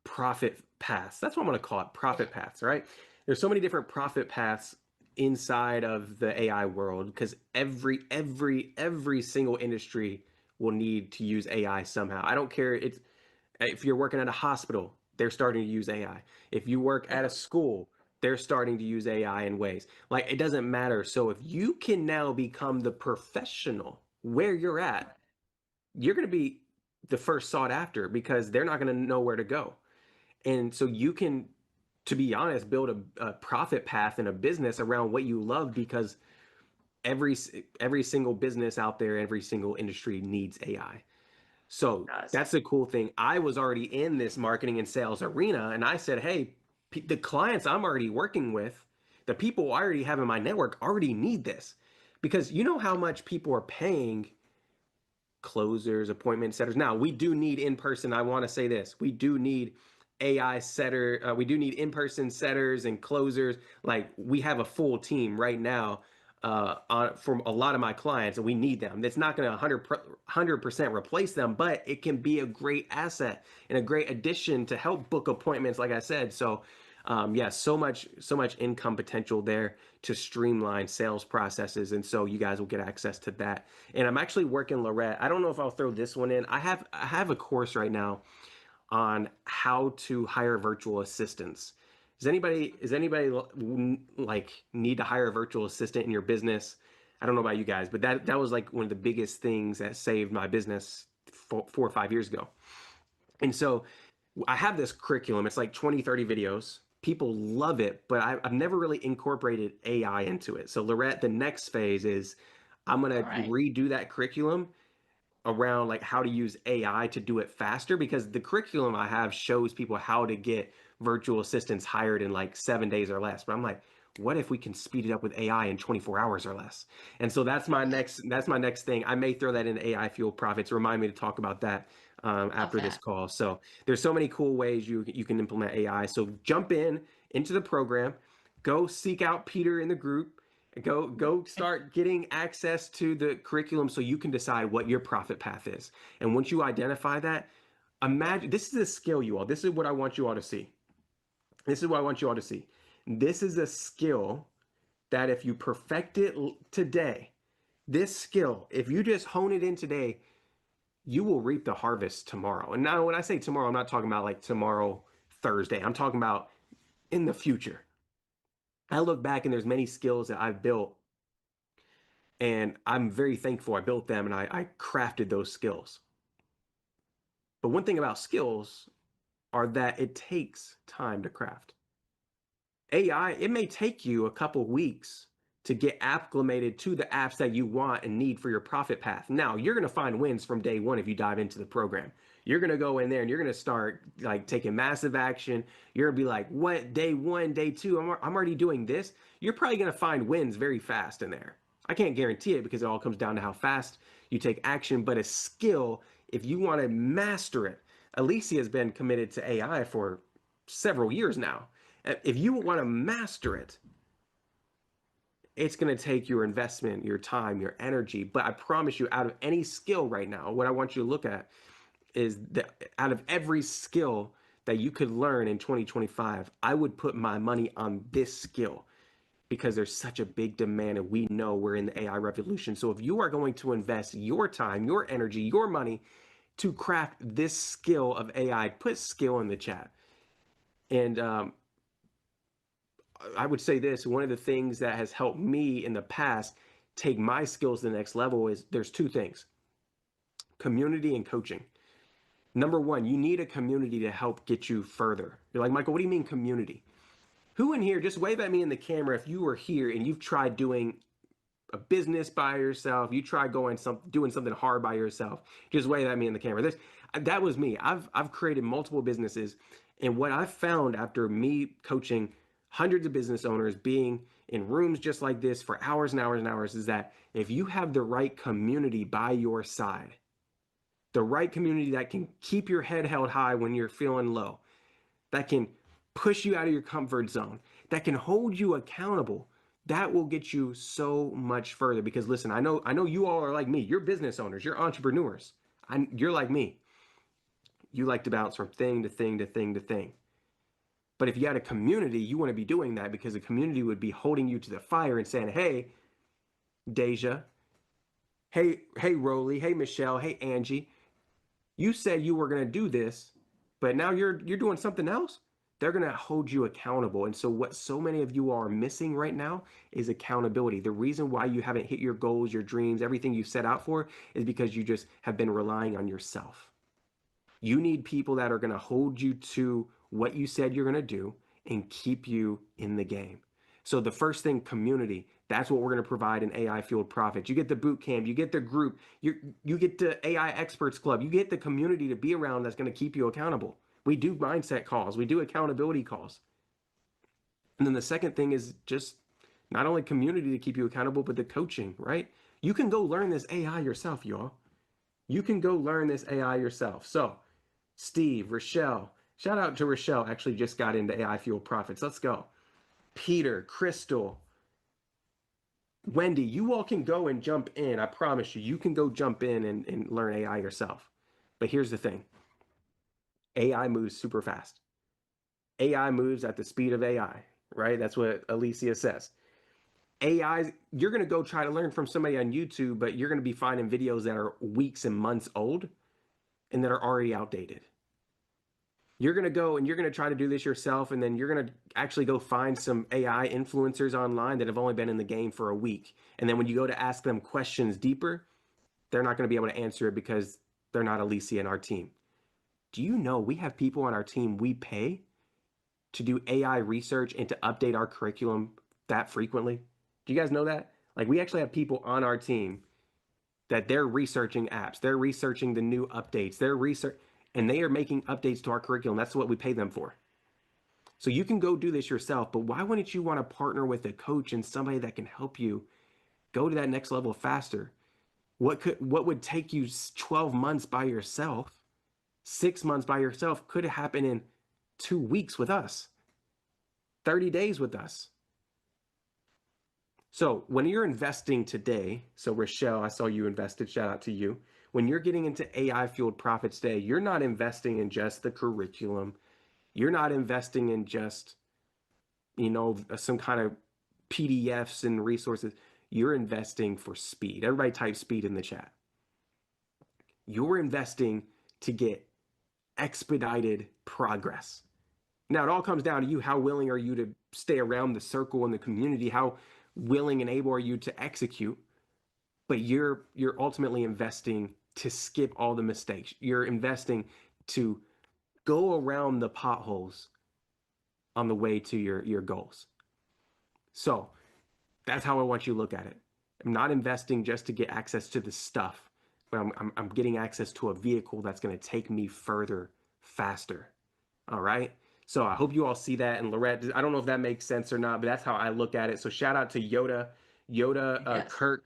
profit paths. That's what I'm going to call it, profit paths, right? There's so many different profit paths inside of the AI world, because every single industry will need to use AI somehow. I don't care if you're working at a hospital, they're starting to use AI. If you work at a school, they're starting to use AI in ways. Like, it doesn't matter. So if you can now become the professional where you're at, you're going to be the first sought after, because they're not going to know where to go. And so you can, to be honest, build a profit path in a business around what you love, because every single business out there, every single industry needs AI. So that's the cool thing. I was already in this marketing and sales arena, and I said, hey, the clients I'm already working with, the people I already have in my network already need this, because you know how much people are paying closers, appointment setters. Now, we do need in-person. I want to say this. We do need AI setter. We do need in-person setters and closers. Like, we have a full team right now from a lot of my clients, and we need them. It's not going to 100% replace them, but it can be a great asset and a great addition to help book appointments, like I said. So yeah, so much income potential there to streamline sales processes. And so you guys will get access to that. And I'm actually working, Lorette. I don't know if I'll throw this one in. I have a course right now on how to hire virtual assistants. Does anybody like need to hire a virtual assistant in your business? I don't know about you guys, but that was like one of the biggest things that saved my business 4 or 5 years ago. And so I have this curriculum. It's like 20, 30 videos. People love it, but I've never really incorporated AI into it. So Lorette, the next phase is I'm going to redo that curriculum around like how to use AI to do it faster, because the curriculum I have shows people how to get virtual assistants hired in like 7 days or less. But I'm like, what if we can speed it up with AI in 24 hours or less? And so that's my next thing. I may throw that in AI Fuel Profits. Remind me to talk about that after this call. So there's so many cool ways you can implement AI. So jump into the program, go seek out Peter in the group, go start getting access to the curriculum so you can decide what your profit path is. And once you identify that, imagine, this is a skill, you all. This is what I want you all to see. This is what I want you all to see. This is a skill that if you perfect it today, this skill, if you just hone it in today, you will reap the harvest tomorrow. And now when I say tomorrow, I'm not talking about like tomorrow, Thursday. I'm talking about in the future. I look back and there's many skills that I've built, and I'm very thankful I built them and I crafted those skills. But one thing about skills are that it takes time to craft. AI, it may take you a couple weeks to get acclimated to the apps that you want and need for your profit path. Now, you're going to find wins from day one if you dive into the program. You're going to go in there and you're going to start like taking massive action. You're going to be like, what, day one, day two, I'm already doing this. You're probably going to find wins very fast in there. I can't guarantee it because it all comes down to how fast you take action, but a skill, if you want to master it, Alicia has been committed to AI for several years now. If you want to master it, it's going to take your investment, your time, your energy. But I promise you, out of any skill right now, what I want you to look at is that out of every skill that you could learn in 2025, I would put my money on this skill because there's such a big demand and we know we're in the AI revolution. So if you are going to invest your time, your energy, your money to craft this skill of AI, put skill in the chat. And I would say this, one of the things that has helped me in the past take my skills to the next level is there's two things: community and coaching. Number one, you need a community to help get you further. You're like, Michael, what do you mean community? Who in here, just wave at me in the camera if you were here and you've tried doing a business by yourself, you tried doing something hard by yourself. Just wave at me in the camera. That was me. I've created multiple businesses, and what I've found after me coaching hundreds of business owners, being in rooms just like this for hours and hours and hours, is that if you have the right community by your side, the right community that can keep your head held high when you're feeling low, that can push you out of your comfort zone, that can hold you accountable, that will get you so much further. Because listen, I know you all are like me. You're business owners, you're entrepreneurs. You're like me. You like to bounce from thing to thing to thing to thing. But if you had a community, you want to be doing that because the community would be holding you to the fire and saying, hey, Deja, hey, Roly, hey, Michelle, hey, Angie, you said you were going to do this, but now you're doing something else. They're going to hold you accountable. And so what so many of you are missing right now is accountability. The reason why you haven't hit your goals, your dreams, everything you set out for is because you just have been relying on yourself. You need people that are going to hold you to what you said you're going to do and keep you in the game. So the first thing, community, that's what we're going to provide in AI Fueled Profits. You get the boot camp, you get the group, you get the AI Experts Club, you get the community to be around that's going to keep you accountable. We do mindset calls, we do accountability calls. And then the second thing is just not only community to keep you accountable, but the coaching, right? You can go learn this AI yourself, y'all. You can go learn this AI yourself. So Steve, Rochelle, shout out to Rochelle, actually just got into AI Fueled Profits. Let's go. Peter, Crystal, Wendy, you all can go and jump in. I promise you, you can go jump in and learn AI yourself. But here's the thing. AI moves super fast. AI moves at the speed of AI, right? That's what Alicia says. AI, you're going to go try to learn from somebody on YouTube, but you're going to be finding videos that are weeks and months old and that are already outdated. You're going to go and you're going to try to do this yourself, and then you're going to actually go find some AI influencers online that have only been in the game for a week. And then when you go to ask them questions deeper, they're not going to be able to answer it because they're not Alicia in our team. Do you know we have people on our team we pay to do AI research and to update our curriculum that frequently? Do you guys know that? Like, we actually have people on our team that they're researching apps. They're researching the new updates. And they are making updates to our curriculum. That's what we pay them for. So you can go do this yourself, but why wouldn't you want to partner with a coach and somebody that can help you go to that next level faster? What would take you 12 months by yourself, 6 months by yourself, could happen in 2 weeks with us, 30 days with us. So when you're investing today, so Rochelle, I saw you invested, shout out to you. When you're getting into AI fueled profits today, you're not investing in just the curriculum. You're not investing in just, some kind of PDFs and resources. You're investing for speed. Everybody type speed in the chat. You're investing to get expedited progress. Now, it all comes down to you. How willing are you to stay around the circle and the community? How willing and able are you to execute? But you're ultimately investing to skip all the mistakes. You're investing to go around the potholes on the way to your goals. So that's how I want you to look at it. I'm not investing just to get access to the stuff, but I'm getting access to a vehicle that's going to take me further, faster. All right. So I hope you all see that. And Lorette, I don't know if that makes sense or not, but that's how I look at it. So shout out to Yoda, Yes. Kirk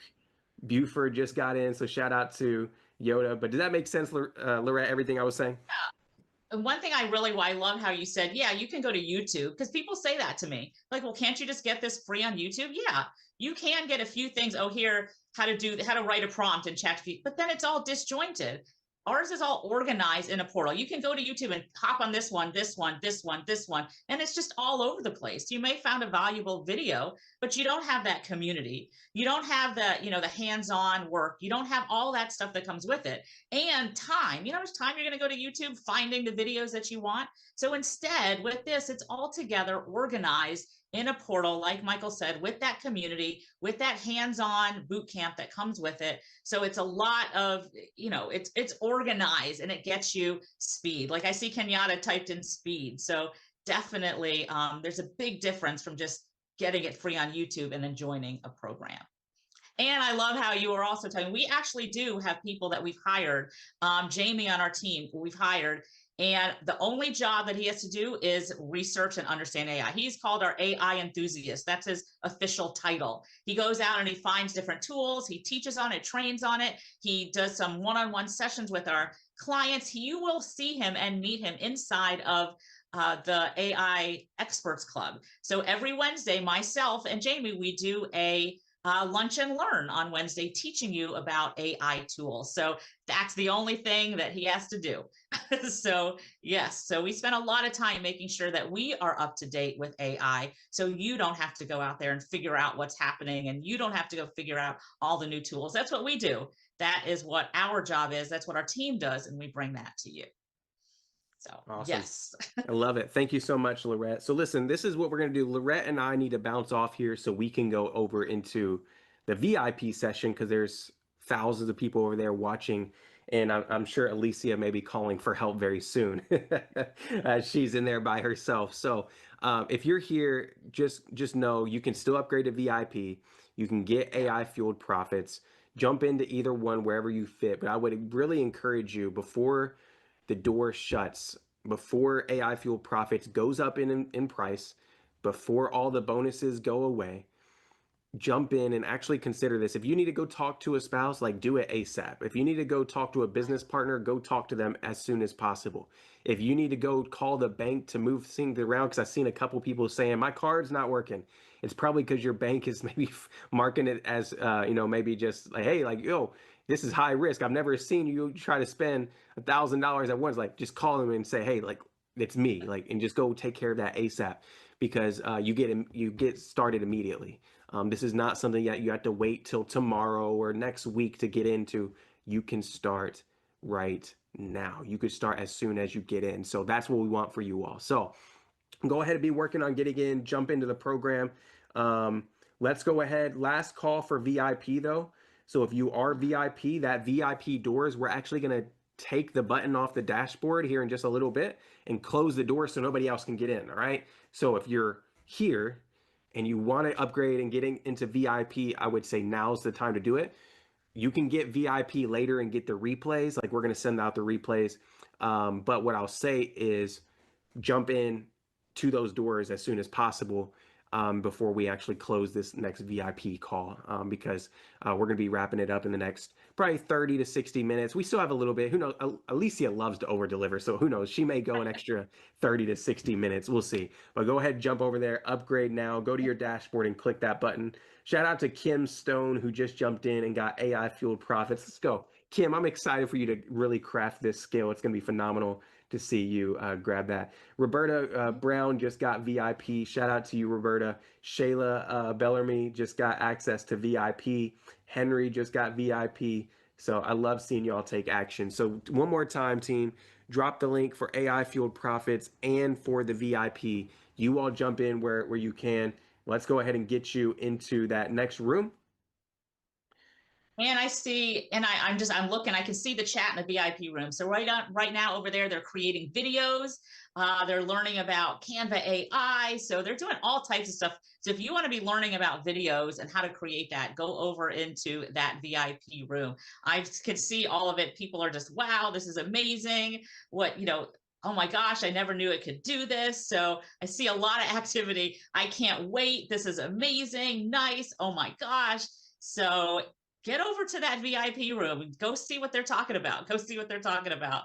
Buford just got in. So shout out to Yoda. But does that make sense, Lorette, everything I was saying? And one thing I love how you said, yeah, you can go to YouTube, because people say that to me. Like, well, can't you just get this free on YouTube? Yeah, you can get a few things. Oh, here, how to write a prompt in ChatGPT, but then it's all disjointed. Ours is all organized in a portal. You can go to YouTube and hop on this one, this one, this one, this one, and it's just all over the place. You may found a valuable video, but you don't have that community. You don't have the hands-on work. You don't have all that stuff that comes with it. And time. You know how much time you're going to go to YouTube finding the videos that you want? So instead, with this, it's all together organized in a portal, like Michael said, with that community, with that hands-on boot camp that comes with it. So it's a lot of, it's organized and it gets you speed. Like I see Kenyatta typed in speed. So definitely there's a big difference from just getting it free on YouTube and then joining a program. And I love how you were also telling, we actually do have people that we've hired, Jamie on our team, we've hired, and the only job that he has to do is research and understand AI. He's called our AI enthusiast. That's his official title. He goes out and he finds different tools. He teaches on it, trains on it. He does some one-on-one sessions with our clients. You will see him and meet him inside of the AI Experts Club. So every Wednesday, myself and Jamie, we do a lunch and learn on Wednesday, teaching you about AI tools. So that's the only thing that he has to do. So yes, so we spend a lot of time making sure that we are up to date with AI. So you don't have to go out there and figure out what's happening, and you don't have to go figure out all the new tools. That's what we do. That is what our job is. That's what our team does. And we bring that to you. So awesome. Yes. I love it. Thank you so much, Lorette. So listen, this is what we're going to do. Lorette and I need to bounce off here so we can go over into the VIP session, because there's thousands of people over there watching. And I'm sure Alicia may be calling for help very soon. She's in there by herself. So if you're here, just know you can still upgrade to VIP. You can get AI fueled profits. Jump into either one wherever you fit. But I would really encourage you, before the door shuts, before AI fueled profits goes up in price, before all the bonuses go away, jump in and actually consider this. If you need to go talk to a spouse, like, do it ASAP. If you need to go talk to a business partner, go talk to them as soon as possible. If you need to go call the bank to move things around, because I've seen a couple people saying my card's not working, it's probably because your bank is maybe marking it as maybe just like, hey, like, yo, this is high risk. I've never seen you try to spend $1,000 at once. Like, just call them and say, hey, like, it's me, like, and just go take care of that ASAP, because you get started immediately. This is not something that you have to wait till tomorrow or next week to get into. You can start right now. You could start as soon as you get in. So that's what we want for you all. So go ahead and be working on getting in, jump into the program. Let's go ahead. Last call for VIP though. So if you are VIP, that VIP doors, we're actually going to take the button off the dashboard here in just a little bit and close the door so nobody else can get in. All right. So if you're here and you want to upgrade and getting into VIP, I would say now's the time to do it. You can get VIP later and get the replays. Like, we're going to send out the replays. But what I'll say is jump in to those doors as soon as possible before we actually close this next VIP call, because we're going to be wrapping it up in the next probably 30 to 60 minutes. We still have a little bit. Who knows? Alicia loves to over deliver, so who knows? She may go an extra 30 to 60 minutes. We'll see. But go ahead, jump over there, upgrade now, go to your dashboard and click that button. Shout out to Kim Stone, who just jumped in and got AI fueled profits. Let's go. Kim, I'm excited for you to really craft this skill. It's going to be phenomenal to see you grab that. Roberta Brown just got VIP. Shout out to you, Roberta. Shayla Bellarmy just got access to VIP. Henry just got VIP. So I love seeing y'all take action. So one more time, team, drop the link for AI Fueled Profits and for the VIP. You all jump in where you can. Let's go ahead and get you into that next room. And I see, and I'm looking, I can see the chat in the VIP room. So right now over there, they're creating videos. They're learning about Canva AI. So they're doing all types of stuff. So if you want to be learning about videos and how to create that, go over into that VIP room. I can see all of it. People are just, wow, this is amazing. Oh my gosh, I never knew it could do this. So I see a lot of activity. I can't wait. This is amazing. Nice. Oh my gosh. So get over to that VIP room and go see what they're talking about. Go see what they're talking about.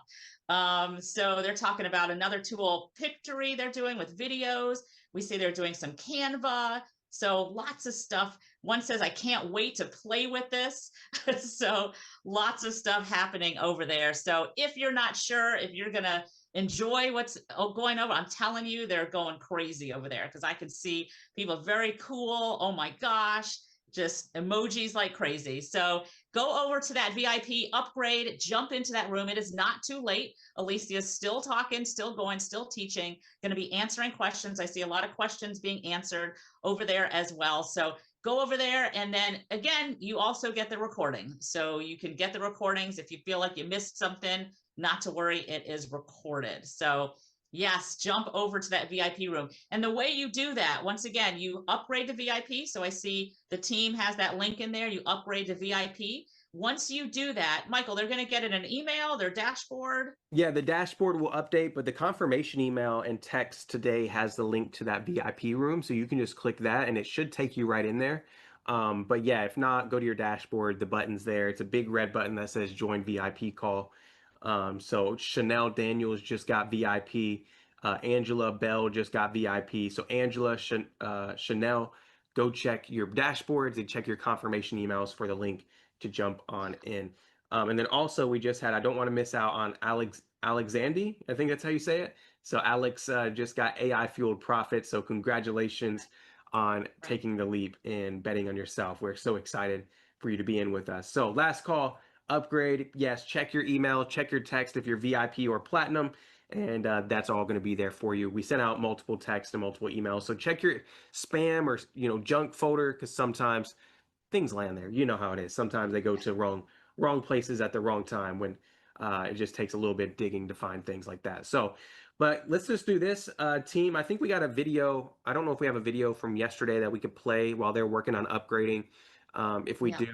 So they're talking about another tool, Pictory, they're doing with videos. We see they're doing some Canva. So lots of stuff. One says, I can't wait to play with this. So lots of stuff happening over there. So if you're not sure if you're going to enjoy what's going over, I'm telling you, they're going crazy over there because I can see people very cool. Oh my gosh. Just emojis like crazy. So go over to that VIP, upgrade, jump into that room. It is not too late. Alicia is still talking, still going, still teaching, going to be answering questions. I see a lot of questions being answered over there as well. So go over there. And then again, you also get the recording. So you can get the recordings. If you feel like you missed something, not to worry, it is recorded. So yes, jump over to that VIP room. And the way you do that, once again, you upgrade to VIP. So I see the team has that link in there. You upgrade to VIP. Once you do that, Michael, they're going to get it in an email, their dashboard. Yeah, the dashboard will update, but the confirmation email and text today has the link to that VIP room. So you can just click that and it should take you right in there. But yeah, if not, go to your dashboard. The button's there. It's a big red button that says join VIP call. So Chanel Daniels just got VIP. Angela Bell just got VIP. So Angela, Chanel, go check your dashboards and check your confirmation emails for the link to jump on in. And then also we just had, I don't want to miss out on Alexandy. I think that's how you say it. So Alex just got AI fueled profits. So congratulations on taking the leap and betting on yourself. We're so excited for you to be in with us. So last call. Upgrade, yes, check your email, check your text if you're VIP or platinum, and that's all going to be there for you. We sent out multiple texts and multiple emails, so check your spam or junk folder because sometimes things land there. You know how it is. Sometimes they go to wrong places at the wrong time when it just takes a little bit digging to find things like that. So, but let's just do this, team. I think we got a video. I don't know if we have a video from yesterday that we could play while they're working on upgrading. If we do,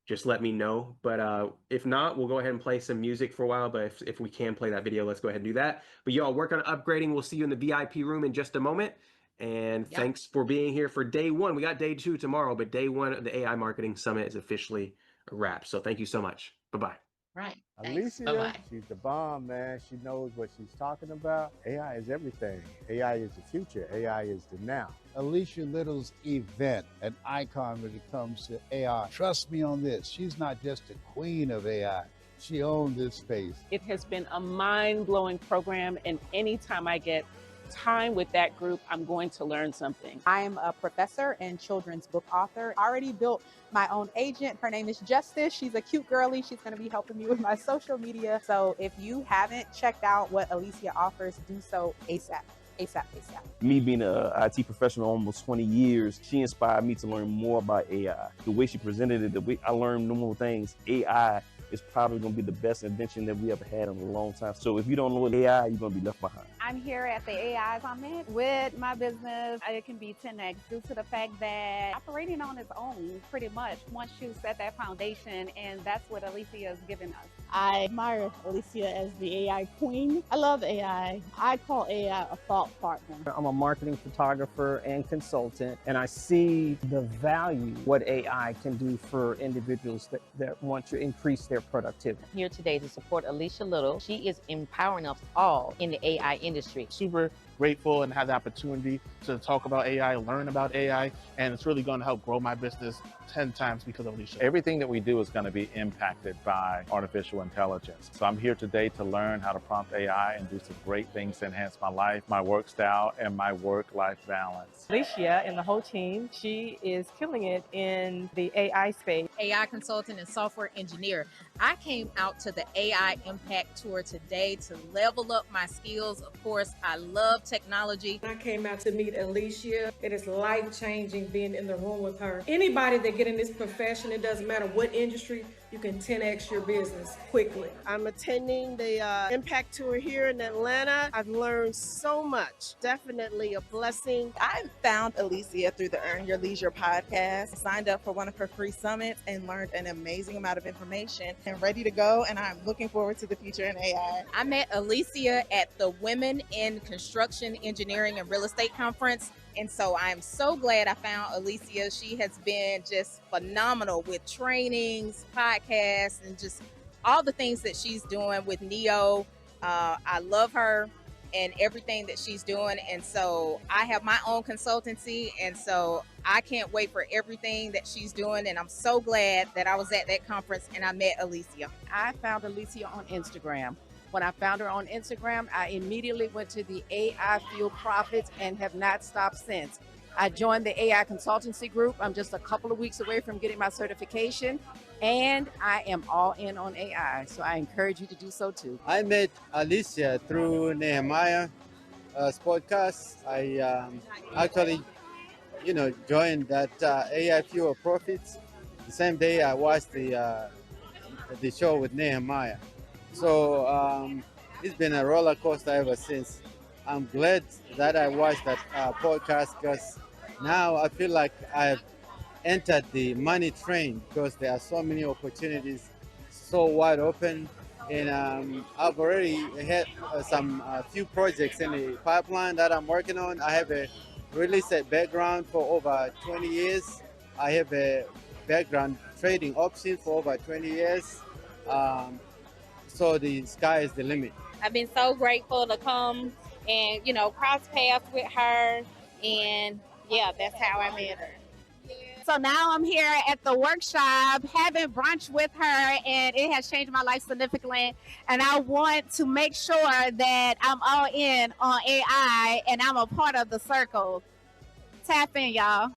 just let me know. But if not, we'll go ahead and play some music for a while. But if we can play that video, let's go ahead and do that. But y'all work on upgrading. We'll see you in the VIP room in just a moment. And thanks for being here for day one. We got day 2 tomorrow, but day 1 of the AI Marketing Summit is officially a wrap. So thank you so much. Bye-bye. Right. Alicia, Bye-bye. she's the bomb, man. She knows what she's talking about. AI is everything. AI is the future. AI is the now. Alicia Little's event, an icon when it comes to AI. Trust me on this. She's not just a queen of AI. She owned this space. It has been a mind-blowing program, and anytime I get time with that group, I'm going to learn something. I'm a professor and children's book author. I already built my own agent. Her name is Justice. She's a cute girly. She's going to be helping me with my social media. So if you haven't checked out what Alicia offers, do so ASAP. ASAP. Me being an IT professional almost 20 years, she inspired me to learn more about AI. The way she presented it, the way I learned more things. AI is probably going to be the best invention that we ever had in a long time. So if you don't know what AI, you're going to be left behind. I'm here at the AI Summit with my business. It can be 10x due to the fact that operating on its own, pretty much, once you set that foundation, and that's what Alicia has given us. I admire Alicia as the AI queen. I love AI. I call AI a thought partner. I'm a marketing photographer and consultant, and I see the value what AI can do for individuals that want to increase their productivity. I'm here today to support Alicia Little. She is empowering us all in the AI industry. Super grateful and have the opportunity to talk about AI, learn about AI, and it's really going to help grow my business 10 times because of Alicia. Everything that we do is going to be impacted by artificial intelligence. So I'm here today to learn how to prompt AI and do some great things to enhance my life, my work style, and my work-life balance. Alicia and the whole team, she is killing it in the AI space. AI consultant and software engineer. I came out to the AI Impact Tour today to level up my skills. Of course, I love technology. I came out to meet Alicia. It is life-changing being in the room with her. Anybody that get in this profession, it doesn't matter what industry, you can 10x your business quickly. I'm attending the Impact Tour here in Atlanta. I've learned so much. Definitely a blessing. I found Alicia through the Earn Your Leisure podcast, signed up for one of her free summits, and learned an amazing amount of information. And ready to go, and I'm looking forward to the future in AI. I met Alicia at the Women in Construction, Engineering, and Real Estate Conference. And so I'm so glad I found Alicia. She has been just phenomenal with trainings, podcasts, and just all the things that she's doing with Neo. I love her and everything that she's doing. And so I have my own consultancy. And so I can't wait for everything that she's doing. And I'm so glad that I was at that conference and I met Alicia. I found Alicia on Instagram. When I found her on Instagram, I immediately went to the AI Fuel Profits and have not stopped since. I joined the AI consultancy group. I'm just a couple of weeks away from getting my certification, and I am all in on AI. So I encourage you to do so too. I met Alicia through Nehemiah's podcast. I actually, joined that AI Fuel Profits. The same day I watched the show with Nehemiah. So it's been a roller coaster ever since. I'm glad that I watched that podcast because now I feel like I've entered the money train because there are so many opportunities, so wide open. And I've already had some few projects in the pipeline that I'm working on. I have a real estate background for over 20 years. I have a background trading options for over 20 years. So the sky is the limit. I've been so grateful to come and, cross paths with her. And yeah, that's how I met her. So now I'm here at the workshop having brunch with her, and it has changed my life significantly. And I want to make sure that I'm all in on AI and I'm a part of the circle. Tap in, y'all.